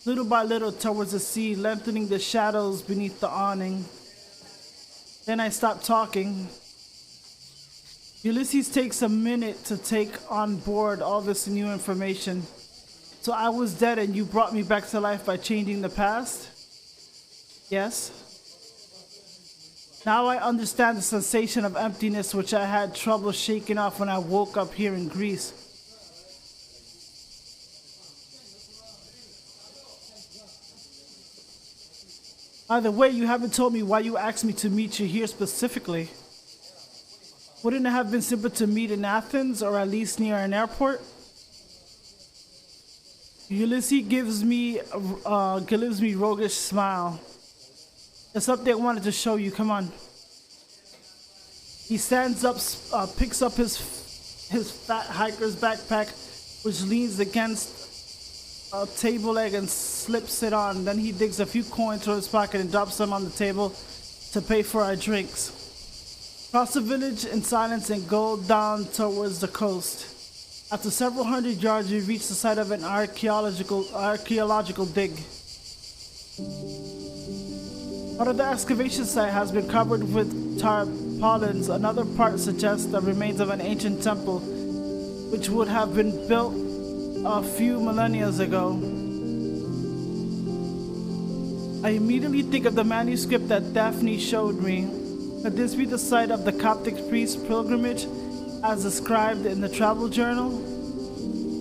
little by little towards the sea, lengthening the shadows beneath the awning. Then I stop talking. Ulysses takes a minute to take on board all this new information. So I was dead and you brought me back to life by changing the past? Yes. Now I understand the sensation of emptiness which I had trouble shaking off when I woke up here in Greece. By the way, you haven't told me why you asked me to meet you here specifically. Wouldn't it have been simpler to meet in Athens or at least near an airport? Ulysses gives me a roguish smile. There's something I wanted to show you. Come on. He stands up, picks up his fat hiker's backpack, which leans against a table leg, and slips it on. Then he digs a few coins from his pocket and drops them on the table to pay for our drinks. Cross the village in silence and go down towards the coast. After several hundred yards, we reach the site of an archaeological dig. Part of the excavation site has been covered with tarpaulins. Another part suggests the remains of an ancient temple, which would have been built a few millennia ago. I immediately think of the manuscript that Daphne showed me. Could this be the site of the Coptic priest pilgrimage as described in the travel journal?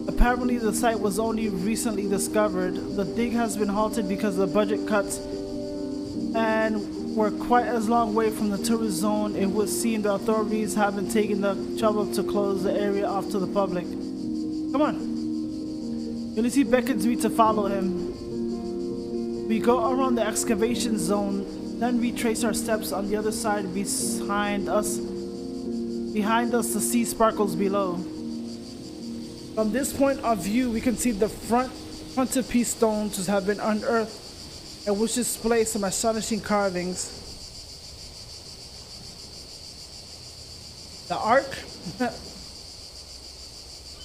Apparently the site was only recently discovered. The dig has been halted because of the budget cuts, and we're quite as long way from the tourist zone. It would seem the authorities haven't taken the trouble to close the area off to the public. Come on. Ulysses beckons me to follow him. We go around the excavation zone, then retrace our steps on the other side. Behind us the sea sparkles below. From this point of view, we can see the frontispiece stones which have been unearthed and which display some astonishing carvings. The ark?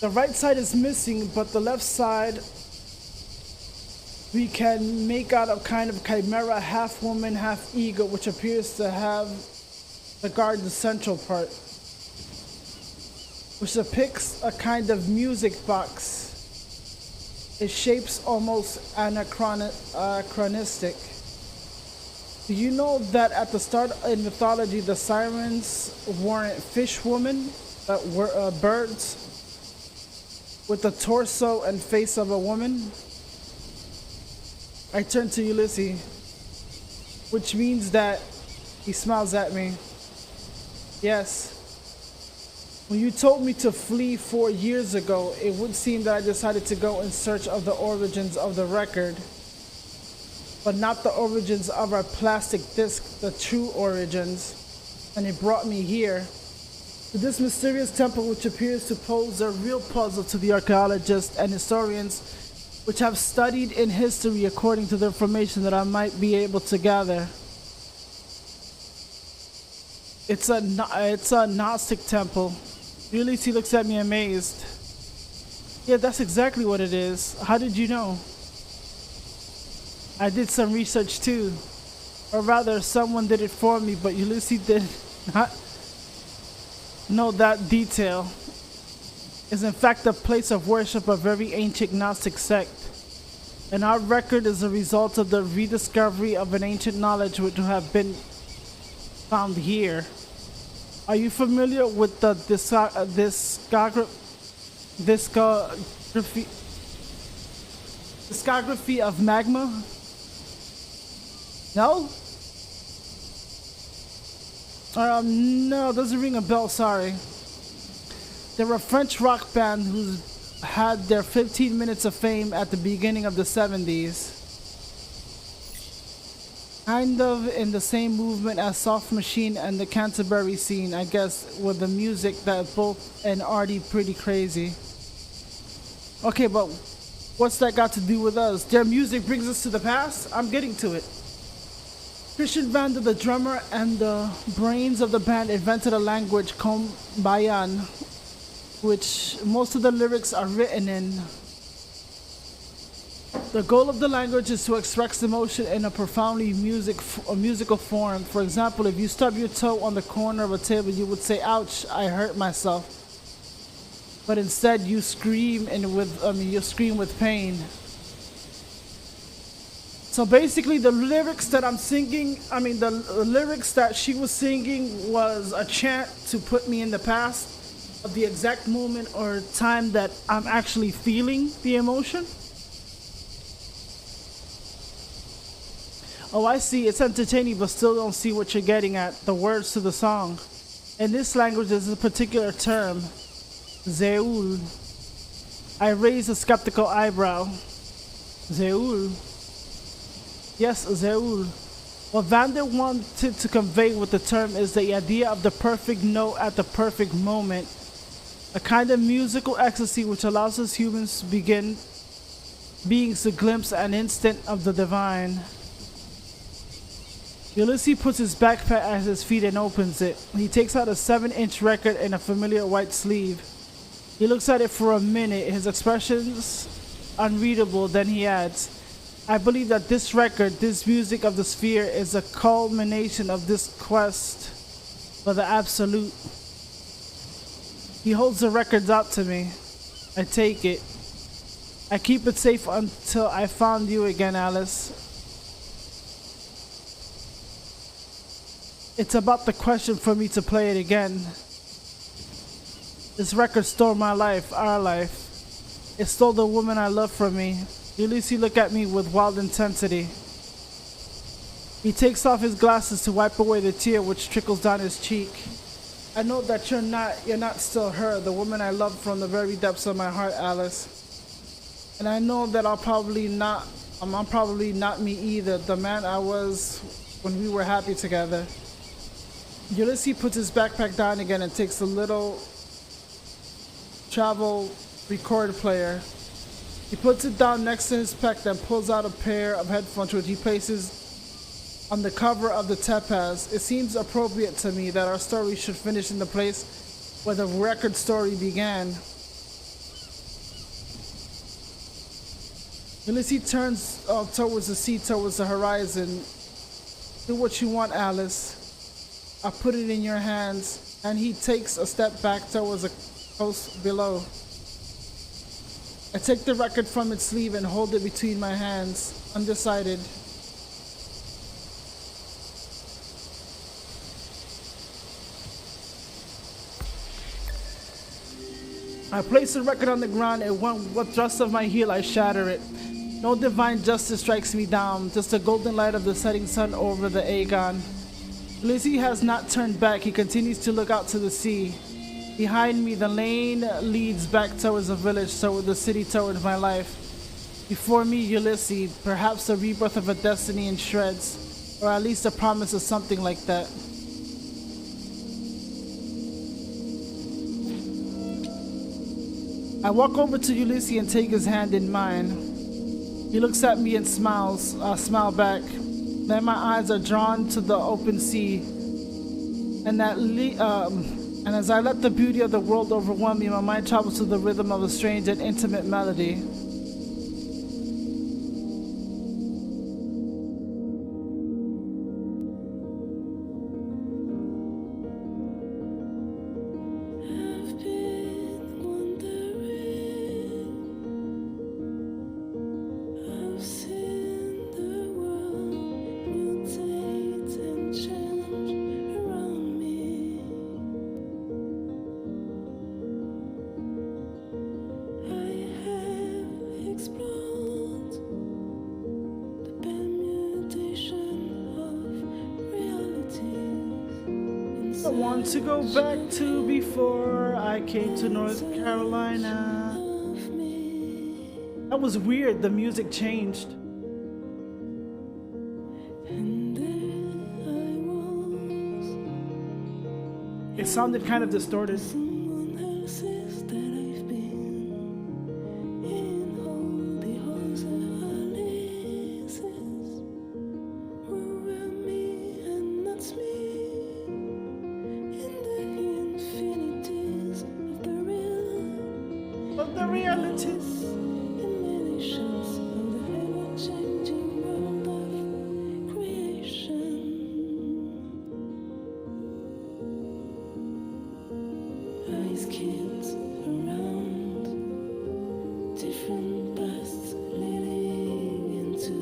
The right side is missing, but the left side we can make out a kind of chimera, half woman, half eagle, which appears to have the guard the central part, which depicts a kind of music box. Its shape's almost anachronistic. Do you know that at the start in mythology, the sirens weren't fish women, but were birds with the torso and face of a woman? I turn to Ulysses, which means that he smiles at me. Yes. When you told me to flee 4 years ago, it would seem that I decided to go in search of the origins of the record, but not the origins of our plastic disc, the true origins. And it brought me here, to this mysterious temple which appears to pose a real puzzle to the archaeologists and historians which have studied in history according to the information that I might be able to gather. It's a Gnostic temple. Ulysses looks at me amazed. Yeah, that's exactly what it is. How did you know? I did some research too. Or rather, someone did it for me, but Ulysses did not know that detail. Is in fact a place of worship of a very ancient Gnostic sect. And our record is a result of the rediscovery of an ancient knowledge which would have been found here. Are you familiar with the discography of magma? No? No, doesn't ring a bell, sorry. They're a French rock band who had their 15 minutes of fame at the beginning of the 70s. Kind of in the same movement as Soft Machine and the Canterbury scene, I guess, with the music that both and Artie pretty crazy. Okay, but what's that got to do with us? Their music brings us to the past? I'm getting to it. Christian Vander, the drummer and the brains of the band, invented a language, Kombayan, which most of the lyrics are written in. The goal of the language is to express emotion in a profoundly musical form. For example, if you stub your toe on the corner of a table, you would say, "Ouch, I hurt myself." But instead, you scream you scream with pain. So basically, the lyrics that I'm singing, the lyrics that she was singing was a chant to put me in the past of the exact moment or time that I'm actually feeling the emotion. Oh, I see. It's entertaining, but still don't see what you're getting at. The words to the song. In this language, there's a particular term, Zeul. I raise a skeptical eyebrow. Zeul. Yes, Zeul. What Vander wanted to convey with the term is the idea of the perfect note at the perfect moment. A kind of musical ecstasy which allows us humans to begin beings to glimpse an instant of the divine. Ulysses puts his backpack at his feet and opens it. He takes out a 7-inch record in a familiar white sleeve. He looks at it for a minute, his expressions unreadable, then he adds, "I believe that this record, this music of the sphere, is a culmination of this quest for the absolute." He holds the records out to me. I take it. I keep it safe until I found you again, Alice. It's about the question for me to play it again. This record stole my life, our life. It stole the woman I love from me. Ulysses looked at me with wild intensity. He takes off his glasses to wipe away the tear which trickles down his cheek. I know that you're not still her, the woman I love from the very depths of my heart, Alice. And I know that I'm probably not me either, the man I was when we were happy together. Ulysses puts his backpack down again and takes a little travel record player. He puts it down next to his pack, then pulls out a pair of headphones which he places on the cover of the Topaz. It seems appropriate to me that our story should finish in the place where the record story began. Ulysses turns towards the sea, towards the horizon. Do what you want, Alice. I put it in your hands, and he takes a step back towards the coast below. I take the record from its sleeve and hold it between my hands, undecided. I place the record on the ground, and with one thrust of my heel, I shatter it. No divine justice strikes me down, just the golden light of the setting sun over the Aegon. Ulysses has not turned back. He continues to look out to the sea. Behind me, the lane leads back towards the village, toward the city, toward my life. Before me, Ulysses, perhaps the rebirth of a destiny in shreds, or at least a promise of something like that. I walk over to Ulysses and take his hand in mine. He looks at me and smiles. I smile back. Then my eyes are drawn to the open sea, and as I let the beauty of the world overwhelm me, my mind travels to the rhythm of a strange and intimate melody. I've been wondering, I've seen the world mutate and change around me. I have explored the permutation of realities. I want to go back to before I came to North Carolina. Of me, That was weird, the music changed. and It sounded kind of distorted. Someone else says that I've been in all the halls and alleys around me, and that's me in the infinities of the real. Of the realities. Emanations of the ever-changing world of creation. Eyes can't around different paths leading into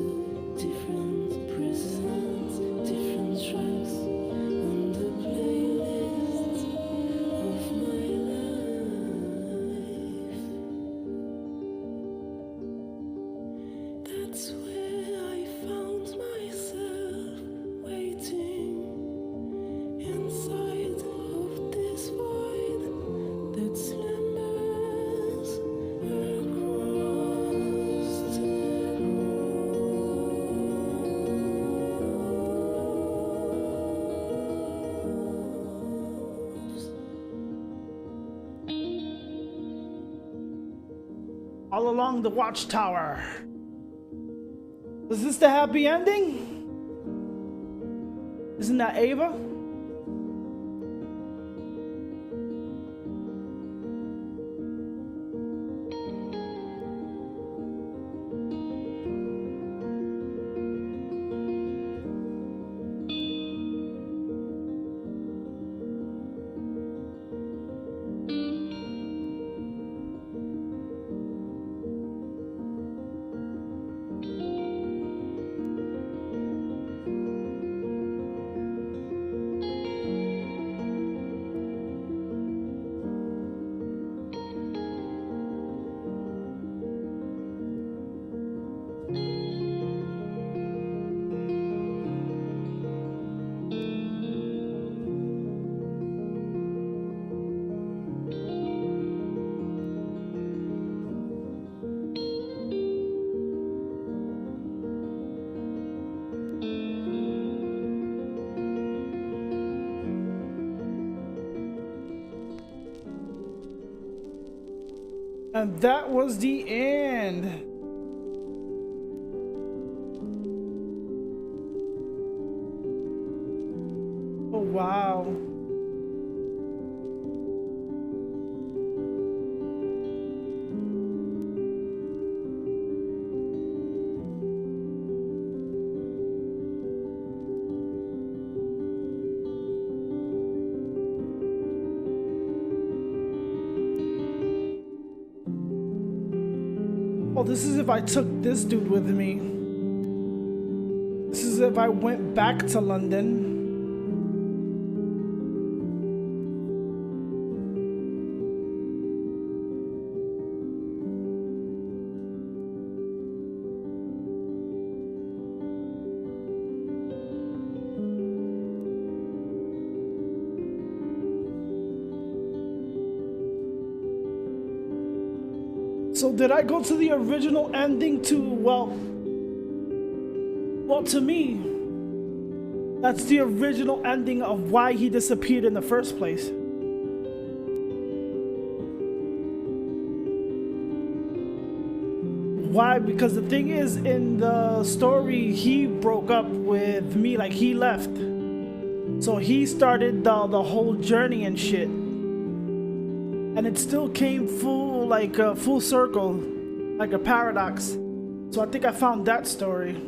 different presents, different tracks on the playlist of my life. That's where I found myself waiting inside of this void that slumbers across the roofs. All along the watchtower. Is this the happy ending? Isn't that Ava? And that was the end. Oh, wow. Oh, this is if I took this dude with me. This is if I went back to London. So did I go to the original ending too? Well, to me, that's the original ending of why he disappeared in the first place. Why? Because the thing is, in the story, he broke up with me, like he left. So he started the whole journey and shit. And it still came full, like a full circle, like a paradox. So I think I found that story.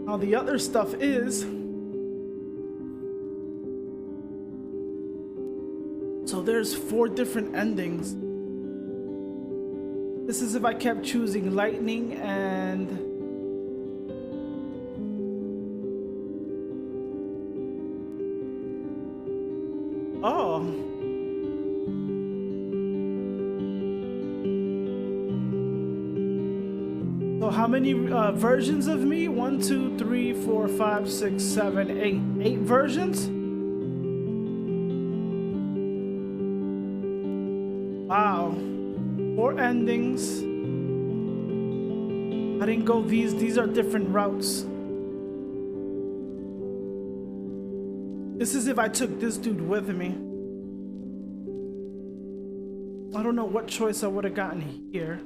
Now the other stuff is, so there's 4 different endings. This is if I kept choosing lightning and oh. So how many versions of me? 1, 2, 3, 4, 5, 6, 7, 8. 8 versions? Wow. 4 endings. I didn't go these are different routes. This is if I took this dude with me. I don't know what choice I would have gotten here.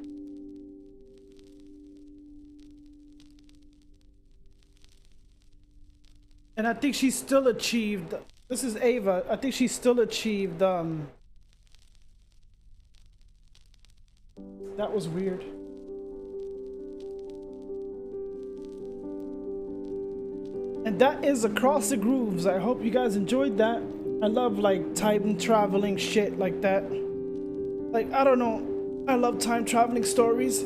And I think she still achieved, this is Ava, I think she still achieved, that was weird. And that is Across the Grooves. I hope you guys enjoyed that. I love like time traveling shit like that. Like, I don't know, I love time traveling stories.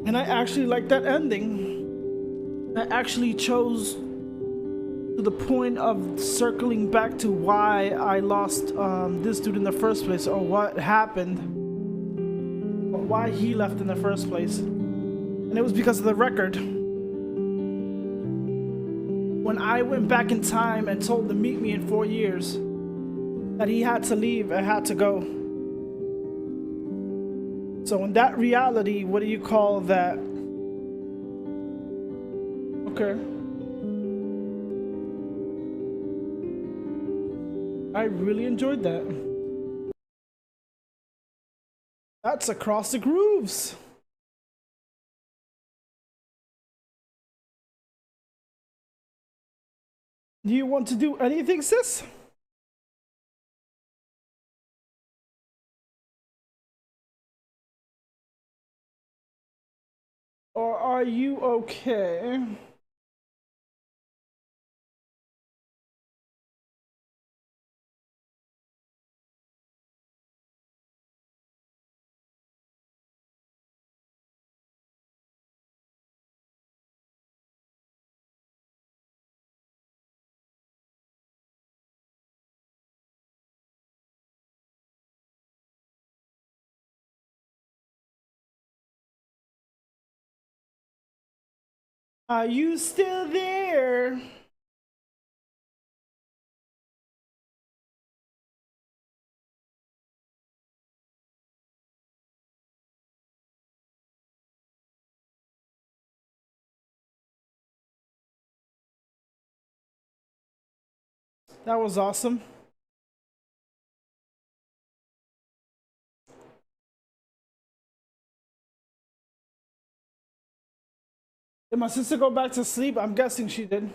And I actually like that ending. I actually chose to the point of circling back to why I lost this dude in the first place, or what happened, or why he left in the first place. And it was because of the record. When I went back in time and told him to meet me in 4 years, that he had to leave, I had to go. So in that reality, what do you call that? Okay. I really enjoyed that. That's Across the Grooves. Do you want to do anything, sis? Or are you okay? Are you still there? That was awesome. Did my sister go back to sleep? I'm guessing she did.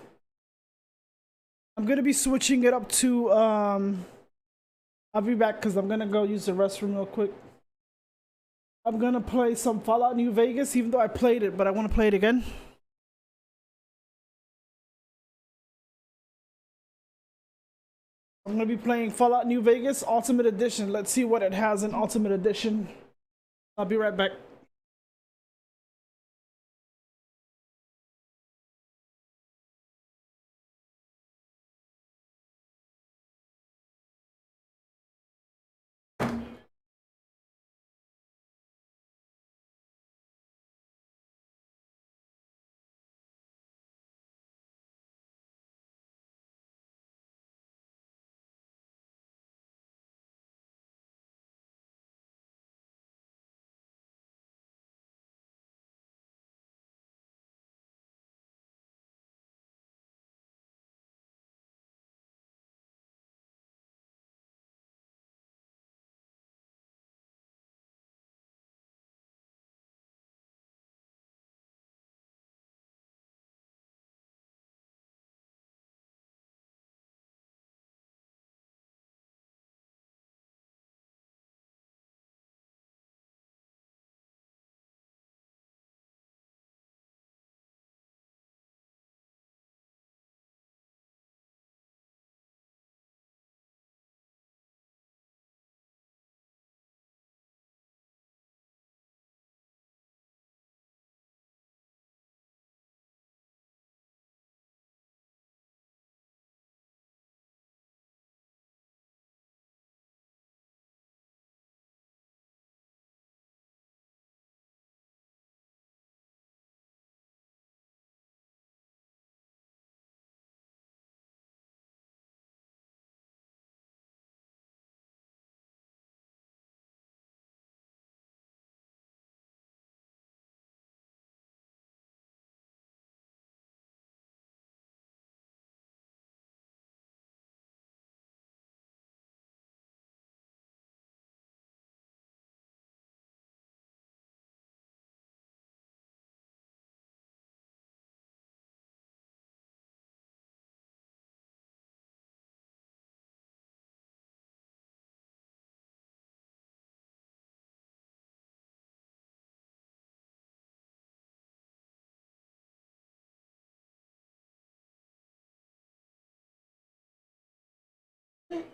I'm gonna be switching it up to I'll be back because I'm gonna go use the restroom real quick. I'm gonna play some Fallout New Vegas, even though I played it, but I want to play it again. I'm gonna be playing Fallout New Vegas Ultimate Edition. Let's see what it has in Ultimate Edition. I'll be right back. We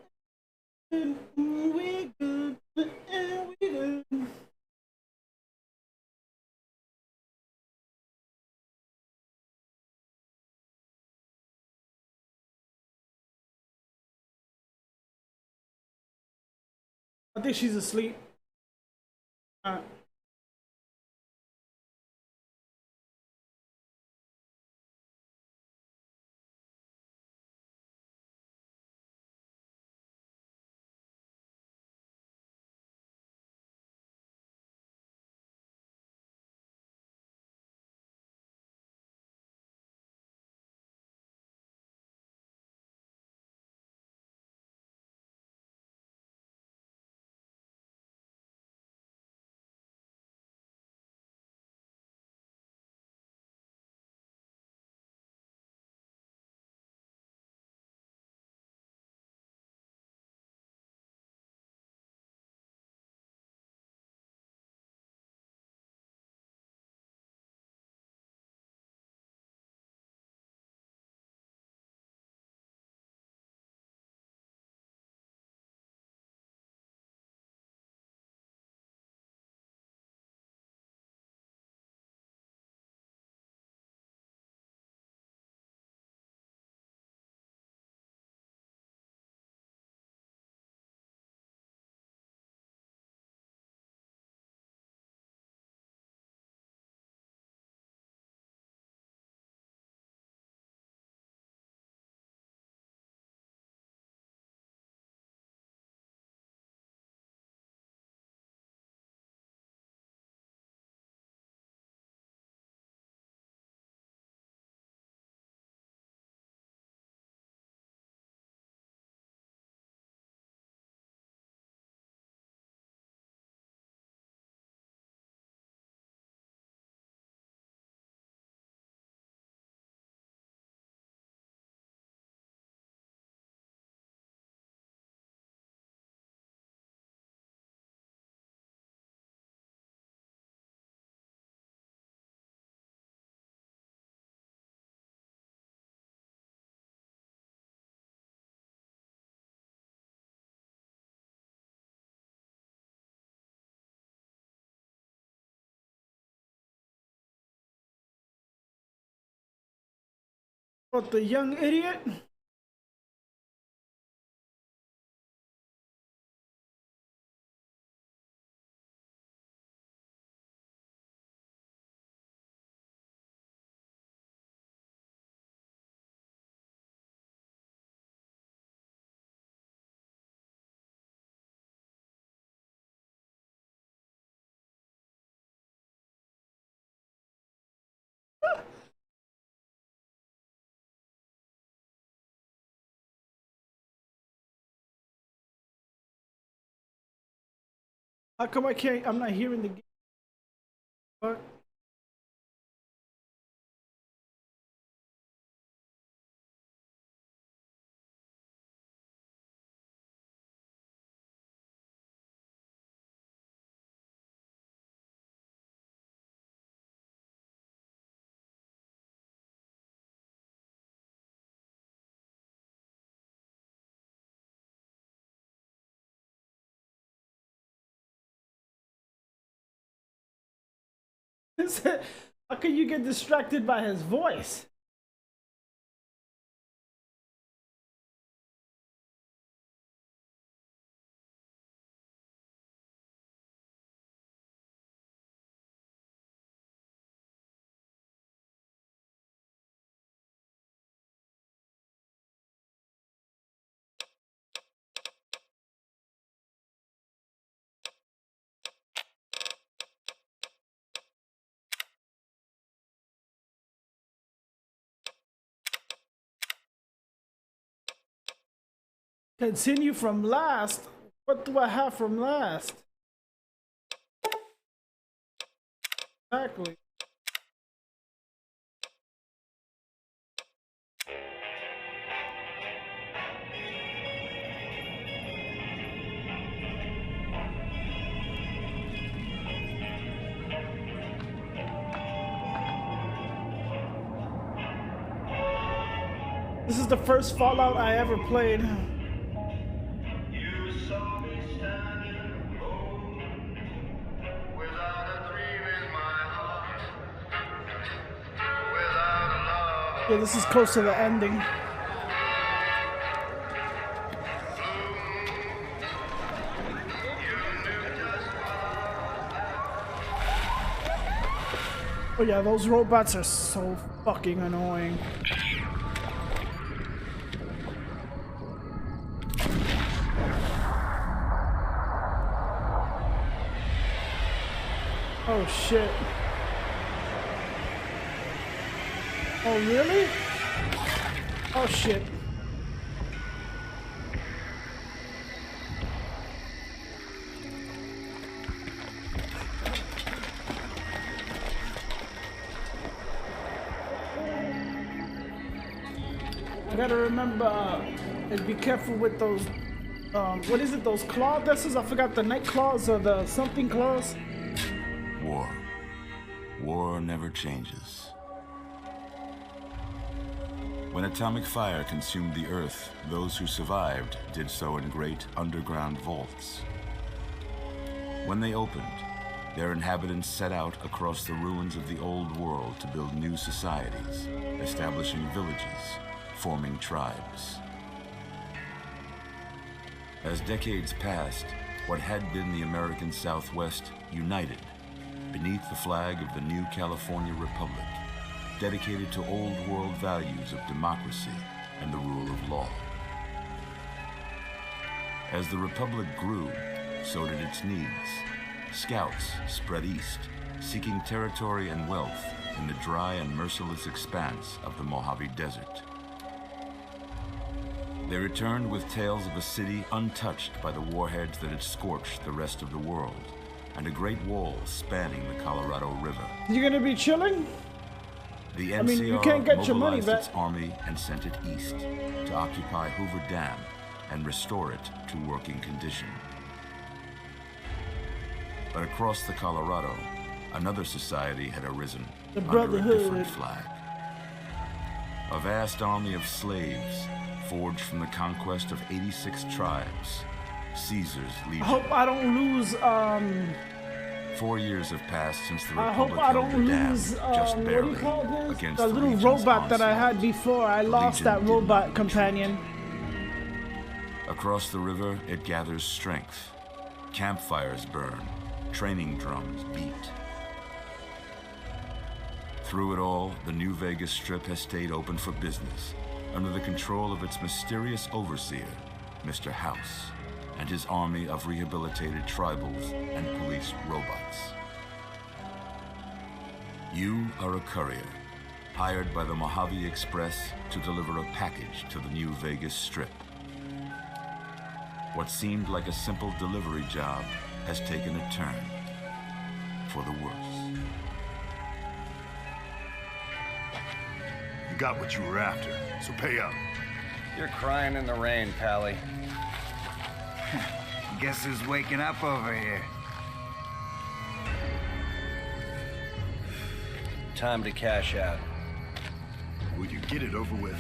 good. We good. I think she's asleep. Uh, What the young idiot? How come I can't? I'm not hearing the. Fuck. How can you get distracted by his voice? Continue from last. What do I have from last? Exactly. This is the first Fallout I ever played. Yeah, this is close to the ending. Oh yeah, those robots are so fucking annoying. Oh shit. Oh really? Oh shit. I gotta remember and be careful with those what is it, those claw vessels? I forgot the night claws or the something claws. War. War never changes. When atomic fire consumed the Earth, those who survived did so in great underground vaults. When they opened, their inhabitants set out across the ruins of the old world to build new societies, establishing villages, forming tribes. As decades passed, what had been the American Southwest united beneath the flag of the new California Republic, dedicated to old world values of democracy and the rule of law. As the Republic grew, so did its needs. Scouts spread east, seeking territory and wealth in the dry and merciless expanse of the Mojave Desert. They returned with tales of a city untouched by the warheads that had scorched the rest of the world, and a great wall spanning the Colorado River. You gonna be chilling? The NCR I mean, you can't get your money mobilized back. its army and sent it east to occupy Hoover Dam and restore it to working condition. But across the Colorado, another society had arisen The under a Brotherhood. different flag. A vast army of slaves forged from the conquest of 86 tribes, Caesar's I legion. hope I don't lose 4 years have passed since the I Republic hope I held don't the dam, lose just what do barely, you call this? against The the little Legion's robot that I had onslaught. before. I The lost Legion that did not robot retreat. companion. Across the river, it gathers strength. Campfires burn, training drums beat. Through it all, the New Vegas Strip has stayed open for business, under the control of its mysterious overseer, Mr. House, and his army of rehabilitated tribals and police robots. You are a courier, hired by the Mojave Express to deliver a package to the New Vegas Strip. What seemed like a simple delivery job has taken a turn for the worse. You got what you were after, so pay up. You're crying in the rain, Pally. Guess who's waking up over here? Time to cash out. Will you get it over with?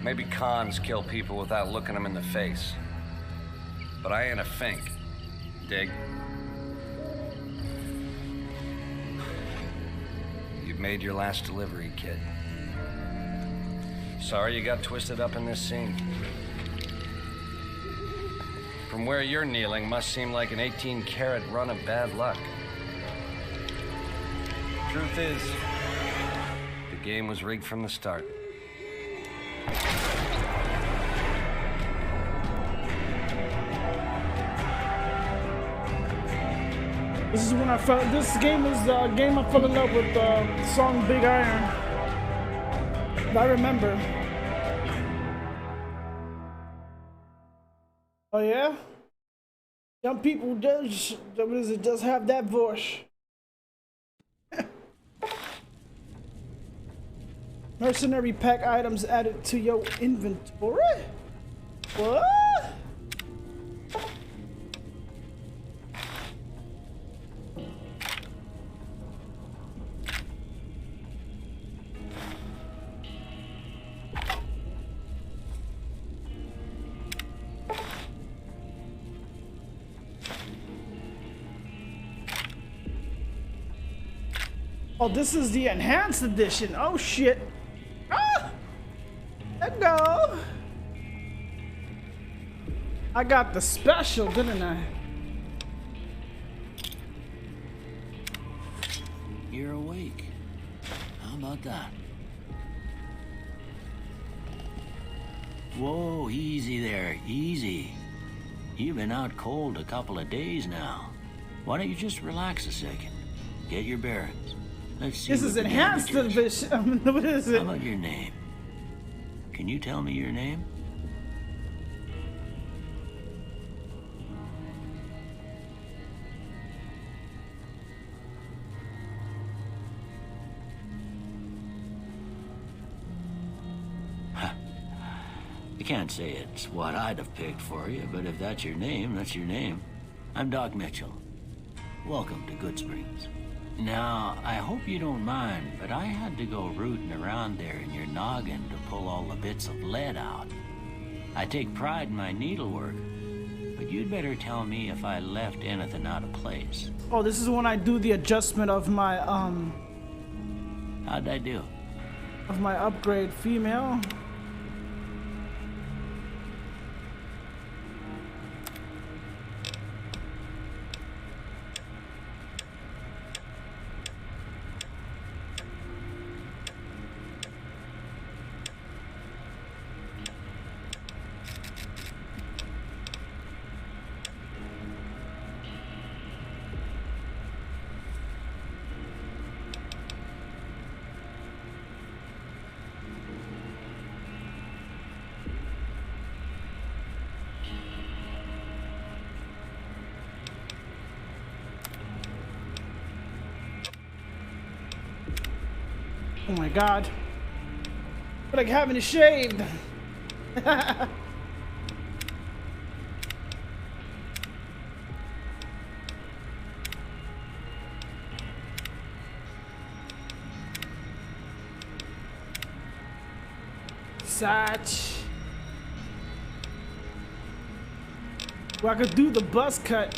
Maybe cons kill people without looking them in the face. But I ain't a fink. Dig? You've made your last delivery, kid. Sorry you got twisted up in this scene. From where you're kneeling must seem like an 18-carat run of bad luck. Truth is, the game was rigged from the start. This is when I felt. This game is the game I fell in love with the song Big Iron. I remember. Oh yeah? Some people just have that voice. Mercenary pack items added to your inventory? What? Oh, this is the enhanced edition. Oh shit. go. I got the special, didn't I? You're awake. How about that? Whoa, easy there, easy. You've been out cold a couple of days now. Why don't you just relax a second? Get your bearings. Let's see. This is enhanced edition. What is it? How about your name? Can you tell me your name? I can't say it's what I'd have picked for you, but if that's your name, that's your name. I'm Doc Mitchell. Welcome to Goodsprings. Now, I hope you don't mind, but I had to go rooting around there in your noggin to pull all the bits of lead out. I take pride in my needlework, but you'd better tell me if I left anything out of place. Oh, this is when I do the adjustment of my How'd I do? of my upgrade female. Oh my god. But like having it shaved. Satch. Well, I could do the buzz cut.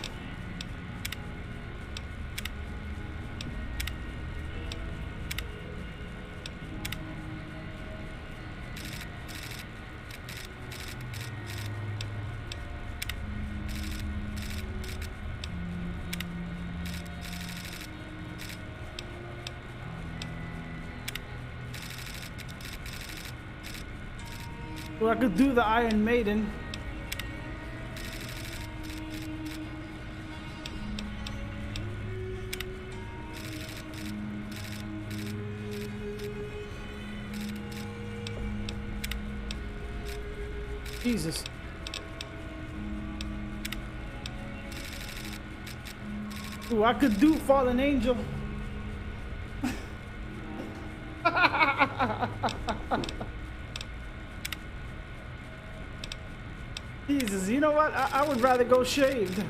Or I could do the Iron Maiden. Jesus. Ooh, I could do Fallen Angel. Jesus, you know what? I would rather go shaved.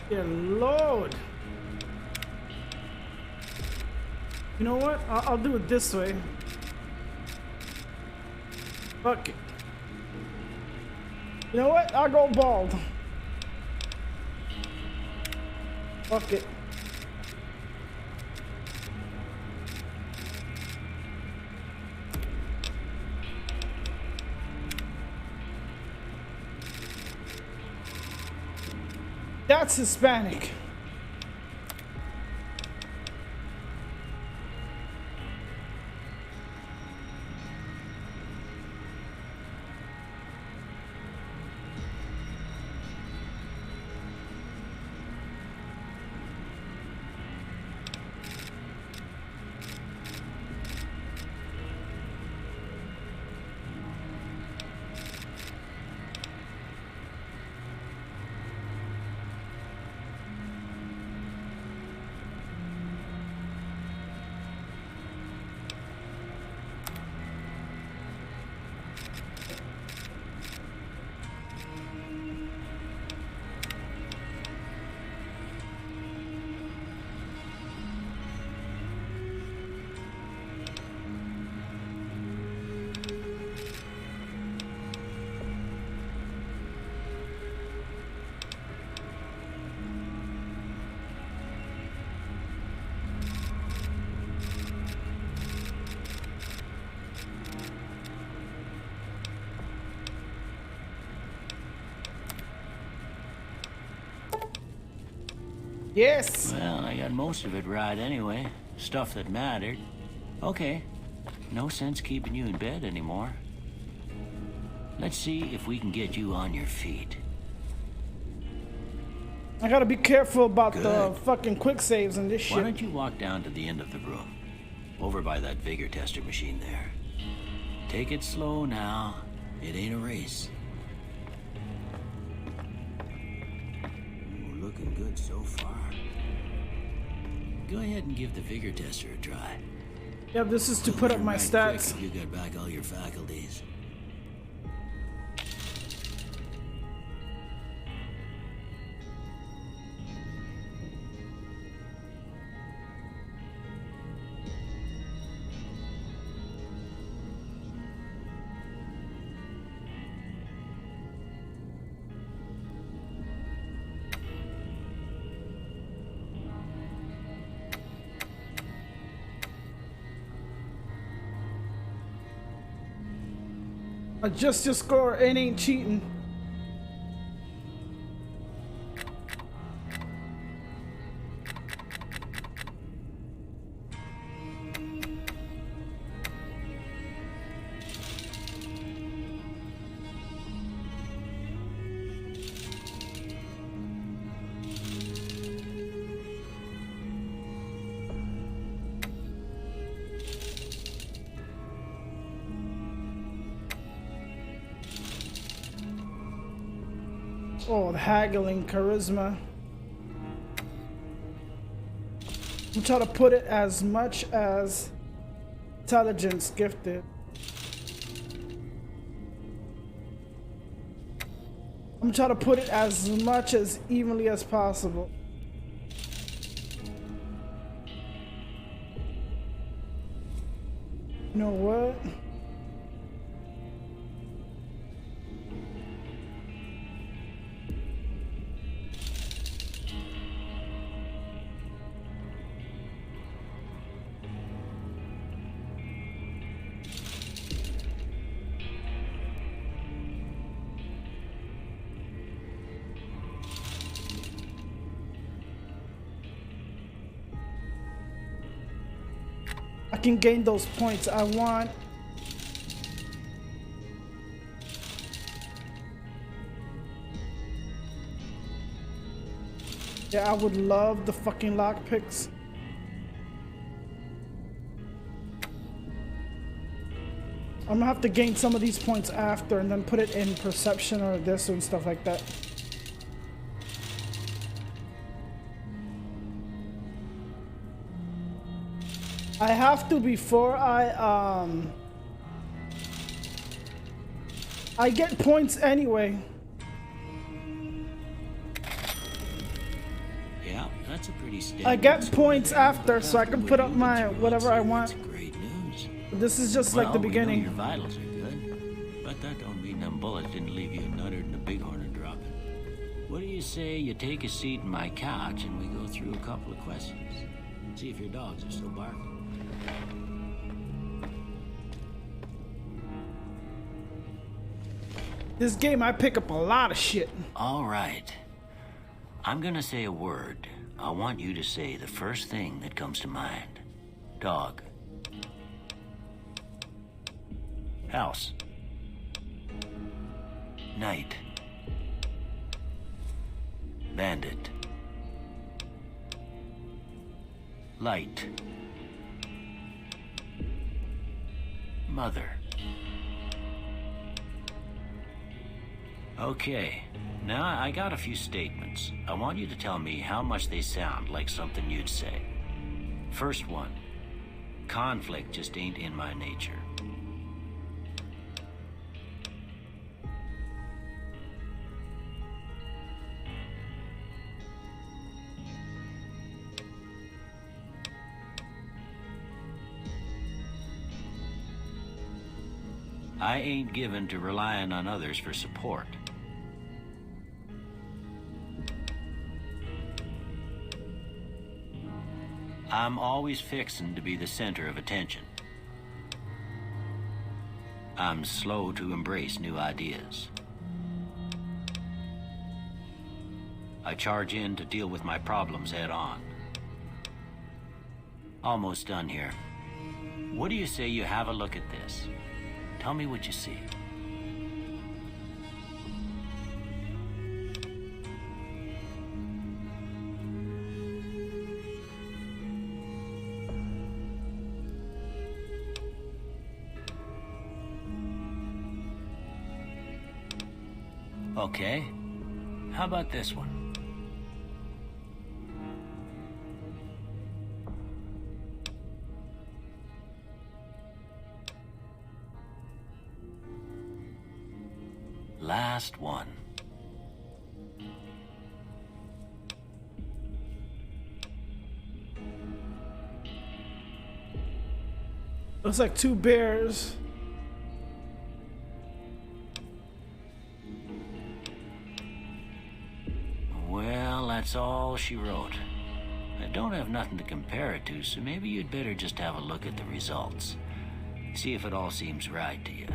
Dear Lord. You know what? I'll do it this way. Fuck it. You know what? I'll go bald. Fuck it. That's Hispanic. Yes. Well, I got most of it right anyway. Stuff that mattered. Okay. No sense keeping you in bed anymore. Let's see if we can get you on your feet. I gotta be careful about Good. the fucking quick saves and this shit. Why don't you walk down to the end of the room? Over by that vigor tester machine there. Take it slow now. It ain't a race. Ooh, looking good so far. Go ahead and give the vigor tester a try. Yeah, this is to put up my Right stats. quick if you got back all your faculties. Adjust your score, it ain't cheating. Oh, the haggling charisma. I'm trying to put it as much as intelligence gifted. I'm trying to put it as much as evenly as possible. You know what? I can gain those points I want. Yeah, I would love the fucking lockpicks. I'm gonna have to gain some of these points after and then put it in perception or this and stuff like that. I have to before I get points anyway. Yeah, that's a pretty standard. I get score points there. after, so I can After put what up you my went through whatever I once, want. That's great news. This is just like the We know your beginning. vitals are good, but that don't mean them bullets didn't leave you nuttered and a bighorn and dropping. What do you say you take a seat in my couch and we go through a couple of questions? See if your dogs are still barking. This game, I pick up a lot of shit. All right. I'm gonna say a word. I want you to say the first thing that comes to mind. Dog. House. Night. Bandit. Light. Mother. Okay, now I got a few statements. I want you to tell me how much they sound like something you'd say. First one, conflict just ain't in my nature. I ain't given to relying on others for support. I'm always fixin' to be the center of attention. I'm slow to embrace new ideas. I charge in to deal with my problems head on. Almost done here. What do you say you have a look at this? Tell me what you see. Okay. How about this one? Last one. Looks like two bears. Well, that's all she wrote. I don't have nothing to compare it to, so maybe you'd better just have a look at the results. See if it all seems right to you.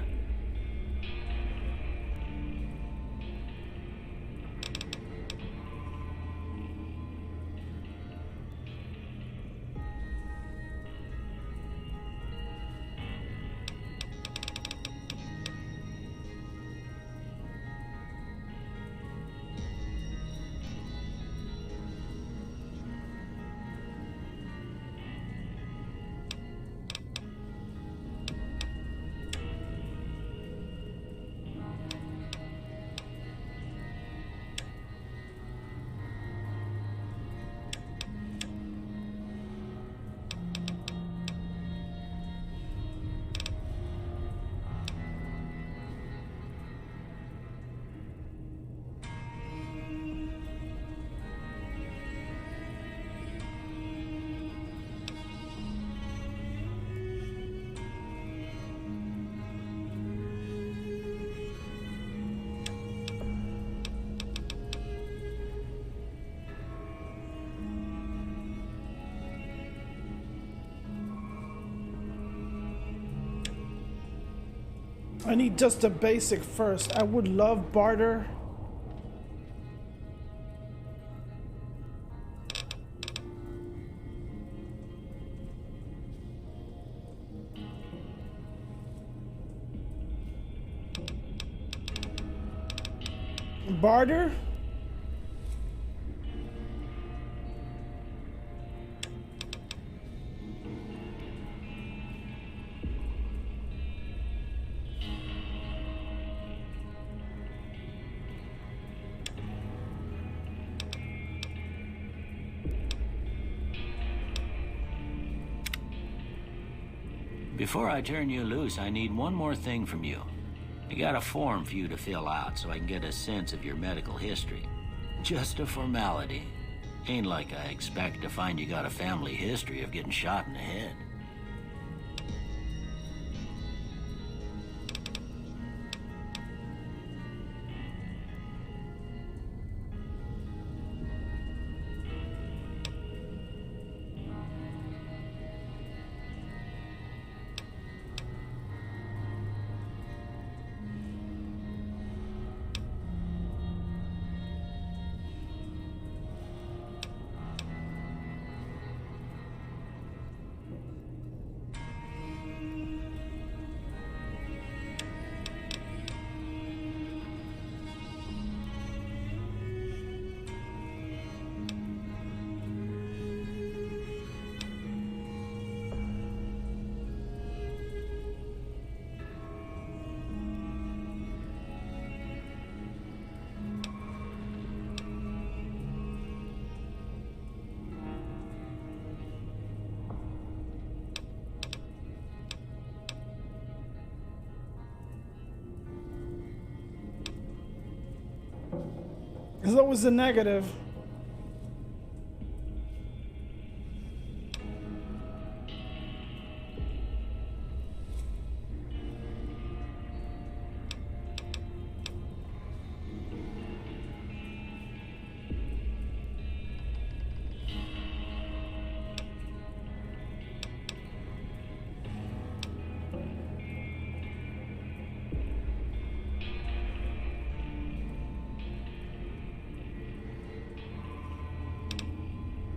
I need just the basic first. I would love barter. Barter? Before I turn you loose, I need one more thing from you. I got a form for you to fill out so I can get a sense of your medical history. Just a formality. Ain't like I expect to find you got a family history of getting shot in the head. It's always the negative.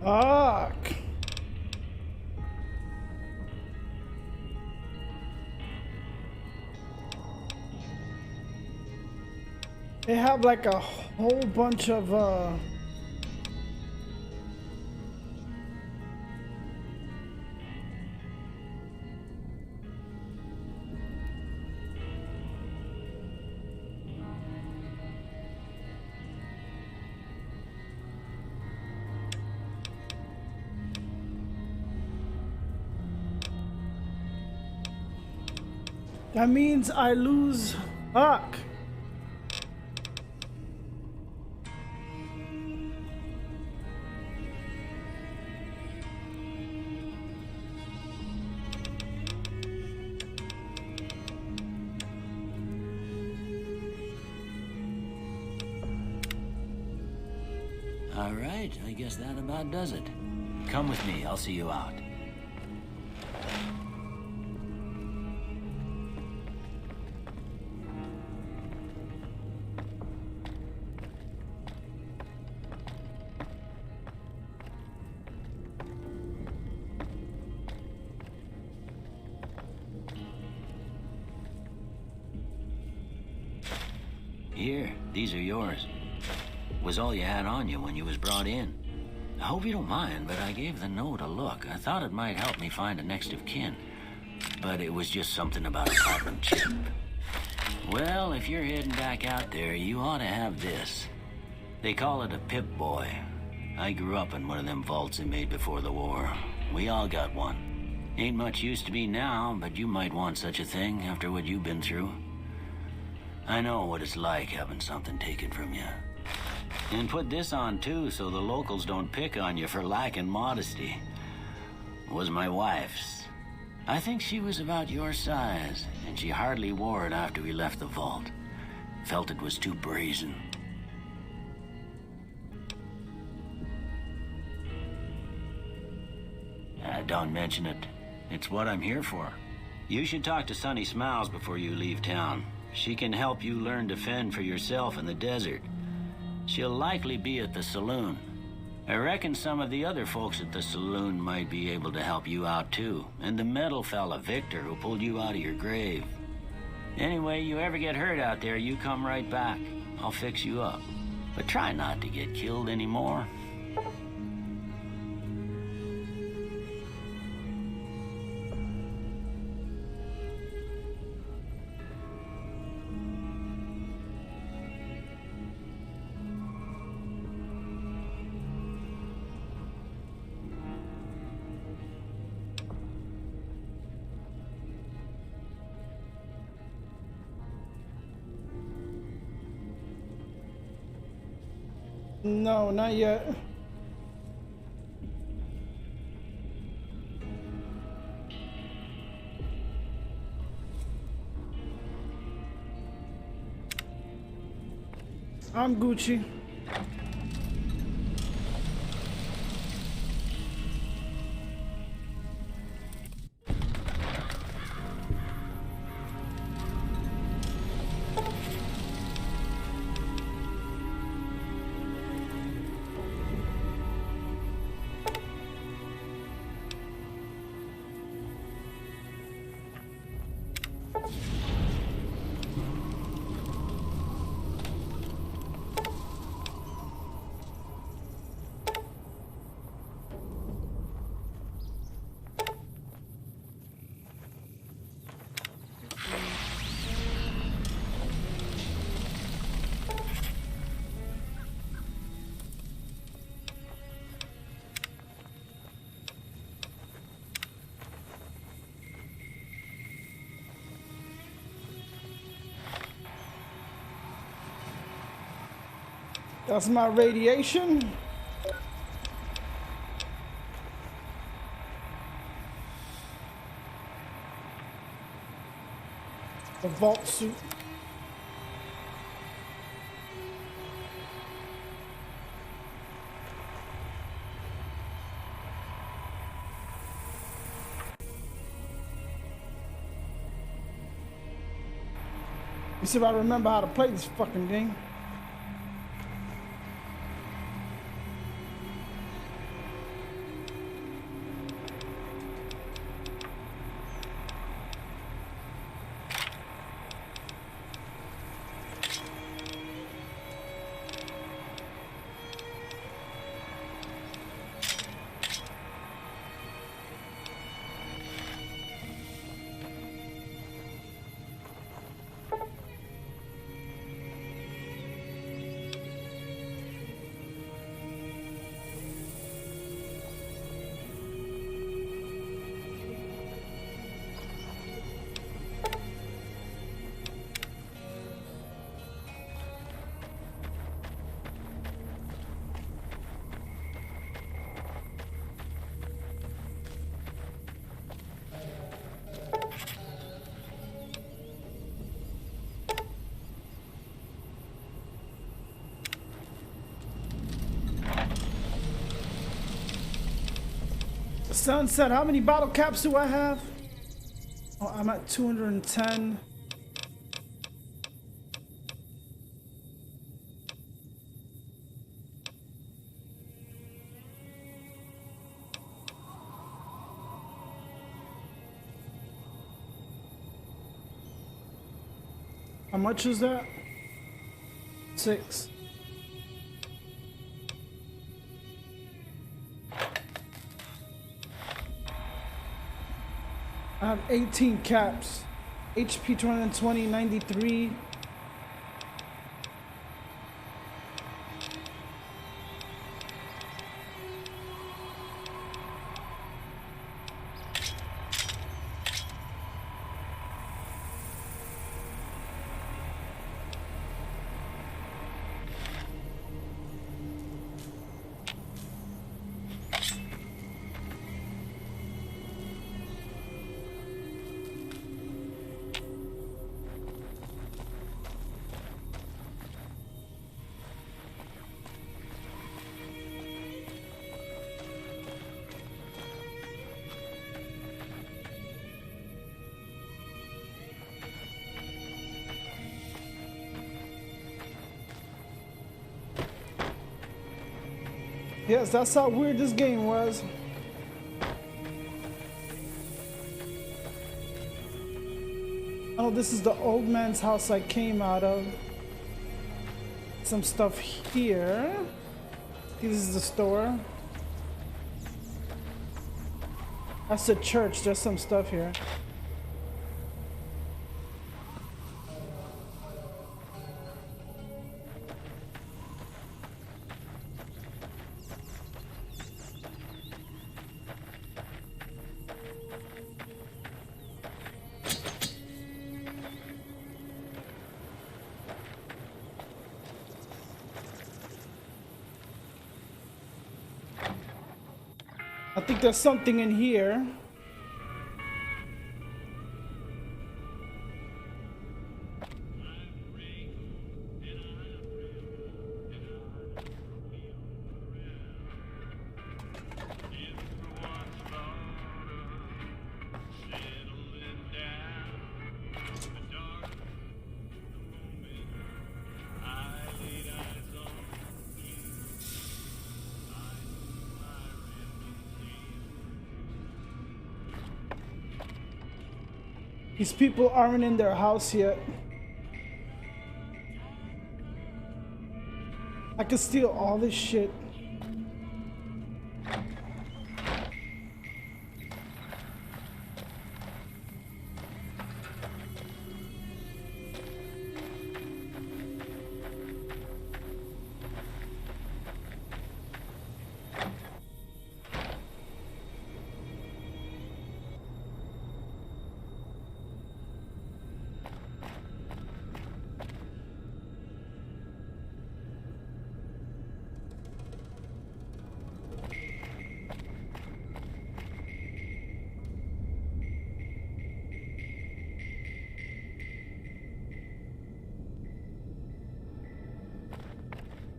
Fuck. They have like a whole bunch of that means I lose. Fuck. All right, I guess that about does it. Come with me, I'll see you out. Here, these are yours. Was all you had on you when you was brought in. I hope you don't mind, but I gave the note a look. I thought it might help me find a next of kin. But it was just something about a platinum chip. Well, if you're heading back out there, you ought to have this. They call it a Pip-Boy. I grew up in one of them vaults they made before the war. We all got one. Ain't much use to me now, but you might want such a thing after what you've been through. I know what it's like having something taken from you. And put this on too, so the locals don't pick on you for lacking modesty. Was my wife's. I think she was about your size, and she hardly wore it after we left the vault. Felt it was too brazen. Don't mention it. It's what I'm here for. You should talk to Sunny Smiles before you leave town. She can help you learn to fend for yourself in the desert. She'll likely be at the saloon. I reckon some of the other folks at the saloon might be able to help you out too. And the metal fella, Victor, who pulled you out of your grave. Anyway, you ever get hurt out there, you come right back. I'll fix you up. But try not to get killed anymore. No, not yet. I'm Gucci. That's my radiation. The vault suit. Let's see if I remember how to play this fucking thing. Sunset, how many bottle caps do I have? Oh, I'm at 210. How much is that? 6. I have 18 caps. HP 220, 93. Yes, that's how weird this game was. Oh, this is the old man's house I came out of. Some stuff here. This is the store. That's the church. There's some stuff here. I think there's something in here. These people aren't in their house yet. I could steal all this shit.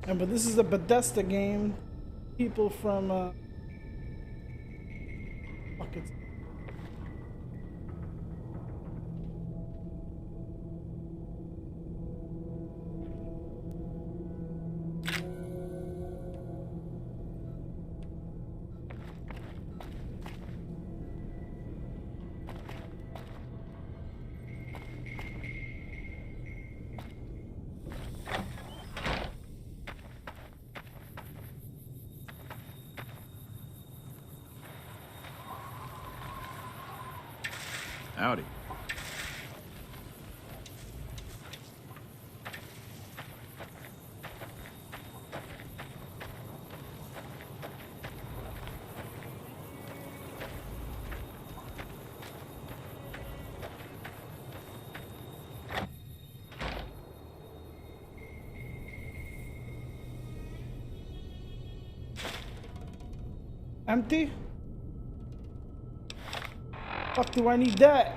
Yeah, but this is a Bethesda game. People from fuck it. Howdy. Empty? Fuck do I need that?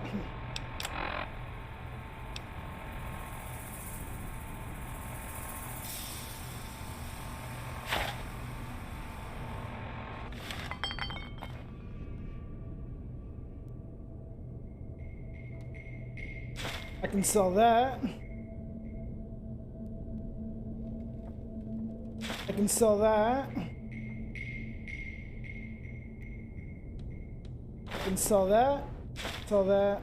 I can sell that. I can sell that. I can sell that. Sell that.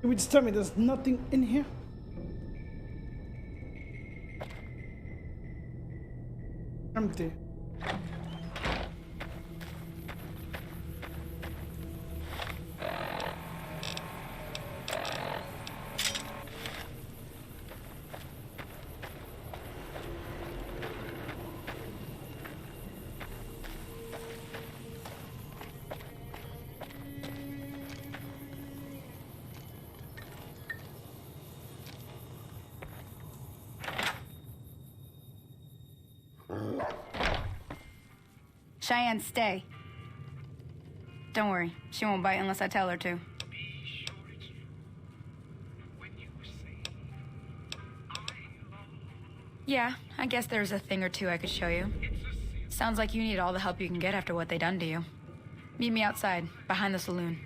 Can we just tell me there's nothing in here? Empty. Cheyenne, stay. Don't worry, she won't bite unless I tell her to. Yeah, I guess there's a thing or two I could show you. Sounds like you need all the help you can get after what they done to you. Meet me outside, behind the saloon.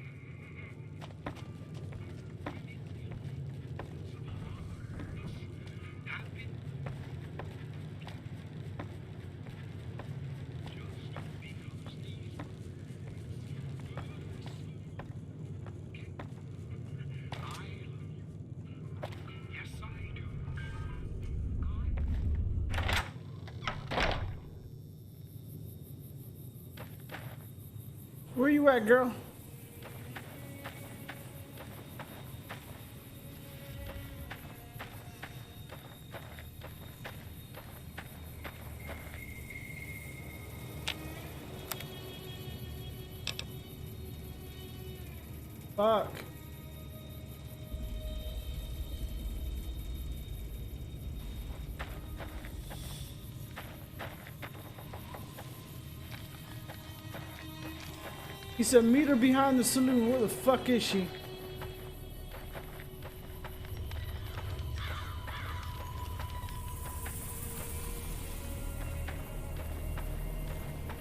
Where you at, girl? Fuck. He said, meet her behind the saloon. Where the fuck is she?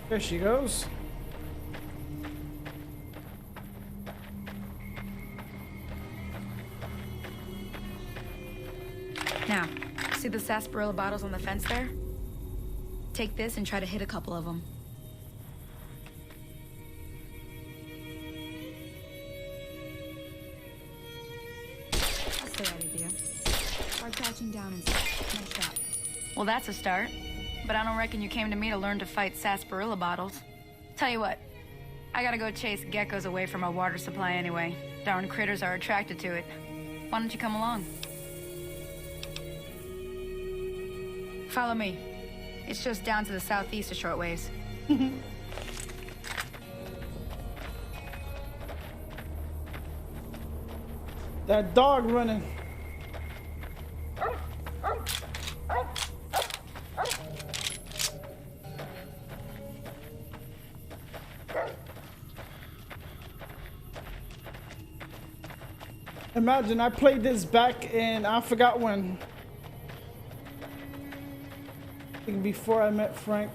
There she goes. Now, see the sarsaparilla bottles on the fence there? Take this and try to hit a couple of them. Down and smashed up. Well, that's a start. But I don't reckon you came to me to learn to fight sarsaparilla bottles. Tell you what, I gotta go chase geckos away from our water supply anyway. Darn critters are attracted to it. Why don't you come along? Follow me. It's just down to the southeast a short ways. That dog running. Imagine I played this back in, I forgot when. I think before I met Frank.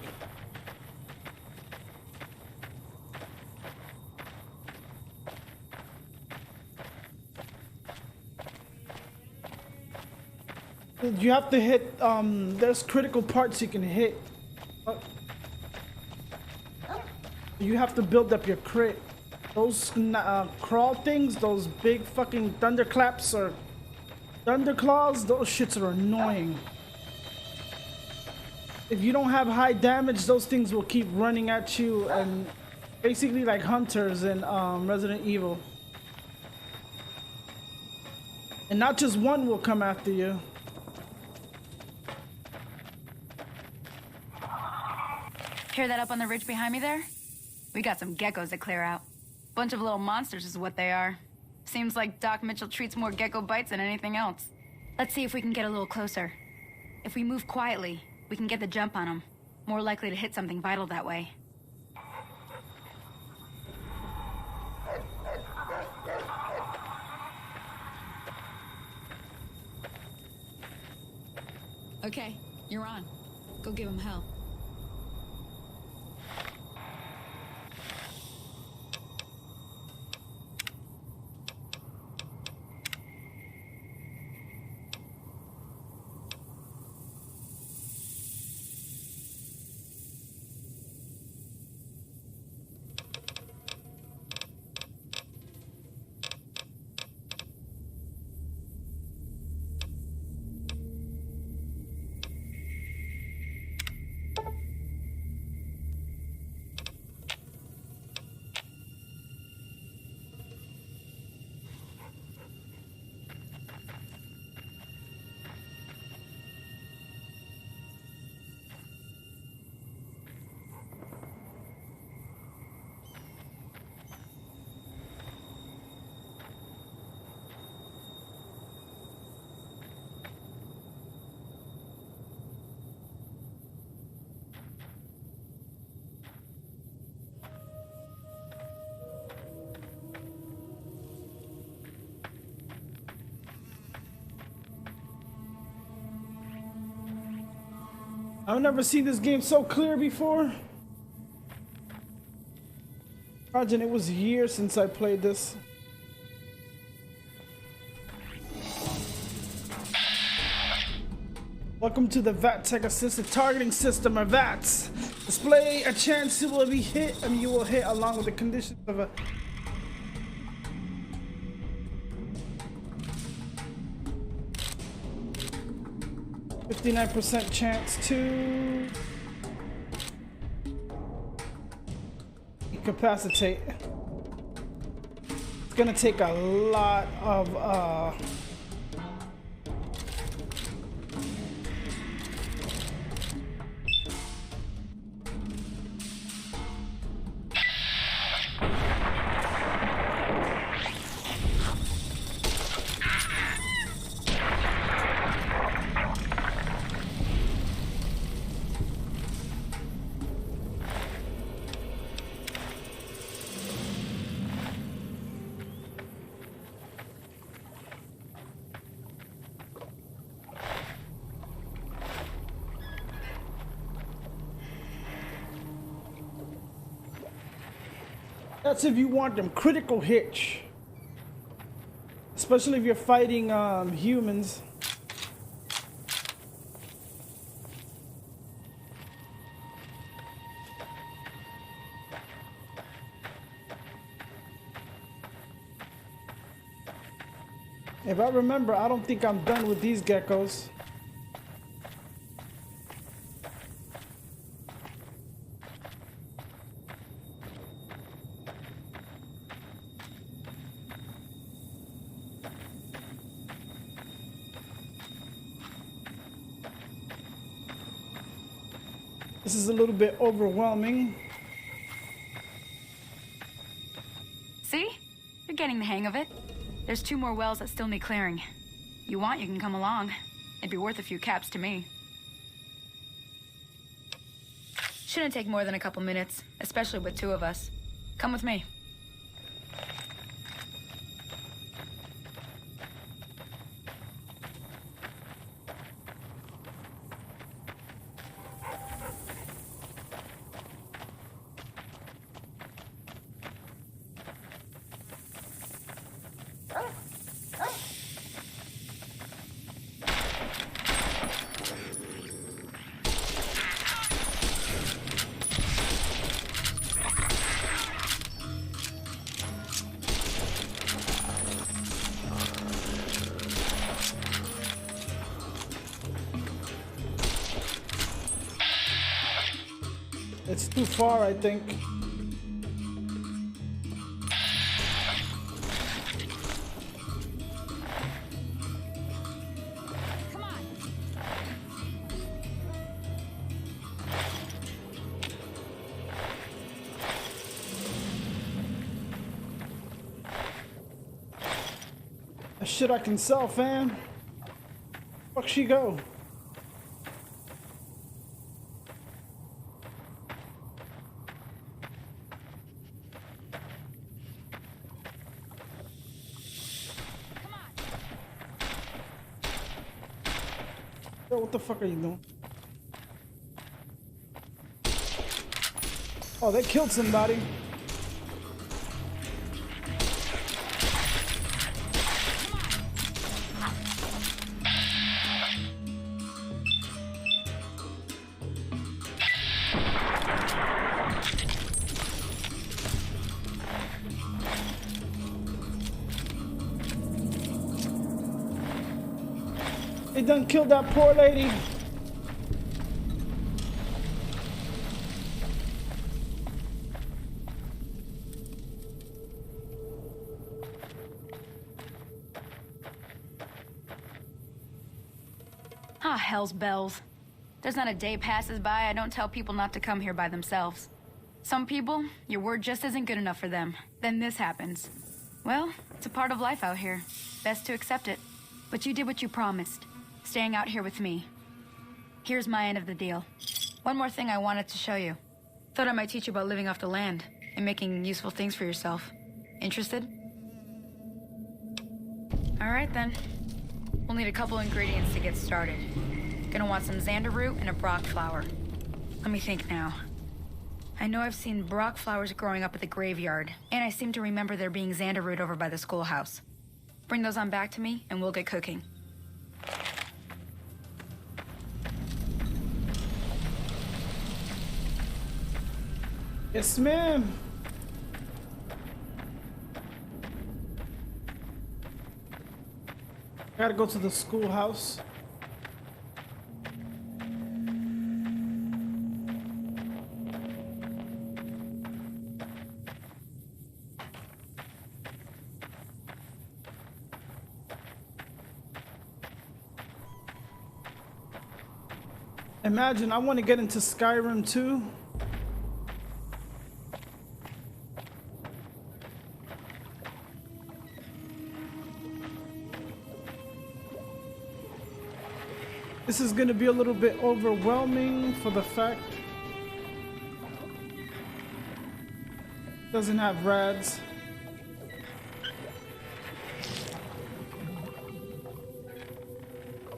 You have to hit, there's critical parts you can hit. You have to build up your crit. Those crawl things, those big fucking thunderclaps or thunderclaws, those shits are annoying. If you don't have high damage, those things will keep running at you, and basically like hunters in Resident Evil. And not just one will come after you. Hear that up on the ridge behind me there? We got some geckos to clear out. Bunch of little monsters is what they are. Seems like Doc Mitchell treats more gecko bites than anything else. Let's see if we can get a little closer. If we move quietly, we can get the jump on them. More likely to hit something vital that way. Okay, you're on. Go give him hell. I've never seen this game so clear before. Imagine it was years since I played this. Welcome to the VATTech Assisted Targeting System, or VATS. Display a chance you will be hit, and you will hit along with the conditions of a 59% chance to incapacitate. It's gonna take a lot of that's if you want them critical hits, especially if you're fighting humans. If I remember, I don't think I'm done with these geckos. This is a little bit overwhelming. See? You're getting the hang of it. There's 2 more wells that still need clearing. You want, you can come along. It'd be worth a few caps to me. Shouldn't take more than a couple minutes, especially with 2 of us. Come with me. It's too far, I think. Come on. Shit I can sell, fam. Fuck she go? Yo, what the fuck are you doing? Oh, they killed somebody. They done killed that poor lady. Ah, hell's bells. There's not a day passes by I don't tell people not to come here by themselves. Some people, your word just isn't good enough for them. Then this happens. Well, it's a part of life out here. Best to accept it. But you did what you promised. Staying out here with me. Here's my end of the deal. One more thing I wanted to show you. Thought I might teach you about living off the land and making useful things for yourself. Interested? All right then. We'll need a couple ingredients to get started. Gonna want some xander root and a brock flower. Let me think now. I know I've seen brock flowers growing up at the graveyard, and I seem to remember there being xander root over by the schoolhouse. Bring those on back to me, and we'll get cooking. Yes, ma'am. I gotta go to the schoolhouse. Imagine, I want to get into Skyrim too. This is going to be a little bit overwhelming for the fact it doesn't have rads.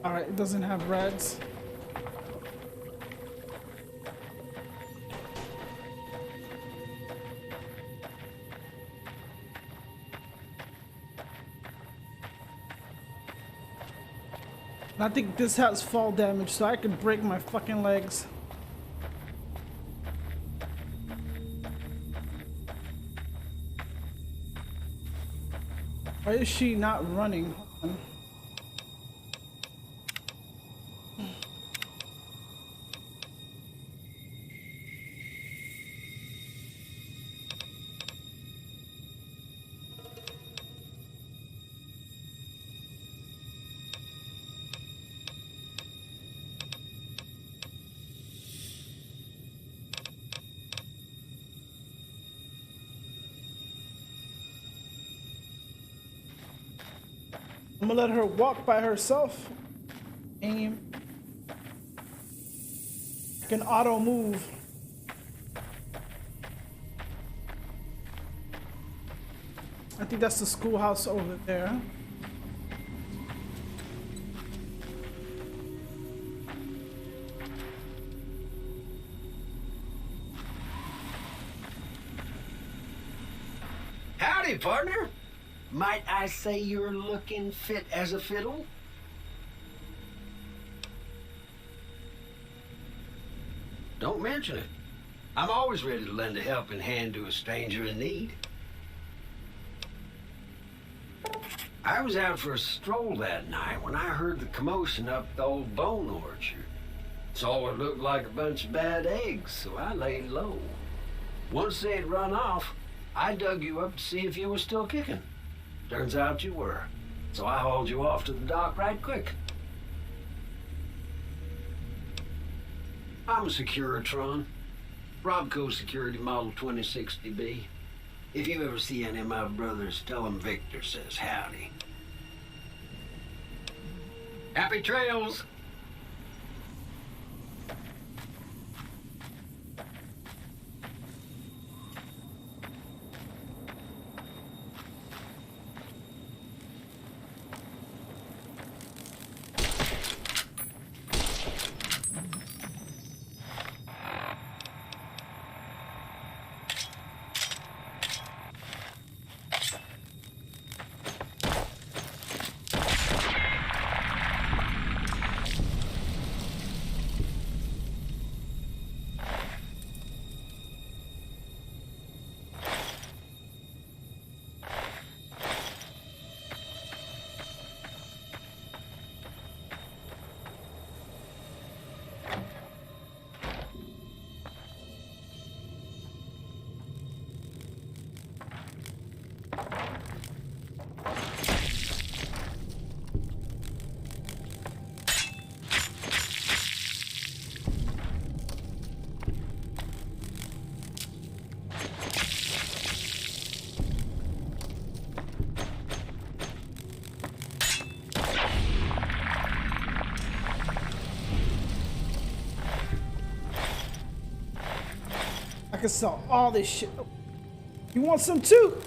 Alright, it doesn't have rads. I think this has fall damage, so I could break my fucking legs. Why is she not running? Hold on. I'm gonna let her walk by herself. Aim. I can auto move. I think that's the schoolhouse over there. Howdy, partner. Might I say you're looking fit as a fiddle? Don't mention it. I'm always ready to lend a helping hand to a stranger in need. I was out for a stroll that night when I heard the commotion up the old bone orchard. Saw what looked like a bunch of bad eggs, so I laid low. Once they'd run off, I dug you up to see if you were still kicking. Turns out you were, so I hauled you off to the dock right quick. I'm a Securitron, Robco Security Model 2060B. If you ever see any of my brothers, tell them Victor says howdy. Happy trails! I can sell all this shit. You want some too?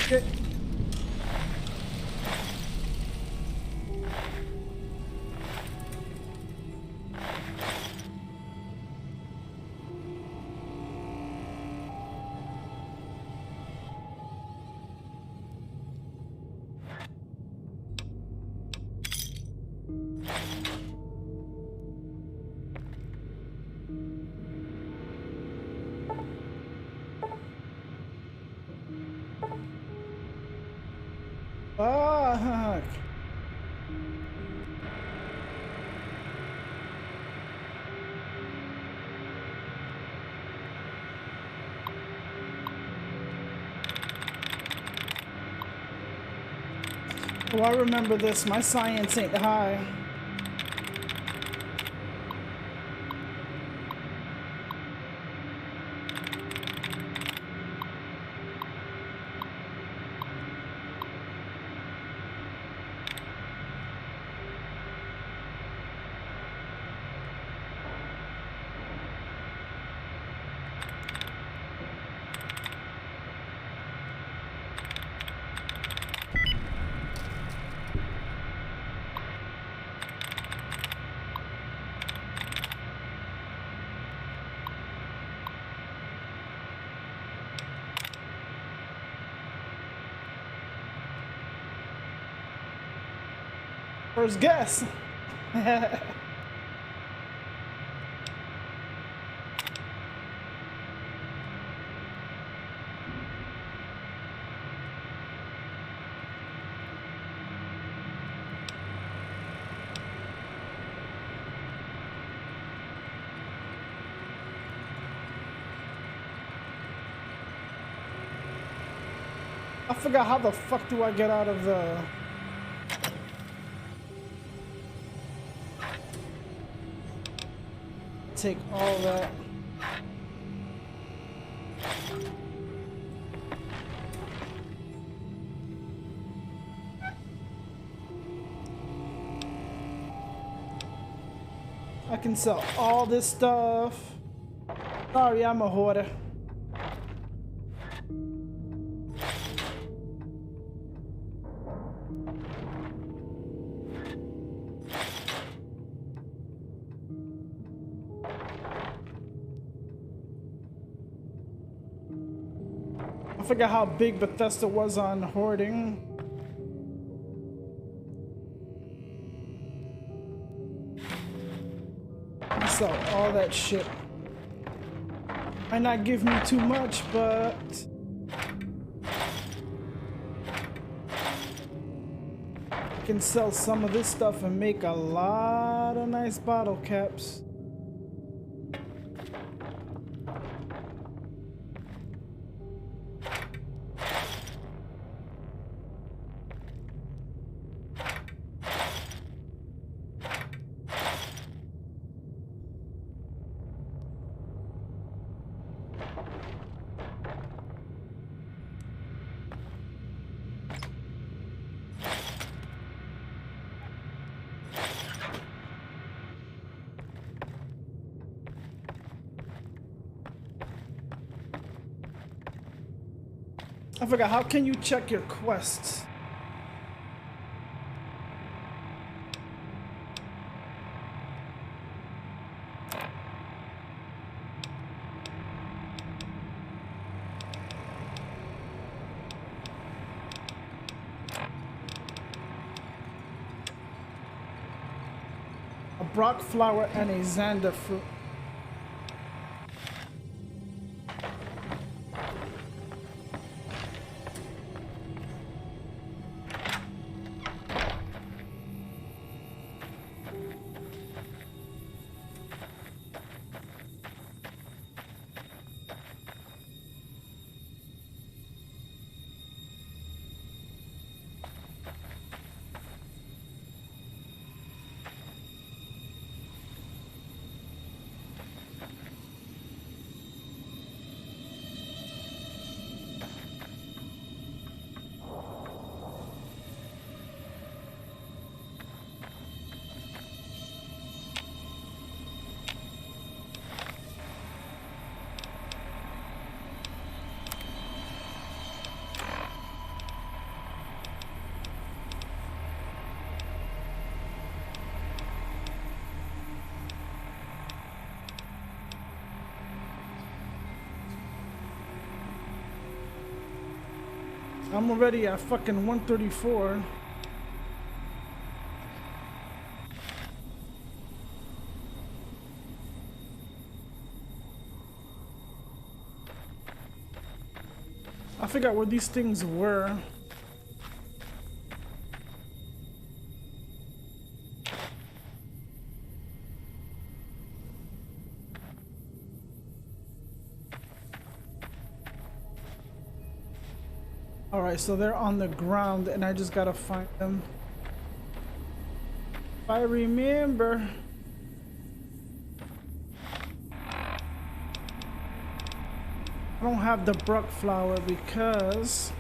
Okay. Fuck. Oh, I remember this. My science ain't high. First guess. I forgot how the fuck do I get out of the... Take all that. I can sell all this stuff. Sorry, I'm a hoarder. I forgot how big Bethesda was on hoarding. I sell all that shit. Might not give me too much, but I can sell some of this stuff and make a lot of nice bottle caps. I forgot, how can you check your quests? A Brock flower and a Xander fruit. I'm already at fucking 134. I forgot where these things were. Alright, so they're on the ground and I just gotta find them. If I remember. I don't have the Brock flower because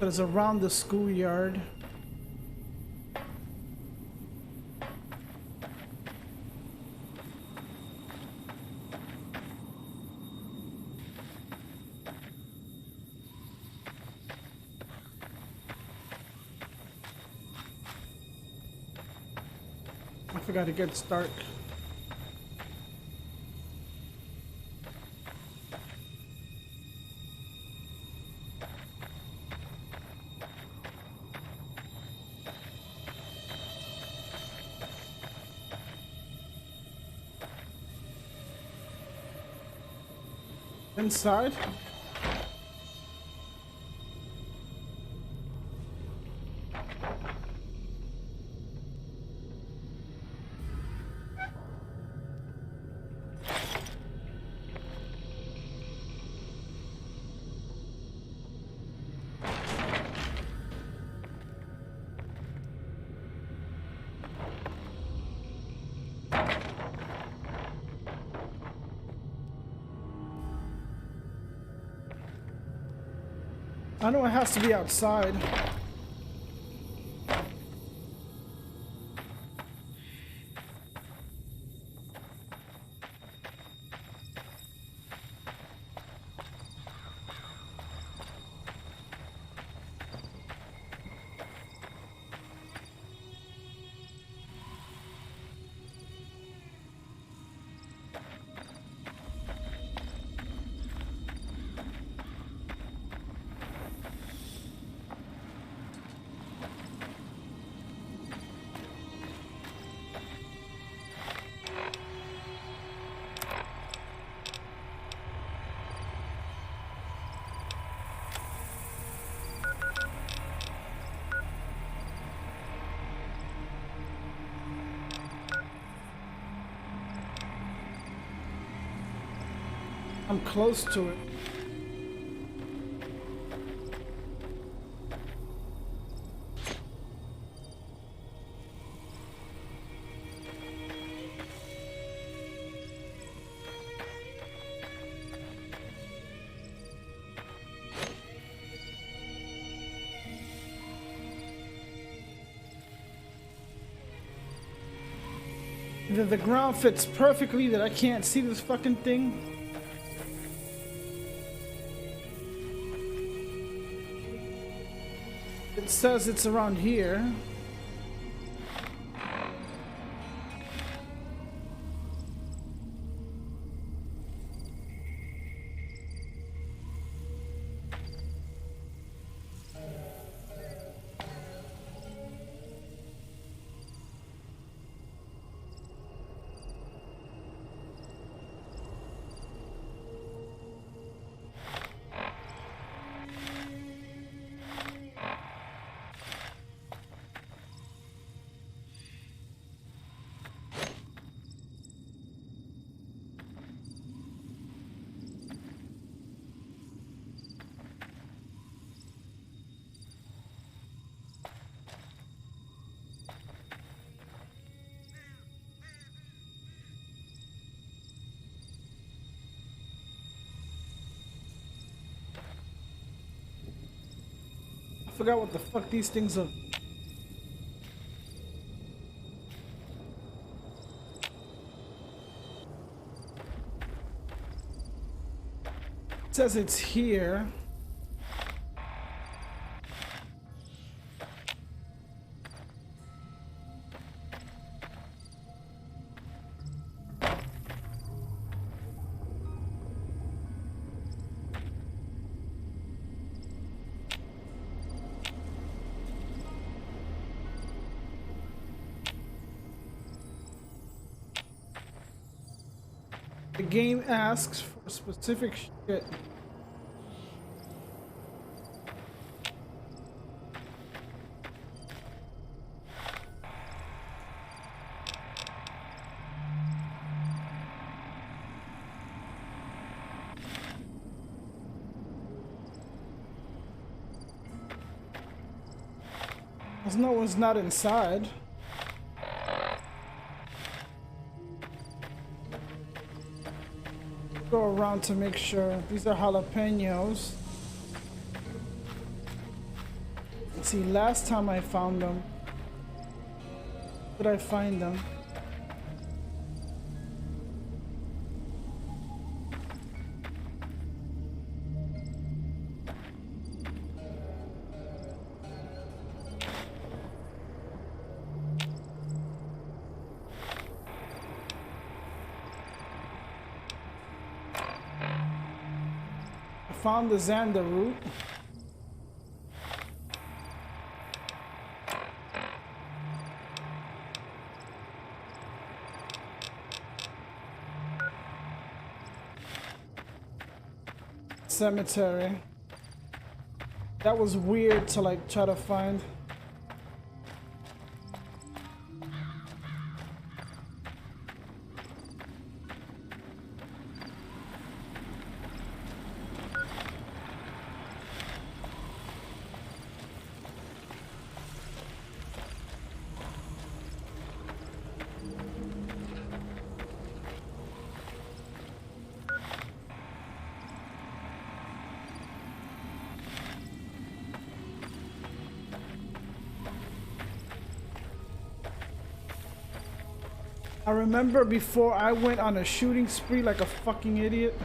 it's around the schoolyard. I forgot it gets dark. Inside? I know it has to be outside. I'm close to it. Either the ground fits perfectly that I can't see this fucking thing. It says it's around here. I forgot what the fuck these things are. It says it's here. The game asks for specific shit. As no one's not inside. Go around to make sure. These are jalapenos. Let's see, last time I found them. Did I find them? Found the Xander root. Cemetery. That was weird to like try to find. I remember before I went on a shooting spree like a fucking idiot.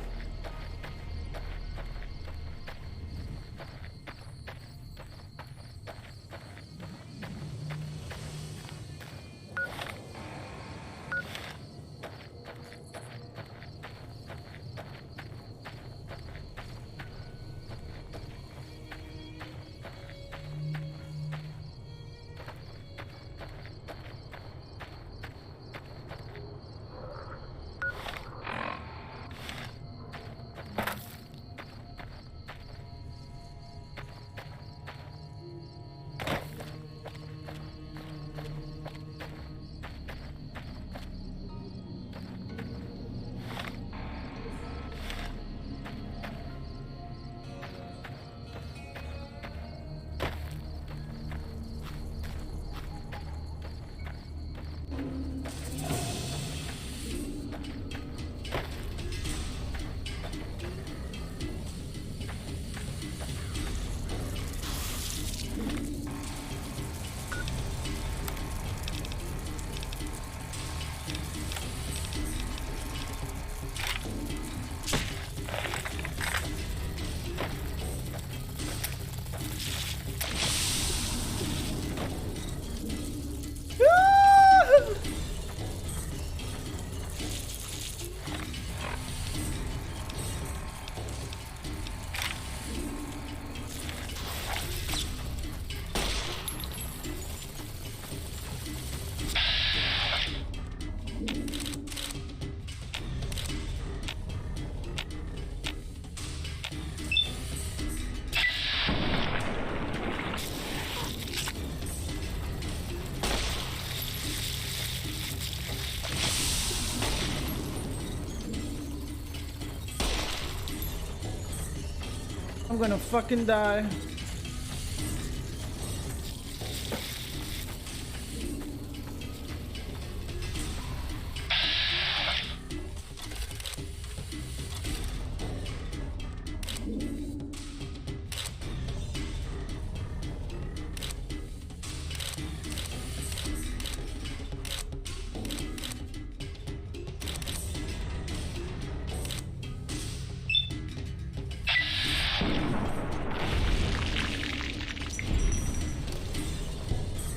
I'm gonna fucking die.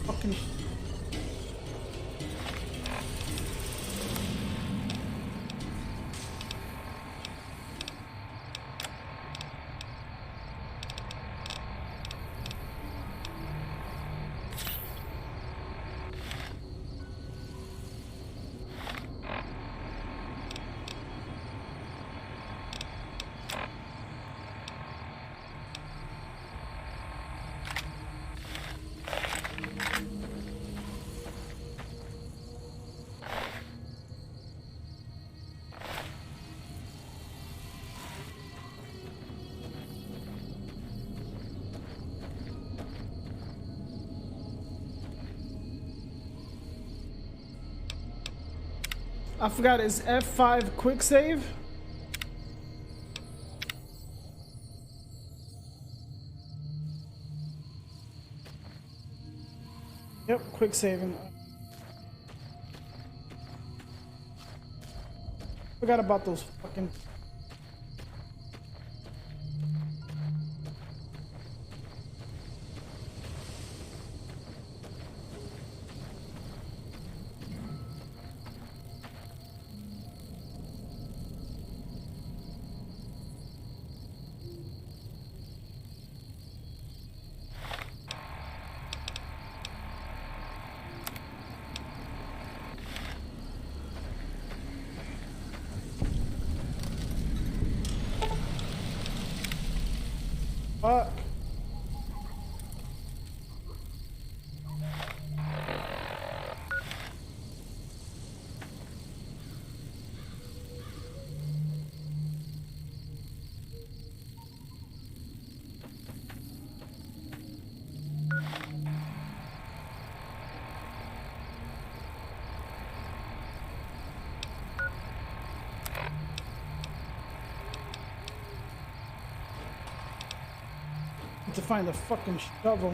Fucking I forgot, is F5 quick save? Yep, quick saving. Forgot about those fucking... Fuck. To find the fucking shovel.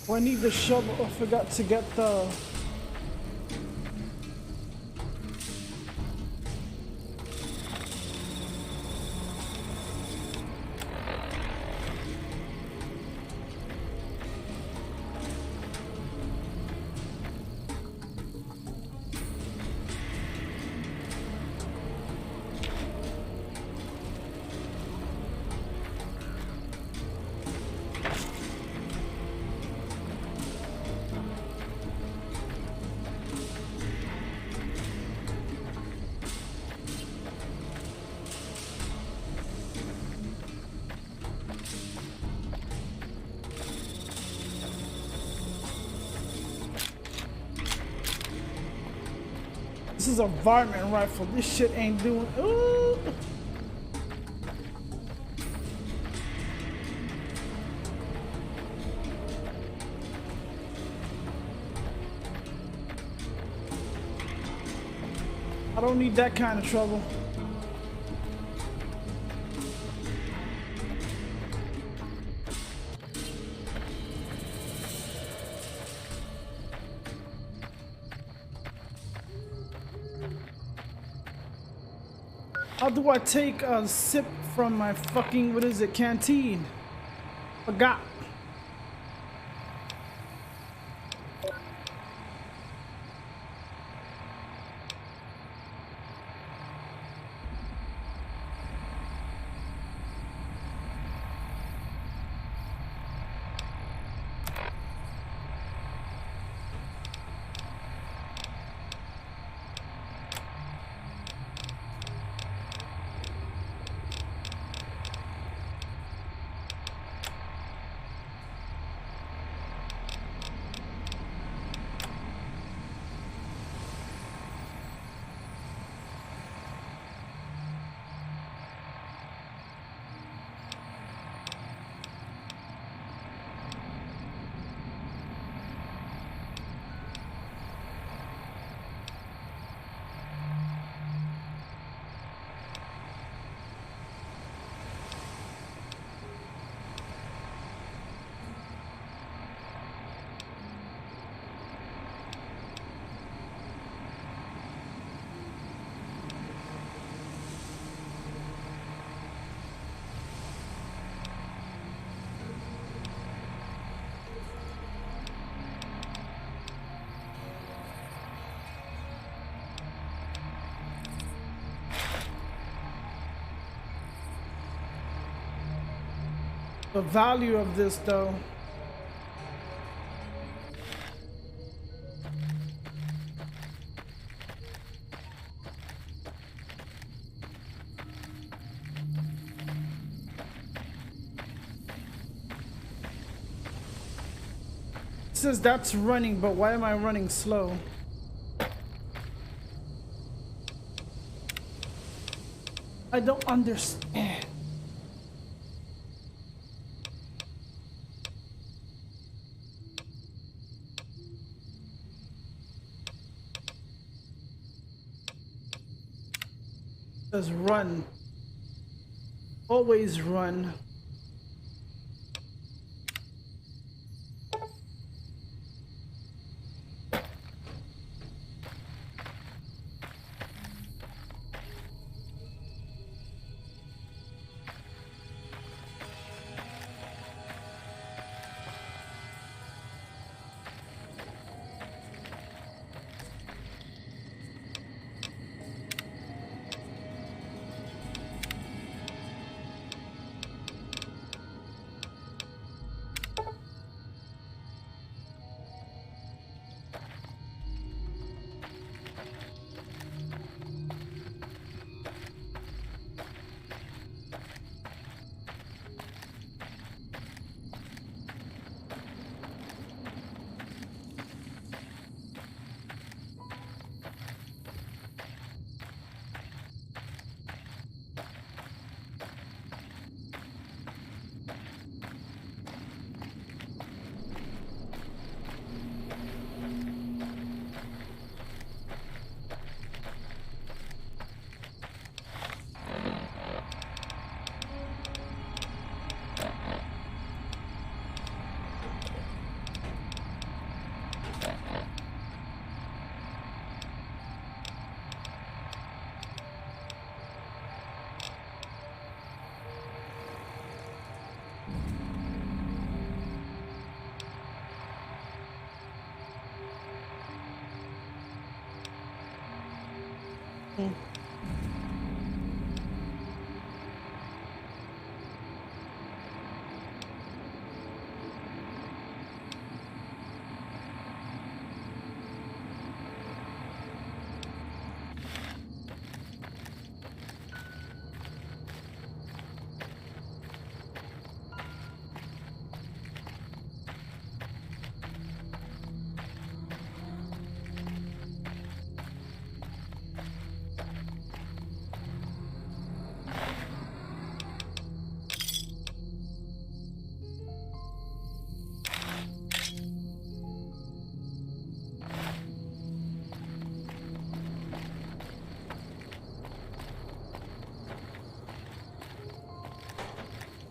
Oh, I need the shovel. I forgot to get the... This is a varmint rifle. This shit ain't doing... Ooh. I don't need that kind of trouble. How do I take a sip from my fucking, what is it, canteen? Forgot. The value of this, though. It says that's running, but why am I running slow? I don't understand. Says run. Always run.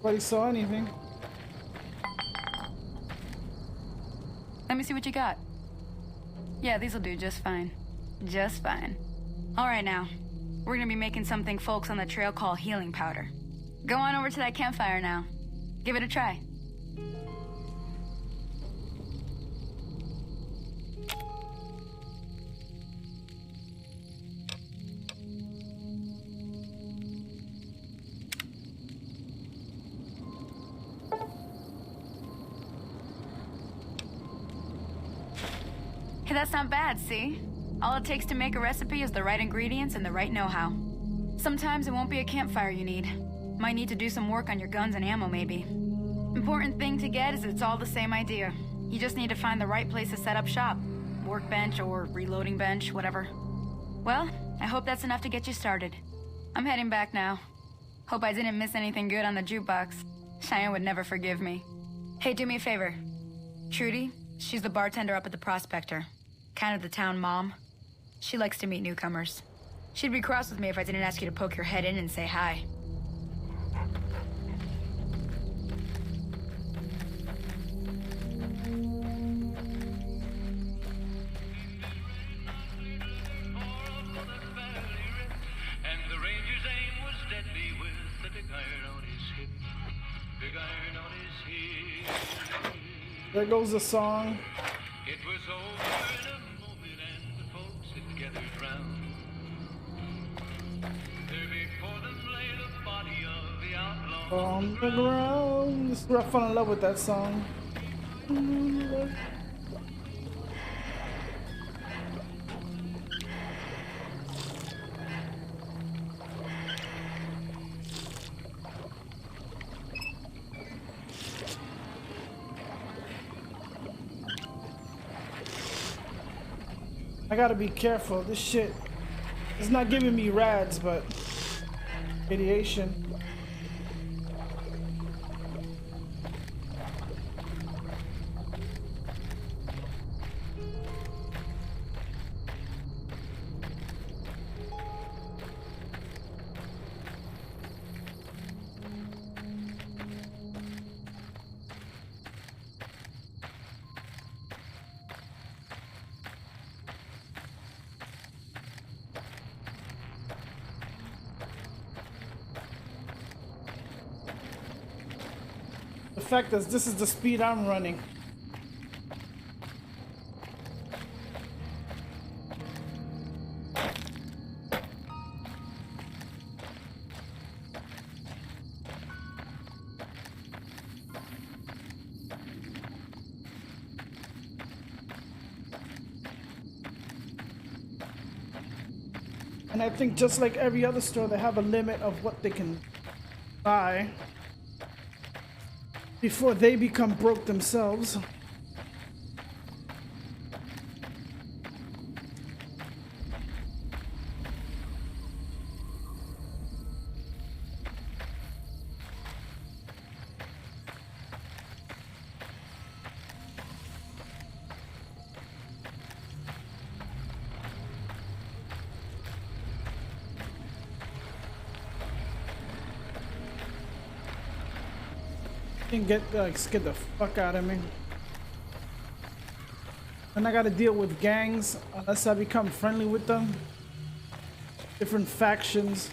Nobody saw anything. Let me see what you got. Yeah, these'll do just fine. Just fine. All right now, we're gonna be making something folks on the trail call healing powder. Go on over to that campfire now. Give it a try. Hey, that's not bad, see? All it takes to make a recipe is the right ingredients and the right know-how. Sometimes it won't be a campfire you need. Might need to do some work on your guns and ammo, maybe. Important thing to get is it's all the same idea. You just need to find the right place to set up shop. Workbench or reloading bench, whatever. Well, I hope that's enough to get you started. I'm heading back now. Hope I didn't miss anything good on the jukebox. Cheyenne would never forgive me. Hey, do me a favor. Trudy, she's the bartender up at the Prospector. Kind of the town mom. She likes to meet newcomers. She'd be cross with me if I didn't ask you to poke your head in and say hi. There goes the song. It was over in a moment and the folks had gathered round. There before them lay the body of the outlaw. On the ground. This is where I fell in love with that song. I gotta be careful. This shit is not giving me rads, but radiation. The fact is, this is the speed I'm running. And I think just like every other store, they have a limit of what they can buy before they become broke themselves. Can get scared the fuck out of me. And I gotta deal with gangs unless I become friendly with them. Different factions.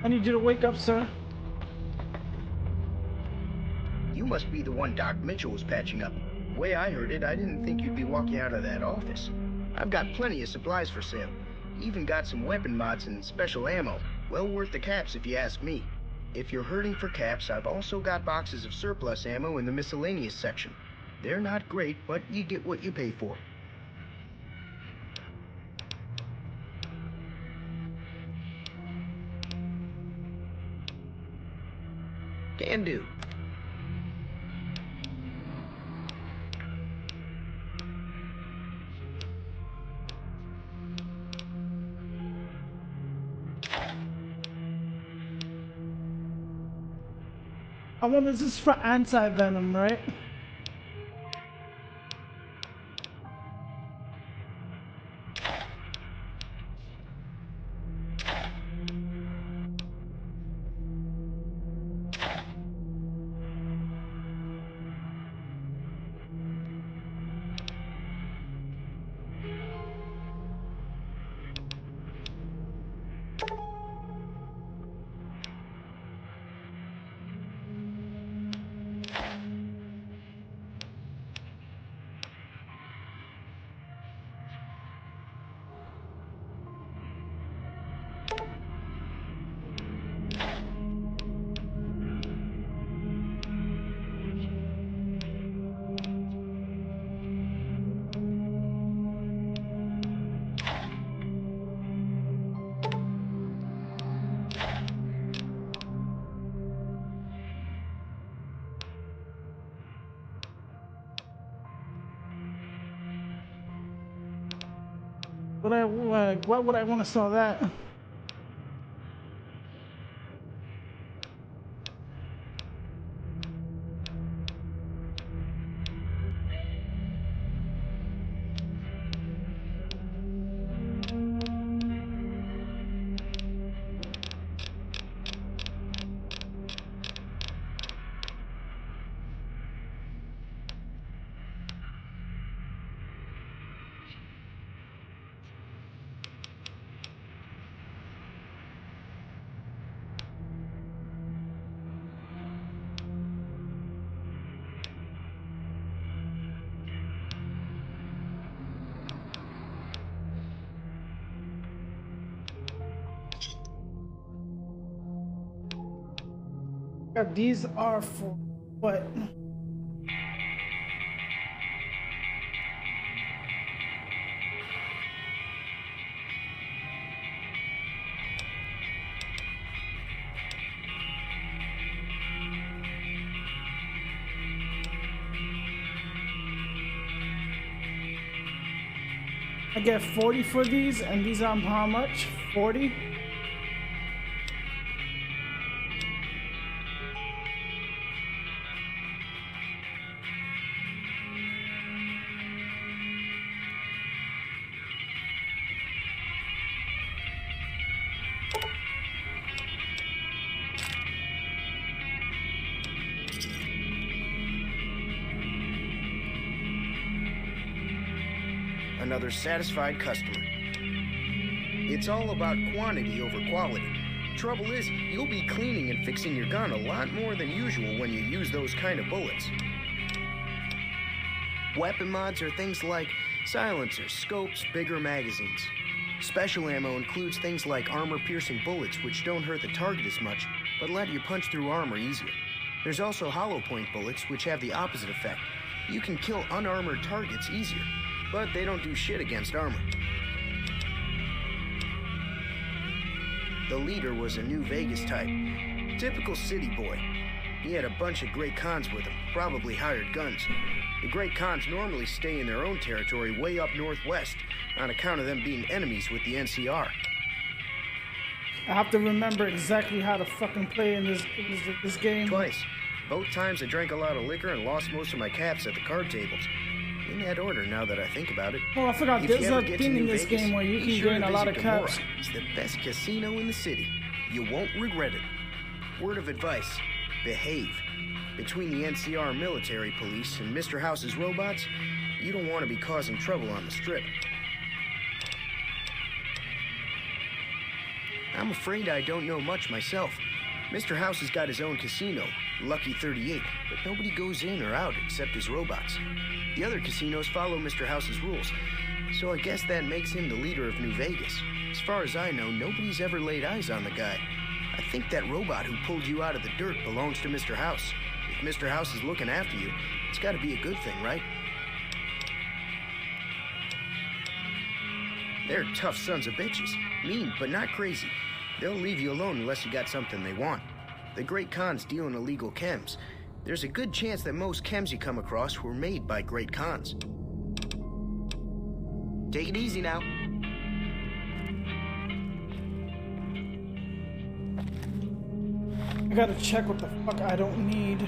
I need you to wake up, sir. You must be the one Doc Mitchell was patching up. The way I heard it, I didn't think you'd be walking out of that office. I've got plenty of supplies for sale. Even got some weapon mods and special ammo. Well worth the caps if you ask me. If you're hurting for caps, I've also got boxes of surplus ammo in the miscellaneous section. They're not great, but you get what you pay for. Can do. I wonder, this is for anti-venom, right? Why would I want to sell that? These are for what? I get 40 for these, and these are how much? 40? Another satisfied customer. It's all about quantity over quality. Trouble is, you'll be cleaning and fixing your gun a lot more than usual when you use those kind of bullets. Weapon mods are things like silencers, scopes, bigger magazines. Special ammo includes things like armor-piercing bullets, which don't hurt the target as much, but let you punch through armor easier. There's also hollow point bullets, which have the opposite effect. You can kill unarmored targets easier, but they don't do shit against armor. The leader was a New Vegas type. Typical city boy. He had a bunch of Great Khans with him, probably hired guns. The Great Khans normally stay in their own territory way up northwest, on account of them being enemies with the NCR. I have to remember exactly how to fucking play in this game. Twice. Both times I drank a lot of liquor and lost most of my caps at the card tables. In that order, now that I think about it. Oh, I forgot. There's a thing in this game where you can gain a lot of caps. It's the best casino in the city. You won't regret it. Word of advice: behave. Between the NCR military police and Mr. House's robots, you don't want to be causing trouble on the strip. I'm afraid I don't know much myself. Mr. House has got his own casino, Lucky 38, but nobody goes in or out except his robots. The other casinos follow Mr. House's rules, so I guess that makes him the leader of New Vegas. As far as I know, nobody's ever laid eyes on the guy. I think that robot who pulled you out of the dirt belongs to Mr. House. Mr. House is looking after you, it's gotta be a good thing, right? They're tough sons of bitches. Mean, but not crazy. They'll leave you alone unless you got something they want. The Great Khans deal in illegal chems. There's a good chance that most chems you come across were made by Great Khans. Take it easy now. I gotta check what the fuck I don't need.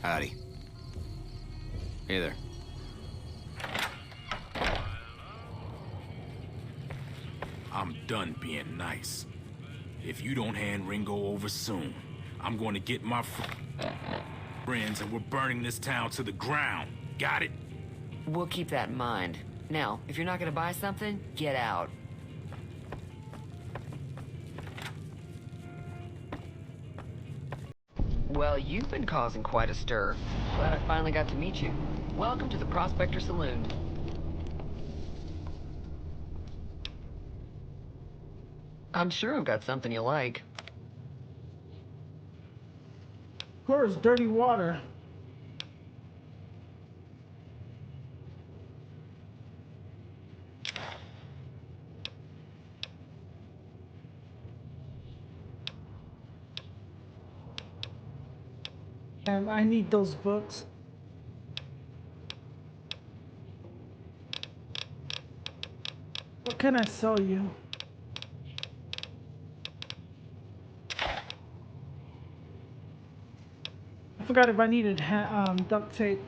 Howdy. Hey there. I'm done being nice. If you don't hand Ringo over soon, I'm going to get my friends and we're burning this town to the ground. Got it? We'll keep that in mind. Now, if you're not gonna buy something, get out. Well, you've been causing quite a stir. Glad I finally got to meet you. Welcome to the Prospector Saloon. I'm sure I've got something you like. Of course, dirty water. I need those books. What can I sell you? I forgot if I needed duct tape.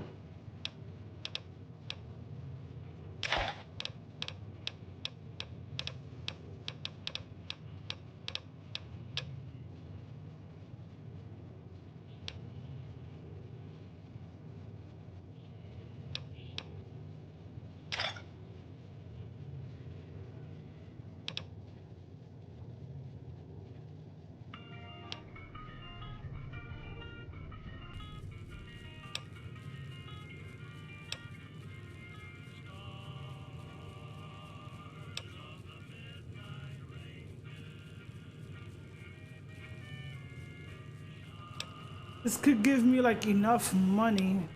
This could give me like enough money.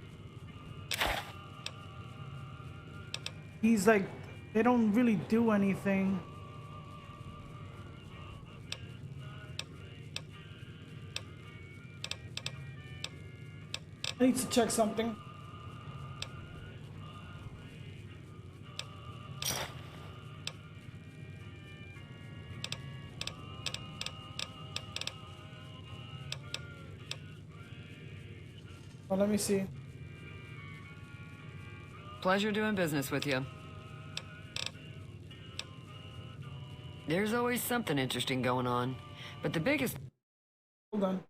He's like, they don't really do anything. I need to check something. Well, let me see. Pleasure doing business with you. There's always something interesting going on, but the biggest... Hold on.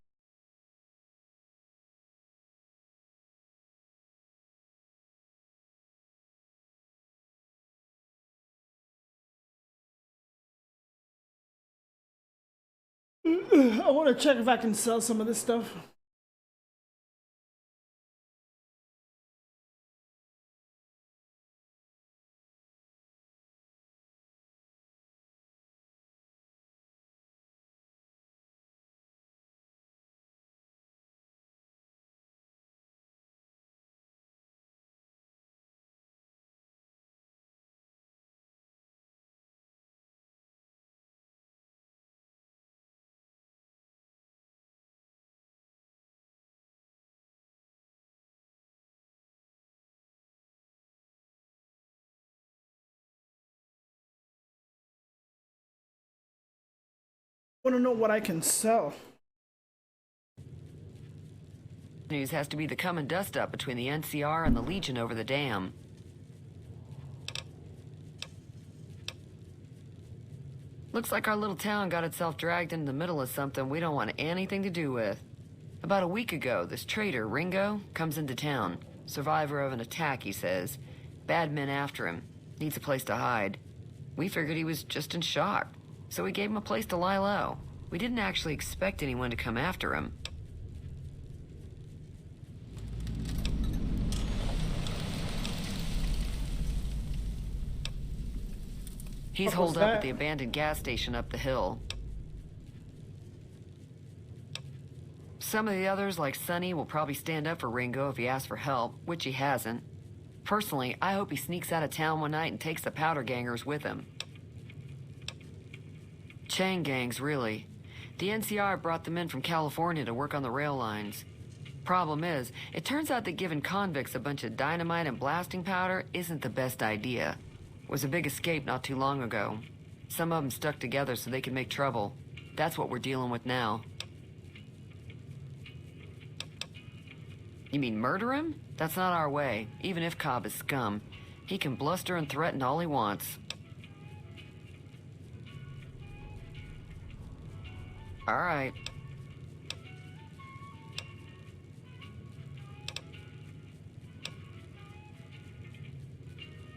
I want to check if I can sell some of this stuff. I want to know what I can sell. News has to be the come and dust up between the NCR and the Legion over the dam. Looks like our little town got itself dragged into the middle of something we don't want anything to do with. About a week ago, this traitor, Ringo, comes into town. Survivor of an attack, he says. Bad men after him. Needs a place to hide. We figured he was just in shock, so we gave him a place to lie low. We didn't actually expect anyone to come after him. He's holed up at the abandoned gas station up the hill. Some of the others, like Sonny, will probably stand up for Ringo if he asks for help, which he hasn't. Personally, I hope he sneaks out of town one night and takes the powder gangers with him. Chain gangs, really. The NCR brought them in from California to work on the rail lines. Problem is, it turns out that giving convicts a bunch of dynamite and blasting powder isn't the best idea. It was a big escape not too long ago. Some of them stuck together so they could make trouble. That's what we're dealing with now. You mean murder him? That's not our way, even if Cobb is scum. He can bluster and threaten all he wants. All right.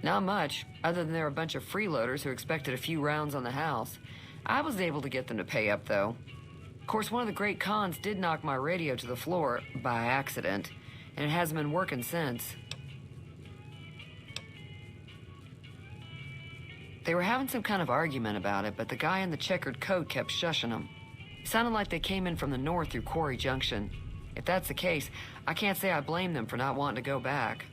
Not much, other than they're a bunch of freeloaders who expected a few rounds on the house. I was able to get them to pay up, though. Of course, one of the great cons did knock my radio to the floor, by accident, and it hasn't been working since. They were having some kind of argument about it, but the guy in the checkered coat kept shushing them. Sounded like they came in from the north through Quarry Junction. If that's the case, I can't say I blame them for not wanting to go back.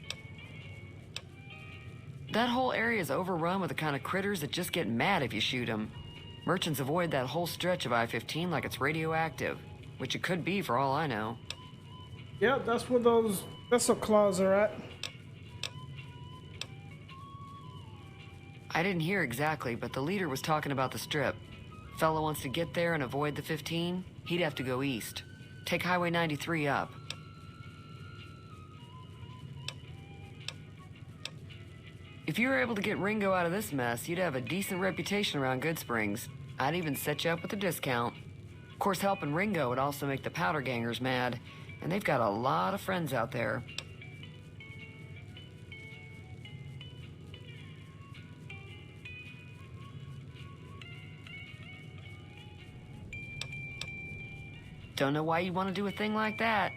That whole area is overrun with the kind of critters that just get mad if you shoot them. Merchants avoid that whole stretch of I-15 like it's radioactive, which it could be for all I know. Yep, that's where those vessel claws are at. I didn't hear exactly, but the leader was talking about the strip. Fellow wants to get there and avoid the 15, he'd have to go east. Take Highway 93 up. If you were able to get Ringo out of this mess, you'd have a decent reputation around Goodsprings. I'd even set you up with a discount. Of course, helping Ringo would also make the powder gangers mad, and they've got a lot of friends out there. Don't know why you'd want to do a thing like that.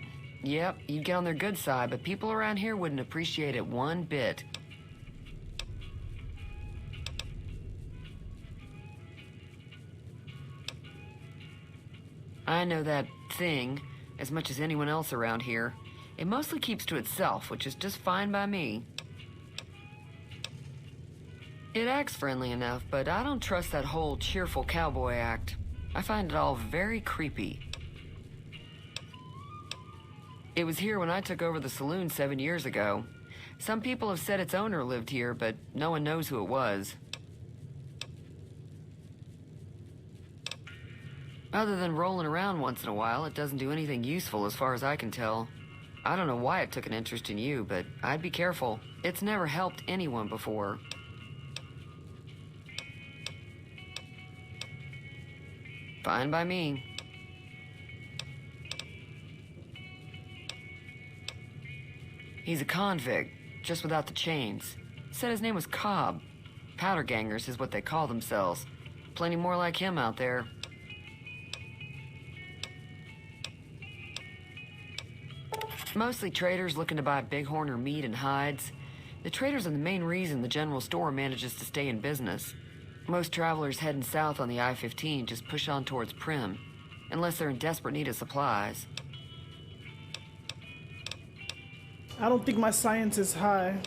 Yep, you'd get on their good side, but people around here wouldn't appreciate it one bit. I know that thing as much as anyone else around here. It mostly keeps to itself, which is just fine by me. It acts friendly enough, but I don't trust that whole cheerful cowboy act. I find it all very creepy. It was here when I took over the saloon 7 years ago. Some people have said its owner lived here, but no one knows who it was. Other than rolling around once in a while, it doesn't do anything useful as far as I can tell. I don't know why it took an interest in you, but I'd be careful. It's never helped anyone before. Fine by me. He's a convict, just without the chains. Said his name was Cobb. Powder gangers is what they call themselves. Plenty more like him out there. Mostly traders looking to buy bighorn or meat and hides. The traders are the main reason the general store manages to stay in business. Most travelers heading south on the I-15 just push on towards Prim, unless they're in desperate need of supplies. I don't think my science is high.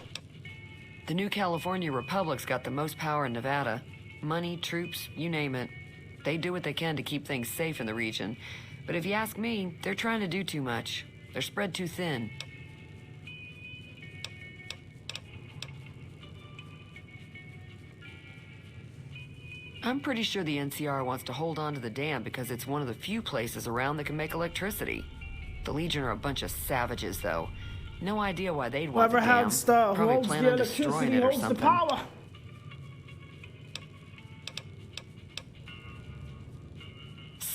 The new California Republic's got the most power in Nevada. Money, troops, you name it. They do what they can to keep things safe in the region. But if you ask me, they're trying to do too much. They're spread too thin. I'm pretty sure the NCR wants to hold on to the dam because it's one of the few places around that can make electricity. The Legion are a bunch of savages, though. No idea why they'd want the dam. Probably plan on destroying it or something. Power.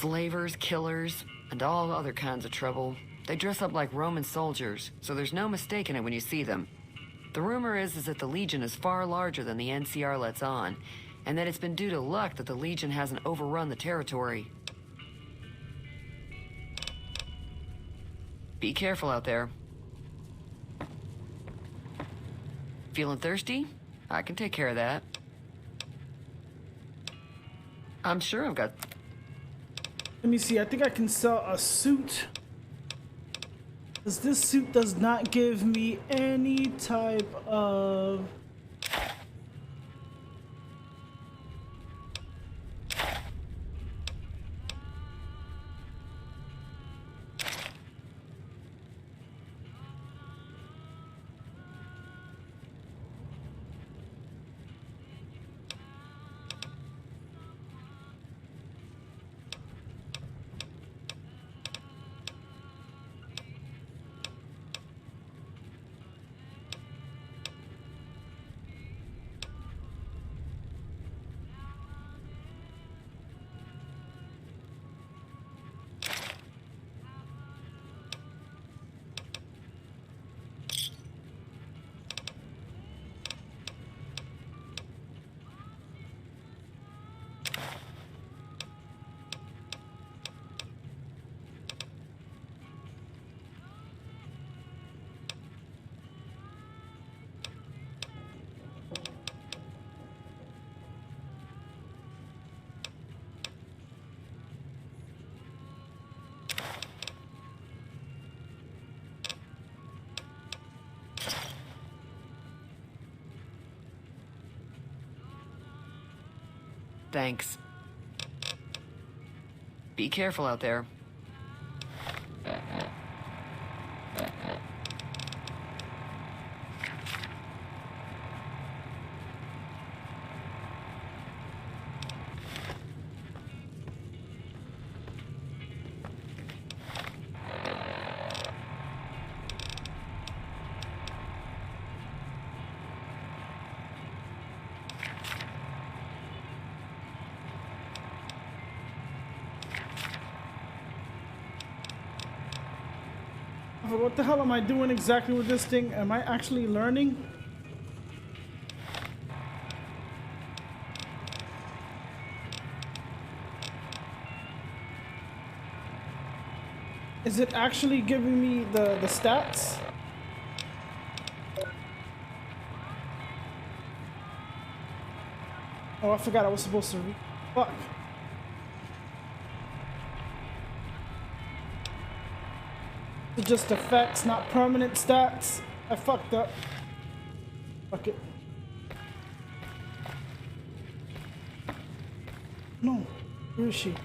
Slavers, killers, and all other kinds of trouble. They dress up like Roman soldiers, so there's no mistaking it when you see them. The rumor is that the Legion is far larger than the NCR lets on, and that it's been due to luck that the Legion hasn't overrun the territory. Be careful out there. Feeling thirsty? I can take care of that. I'm sure I've got... Let me see, I think I can sell a suit. Because this suit does not give me any type of... Thanks. Be careful out there. What the hell am I doing exactly with this thing? Am I actually learning? Is it actually giving me the stats? Oh, I forgot I was supposed to read. Fuck. It's just effects, not permanent stats. I fucked up. Fuck it. No, where is she?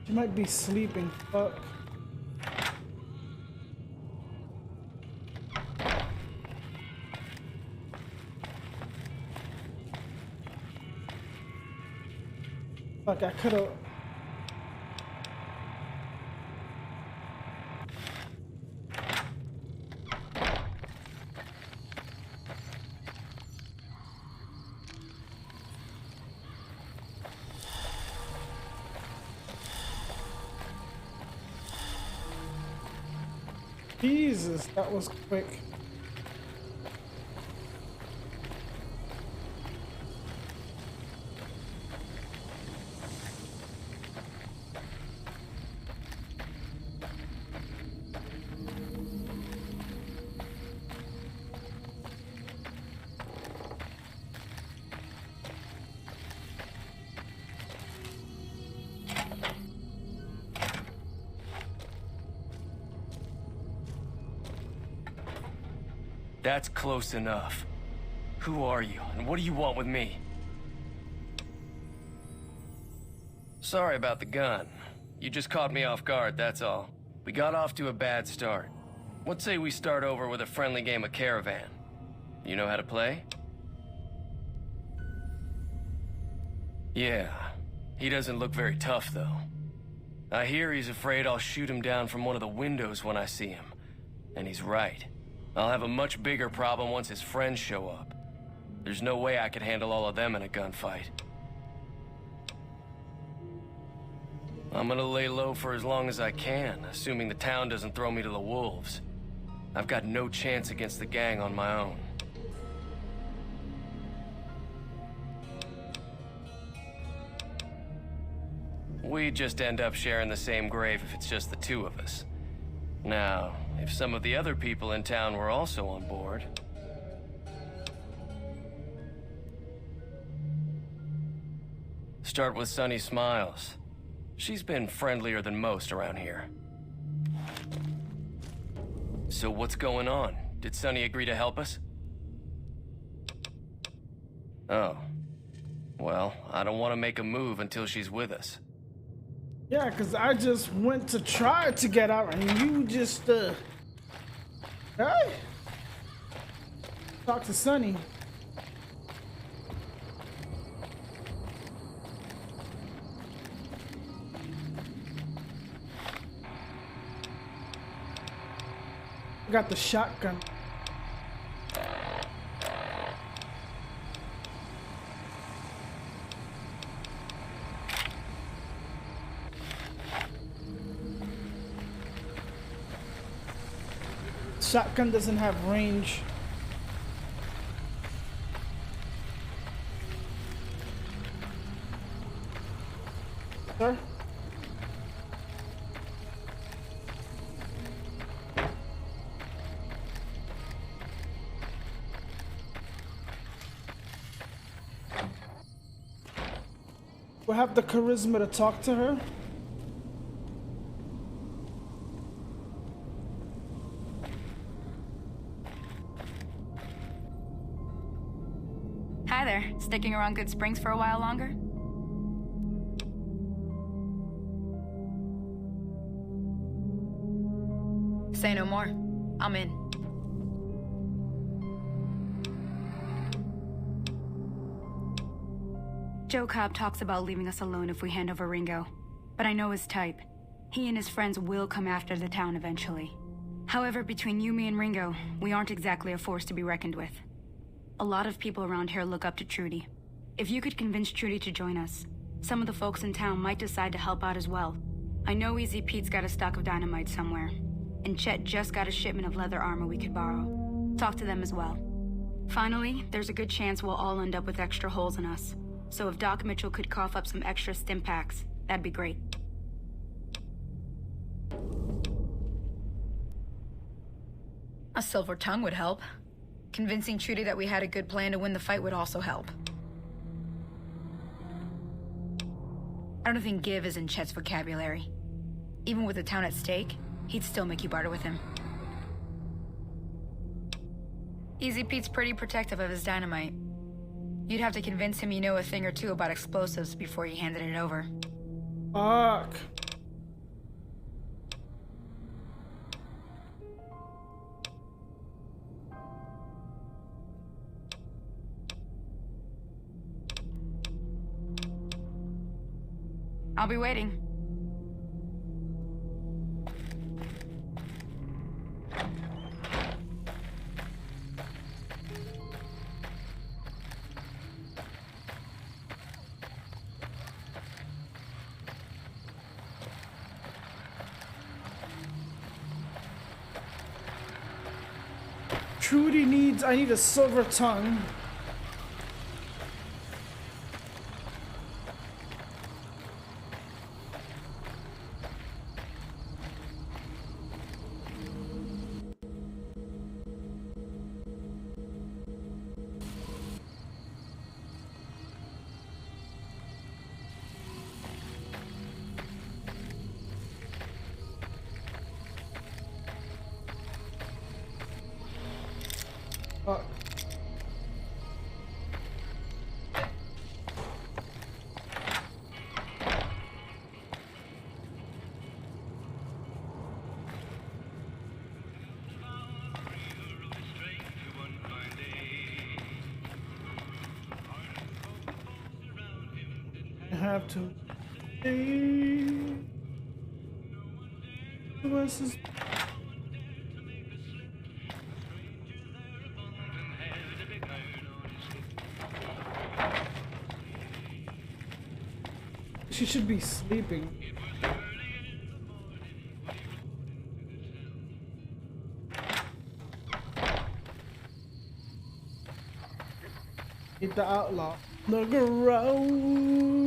She might be sleeping. Fuck. Fuck, I could've... Jesus, that was quick. That's close enough. Who are you, and what do you want with me? Sorry about the gun. You just caught me off guard, that's all. We got off to a bad start. What say we start over with a friendly game of Caravan? You know how to play? Yeah. He doesn't look very tough, though. I hear he's afraid I'll shoot him down from one of the windows when I see him. And he's right. I'll have a much bigger problem once his friends show up. There's no way I could handle all of them in a gunfight. I'm gonna lay low for as long as I can, assuming the town doesn't throw me to the wolves. I've got no chance against the gang on my own. We'd just end up sharing the same grave if it's just the two of us. Now, if some of the other people in town were also on board... Start with Sunny Smiles. She's been friendlier than most around here. So what's going on? Did Sunny agree to help us? Oh. Well, I don't want to make a move until she's with us. Yeah, because I just went to try to get out and you just, hey! Talk to Sunny. Got the shotgun. Shotgun doesn't have range. Sir? We'll have the charisma to talk to her. Hi there. Sticking around Good Springs for a while longer? Say no more. I'm in. Joe Cobb talks about leaving us alone if we hand over Ringo, but I know his type. He and his friends will come after the town eventually. However, between you, me, and Ringo, we aren't exactly a force to be reckoned with. A lot of people around here look up to Trudy. If you could convince Trudy to join us, some of the folks in town might decide to help out as well. I know Easy Pete's got a stock of dynamite somewhere, and Chet just got a shipment of leather armor we could borrow. Talk to them as well. Finally, there's a good chance we'll all end up with extra holes in us. So if Doc Mitchell could cough up some extra stim packs, that'd be great. A silver tongue would help. Convincing Trudy that we had a good plan to win the fight would also help. I don't think give is in Chet's vocabulary. Even with the town at stake, he'd still make you barter with him. Easy Pete's pretty protective of his dynamite. You'd have to convince him you know a thing or two about explosives before you handed it over. Fuck. I'll be waiting. Trudy needs, I need a silver tongue. have to. What's this? She should be sleeping. Hit the outlaw. Look around.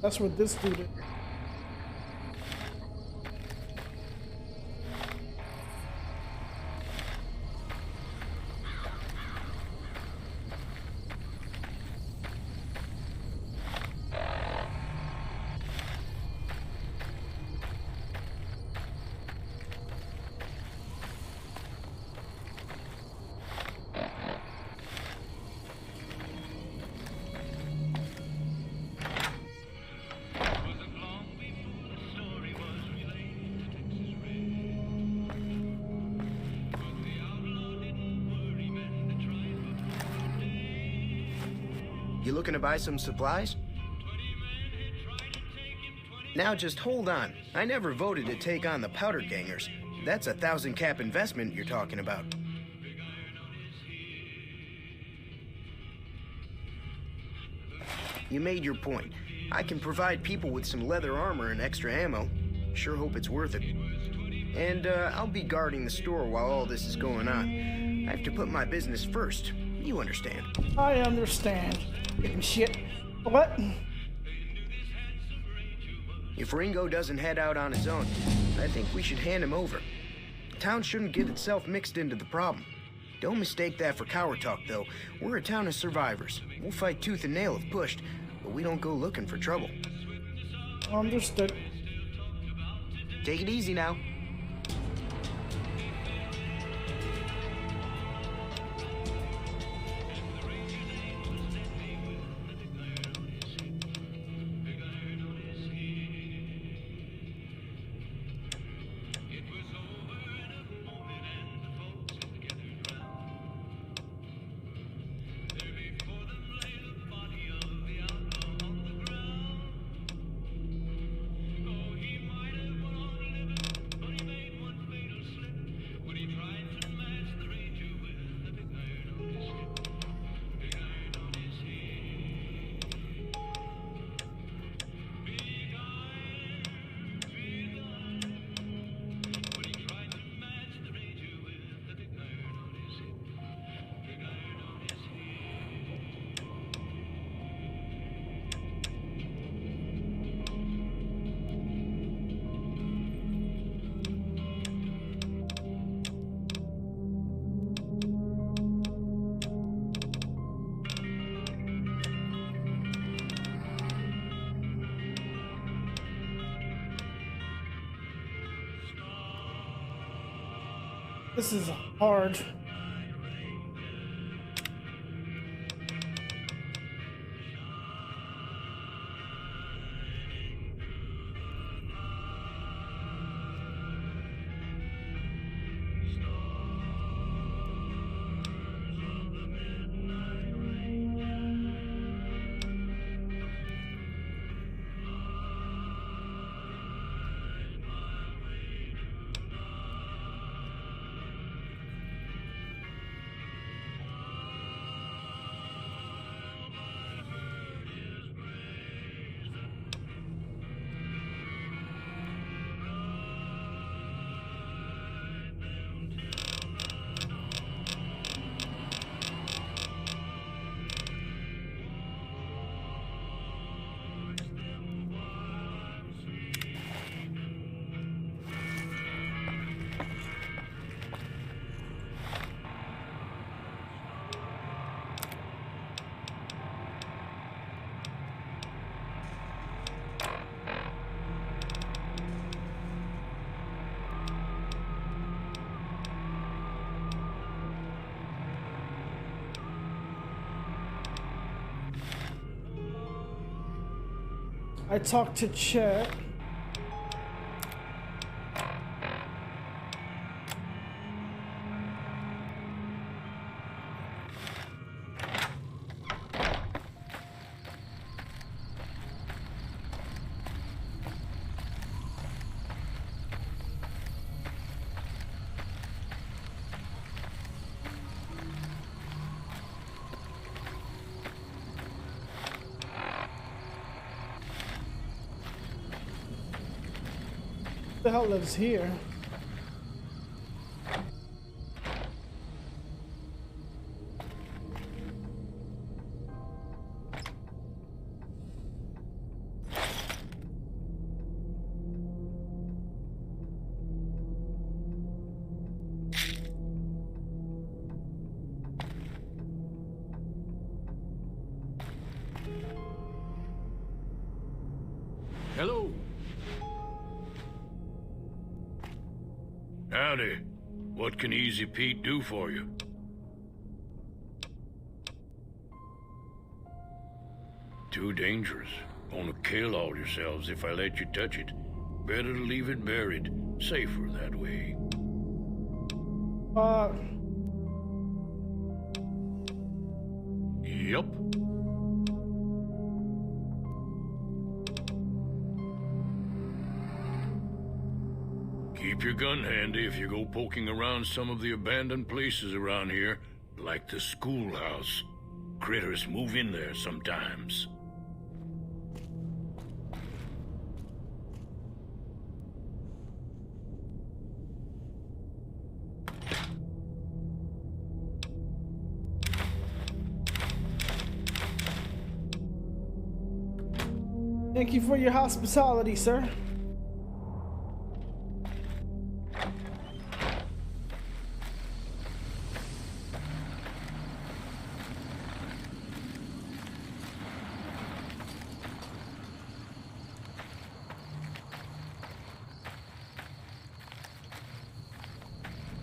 That's what this dude is. You looking to buy some supplies? Now just hold on. I never voted to take on the powder gangers. That's a 1,000 cap investment you're talking about. You made your point. I can provide people with some leather armor and extra ammo. Sure hope it's worth it. And I'll be guarding the store while all this is going on. I have to put my business first. You understand. I understand. Getting shit. What? If Ringo doesn't head out on his own, I think we should hand him over. Town shouldn't get itself mixed into the problem. Don't mistake that for coward talk, though. We're a town of survivors. We'll fight tooth and nail if pushed, but we don't go looking for trouble. Understood. Take it easy now. This is hard. I talked to Chet. Who the hell lives here? Hello. Howdy. What can Easy Pete do for you? Too dangerous. Gonna kill all yourselves if I let you touch it. Better to leave it buried. Safer that way. Yup. Keep your gun handy if you go poking around some of the abandoned places around here, like the schoolhouse. Critters move in there sometimes. Thank you for your hospitality, sir.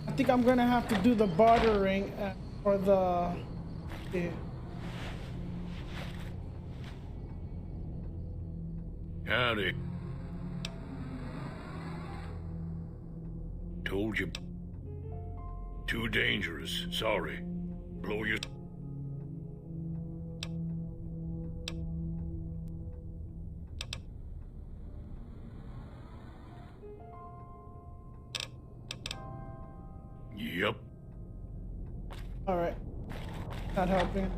I think I'm gonna have to do the bartering for the... Yeah. Howdy. Told you. Too dangerous. Sorry. Blow your... Yep. All right. Not helping.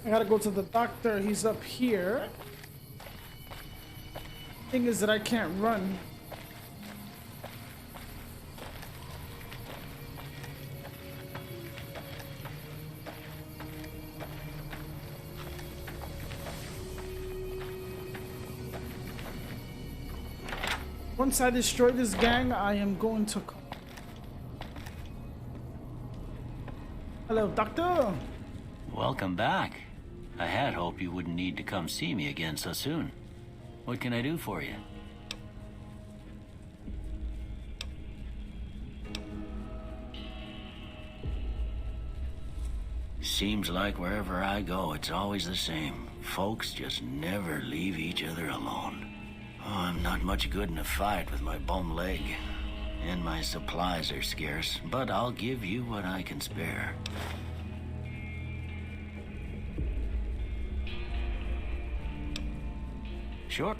I gotta go to the doctor. He's up here. Thing is that I can't run. Once I destroy this gang, I am going to... Hello, doctor. Welcome back. I had hoped you wouldn't need to come see me again so soon. What can I do for you? Seems like wherever I go, it's always the same. Folks just never leave each other alone. Oh, I'm not much good in a fight with my bum leg. And my supplies are scarce, but I'll give you what I can spare. Sure.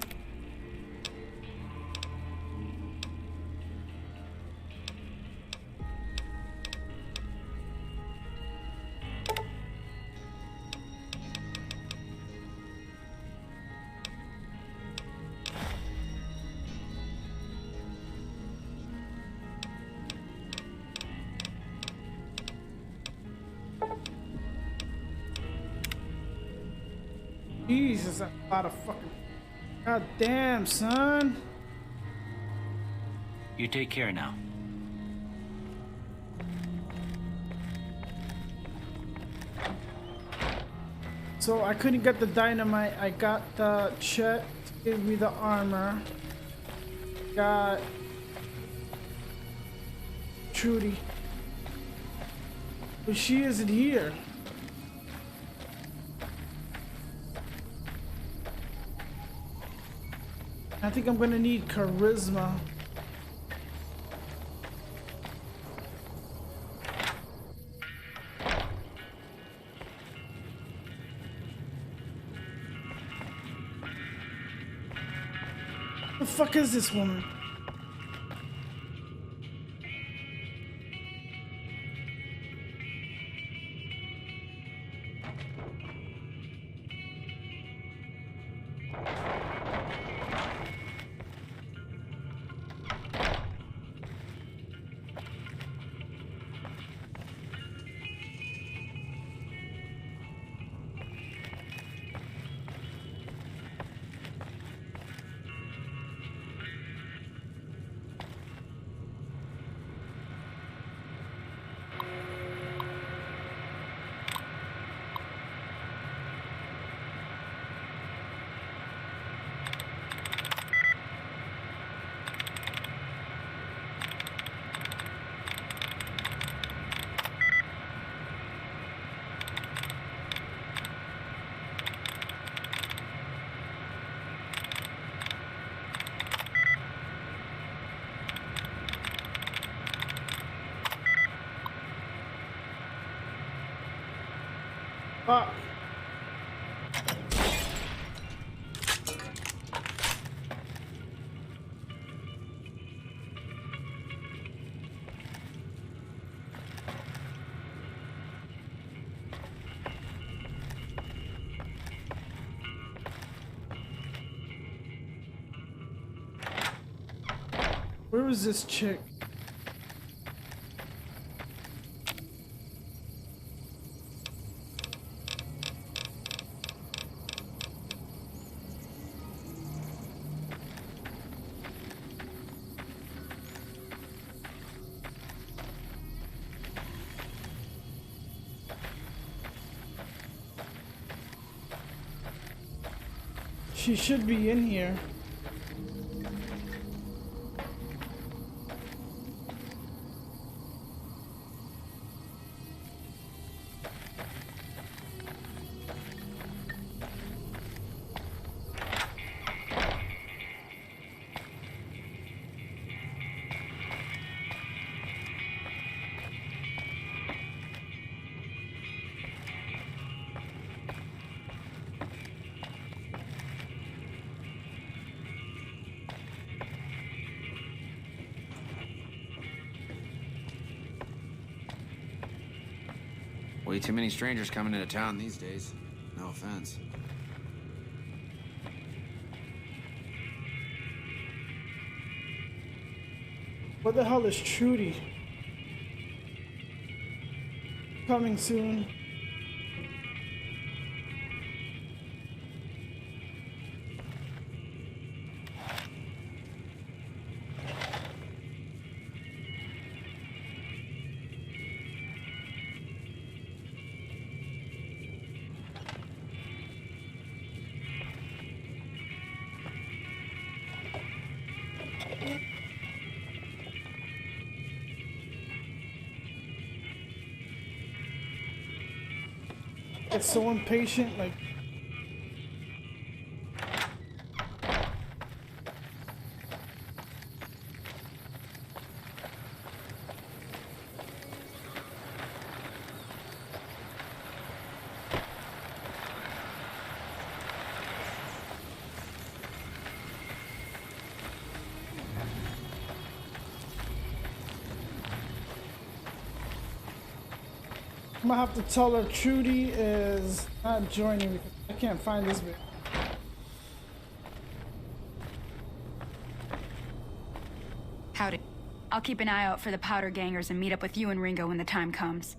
Jesus, that's a lot of fucking. God damn, son. You take care now. So I couldn't get the dynamite. I got the Chet to give me the armor. Got Trudy. But she isn't here. I think I'm gonna need charisma. The fuck is this woman? Fuck. Where was this chick? She should be in here. Way too many strangers coming into town these days. No offense. What the hell is Trudy? Coming soon. Get so impatient, like. I'm gonna have to tell her Trudy is not joining because I can't find this bit. Howdy. I'll keep an eye out for the powder gangers and meet up with you and Ringo when the time comes.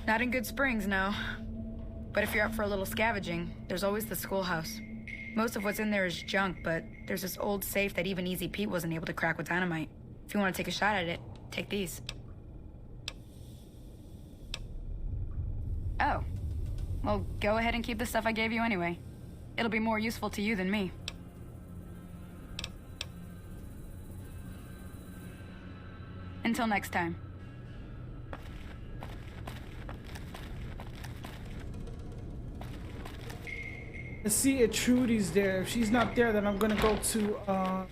Not in Good Springs, no. But if you're up for a little scavenging, there's always the schoolhouse. Most of what's in there is junk, but there's this old safe that even Easy Pete wasn't able to crack with dynamite. If you want to take a shot at it, take these. Oh. Well, go ahead and keep the stuff I gave you anyway. It'll be more useful to you than me. Until next time. Let's see if Trudy's there. If she's not there, then I'm gonna go to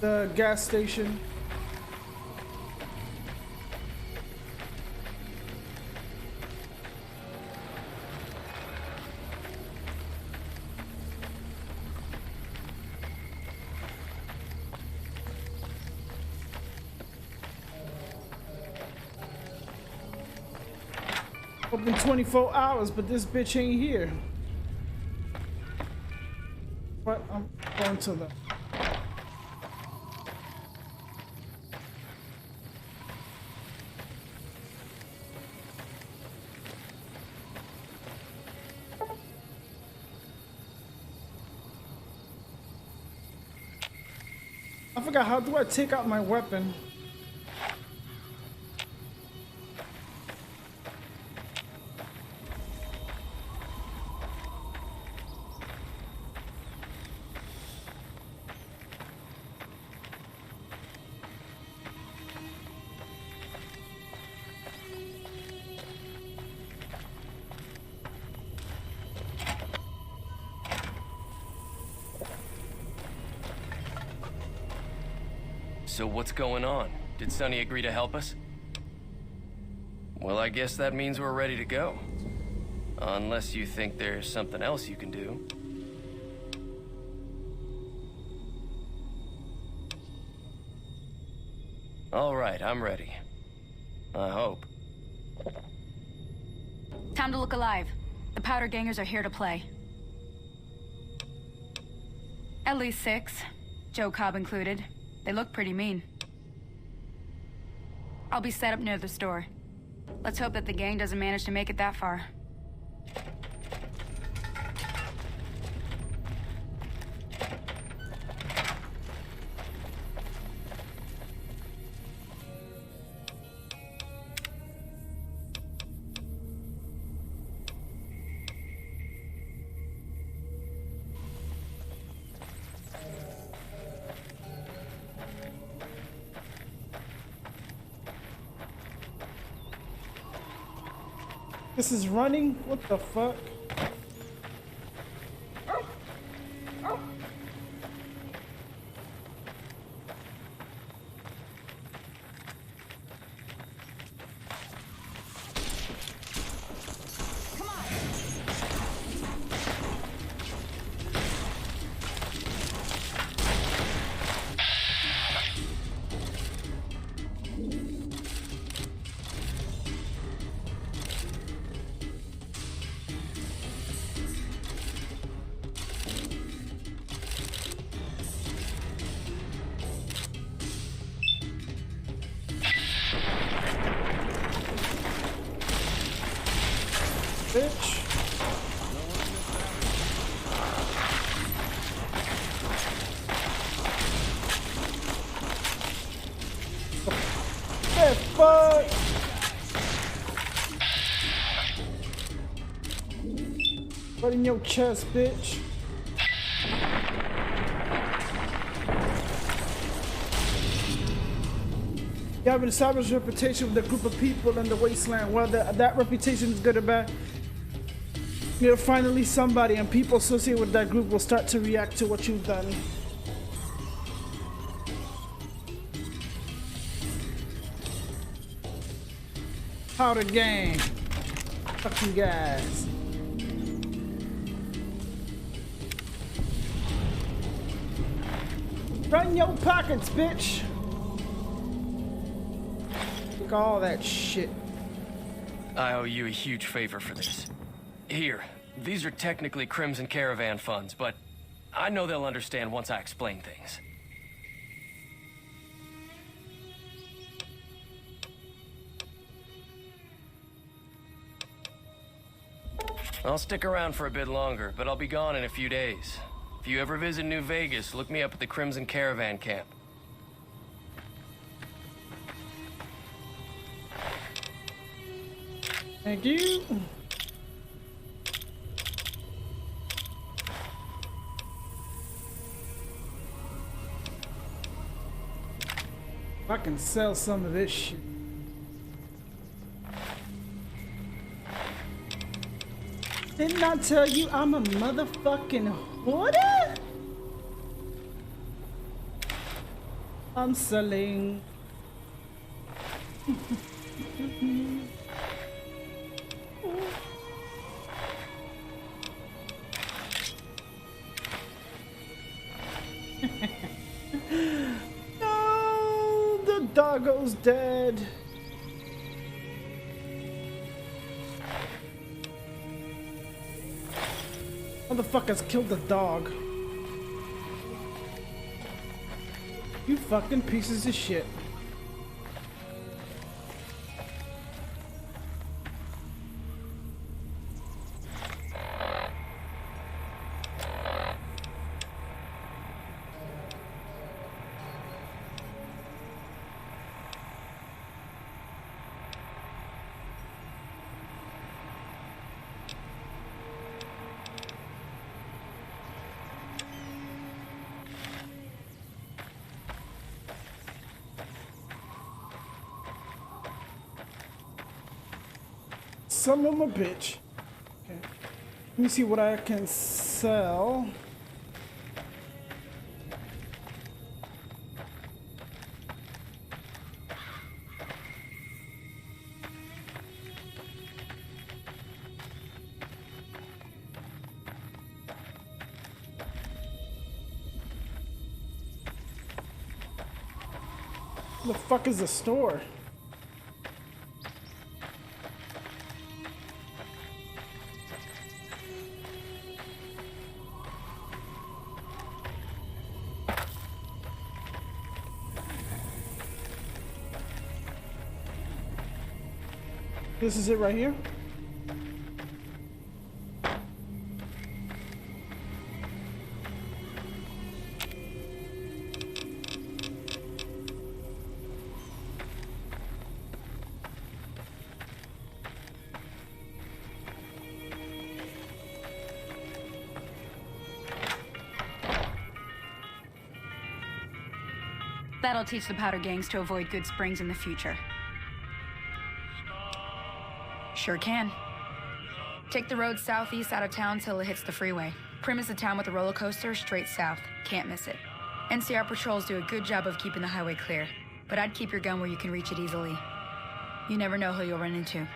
the gas station. Open 24 hours, but this bitch ain't here. What? I'm going to the... I forgot, how do I take out my weapon? So what's going on? Did Sonny agree to help us? Well, I guess that means we're ready to go. Unless you think there's something else you can do. All right, I'm ready. I hope. Time to look alive. The powder gangers are here to play. At least 6, Joe Cobb included. They look pretty mean. I'll be set up near the store. Let's hope that the gang doesn't manage to make it that far. This is running? What the fuck? Bitch. Hey, fuck. Right in your chest, bitch. You have an established reputation with a group of people in the wasteland. Whether that reputation is good or bad, you're finally somebody, and people associated with that group will start to react to what you've done. Powder gang. Fuck you guys. Run your pockets, bitch. Look at all that shit. I owe you a huge favor for this. Here, these are technically Crimson Caravan funds, but I know they'll understand once I explain things. I'll stick around for a bit longer, but I'll be gone in a few days. If you ever visit New Vegas, look me up at the Crimson Caravan Camp. Thank you. I can sell some of this shit. Didn't I tell you I'm a motherfucking hoarder? I'm selling. No, the doggo's dead. Motherfuckers killed the dog. You fucking pieces of shit. Son of a bitch. Okay. Let me see what I can sell. The fuck is the store? This is it right here. That'll teach the powder gangs to avoid Good Springs in the future. Sure can. Take the road southeast out of town till it hits the freeway. Prim is the town with the roller coaster straight south. Can't miss it. NCR patrols do a good job of keeping the highway clear, but I'd keep your gun where you can reach it easily. You never know who you'll run into.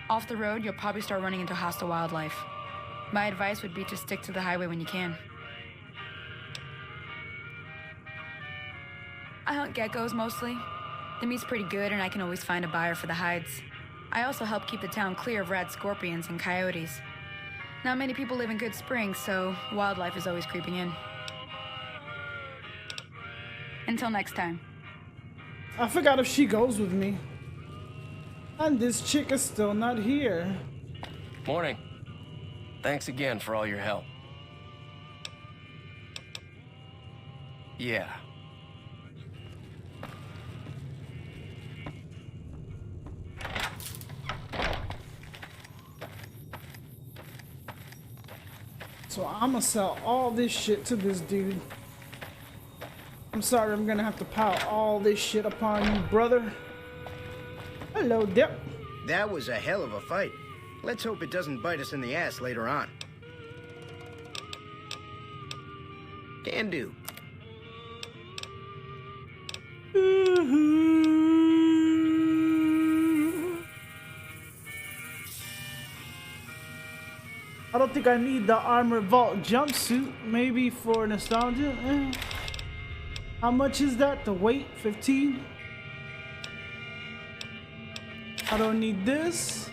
Off the road, you'll probably start running into hostile wildlife. My advice would be to stick to the highway when you can. I hunt geckos mostly. The meat's pretty good and I can always find a buyer for the hides. I also help keep the town clear of rat scorpions and coyotes. Not many people live in Good Springs, so wildlife is always creeping in. Until next time. I forgot if she goes with me. And this chick is still not here. Morning. Thanks again for all your help. Yeah. So I'ma sell all this shit to this dude. I'm sorry, I'm gonna have to pile all this shit upon you, brother. Hello, Dip. That was a hell of a fight. Let's hope it doesn't bite us in the ass later on. Can do. I don't think I need the armor vault jumpsuit. Maybe for nostalgia. How much is that? The weight? 15? I don't need this.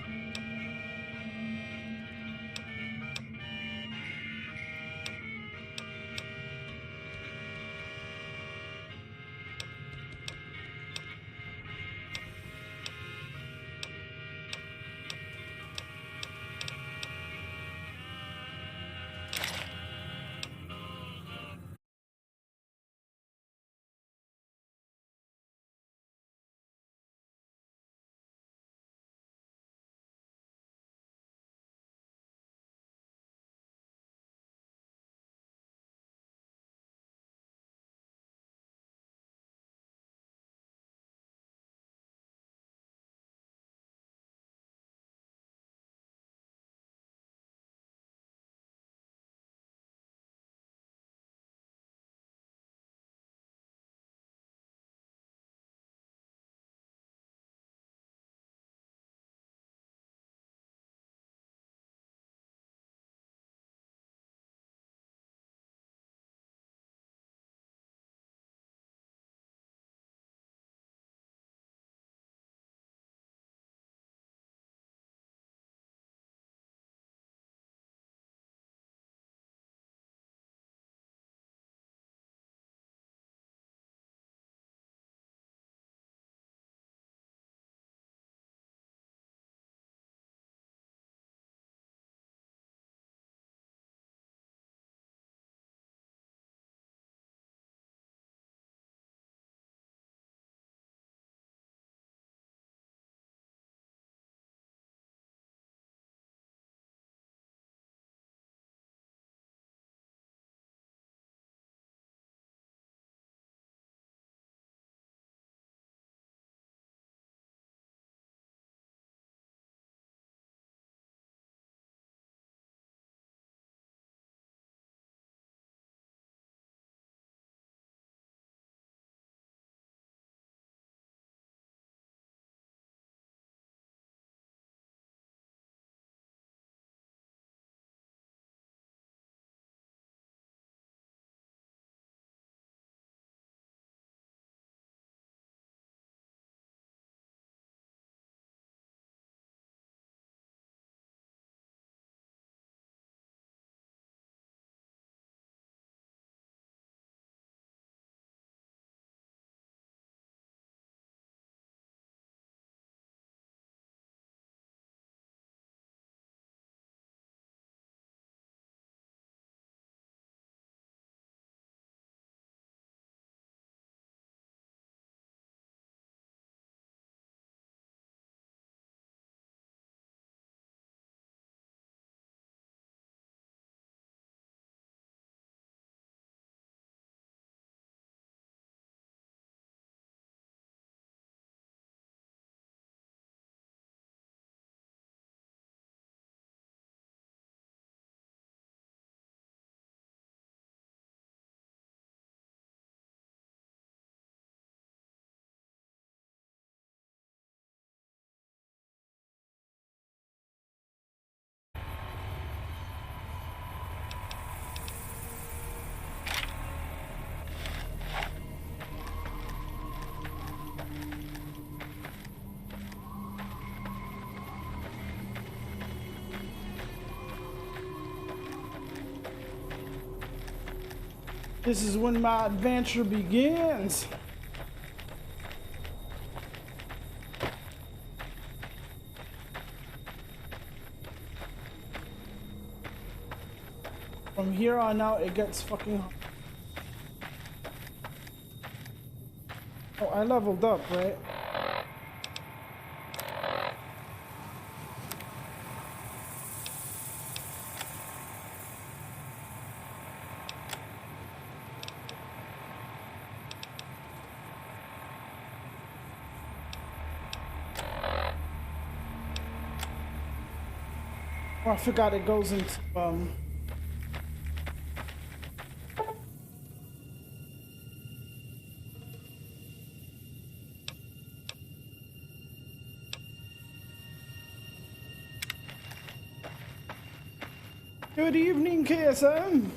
This is when my adventure begins. From here on out, it gets fucking hard. Oh, I leveled up, right? Oh, I forgot it goes into Good evening, KSM.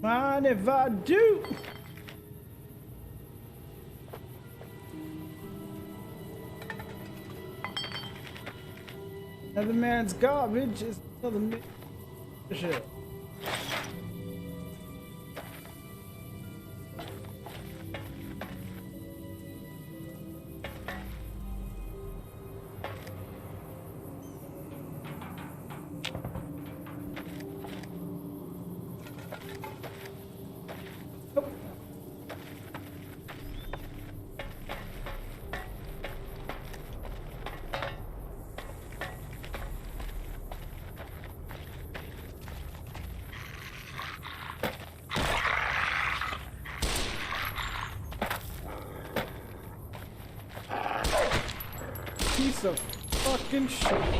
Mind if I do? Another man's garbage is another man's shit. Piece of fucking shit.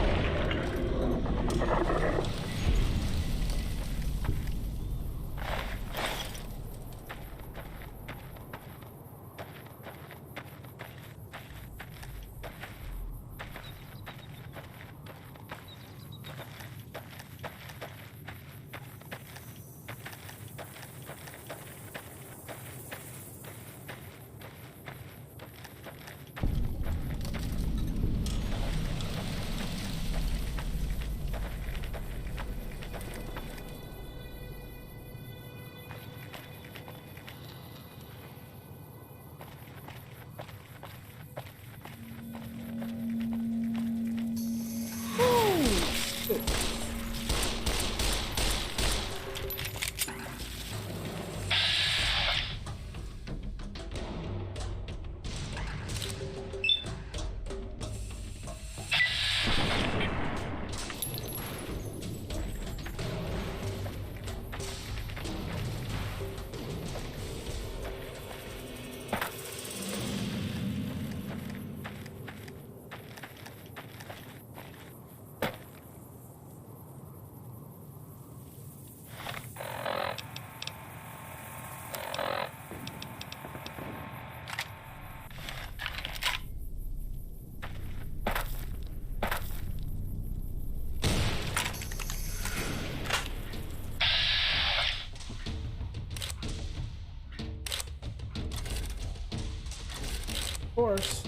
Course.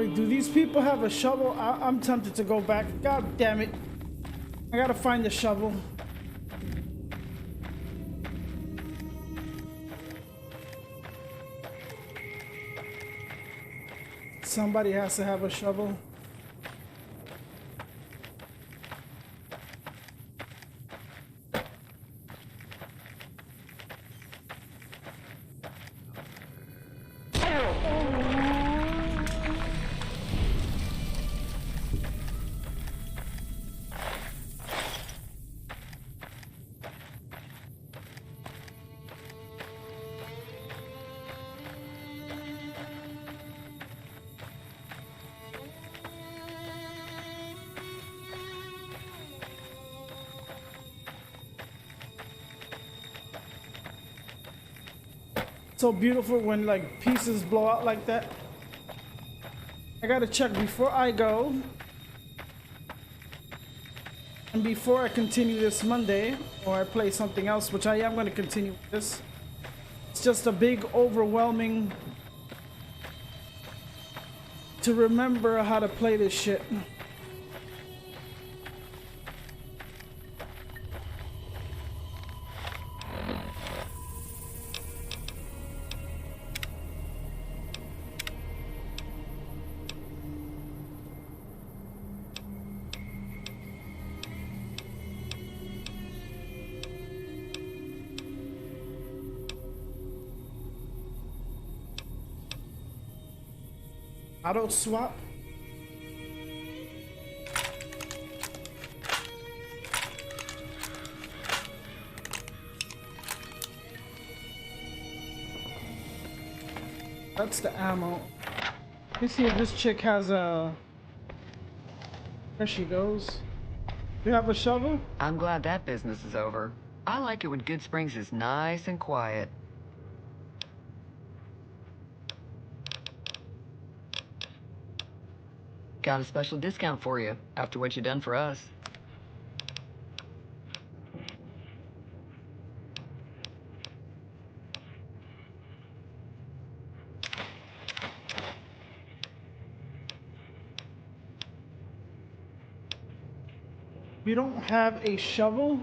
Wait, do these people have a shovel? I'm tempted to go back. God damn it. I gotta find the shovel. Somebody has to have a shovel. So beautiful when like pieces blow out like that. I gotta check before I go and before I continue this Monday or I play something else, which I am going to continue with this. It's just a big overwhelming to remember how to play this shit. Auto swap. That's the ammo. Let me see if this chick has a... There she goes. You have a shovel? I'm glad that business is over. I like it when Good Springs is nice and quiet. Got a special discount for you after what you done for us. We don't have a shovel?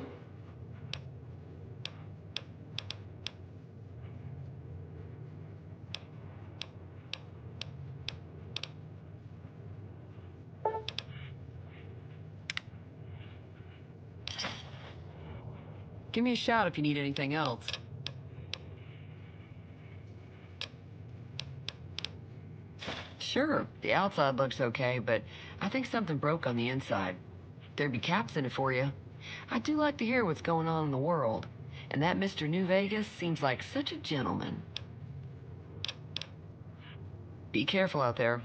Give me a shout if you need anything else. Sure, the outside looks okay, but I think something broke on the inside. There'd be caps in it for you. I do like to hear what's going on in the world, and that Mr. New Vegas seems like such a gentleman. Be careful out there.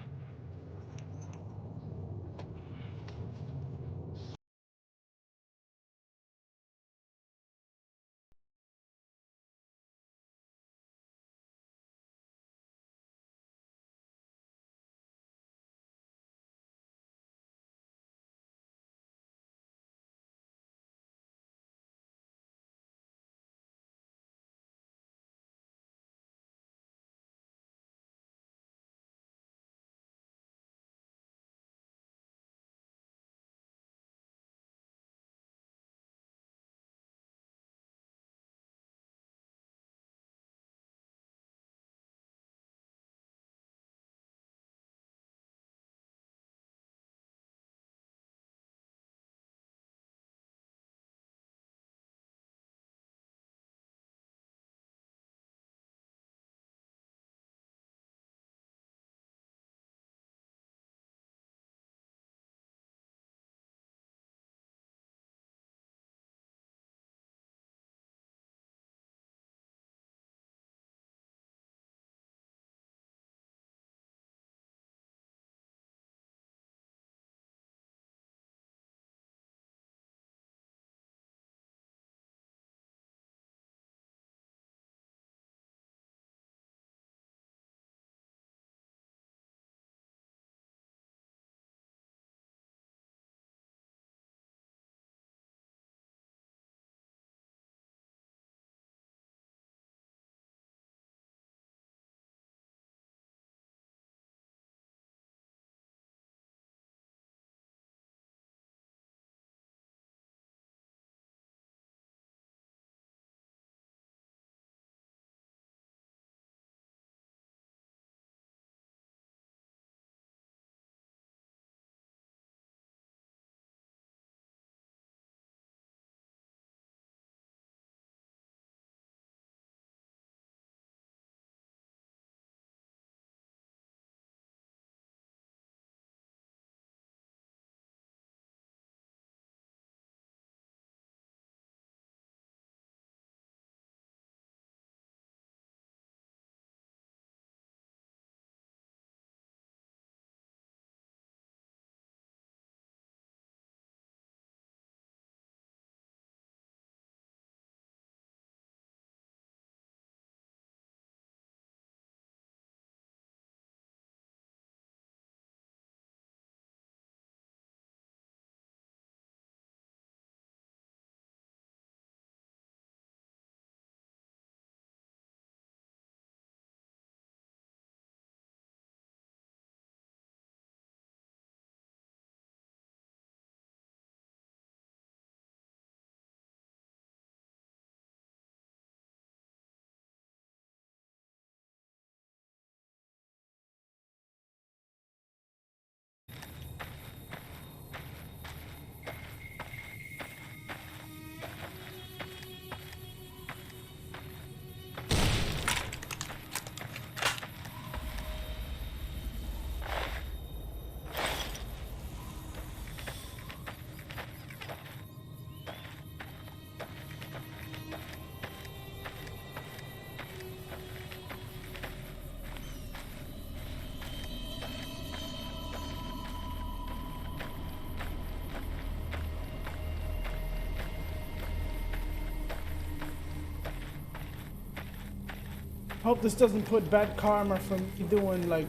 Hope this doesn't put bad karma from me doing like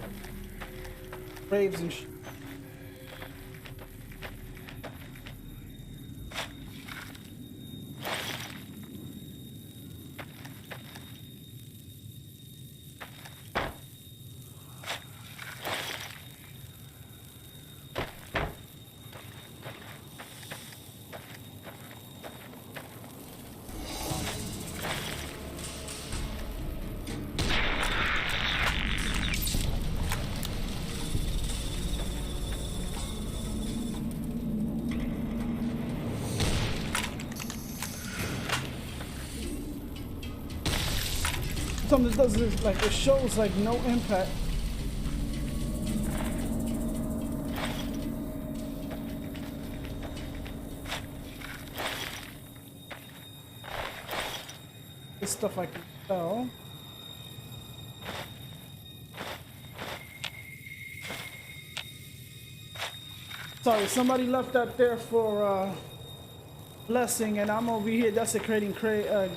raves and shit. Something does this, like it shows like no impact. This stuff I can sell. Sorry, somebody left that there for blessing, and I'm over here desecrating graves.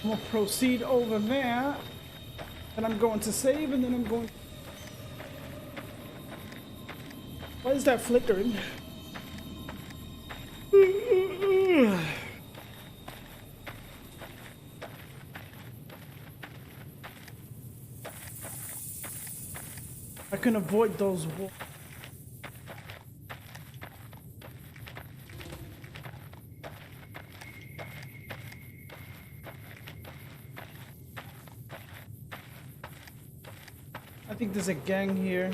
I'm gonna proceed over there, and I'm going to save, and then I'm going. Why is that flickering? I can avoid those walls. I think there's a gang here.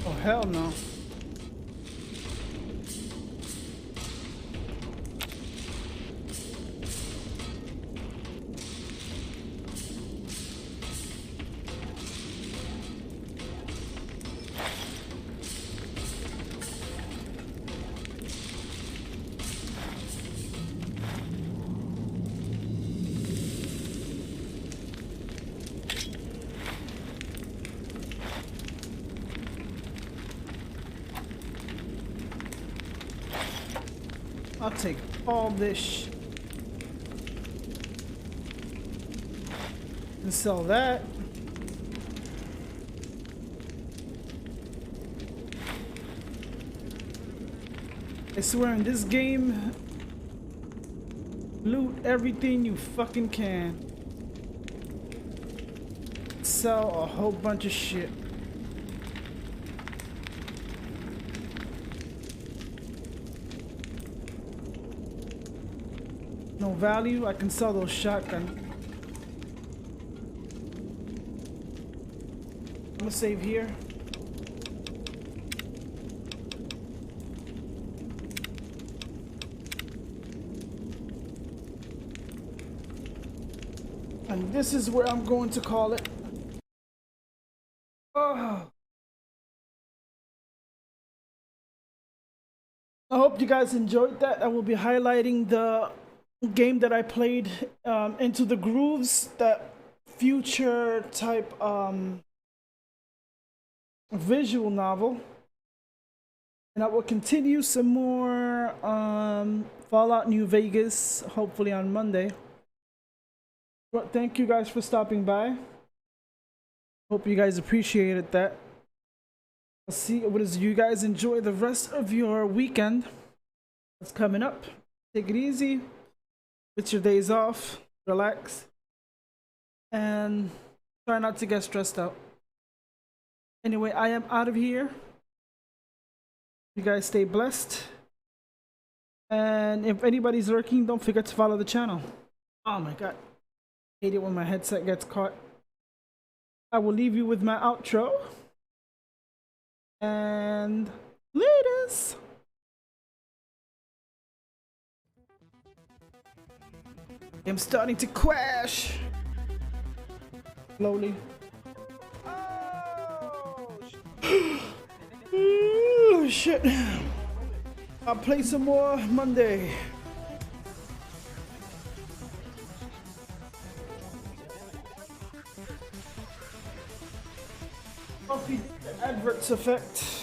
Oh, hell no. I'll take all this and sell that. I swear in this game, loot everything you fucking can. Sell a whole bunch of shit. No value, I can sell those shotguns. I'm gonna save here. And this is where I'm going to call it. Oh. I hope you guys enjoyed that. I will be highlighting the game that I played, Into the Grooves, that future type visual novel. And I will continue some more Fallout New Vegas, hopefully on Monday. But thank you guys for stopping by. Hope you guys appreciated that. I'll see what is you guys enjoy the rest of your weekend. That's coming up. Take it easy. It's your days off. Relax. And try not to get stressed out. Anyway, I am out of here. You guys stay blessed. And if anybody's lurking, don't forget to follow the channel. Oh my god. I hate it when my headset gets caught. I will leave you with my outro. And latest. I'm starting to crash. Slowly. Oh shit. I'll play some more Monday. Copy the adverts effect.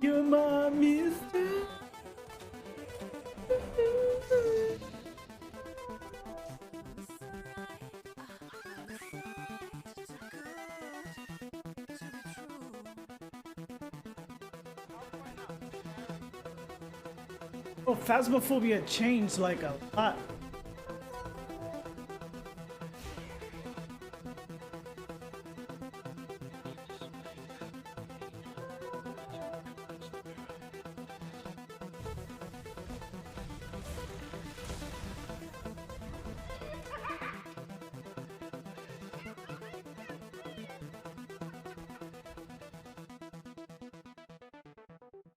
You're my mister. Oh, Phasmophobia changed like a lot.